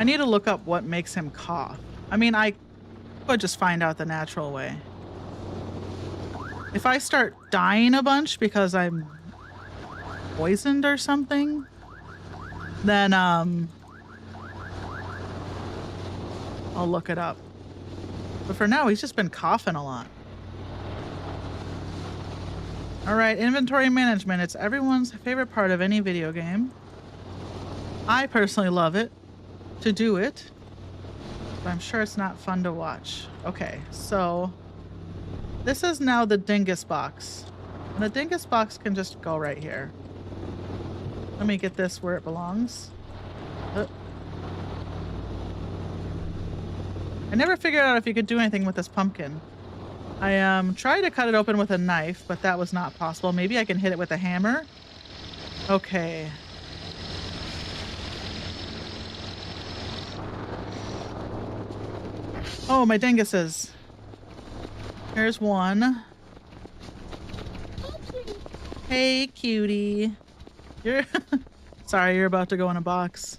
I need to look up what makes him cough. I mean, I could just find out the natural way. If I start dying a bunch because I'm poisoned or something, then I'll look it up. But for now, he's just been coughing a lot. All right, inventory management. It's everyone's favorite part of any video game. I personally love it to do it, but I'm sure it's not fun to watch. Okay, so this is now the dingus box. And the dingus box can just go right here. Let me get this where it belongs. I never figured out if you could do anything with this pumpkin. I tried to cut it open with a knife, but that was not possible. Maybe I can hit it with a hammer. Okay. Oh, my dinguses. Here's one. Hey, cutie. You're sorry, you're about to go in a box.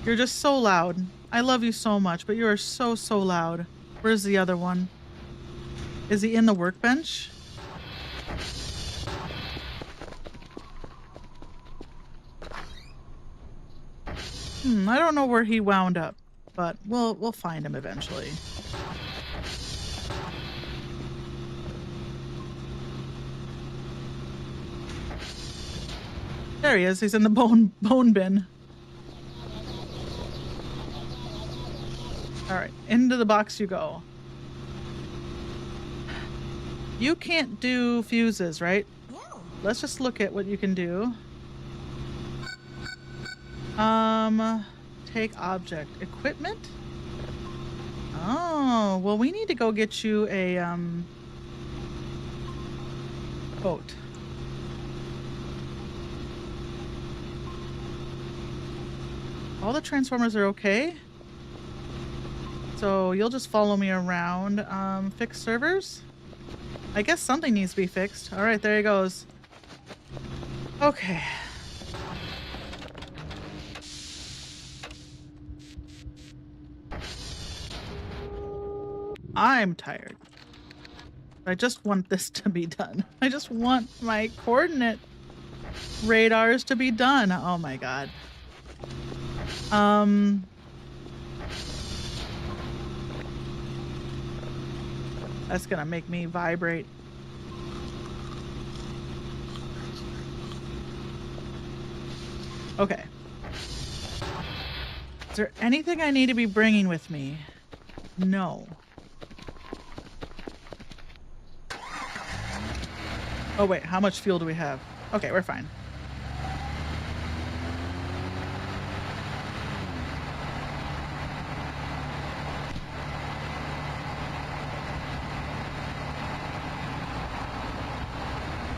You're just so loud. I love you so much, but you are so, so loud. Where's the other one? Is he in the workbench? I don't know where he wound up, but we'll find him eventually. There he is. He's in the bone bin. All right, into the box you go. You can't do fuses, right? Let's just look at what you can do. Take object. Equipment? Oh, well, we need to go get you a, boat. All the transformers are okay. So you'll just follow me around. Fix servers? I guess something needs to be fixed. All right, there he goes. Okay. I'm tired. I just want this to be done. I just want my coordinate radars to be done. Oh my god. That's gonna make me vibrate. Okay. Is there anything I need to be bringing with me? No. Oh wait, how much fuel do we have? Okay, we're fine.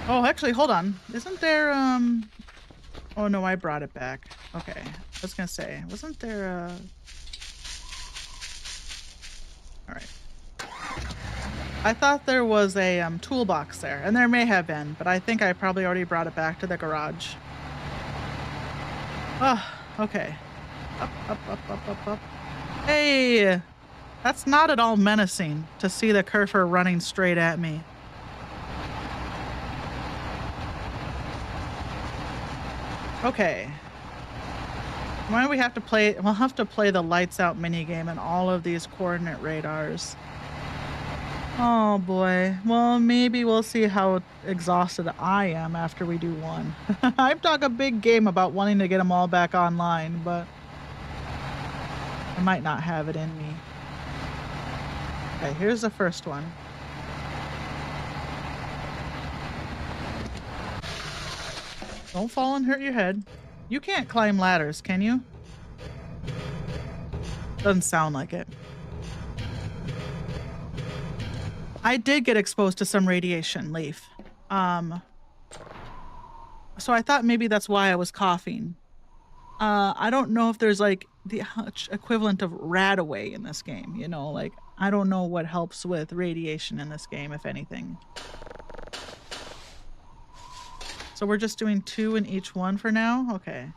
Oh, actually, hold on. Isn't there, oh no, I brought it back. Okay. I was gonna say, wasn't there, alright. I thought there was a, toolbox there, and there may have been, but I think I probably already brought it back to the garage. Oh, okay. Up, up, up, up, up, up. Hey! That's not at all menacing to see the Kerfer running straight at me. Okay. Why do we have to play? We'll have to play the lights out minigame and all of these coordinate radars. Oh boy. Well, maybe we'll see how exhausted I am after we do one. I've talked a big game about wanting to get them all back online, but I might not have it in me. Okay, here's the first one. Don't fall and hurt your head. You can't climb ladders, can you? Doesn't sound like it. I did get exposed to some radiation, Leaf. So I thought maybe that's why I was coughing. I don't know if there's like the equivalent of Radaway in this game, you know, like I don't know what helps with radiation in this game, if anything. So we're just doing 2 in each one for now? Okay.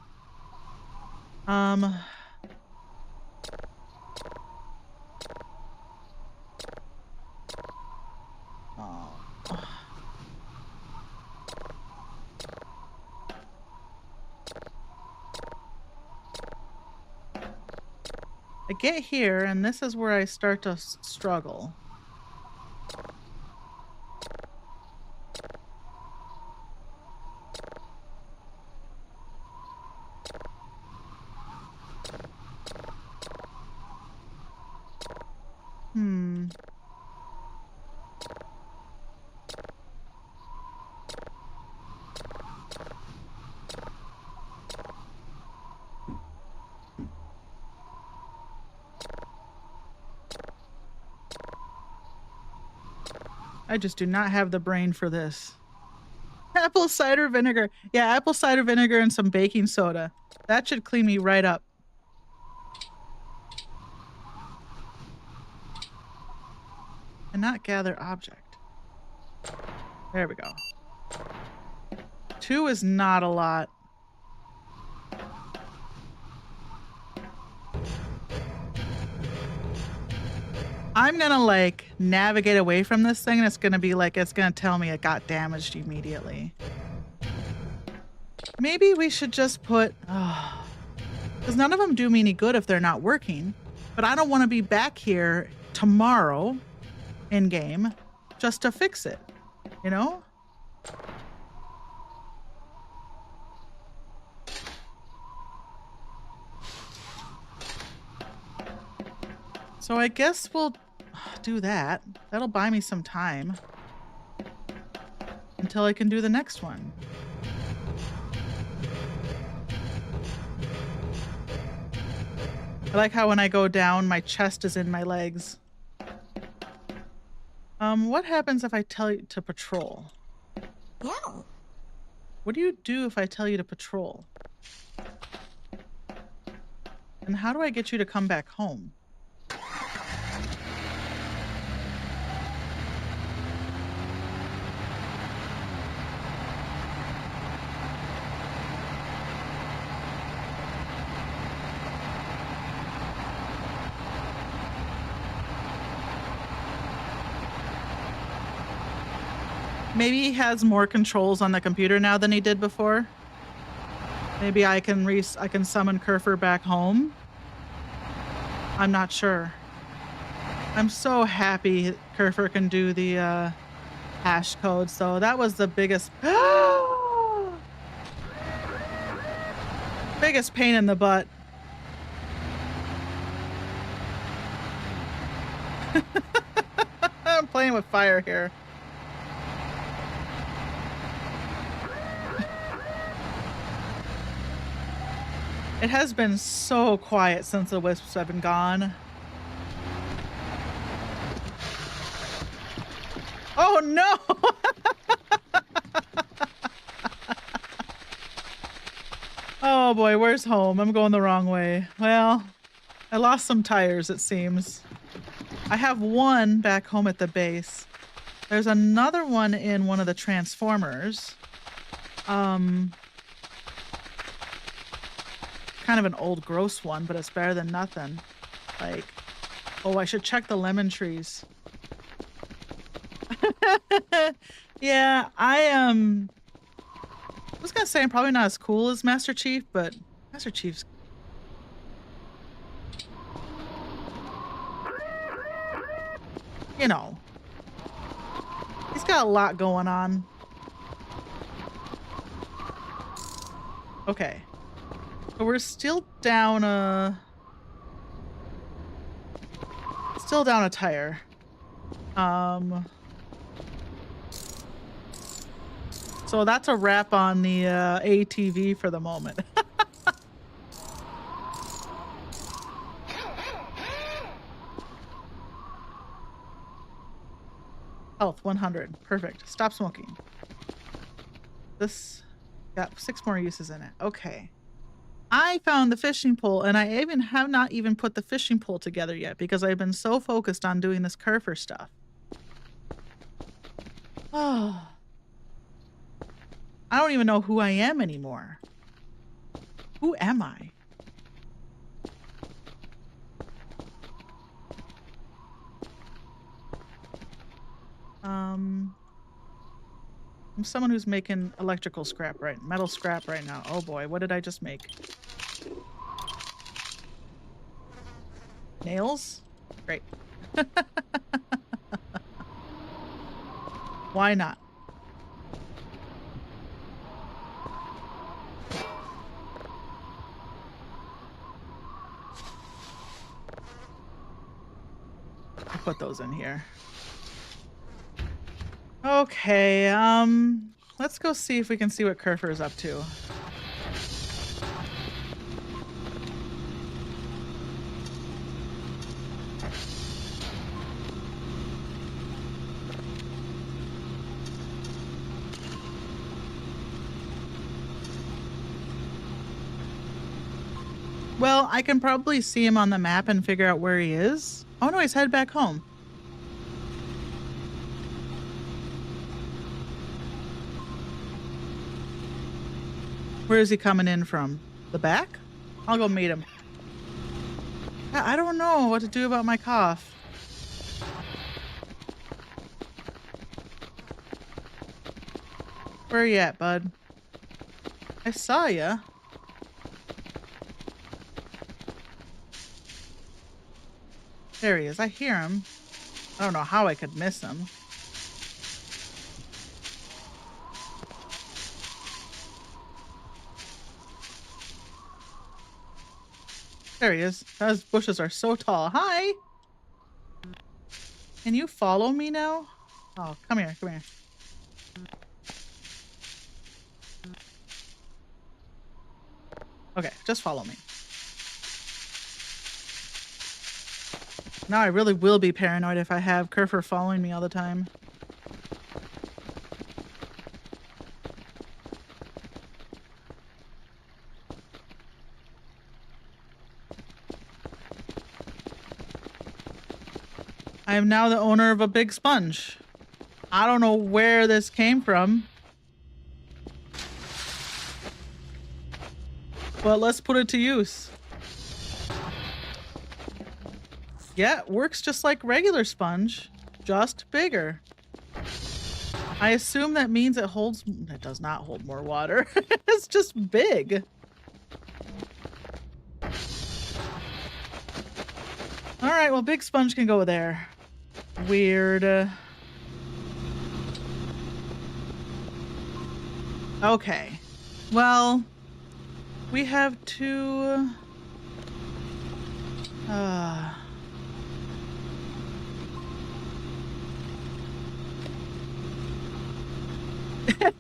Oh. I get here, and this is where I start to struggle. I just do not have the brain for this. Apple cider vinegar. Yeah, apple cider vinegar and some baking soda. That should clean me right up. And not gather object. There we go. 2 is not a lot. I'm gonna like navigate away from this thing and it's gonna be like, it's gonna tell me it got damaged immediately. Maybe we should just put, because none of them do me any good if they're not working, but I don't want to be back here tomorrow in game just to fix it, you know? So I guess we'll do that. That'll buy me some time until I can do the next one. I like how when I go down, my chest is in my legs. What happens if I tell you to patrol? Yeah. What do you do if I tell you to patrol? And how do I get you to come back home? Maybe he has more controls on the computer now than he did before. Maybe I can summon Kerfer back home. I'm not sure. I'm so happy Kerfer can do the hash code. So that was the biggest biggest pain in the butt. I'm playing with fire here. It has been so quiet since the wisps have been gone. Oh no! Oh boy, where's home? I'm going the wrong way. Well, I lost some tires, it seems. I have one back home at the base. There's another one in one of the transformers. Kind kind of an old gross one, but it's better than nothing. Like, oh, I should check the lemon trees. Yeah, I was gonna say I'm probably not as cool as Master Chief, but Master Chief's, you know, he's got a lot going on. Okay. So we're still down a tire. So that's a wrap on the ATV for the moment. Health 100. Perfect. Stop smoking. This got 6 more uses in it. Okay. I found the fishing pole, and I even have not even put the fishing pole together yet because I've been so focused on doing this Kerfer stuff. Oh. I don't even know who I am anymore. Who am I? I'm someone who's making electrical scrap, right? Metal scrap right now. Oh boy, what did I just make? Nails? Great. Why not? I'll put those in here. Okay, let's go see if we can see what Kerfer is up to. Well, I can probably see him on the map and figure out where he is. Oh no, he's headed back home. Where is he coming in from? The back? I'll go meet him. I don't know what to do about my cough. Where you at, bud? I saw ya. There he is. I hear him. I don't know how I could miss him. There he is. Those bushes are so tall. Hi! Can you follow me now? Oh, come here, come here. Okay, just follow me. Now I really will be paranoid if I have Kerfer following me all the time. I am now the owner of a big sponge. I don't know where this came from. But let's put it to use. Yeah, it works just like regular sponge, just bigger. I assume that means it holds... It does not hold more water. It's just big. Alright, well, big sponge can go there. Weird. Okay. Well, we have to...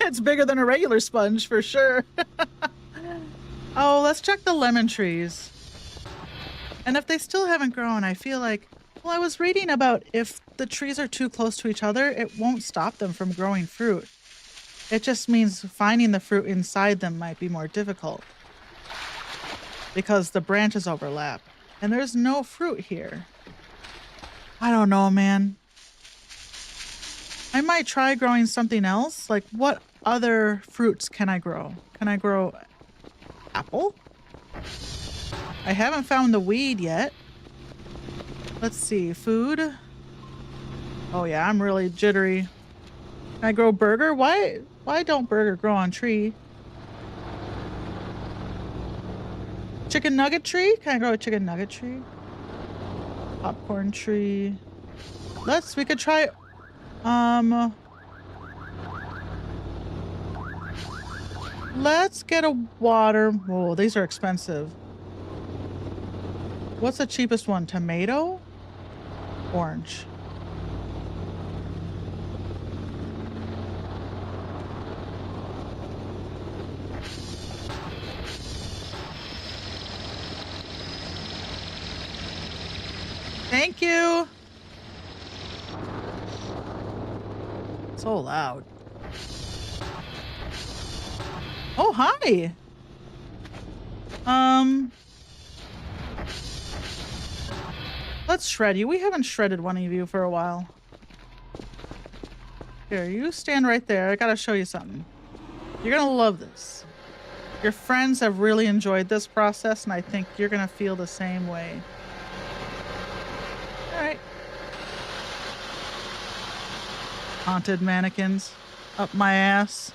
It's bigger than a regular sponge for sure. Oh, let's check the lemon trees. And if they still haven't grown, I feel like... Well, I was reading about if the trees are too close to each other, it won't stop them from growing fruit. It just means finding the fruit inside them might be more difficult. Because the branches overlap. And there's no fruit here. I don't know, man. I might try growing something else. Like, what other fruits can I grow? Can I grow apple? I haven't found the weed yet. Let's see. Food. Oh yeah, I'm really jittery. Can I grow burger? Why don't burger grow on tree? Chicken nugget tree? Can I grow a chicken nugget tree? Popcorn tree. We could try, let's get a water. Oh, these are expensive. What's the cheapest one? Tomato? Orange. Thank you. So loud. Oh, hi. Let's shred you. We haven't shredded one of you for a while. Here, you stand right there. I gotta show you something. You're gonna love this. Your friends have really enjoyed this process, and I think you're gonna feel the same way. All right. Haunted mannequins up my ass.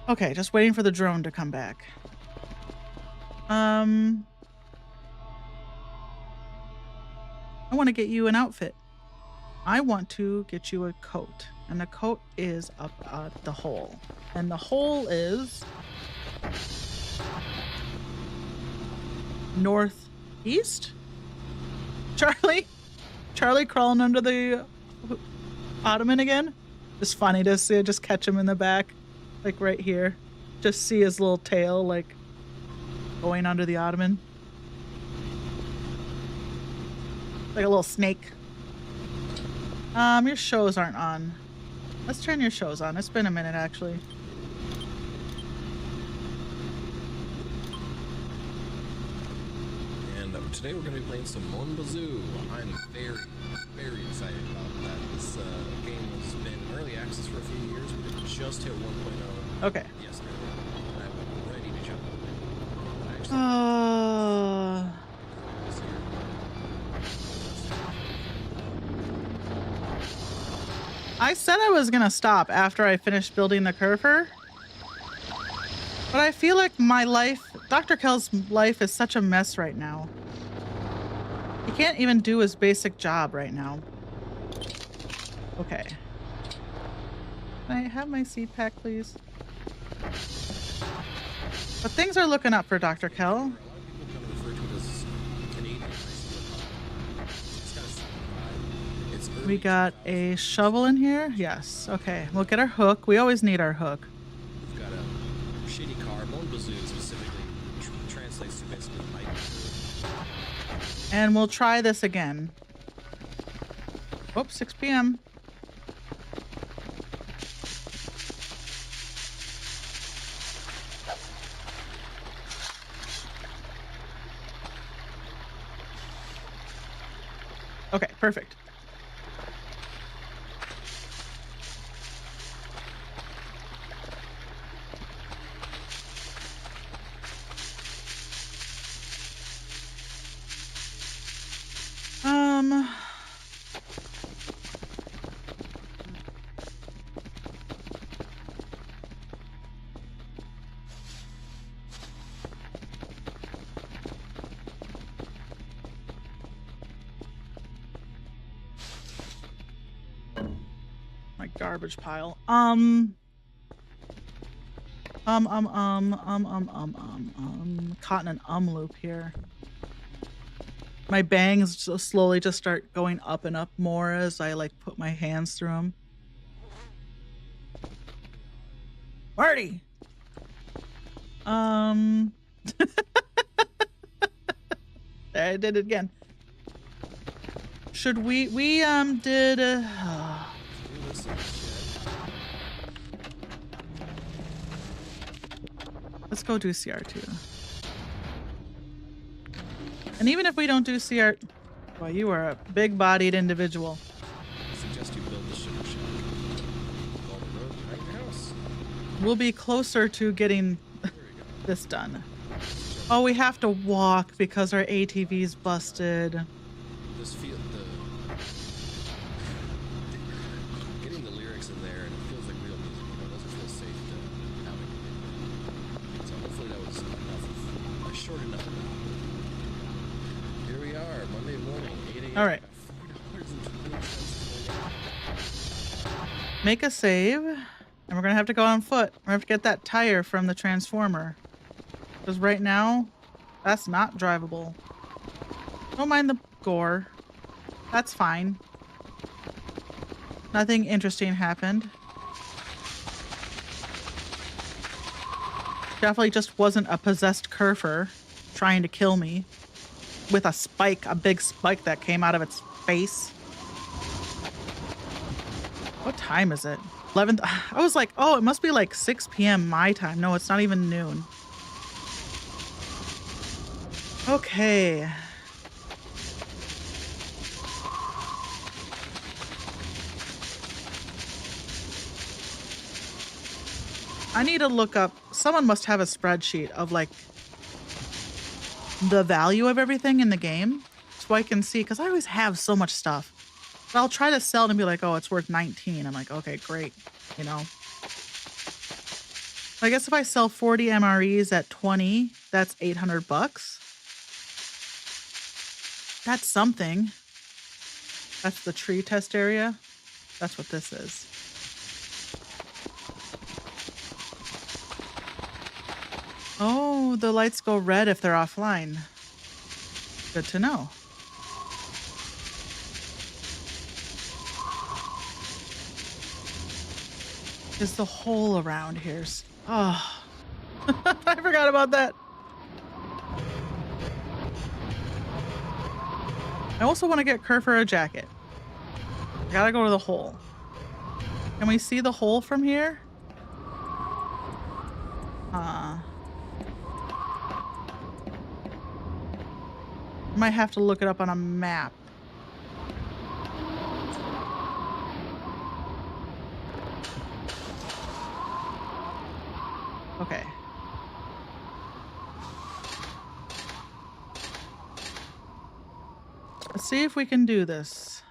Okay, just waiting for the drone to come back. I want to get you an outfit. I want to get you a coat, and the coat is up at the hole, and the hole is northeast. Charlie crawling under the ottoman again. Just funny to see. Just catch him in the back, like right here. Just see his little tail like going under the ottoman, like a little snake. Your shows aren't on. Let's turn your shows on. It's been a minute, actually. And today we're going to be playing some Mon Bazoo. I'm very, very excited about that. This game has been in early access for a few years. We just hit 1.0 Okay. yesterday. And I'm ready to jump in. I this year. I said I was gonna stop after I finished building the curver, but I feel like my life, Dr. Kell's life, is such a mess right now. He can't even do his basic job right now. Okay. Can I have my seed pack, please? But things are looking up for Dr. Kell. A lot of people kind of refer to it as Canadian It's kind of it's early We got a shovel in here. Yes. Okay. We'll get our hook. We always need our hook. We've got a shitty car. Mon Bazoo specifically translates to basically pipe. And we'll try this again. Oops, 6 p.m. Okay, perfect. My garbage pile. Caught in an loop here. My bangs slowly just start going up and up more as I like put my hands through them. Marty! I did it again. Should we did let's go do CR2. And even if we don't do CR, well, you are a big-bodied individual. I suggest you build the sugar shack. All the road. we'll be closer to getting There we go. this done. Just Oh, we jumping have to walk because our ATV's busted. this feel the getting the lyrics in there and it feels like real music. You know, it doesn't feel safe to have it. So hopefully that was enough, short enough amount. Here we are, Monday morning, 8 a.m. All right. $4.20. Make a save. And we're going to have to go on foot. We're going to have to get that tire from the transformer. Because right now, that's not drivable. Don't mind the gore. That's fine. Nothing interesting happened. Definitely just wasn't a possessed Kerfer trying to kill me with a spike, a big spike that came out of its face. What time is it? 11. I was like, oh, it must be like 6 p.m. my time. No, it's not even noon. Okay. I need to look up, someone must have a spreadsheet of like the value of everything in the game so I can see, because I always have so much stuff. But I'll try to sell it and be like, oh, it's worth 19. I'm like, okay, great. You know, I guess if I sell 40 MREs at 20, that's 800 bucks. That's something. That's the tree test area. That's what this is. Oh, the lights go red if they're offline. Good to know. Is the hole around here? Oh, I forgot about that. I also want to get Kerfer a jacket. I gotta go to the hole. Can we see the hole from here? Might have to look it up on a map. Okay. Let's see if we can do this.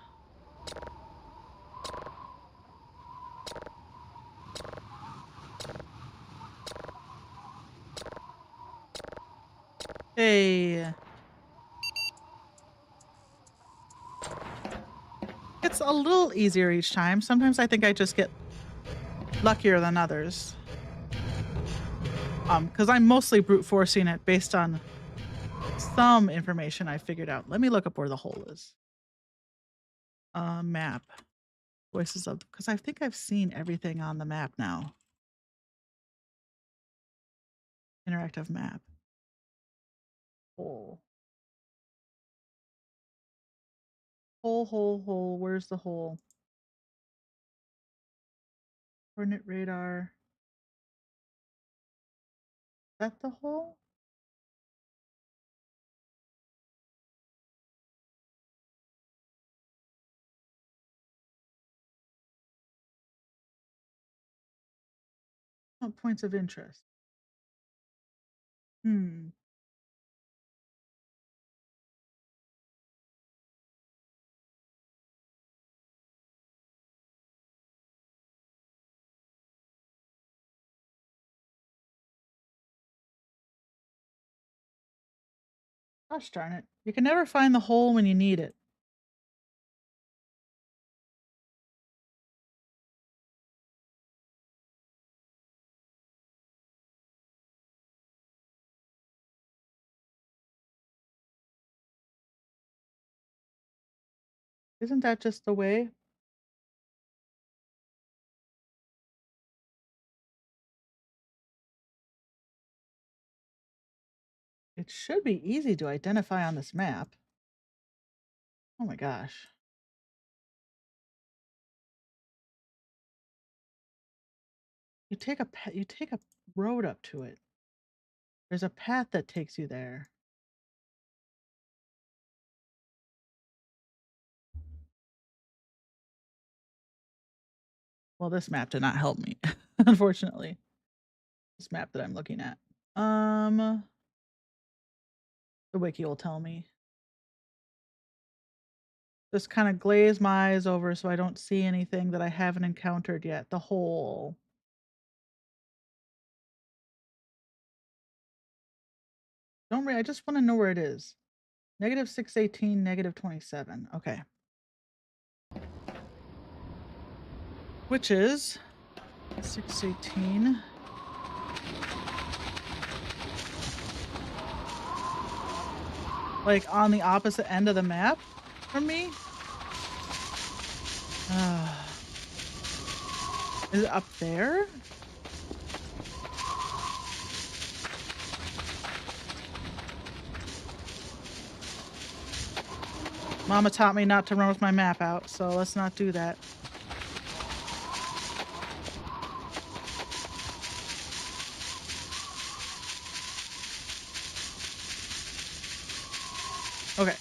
Hey. It's a little easier each time. Sometimes I think I just get luckier than others. Because I'm mostly brute forcing it based on some information I figured out. Let me look up where the hole is. Map. Voices of, because I think I've seen everything on the map now. Interactive map. Hole. Hole. Where's the hole? Coordinate radar. Is that the hole? Oh, points of interest. Hmm. Gosh darn it. You can never find the hole when you need it. Isn't that just the way? It should be easy to identify on this map. Oh my gosh. You take a road up to it. There's a path that takes you there. Well, this map did not help me, unfortunately. This map that I'm looking at. The wiki will tell me. Just kind of glaze my eyes over so I don't see anything that I haven't encountered yet. The hole. Don't worry, I just want to know where it is. Negative 618, negative 27. Okay. Which is 618. Like on the opposite end of the map from me? Is it up there? Mama taught me not to run with my map out, so let's not do that. Okay.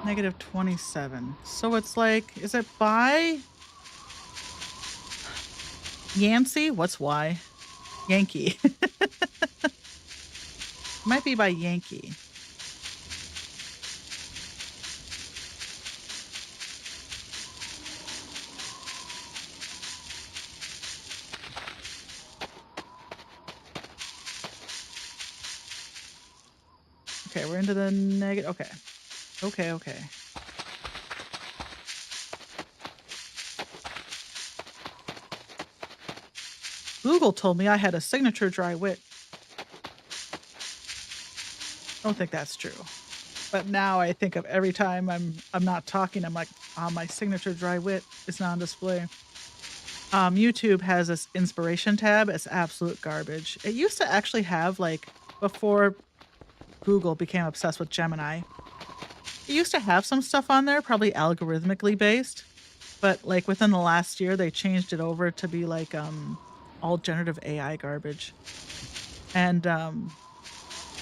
Negative 27. So it's like, is it by Yancey? What's Y? Yankee. Might be by Yankee. Okay, we're into the negative. Okay. Okay, okay. Google told me I had a signature dry wit. Don't think that's true. But now I think of every time I'm not talking, I'm like, my signature dry wit is not on display. YouTube has this inspiration tab. It's absolute garbage. It used to actually have, like, before Google became obsessed with Gemini, it used to have some stuff on there, probably algorithmically based. But like within the last year, they changed it over to be like all generative AI garbage. And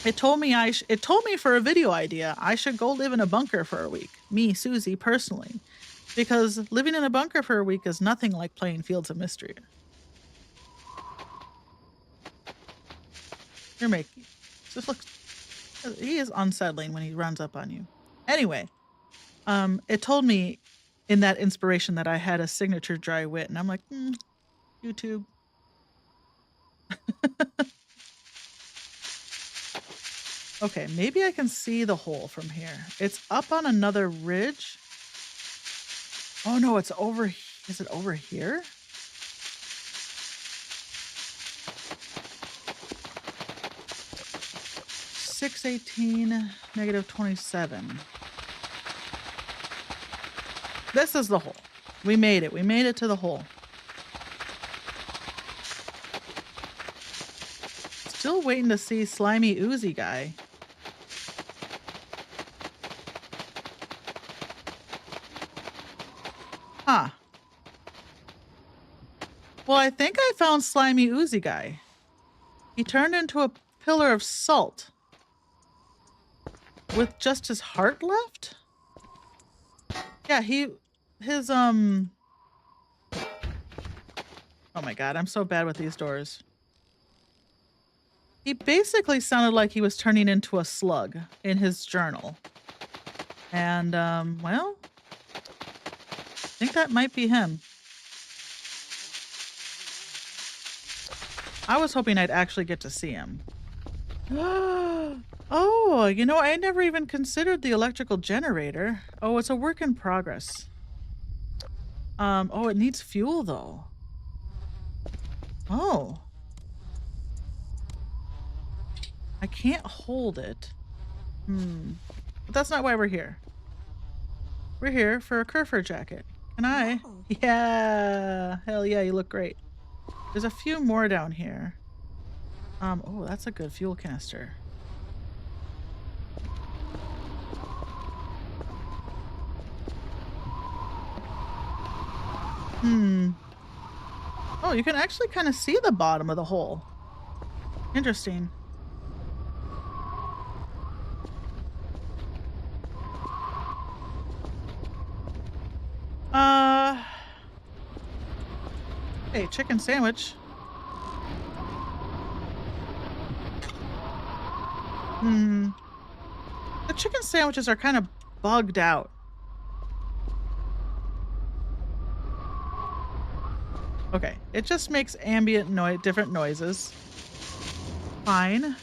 it told me it told me for a video idea I should go live in a bunker for a week. Me, Susie, personally, because living in a bunker for a week is nothing like playing Fields of Mystery. You're making just looks. He is unsettling when he runs up on you. Anyway, it told me in that inspiration that I had a signature dry wit, and I'm like, YouTube. Okay, maybe I can see the hole from here. It's up on another ridge. Oh no, it's over. Is it over here? -618, -27. This is the hole. We made it. We made it to the hole. Still waiting to see slimy oozy guy. Huh. Well, I think I found slimy oozy guy. He turned into a pillar of salt with just his heart left. Yeah, his oh my god, I'm so bad with these doors. He basically sounded like he was turning into a slug in his journal. And well, I think that might be him. I was hoping I'd actually get to see him. Oh, you know, I never even considered the electrical generator. Oh, it's a work in progress. Oh, it needs fuel though. Oh. I can't hold it. But that's not why we're here. We're here for a Kerfur jacket. Can I? Wow. Yeah. Hell yeah, you look great. There's a few more down here. Oh, that's a good fuel canister. Hmm. Oh, you can actually kind of see the bottom of the hole. Interesting. Uh, hey, chicken sandwich. Hmm. The chicken sandwiches are kind of bugged out. Okay, it just makes ambient noise, different noises. Fine.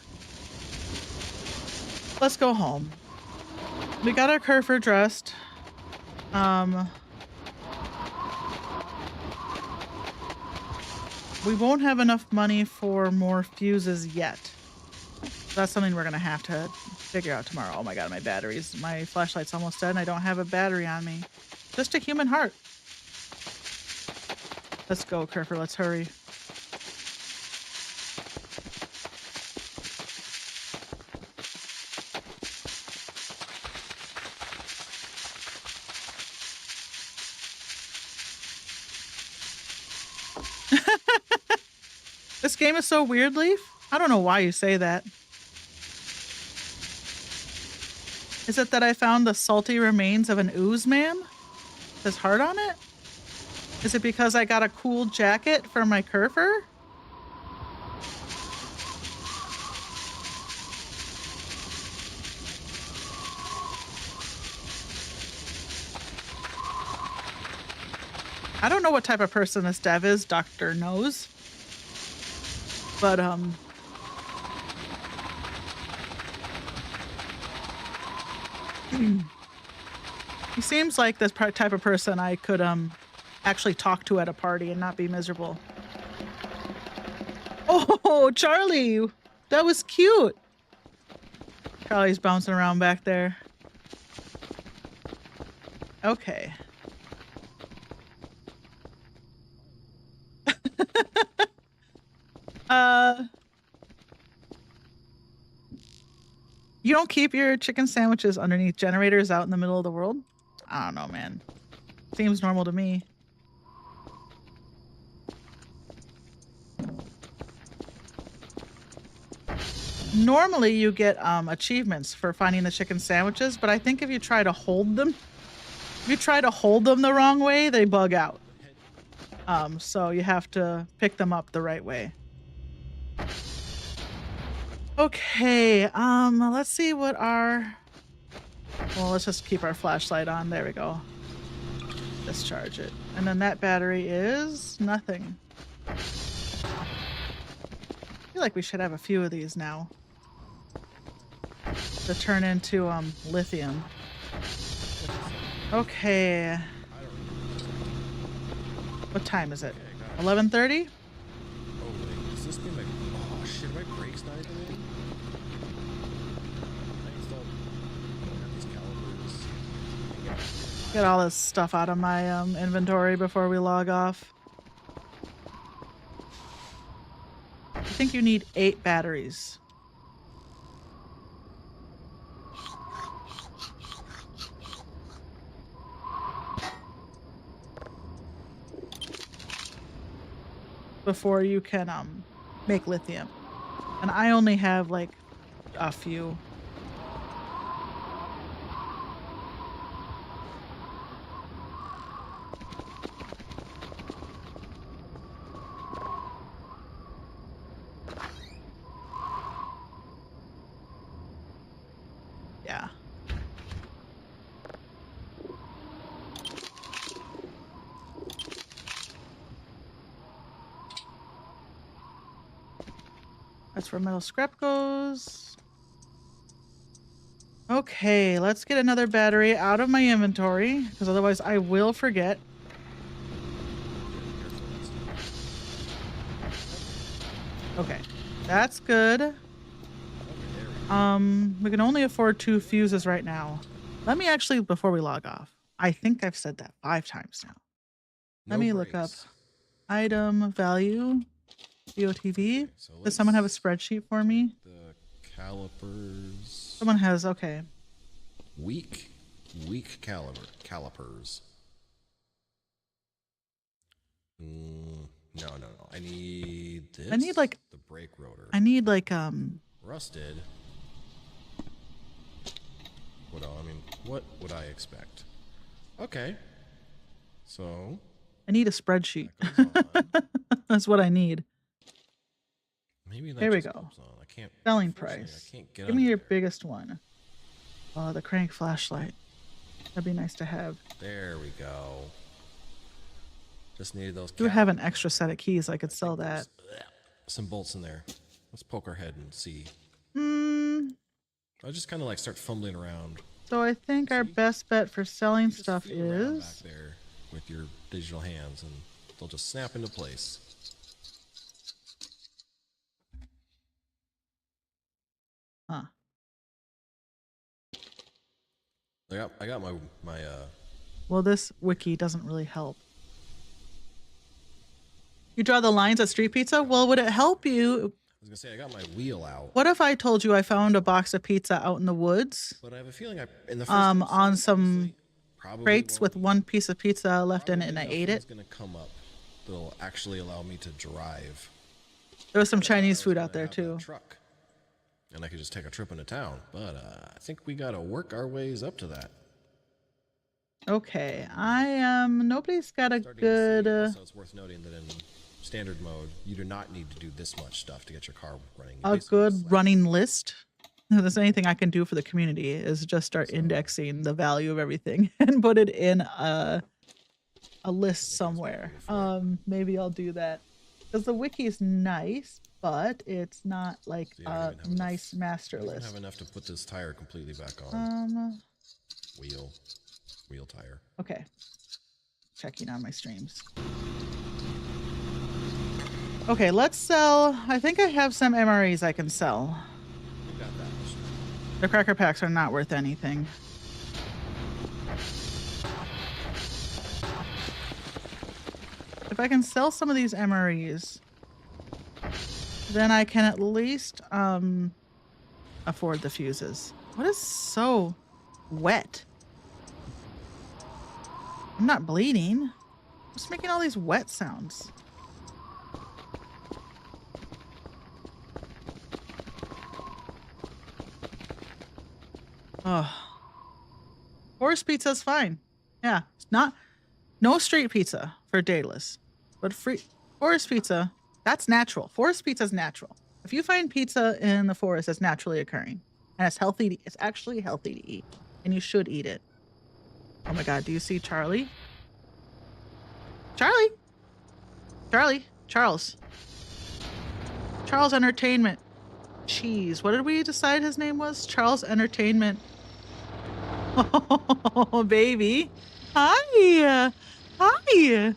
Let's go home. We got our Kerfur dressed. We won't have enough money for more fuses yet. That's something we're gonna have to figure out tomorrow. Oh my god, my batteries. My flashlight's almost dead and I don't have a battery on me. Just a human heart. Let's go, Kerfur. Let's hurry. This game is so weird, Leaf. I don't know why you say that. Is it that I found the salty remains of an ooze man? His heart on it? Is it because I got a cool jacket for my Kerfur? I don't know what type of person this dev is, Doctor knows. But, he seems like this type of person I could, actually talk to at a party and not be miserable. Oh, Charlie! That was cute! Charlie's bouncing around back there. Okay. You don't keep your chicken sandwiches underneath generators out in the middle of the world? I don't know, man. Seems normal to me. Normally you get achievements for finding the chicken sandwiches, but I think if you try to hold them, the wrong way, they bug out. So you have to pick them up the right way. Okay, let's see what our... Well, let's just keep our flashlight on. There we go. Discharge it. And then that battery is nothing. I feel like we should have a few of these now to turn into lithium. Okay. What time is it? 11:30? Oh wait, does this mean like, oh shit, my brakes not even in? I installed these calipers. Get all this stuff out of my inventory before we log off. I think you need 8 batteries. Before you can make lithium. And I only have like a few. Yeah. That's where metal scrap goes. Okay, let's get another battery out of my inventory, because otherwise I will forget. Okay, that's good. We can only afford 2 fuses right now. Let me actually, before we log off, I think I've said that 5 times now. Let No me look up brakes. item value, VOTV. Okay, so Does someone have a let's spreadsheet for me? the calipers. Someone has, okay. Weak calipers. No. I need this. I need like, the brake rotor. Rusted. What would I expect? Okay. So I need a spreadsheet. that goes on. That's what I need. Maybe that Here we just go. goes on. I can't. Selling unfortunately, price. I can't get Give me under your there. biggest one. Oh, the crank flashlight. That'd be nice to have. There we go. Just needed those. Do have an extra set of keys. I could sell that. Some bolts in there. Let's poke our head and see. Hmm. I'll just kind of like start fumbling around. So I think our best bet for selling Just stuff feel around is back there with your digital hands, and they'll just snap into place. huh. I got my Well, this wiki doesn't really help. You draw the lines at street pizza? Well, would it help you? I was gonna say I got my wheel out, What if I told you I found a box of pizza out in the woods? but I have a feeling in the first On some probably crates with won't- one piece of pizza left in it, and I probably ate it. nothing's gonna come up that'll actually allow me to drive. There was some Chinese I was food gonna out there have that too. Truck, and I could just take a trip into town. But I think we gotta work our ways up to that. Okay, nobody's got a Starting to good. see, also, it's worth noting that in standard mode, you do not need to do this much stuff to get your car running. You A basically good just, like, running list. If there's anything I can do for the community is just start indexing the value of everything and put it in a list somewhere. Maybe I'll do that because the wiki is nice, but it's not like So you don't a even have nice master I don't list. have enough to put this tire completely back on. Wheel tire. Okay. Checking on my streams. Okay, let's sell. I think I have some MREs I can sell. You got that. The cracker packs are not worth anything. If I can sell some of these MREs, then I can at least afford the fuses. What is so wet? I'm not bleeding. I'm just making all these wet sounds. Oh. Forest pizza is fine. Yeah, it's not no street pizza for dayless, but free forest pizza, that's natural. Forest pizza is natural. If you find pizza in the forest, it's naturally occurring, and it's healthy. It's actually healthy to eat, and you should eat it. Oh my God! Do you see Charlie? Charlie, Charles Entertainment. Cheese. What did we decide his name was? Charles Entertainment. Oh, baby. Hi. Hi.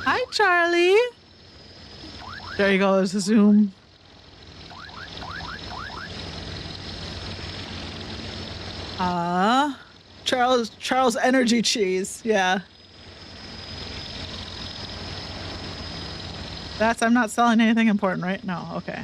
Hi, Charlie. There you go. There's a zoom. Charles Energy Cheese. Yeah. I'm not selling anything important, right? No. Okay.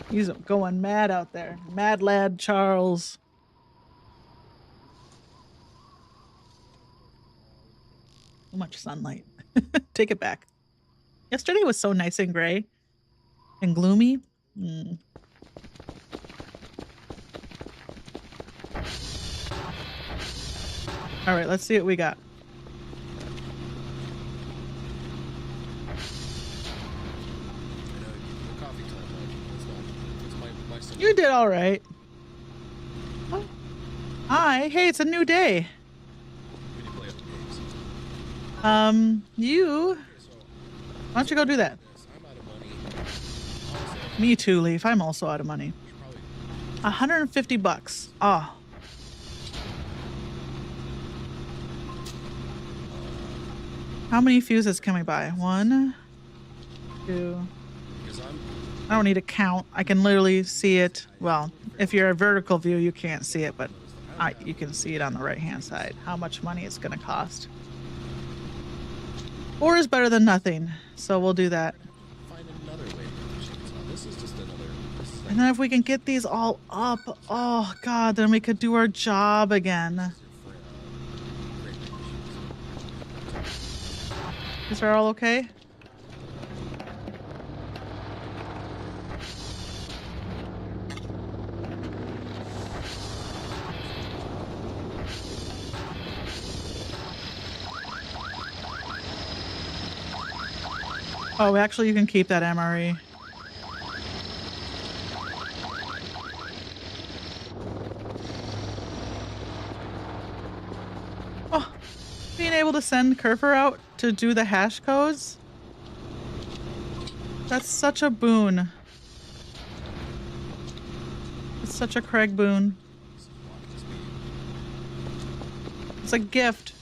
He's going mad out there. Mad lad Charles. Too much sunlight. Take it back. Yesterday was so nice and gray and gloomy. All right, let's see what we got. You did all right. Oh. Hi. Hey, it's a new day. Why don't you go do that? Me too, Leaf. I'm also out of money. $150. Oh, How many fuses can we buy? 1, 2. Because I don't need to count. I can literally see it. Well, if you're a vertical view, you can't see it, but you can see it on the right-hand side, how much money it's going to cost. 4 is better than nothing, so we'll do that. find another way to chainsaw. This is just another. And then if we can get these all up, oh god, then we could do our job again. Is are all okay? Oh, actually, you can keep that MRE. Oh, being able to send Kerfer out to do the hash codes? That's such a boon. It's such a Craig boon. It's a gift.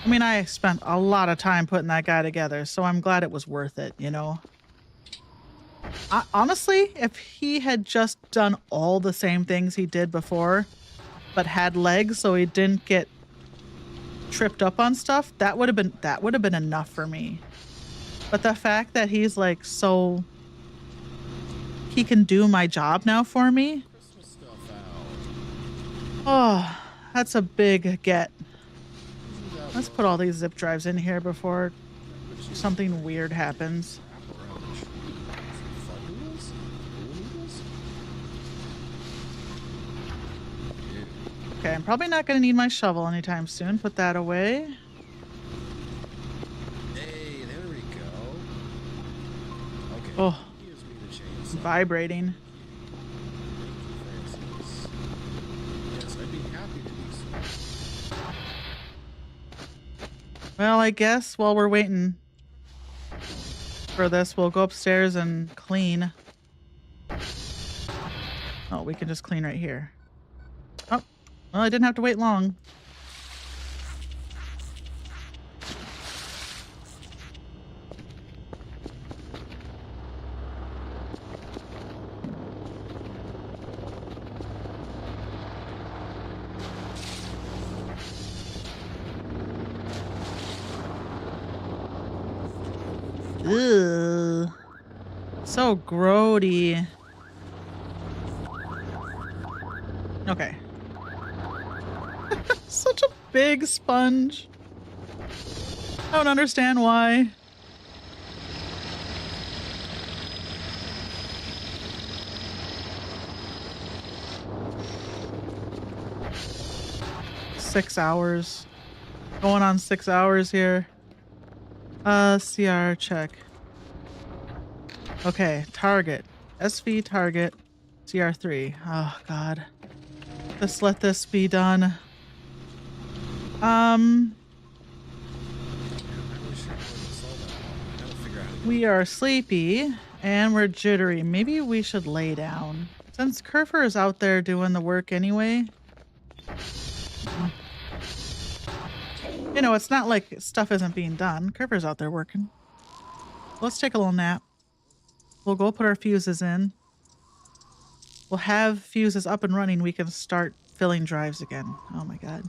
I mean, I spent a lot of time putting that guy together, so I'm glad it was worth it, you know? Honestly, if he had just done all the same things he did before, but had legs so he didn't get tripped up on stuff, that would have been enough for me. But the fact that he's like so he can do my job now for me. Oh, that's a big get. Let's put all these zip drives in here before something weird happens. Okay, I'm probably not going to need my shovel anytime soon. Put that away. Hey, there we go. Okay. Oh, Here's me the chainsaw. vibrating. Yes, I'd be happy to do so. Well, I guess while we're waiting for this, we'll go upstairs and clean. Oh, we can just clean right here. Oh, well, I didn't have to wait long. Ugh. So grody. Okay. Such a big sponge. I don't understand why. Six hours. Going on 6 hours here. CR check. Okay, target. SV target. CR3. Oh, God. Just let this be done. We are sleepy and we're jittery. Maybe we should lay down. Since Kerfer is out there doing the work anyway. You know, it's not like stuff isn't being done. Kerfer's out there working. Let's take a little nap. We'll go put our fuses in. We'll have fuses up and running. We can start filling drives again. Oh my God.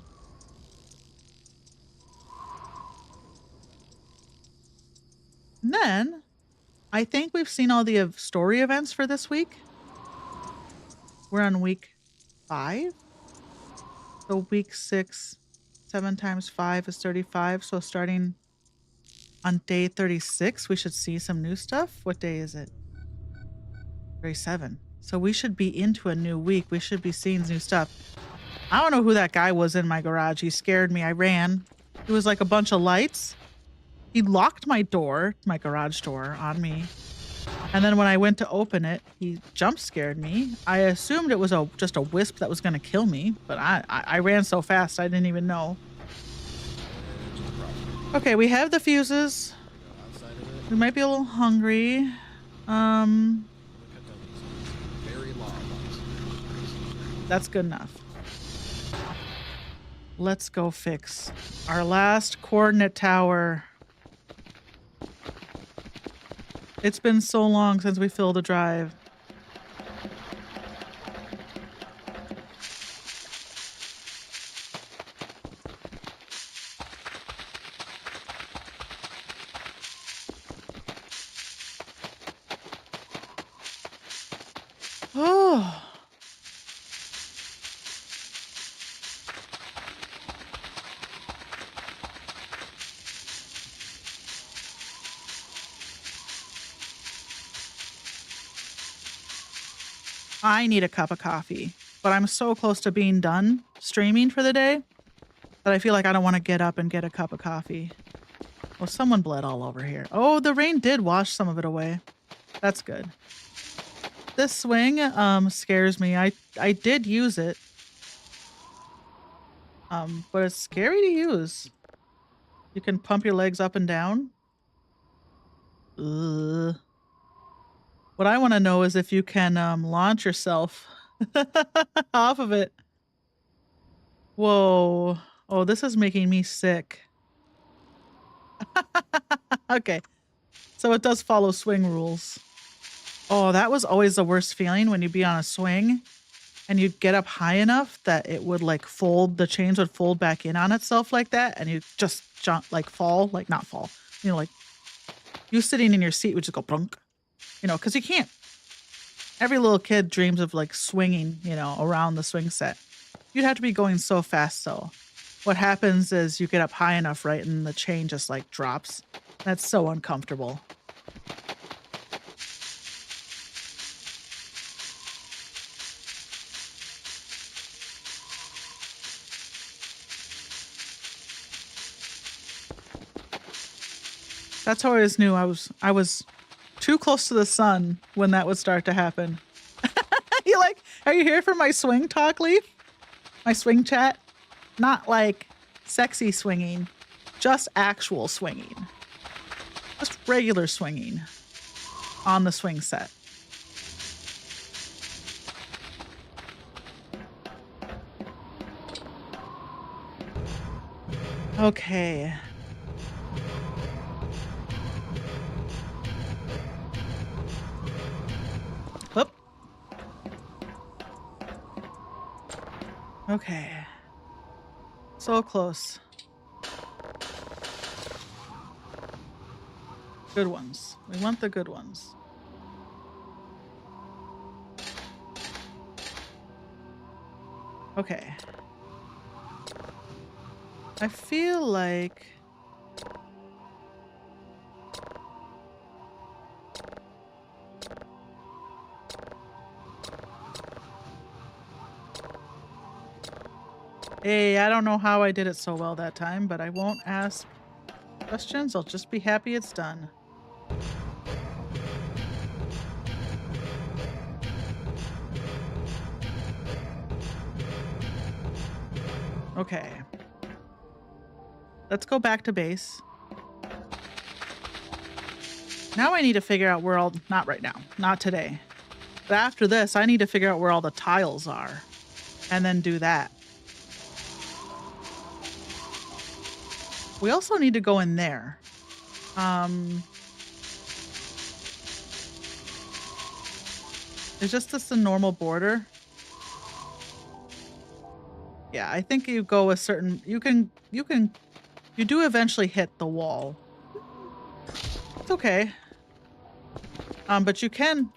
And then, I think we've seen all the story events for this week. We're on week 5. So week 6, 7 times 5 is 35. So starting on day 36, we should see some new stuff. What day is it? 37. So we should be into a new week. We should be seeing new stuff. I don't know who that guy was in my garage. He scared me. I ran. It was like a bunch of lights. He locked my door, my garage door, on me. And then when I went to open it, he jump scared me. I assumed it was just a wisp that was going to kill me, but I ran so fast I didn't even know. Okay, we have the fuses. We might be a little hungry. That's good enough. Let's go fix our last coordinate tower. It's been so long since we filled a drive. Oh. I need a cup of coffee, but I'm so close to being done streaming for the day that I feel like I don't want to get up and get a cup of coffee. Well, someone bled all over here. Oh, the rain did wash some of it away. That's good. This swing scares me. I did use it. But it's scary to use. You can pump your legs up and down. Ugh. What I want to know is if you can launch yourself off of it. Whoa. Oh, this is making me sick. Okay. So it does follow swing rules. Oh, that was always the worst feeling when you'd be on a swing and you'd get up high enough that it would like fold, the chains would fold back in on itself like that. And you just jump, like fall, like not fall, you know, like you sitting in your seat would just go plunk, you know, because you can't. Every little kid dreams of like swinging, you know, around the swing set. You'd have to be going so fast though. What happens is you get up high enough, right, and the chain just like drops. That's so uncomfortable. That's how I always knew I was too close to the sun when that would start to happen. You like, are you here for my swing talk, Leaf? My swing chat? Not like sexy swinging, just actual swinging. Just regular swinging on the swing set. Okay. Whoop. Okay. So close. Good ones. We want the good ones. Okay. I feel like hey, I don't know how I did it so well that time, but I won't ask questions. I'll just be happy it's done. Okay. Let's go back to base. Now I need to figure out where all, not right now, not today. But after this, I need to figure out where all the tiles are and then do that. We also need to go in there. Is just this a normal border? Yeah, I think you go a certain, you do eventually hit the wall. It's okay. But you can,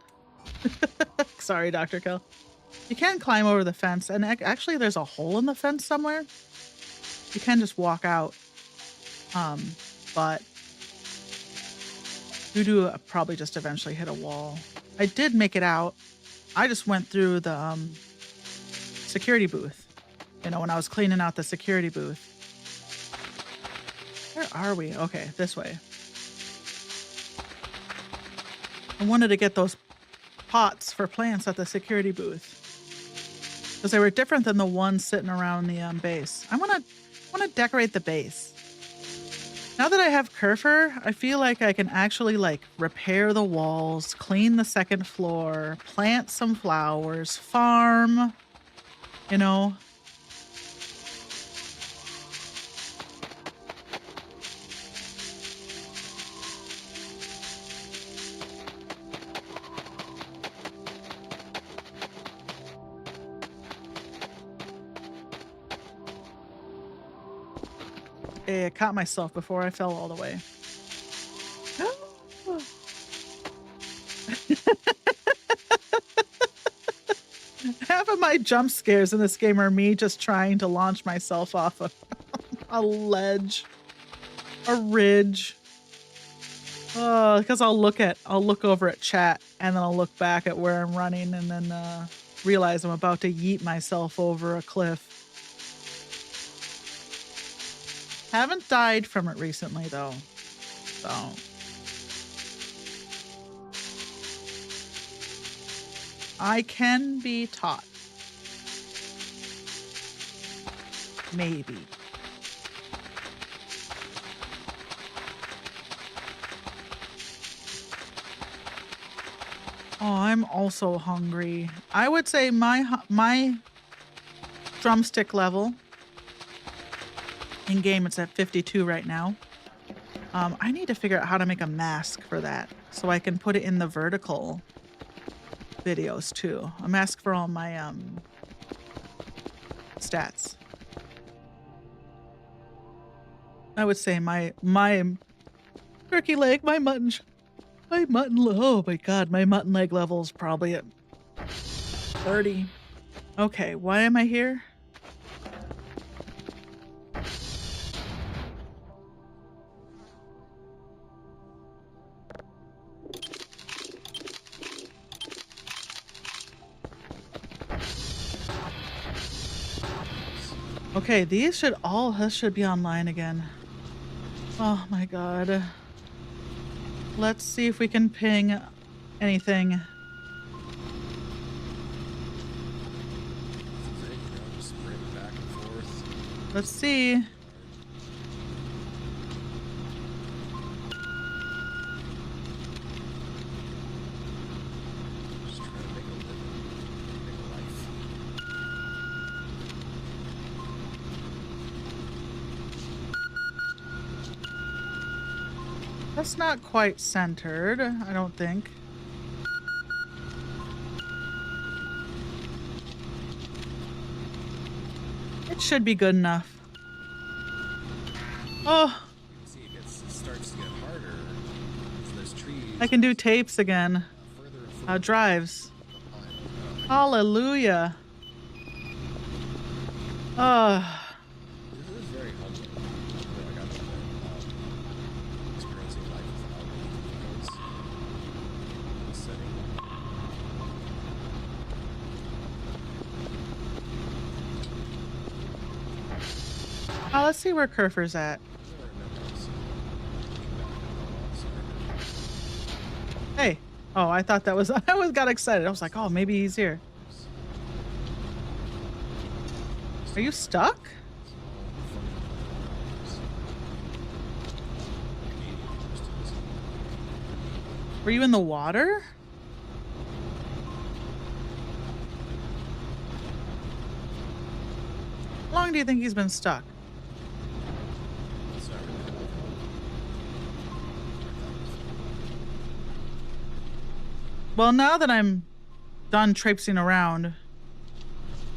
sorry, Dr. Kill. You can climb over the fence, and actually there's a hole in the fence somewhere. You can just walk out. But you do probably just eventually hit a wall. I did make it out. I just went through the security booth. You know, when I was cleaning out the security booth. Where are we? Okay, this way. I wanted to get those pots for plants at the security booth because they were different than the ones sitting around the base. I want to decorate the base. Now that I have Kerfer, I feel like I can actually like repair the walls, clean the second floor, plant some flowers, farm, you know. Hey, I caught myself before I fell all the way. Half of my jump scares in this game are me just trying to launch myself off a ledge, a ridge. Because I'll look over at chat and then I'll look back at where I'm running and then realize I'm about to yeet myself over a cliff. Haven't died from it recently though, so. I can be taught. Maybe. Oh, I'm also hungry. I would say my drumstick level in game, it's at 52 right now. I need to figure out how to make a mask for that so I can put it in the vertical videos too. A mask for all my stats. I would say my turkey leg, oh my god, my mutton leg level is probably at 30. Okay, why am I here? Okay, this should be online again. Oh my god. Let's see if we can ping anything. Let's see. That's not quite centered, I don't think. It should be good enough. Oh! See, it starts to get harder. So there's trees. I can do tapes again. Drives. Hallelujah. This is very humbling. I got to experiencing life without this setting. Let's see where Kerfer's at. Hey. Oh, I thought that was... I got excited. I was like, oh, maybe he's here. Are you stuck? Were you in the water? How long do you think he's been stuck? Well, now that I'm done traipsing around,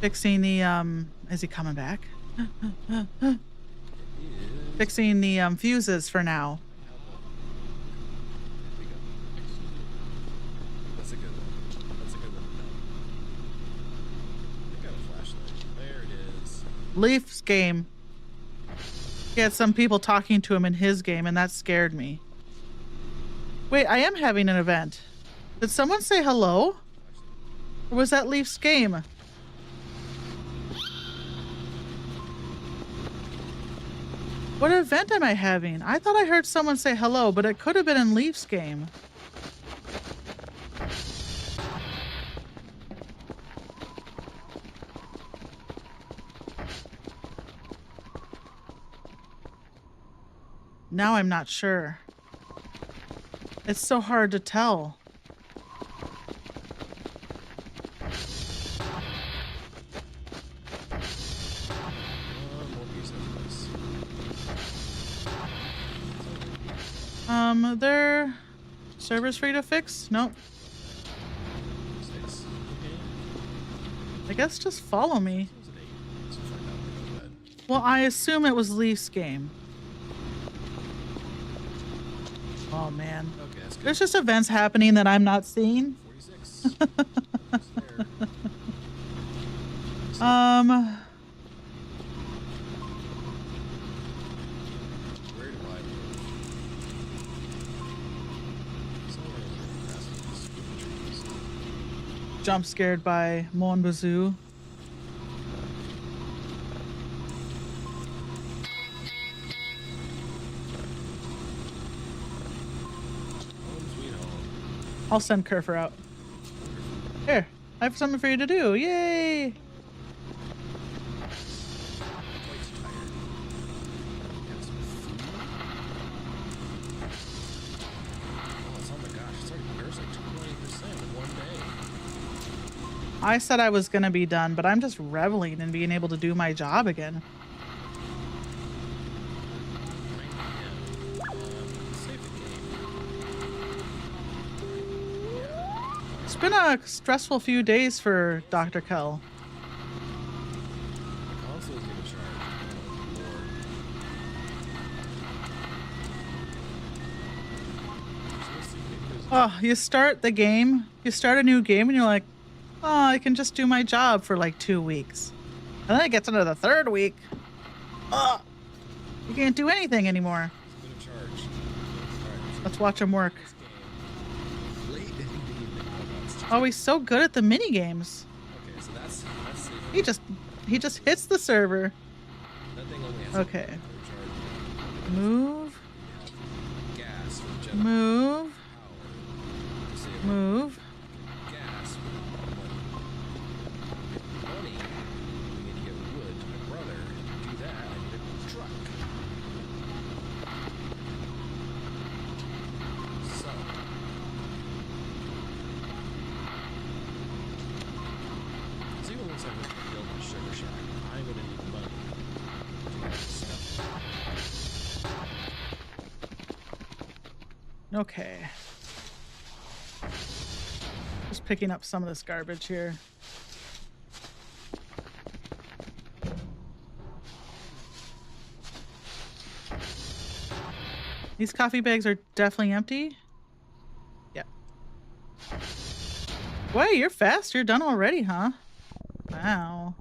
fixing the, is he coming back? Fixing the, fuses for now. That's a good one. That's a good one. I got a flashlight. There it is. Leaf's game. He had some people talking to him in his game, and that scared me. Wait, I am having an event. Did someone say hello? Or was that Leaf's game? What event am I having? I thought I heard someone say hello, but it could have been in Leaf's game. Now I'm not sure. It's so hard to tell. Their server's free to fix? Nope. I guess just follow me. Well, I assume it was Leaf's game. Oh man. Okay, that's good. There's just events happening that I'm not seeing. 46. Almost there. Um, Where do I live? Somewhere in the grass with trees. jump scared by Mon Bazoo. Home sweet home. I'll send Kerfer out. Here, I have something for you to do. Yay! Quite tired. Got some food. Oh, it's, oh my gosh, it's already, there's like 20% in one day. I said I was gonna be done, but I'm just reveling in being able to do my job again. 9 p.m. Save the game. Yeah. It's been a stressful few days for Dr. Kell. The console's gonna charge. Oh, Lord. So let's see, maybe there's Oh, you start the game, you start a new game, and you're like, oh, I can just do my job for like 2 weeks. And then it gets into the third week. Oh, you can't do anything anymore. it's gonna charge. Alright, Let's watch him work. this game. Late in the evening. Oh, no, it's just, Oh, he's so good at the mini games. okay, so that's safe. He just hits the server. That thing only has Okay. a charge. Move, Gas for general move, power. To save move. gas for money. We need to get wood to my brother. To do that, I need a truck. So. So even once I build my sugar shack, I'm gonna need money to get stuff. Okay. Just picking up some of this garbage here. These coffee bags are definitely empty. Yeah. Boy, you're fast. You're done already, huh? Wow.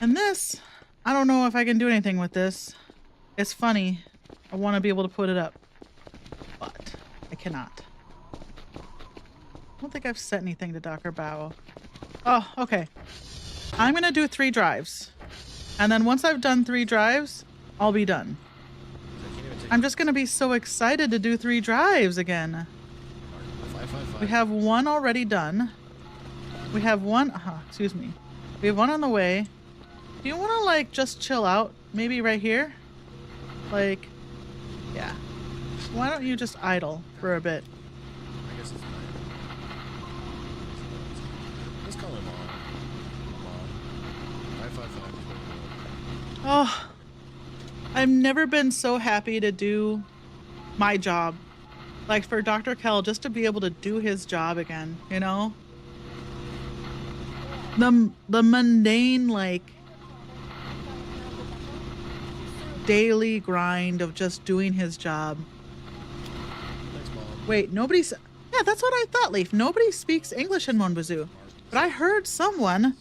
And this, I don't know if I can do anything with this. It's funny. I want to be able to put it up, but I cannot. I don't think I've set anything to Dr. Bao. Oh, okay. I'm going to do 3 drives. And then once I've done 3 drives, I'll be done. I can't even take I'm just going to be so excited to do 3 drives again. 555. We have 1 already done. We have 1, excuse me. We have 1 on the way. Do you want to like just chill out? Maybe right here? Like, yeah. Why don't you just idle for a bit? I guess it's fine. Let's call him on. I'm on. 555. Oh, I've never been so happy to do my job. Like for Dr. Kell, just to be able to do his job again, you know? The mundane, like, daily grind of just doing his job. Thanks, Mom. Wait, nobody's... Yeah, that's what I thought, Leaf. Nobody speaks English in Monbazoo. But I heard someone,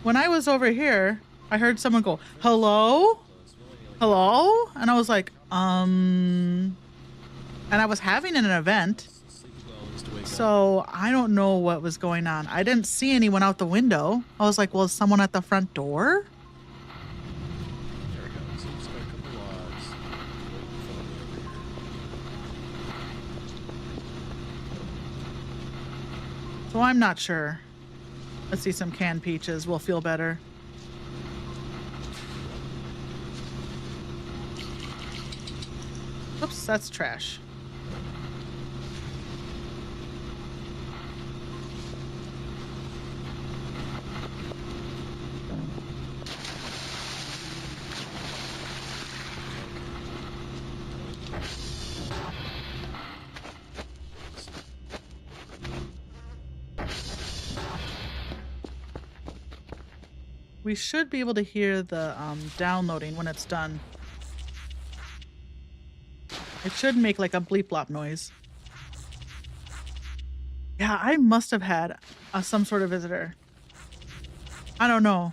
when I was over here, I heard someone go, hello? Hello? And I was like, And I was having an event, Sleepy bones to wake up. so I don't know what was going on. I didn't see anyone out the window. I was like, well, is someone at the front door? There we go. So you just got a couple logs. Waiting for me over here. So I'm not sure. Let's see some canned peaches. We'll feel better. Oops, that's trash. We should be able to hear the downloading when it's done. It should make like a bleep blop noise. Yeah, I must have had some sort of visitor. I don't know.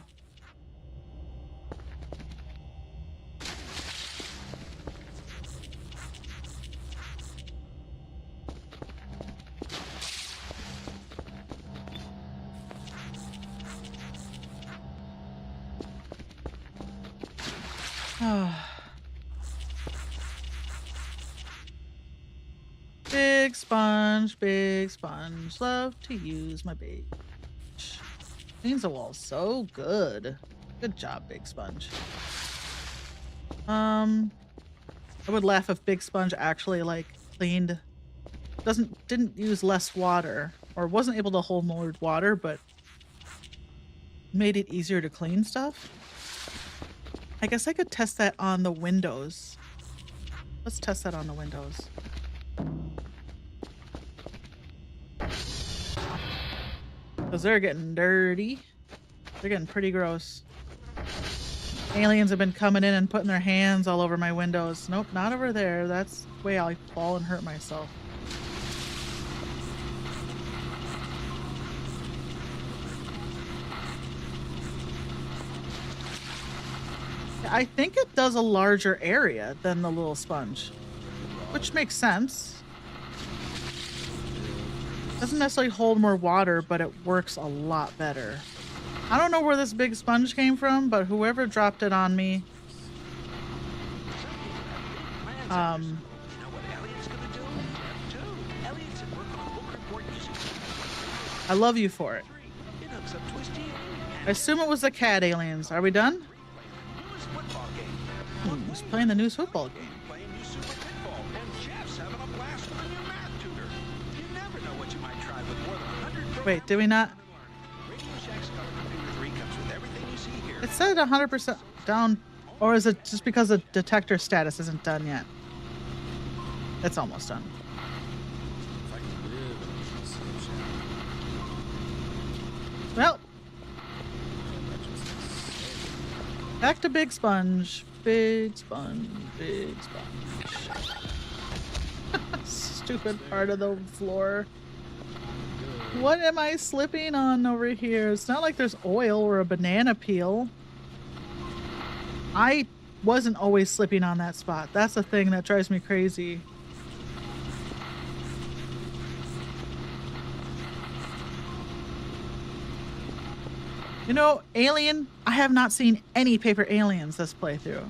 Big sponge, love to use my beach. Cleans the walls so good. Good job, Big Sponge. I would laugh if Big Sponge actually like cleaned, didn't use less water or wasn't able to hold more water, but made it easier to clean stuff. I guess I could test that on the windows. Let's test that on the windows. Because they're getting dirty. They're getting pretty gross. Aliens have been coming in and putting their hands all over my windows. Nope, not over there. That's the way I'll fall and hurt myself. I think it does a larger area than the little sponge, which makes sense. Doesn't necessarily hold more water, but it works a lot better. I don't know where this big sponge came from, but whoever dropped it on me, I love you for it. I assume it was the cat aliens. Are we done? He's playing the news football game. Wait, did we not? It said 100% down, or is it just because the detector status isn't done yet? It's almost done. Well, back to Big Sponge. Big Sponge, Big Sponge. Stupid part of the floor. What am I slipping on over here? It's not like there's oil or a banana peel. I wasn't always slipping on that spot. That's the thing that drives me crazy. You know, Alien, I have not seen any paper aliens this playthrough.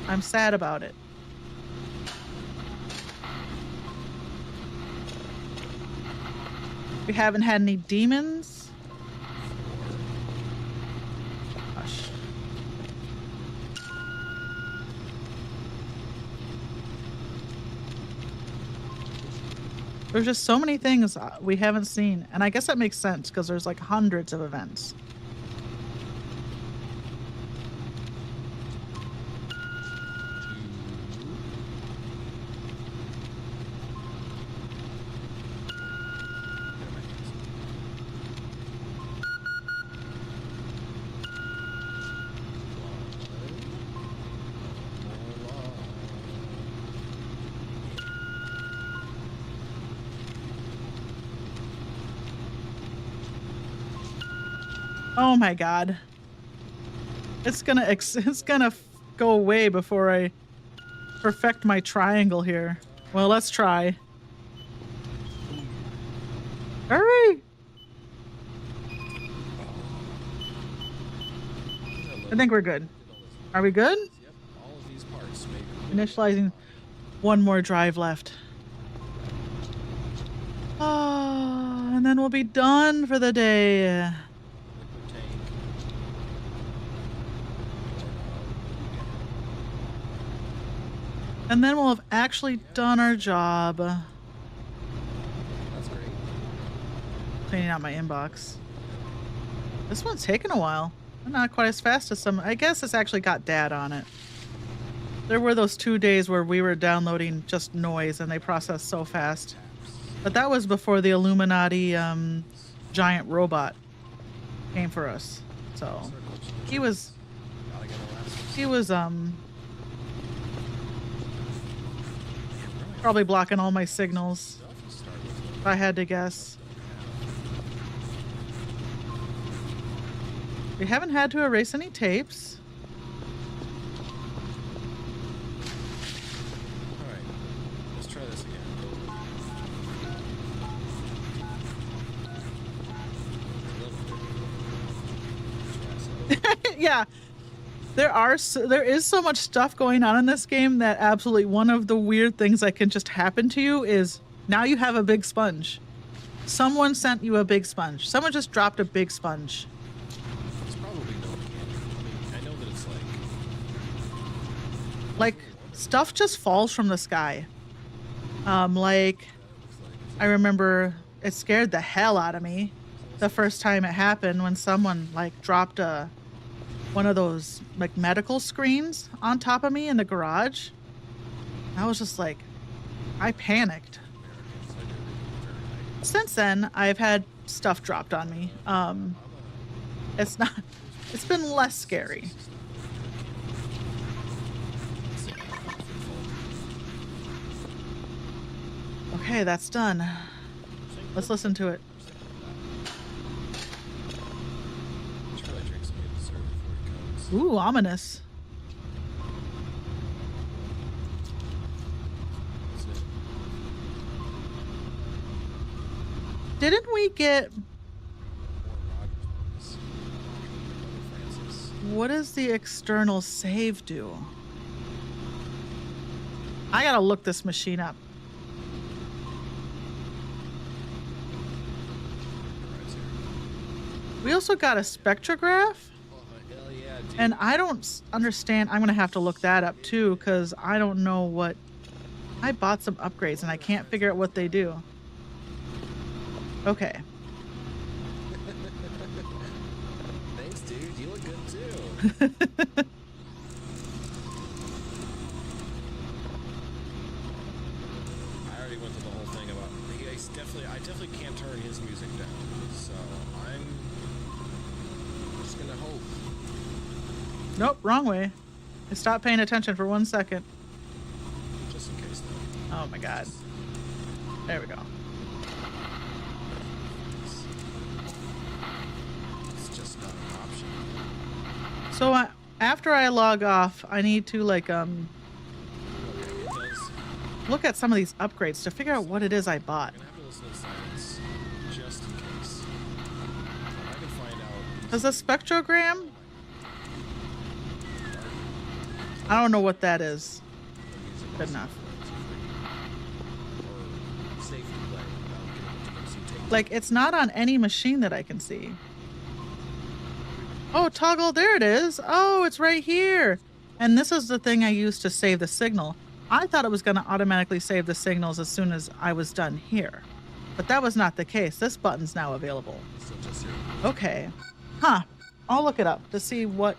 I'm sad about it. We haven't had any demons. Hush. There's just so many things we haven't seen, and I guess that makes sense because there's like hundreds of events. Oh my god. It's gonna go away before I perfect my triangle here. Well, let's try. Hurry! I think we're good. Are we good? Initializing. One more drive left. Oh, and then we'll be done for the day. And then we'll have actually done our job. That's great. Cleaning out my inbox. This one's taken a while. Not quite as fast as some. I guess it's actually got data on it. There were those 2 days where we were downloading just noise and they processed so fast. But that was before the Illuminati giant robot came for us. So Circles, no he was tracks. Gotta get elastic. he was Man, where probably blocking all my signals, stuff you start with if I had to guess. We haven't had to erase any tapes. Alright, let's try this again. Yeah, there is so much stuff going on in this game that absolutely one of the weird things that can just happen to you is now you have a big sponge. Someone sent you a big sponge. Someone just dropped a big sponge. It's probably no mechanic. I mean, I know that it's Like stuff just falls from the sky. Like I remember it scared the hell out of me the first time it happened when someone like dropped one of those like medical screens on top of me in the garage. I was just like, I panicked. Since then, I've had stuff dropped on me. It's not, it's been less scary. Okay, that's done. Let's listen to it. should probably drink some of the dessert before he comes. Ooh, ominous. That's it. Didn't we get, More Rogers bonus. Brother Francis. what does the external save do? I gotta look this machine up. Arrives here. We also got a spectrograph, Oh, hell yeah, dude. and I don't understand. I'm gonna have to look that up too, because I don't know what. I bought some upgrades and I can't figure out what they do. Okay. Thanks, dude. You look good too. I already went through the whole thing about I definitely can't turn his music down. So I'm just gonna hope. Nope, wrong way. I stopped paying attention for 1 second. Just in case though. Oh my god. There we go. It's just not an option. So after I log off, I need to like Okay, it does. look at some of these upgrades to figure out what it is I bought. I'm gonna have to listen in silence just in case. If I can find out. Does a spectrogram? I don't know what that is. Good enough. Or safety play without getting tickets you take. Like it's not on any machine that I can see. Oh, toggle, there it is. Oh, it's right here. And this is the thing I used to save the signal. I thought it was going to automatically save the signals as soon as I was done here. But that was not the case. This button's now available. So just here. Okay. Huh. I'll look it up to see what.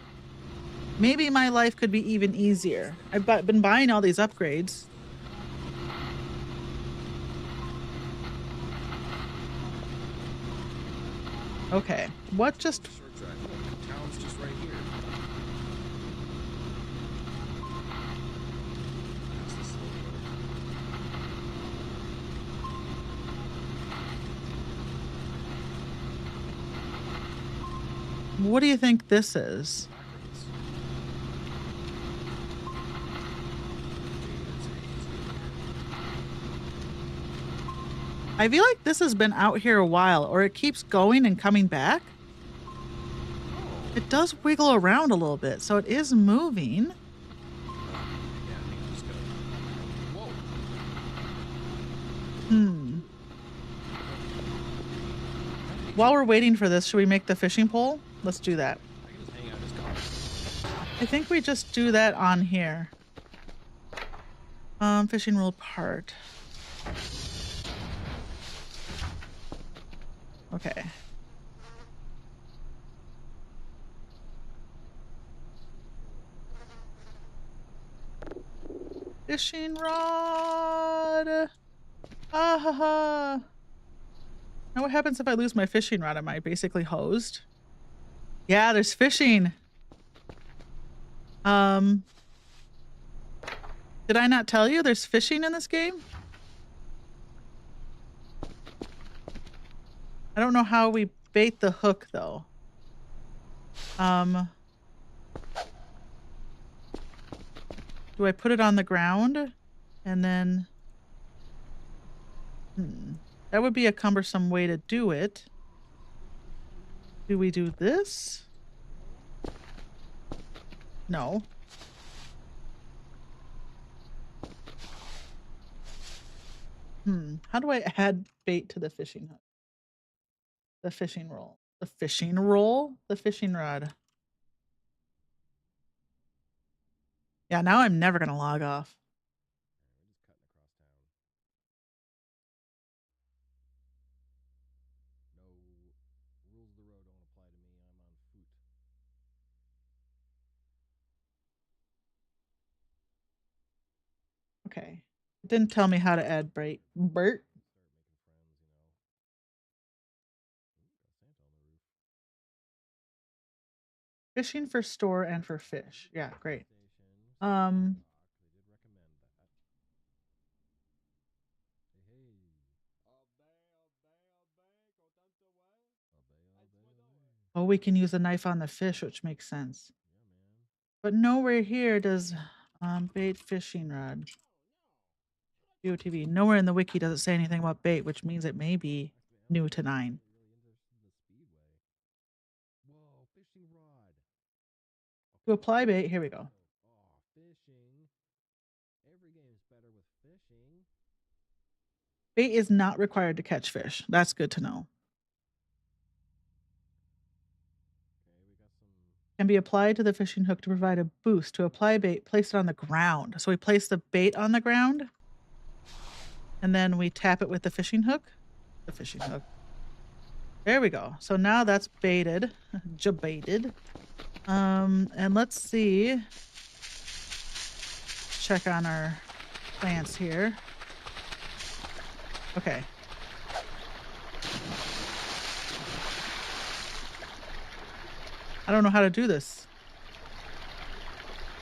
Maybe my life could be even easier. I've been buying all these upgrades. Okay. What just. Short drive. Look, town's just right here. That's the slow road. What do you think this is? Backwards. I feel like this has been out here a while, or it keeps going and coming back. It does wiggle around a little bit, so it is moving. Yeah, I think I'm just gonna. Whoa. Hmm. While we're waiting for this, should we make the fishing pole? Let's do that. I can just hang out in his car. I think we just do that on here. Fishing rule part. Okay. Fishing rod. Ah ha ha. Now what happens if I lose my fishing rod? Am I basically hosed? Yeah, there's fishing. Did I not tell you there's fishing in this game? I don't know how we bait the hook though. Do I put it on the ground and then that would be a cumbersome way to do it. Do we do this? No. How do I add bait to the fishing hook? The fishing roll. The fishing roll? The fishing rod. Yeah, now I'm never gonna log off. We're just cutting across town. No rules of the road don't apply to me. I'm on foot. Okay. It didn't tell me how to add bait. Bert? Start making friends, you know. Ooh, got Santa on the roof. Fishing for store and for fish. Yeah, great. Station. They did recommend that. Hey, hey. Oh, we can use a knife on the fish, which makes sense. Yeah, man. But nowhere here does bait fishing rod. VotV. Nowhere in the wiki does it say anything about bait, which means it may be new to 9. Really interested in the speedway. Whoa, fishing rod. To apply bait, here we go. Oh, fishing. Every game's better with fishing. Bait is not required to catch fish. That's good to know. Okay, we got some. Can be applied to the fishing hook to provide a boost. To apply bait, place it on the ground. So we place the bait on the ground and then we tap it with the fishing hook. The fishing hook. There we go. So now that's baited. Jabaited. And let's see. Check on our plants here. Okay. I don't know how to do this.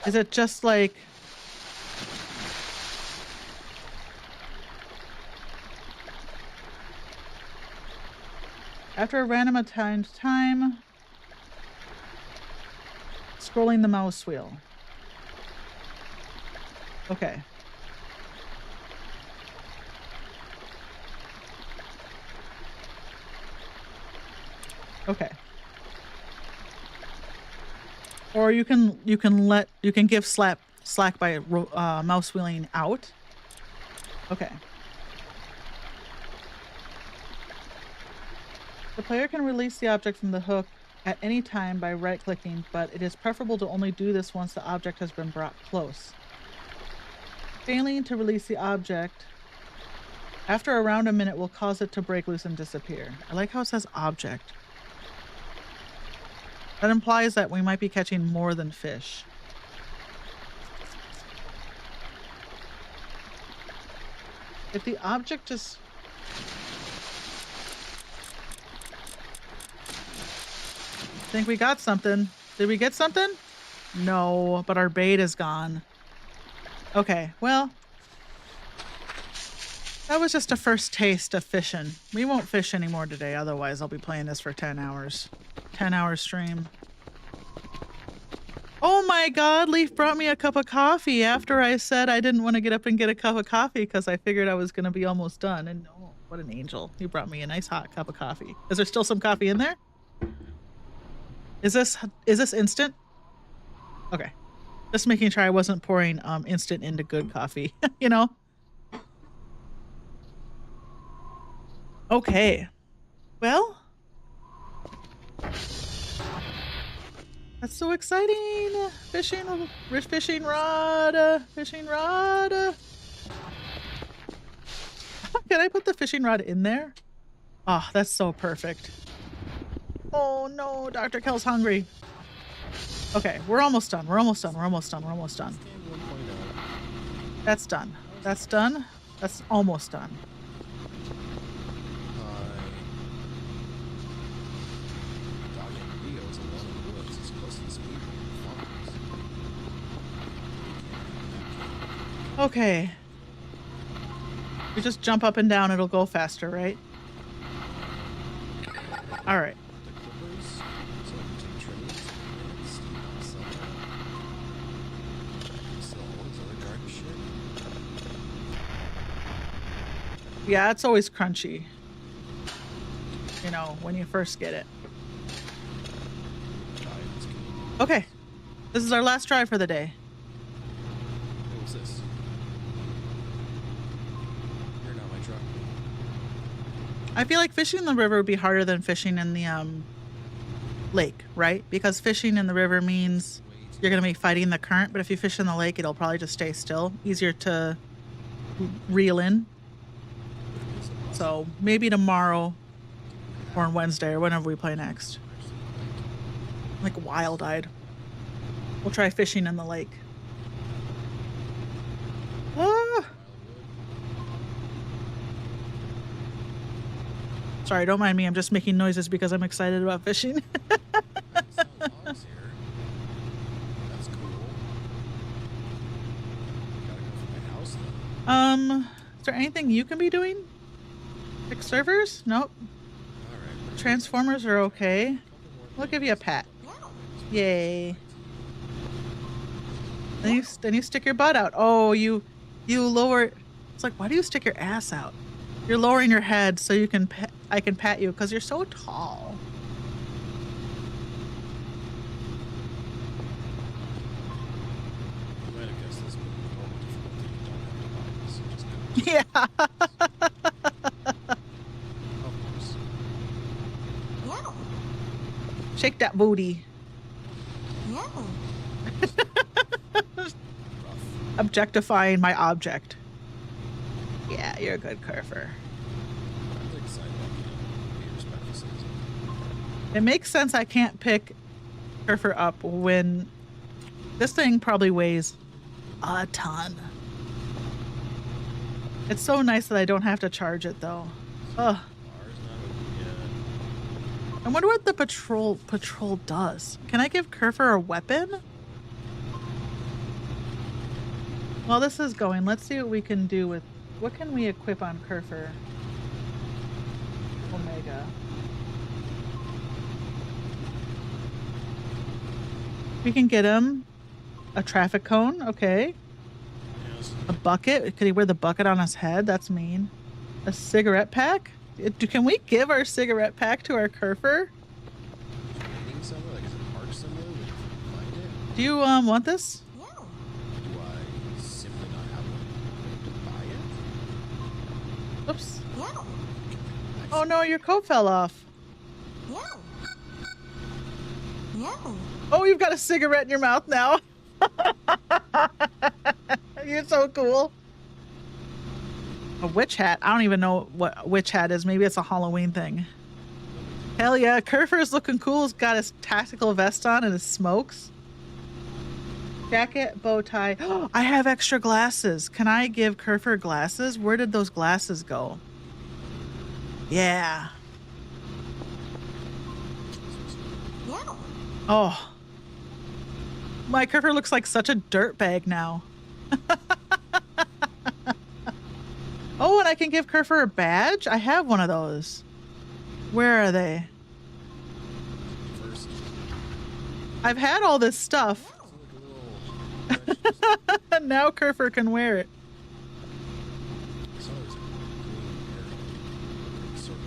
Is it just like... After a random amount of time, scrolling the mouse wheel. Okay. Okay. Or you can give slack by mouse wheeling out. Okay. The player can release the object from the hook at any time by right-clicking, but it is preferable to only do this once the object has been brought close. Failing to release the object after around a minute will cause it to break loose and disappear. I like how it says object. That implies that we might be catching more than fish. If the object is... Think we got something. Did we get something? No, but our bait is gone. Okay, well, that was just a first taste of fishing. We won't fish anymore today, otherwise I'll be playing this for 10 hours. 10-hour stream. Oh my god, Leaf brought me a cup of coffee after I said I didn't want to get up and get a cup of coffee because I figured I was going to be almost done. And oh, what an angel. He brought me a nice hot cup of coffee. Is there still some coffee in there? Is this instant? Okay. Just making sure I wasn't pouring instant into good coffee, you know? Okay. Well, that's so exciting. Fishing rod. Fishing rod. Can I put the fishing rod in there? Oh, that's so perfect. Oh no, Dr. Kell's hungry. Okay, we're almost done. We're almost done. We're almost done. We're almost done. That's done. That's done. That's almost done. Hi. Okay. You just jump up and down, it'll go faster, right? All right. The clippers, so I can take trimmings and sell that. Sell all this other garbage shit. Yeah, it's always crunchy. You know, when you first get it. Okay. This is our last try for the day. Hey, what's this? You're not my truck. I feel like fishing in the river would be harder than fishing in the lake, right? Because fishing in the river means you're going to be fighting the current, but if you fish in the lake, it'll probably just stay still. Easier to reel in. So maybe tomorrow or on Wednesday or whenever we play next. Like wild-eyed. We'll try fishing in the lake. Ah! Sorry, don't mind me. I'm just making noises because I'm excited about fishing. That's cool. Gotta go for my house then. Is there anything you can be doing? Fix servers? Nope. Alright. Transformers are okay. We'll give you a pat. Yay. Then you stick your butt out. Oh, you lower. It's like, why do you stick your ass out? You're lowering your head so you can I can pat you because you're so tall. You might have guessed this, but with normal difficulty, you don't have to buy this. You just go. Yeah. Of course. Shake that booty. Rough. Objectifying my object. Yeah, you're a good curfer. I'm excited about being respectful citizen. It makes sense I can't pick curfer up when this thing probably weighs a ton. It's so nice that I don't have to charge it though. Ugh. Bar's not open yet. I wonder what the patrol does. Can I give Curfer a weapon? While this is going, let's see what we can do with... What can we equip on Curfer? Omega. We can get him a traffic cone. Okay. Yes. A bucket. Could he wear the bucket on his head? That's mean. A cigarette pack? Can we give our cigarette pack to our Curfer? Waiting somewhere? Like, is it parked somewhere? We can find it? Do you want this? Do I simply not have one to buy it? Oops. Nice. Oh no, your coat fell off. Oh, you've got a cigarette in your mouth now. You're so cool. A witch hat? I don't even know what a witch hat is. Maybe it's a Halloween thing. Hell yeah, Curfer's looking cool. He's got his tactical vest on and his smokes. Jacket, bow tie. Oh, I have extra glasses. Can I give Curfer glasses? Where did those glasses go? Yeah. Oh. My Curfer looks like such a dirtbag now. Oh, and I can give Curfer a badge? I have one of those. Where are they? First, I've had all this stuff. it's like a little. Now Curfer can wear it. I saw there's a green circle.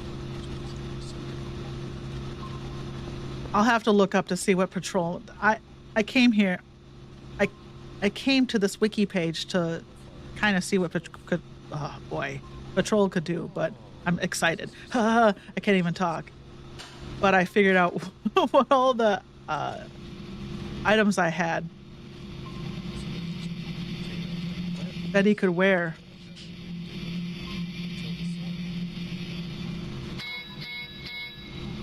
I'll have to look up to see what patrol. I came here. I came to this wiki page to kind of see what patrol could do, but I'm excited. I can't even talk. But I figured out what all the items I had that he could wear.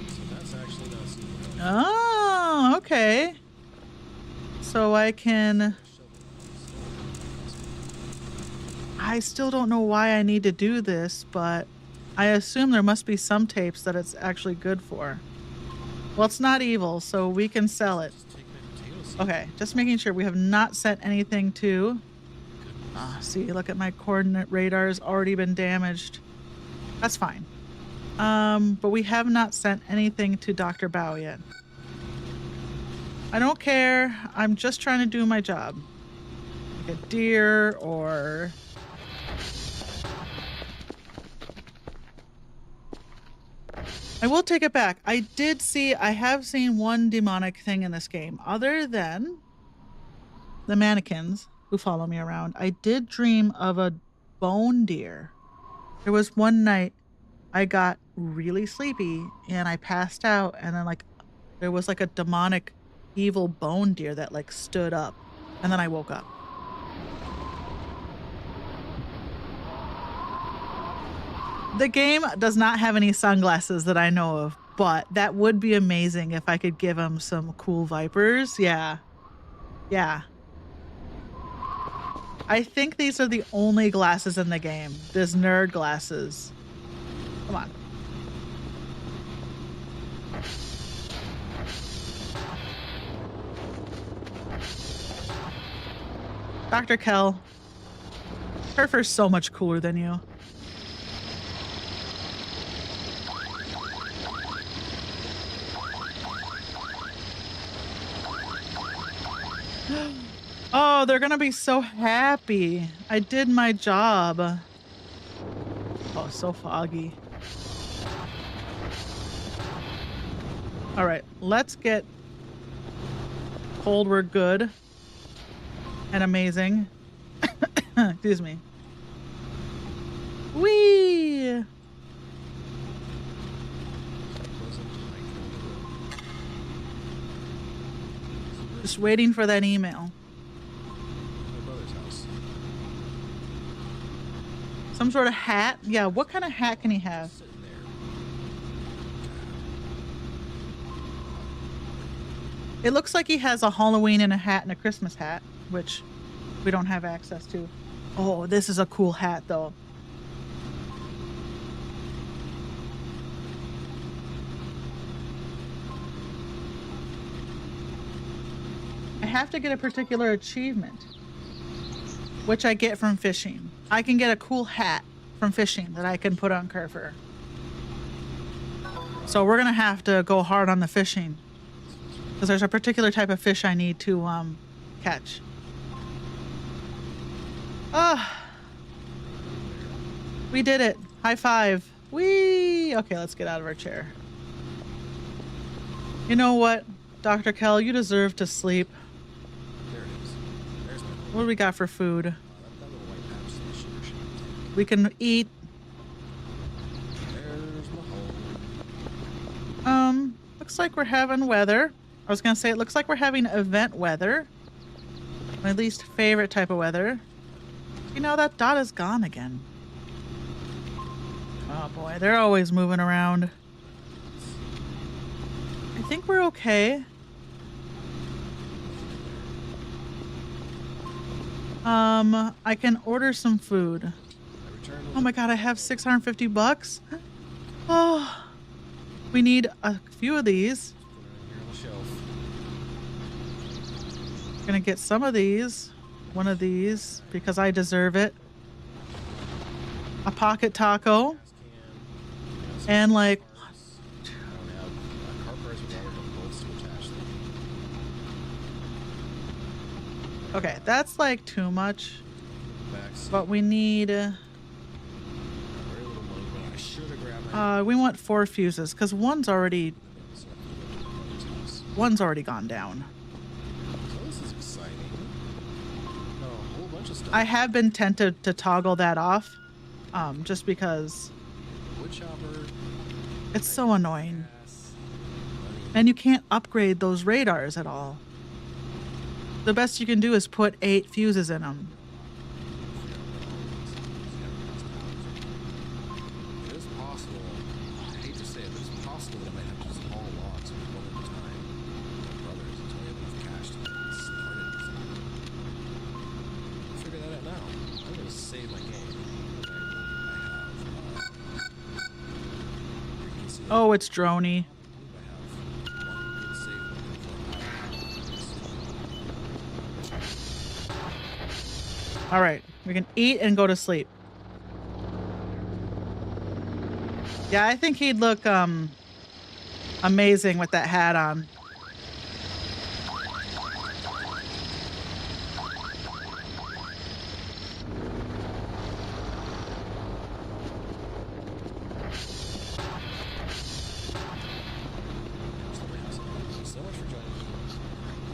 So that's actually not super. Oh, okay. So I can... I still don't know why I need to do this, but I assume there must be some tapes that it's actually good for. Well, it's not evil, so we can sell it. Just take my potato seed. Okay, just making sure we have not sent anything to Ah, see, look at my coordinate radar's already been damaged. That's fine. But we have not sent anything to Dr. Bao yet. I don't care. I'm just trying to do my job. Like a deer or... I will take it back. I have seen one demonic thing in this game. Other than the mannequins who follow me around, I did dream of a bone deer. There was one night I got really sleepy and I passed out, and then like there was like a demonic evil bone deer that like stood up, and then I woke up. The game does not have any sunglasses that I know of, but that would be amazing if I could give him some cool vipers. Yeah. Yeah. I think these are the only glasses in the game. There's nerd glasses. Come on. Dr. Kell. Surfer's so much cooler than you. Oh, they're gonna be so happy. I did my job. Oh, so foggy. All right, let's get cold. We're good and amazing. Excuse me. Whee! Just waiting for that email. My brother's house. Some sort of hat? Yeah, what kind of hat can he have? Sitting there. It looks like he has a Halloween and a hat and a Christmas hat, which we don't have access to. Oh, this is a cool hat, though. I have to get a particular achievement, which I get from fishing. I can get a cool hat from fishing that I can put on Kerfer. So we're gonna have to go hard on the fishing, because there's a particular type of fish I need to catch. Ah, we did it. High five. Whee! Okay, let's get out of our chair. You know what, Dr. Kell, you deserve to sleep. There it is. There's my home. What do we got for food? That little white patch is the sugar shack. We can eat. There's my home. Looks like we're having weather. I was gonna say it looks like we're having event weather. My least favorite type of weather. You know, that dot is gone again. Oh boy, they're always moving around. I think we're okay. I can order some food. I returned with Oh my god, I have 650 bucks. Oh, we need a few of these. put it here on the shelf. Gonna get some of these. One of these, because I deserve it. A pocket taco. Gas can. And like, Cars. I don't have car cars with water bolts to attach them. okay, that's like too much. Back seat. But we need, Very little money, but I should have grabbed my. we want 4 fuses, because one's already gone down. So this is exciting. Got a whole bunch of stuff. I have been tempted to toggle that off, just because Wood chopper. it's so annoying. Gas. Money. And you can't upgrade those radars at all. The best you can do is put 8 fuses in them. It is possible. I hate to say it, but it's possible that I might have to just haul logs one at a time. My brothers until I have enough cash to get started. I'll figure that out now. I'm gonna save my game. Oh, it's droney. All right, we can eat and go to sleep. Yeah, I think he'd look amazing with that hat on. So much for joining me.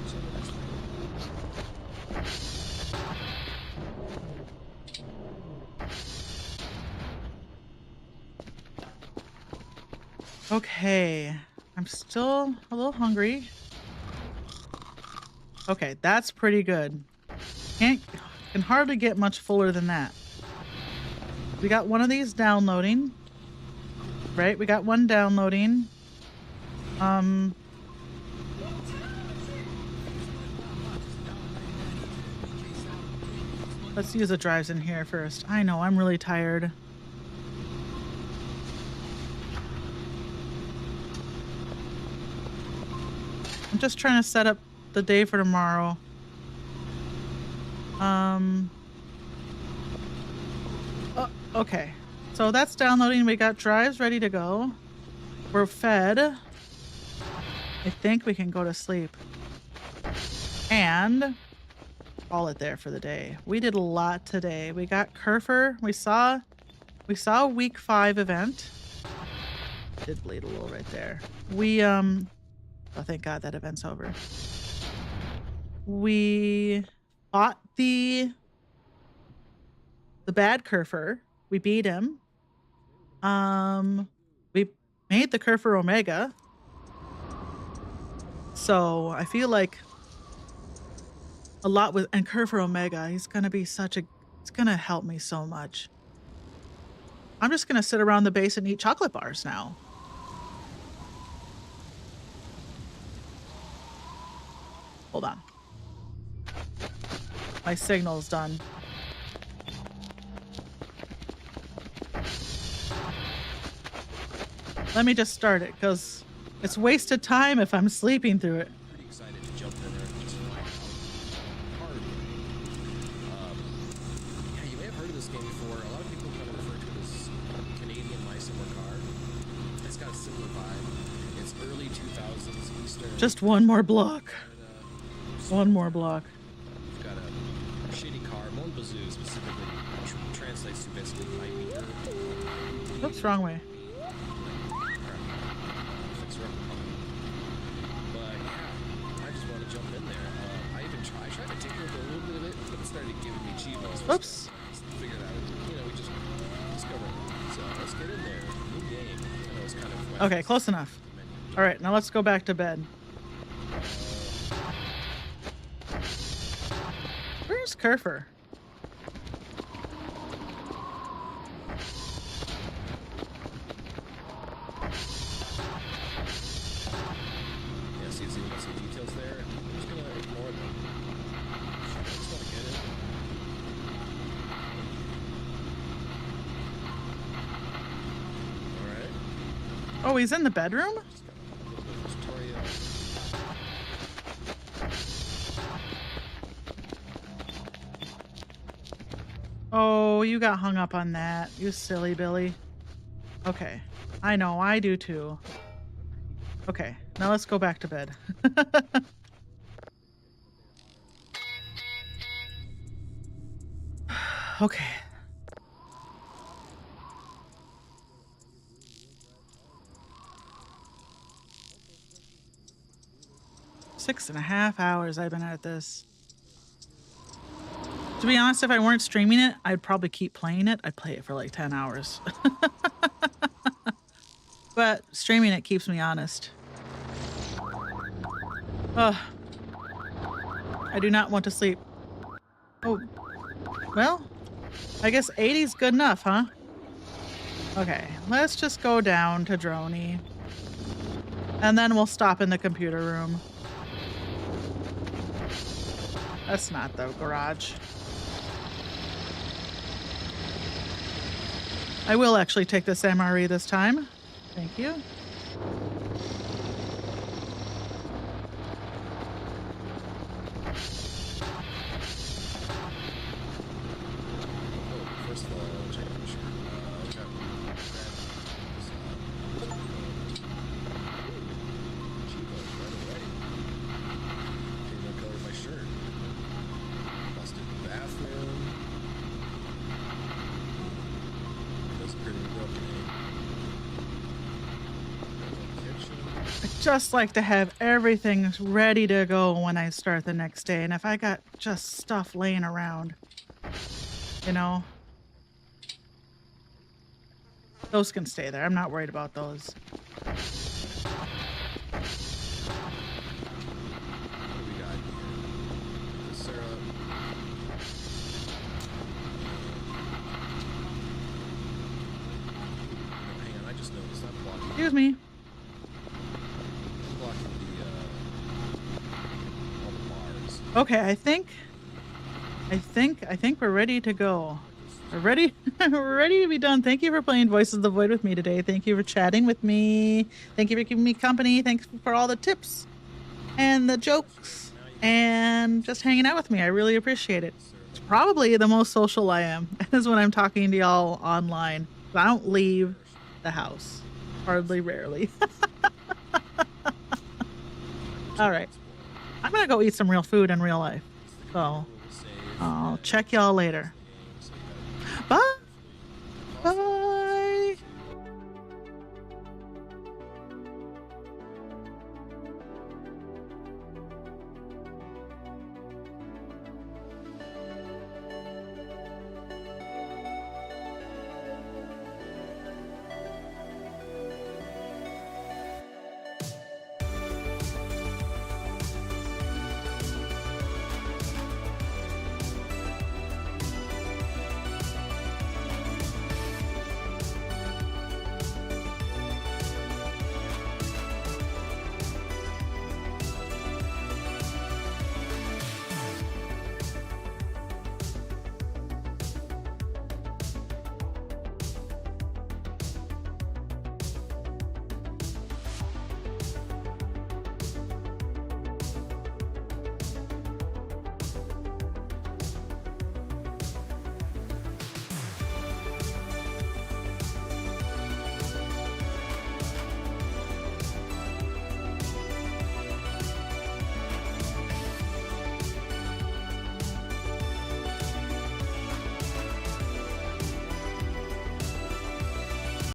See you next time. Okay, I'm still a little hungry. Okay, that's pretty good. Can hardly get much fuller than that. We got one of these downloading. Right, we got one downloading. Let's use the drives in here first. I know, I'm really tired. I'm just trying to set up the day for tomorrow. Okay. So that's downloading. We got drives ready to go. We're fed. I think we can go to sleep. And call it there for the day. We did a lot today. We got Kerfer. We saw a week 5 event. Did bleed a little right there. Oh, thank God that event's over. We fought the bad Kerfer. We beat him. We made the Kerfer Omega. So I feel like a lot with and Kerfer Omega, he's gonna be it's gonna help me so much. I'm just gonna sit around the base and eat chocolate bars now. Hold on. My signal's done. Let me just start it, because it's wasted time if I'm sleeping through it. Pretty excited to jump in there and just find out hard. Yeah, you may have heard of this game before. A lot of people kind of refer to it as Canadian My Summer Car. It's got a similar vibe. It's early 2000s Eastern. Just one more block. Canada. One more block. We've got a shitty car. Mon Bazoo specifically translates to basically my meter. Oops, wrong way. But yeah, I just want to jump in there. I tried to tinker with a little bit of it, but it started giving me Chivas. Oops. Figured out, we just discovered it. So let's get in there. New game. I know it's kind of Okay, close enough. All right, now let's go back to bed. Where's Kerfer? Yeah, see, we got some details there. I'm just gonna ignore them. I just want to get it. Alright. Oh, he's in the bedroom? Just got a little bit of tutorial. Oh, you got hung up on that. You silly Billy. Okay. I know, I do too. Okay, now let's go back to bed. Okay. Six and a half hours I've been at this. To be honest, if I weren't streaming it, I'd probably keep playing it. I'd play it for like 10 hours. But streaming it keeps me honest. Ugh. I do not want to sleep. Oh. Well, I guess 80's good enough, huh? Okay, let's just go down to Droney. And then we'll stop in the computer room. That's not the garage. I will actually take this MRE this time. Thank you. just like to have everything ready to go when I start the next day. And if I got just stuff laying around, you know, those can stay there. I'm not worried about those. What do we got here? The syrup. Oh, hang on, I just noticed I'm blocking. Excuse me. I'm blocking all the bars. Okay, I think we're ready to go. We're ready. We're ready to be done. Thank you for playing Voices of the Void with me today. Thank you for chatting with me. Thank you for keeping me company. Thanks for all the tips and the jokes and just hanging out with me. I really appreciate it. It's probably the most social I am is when I'm talking to y'all online. I don't leave the house. Hardly, rarely. All right. I'm gonna go eat some real food in real life. So I'll check y'all later.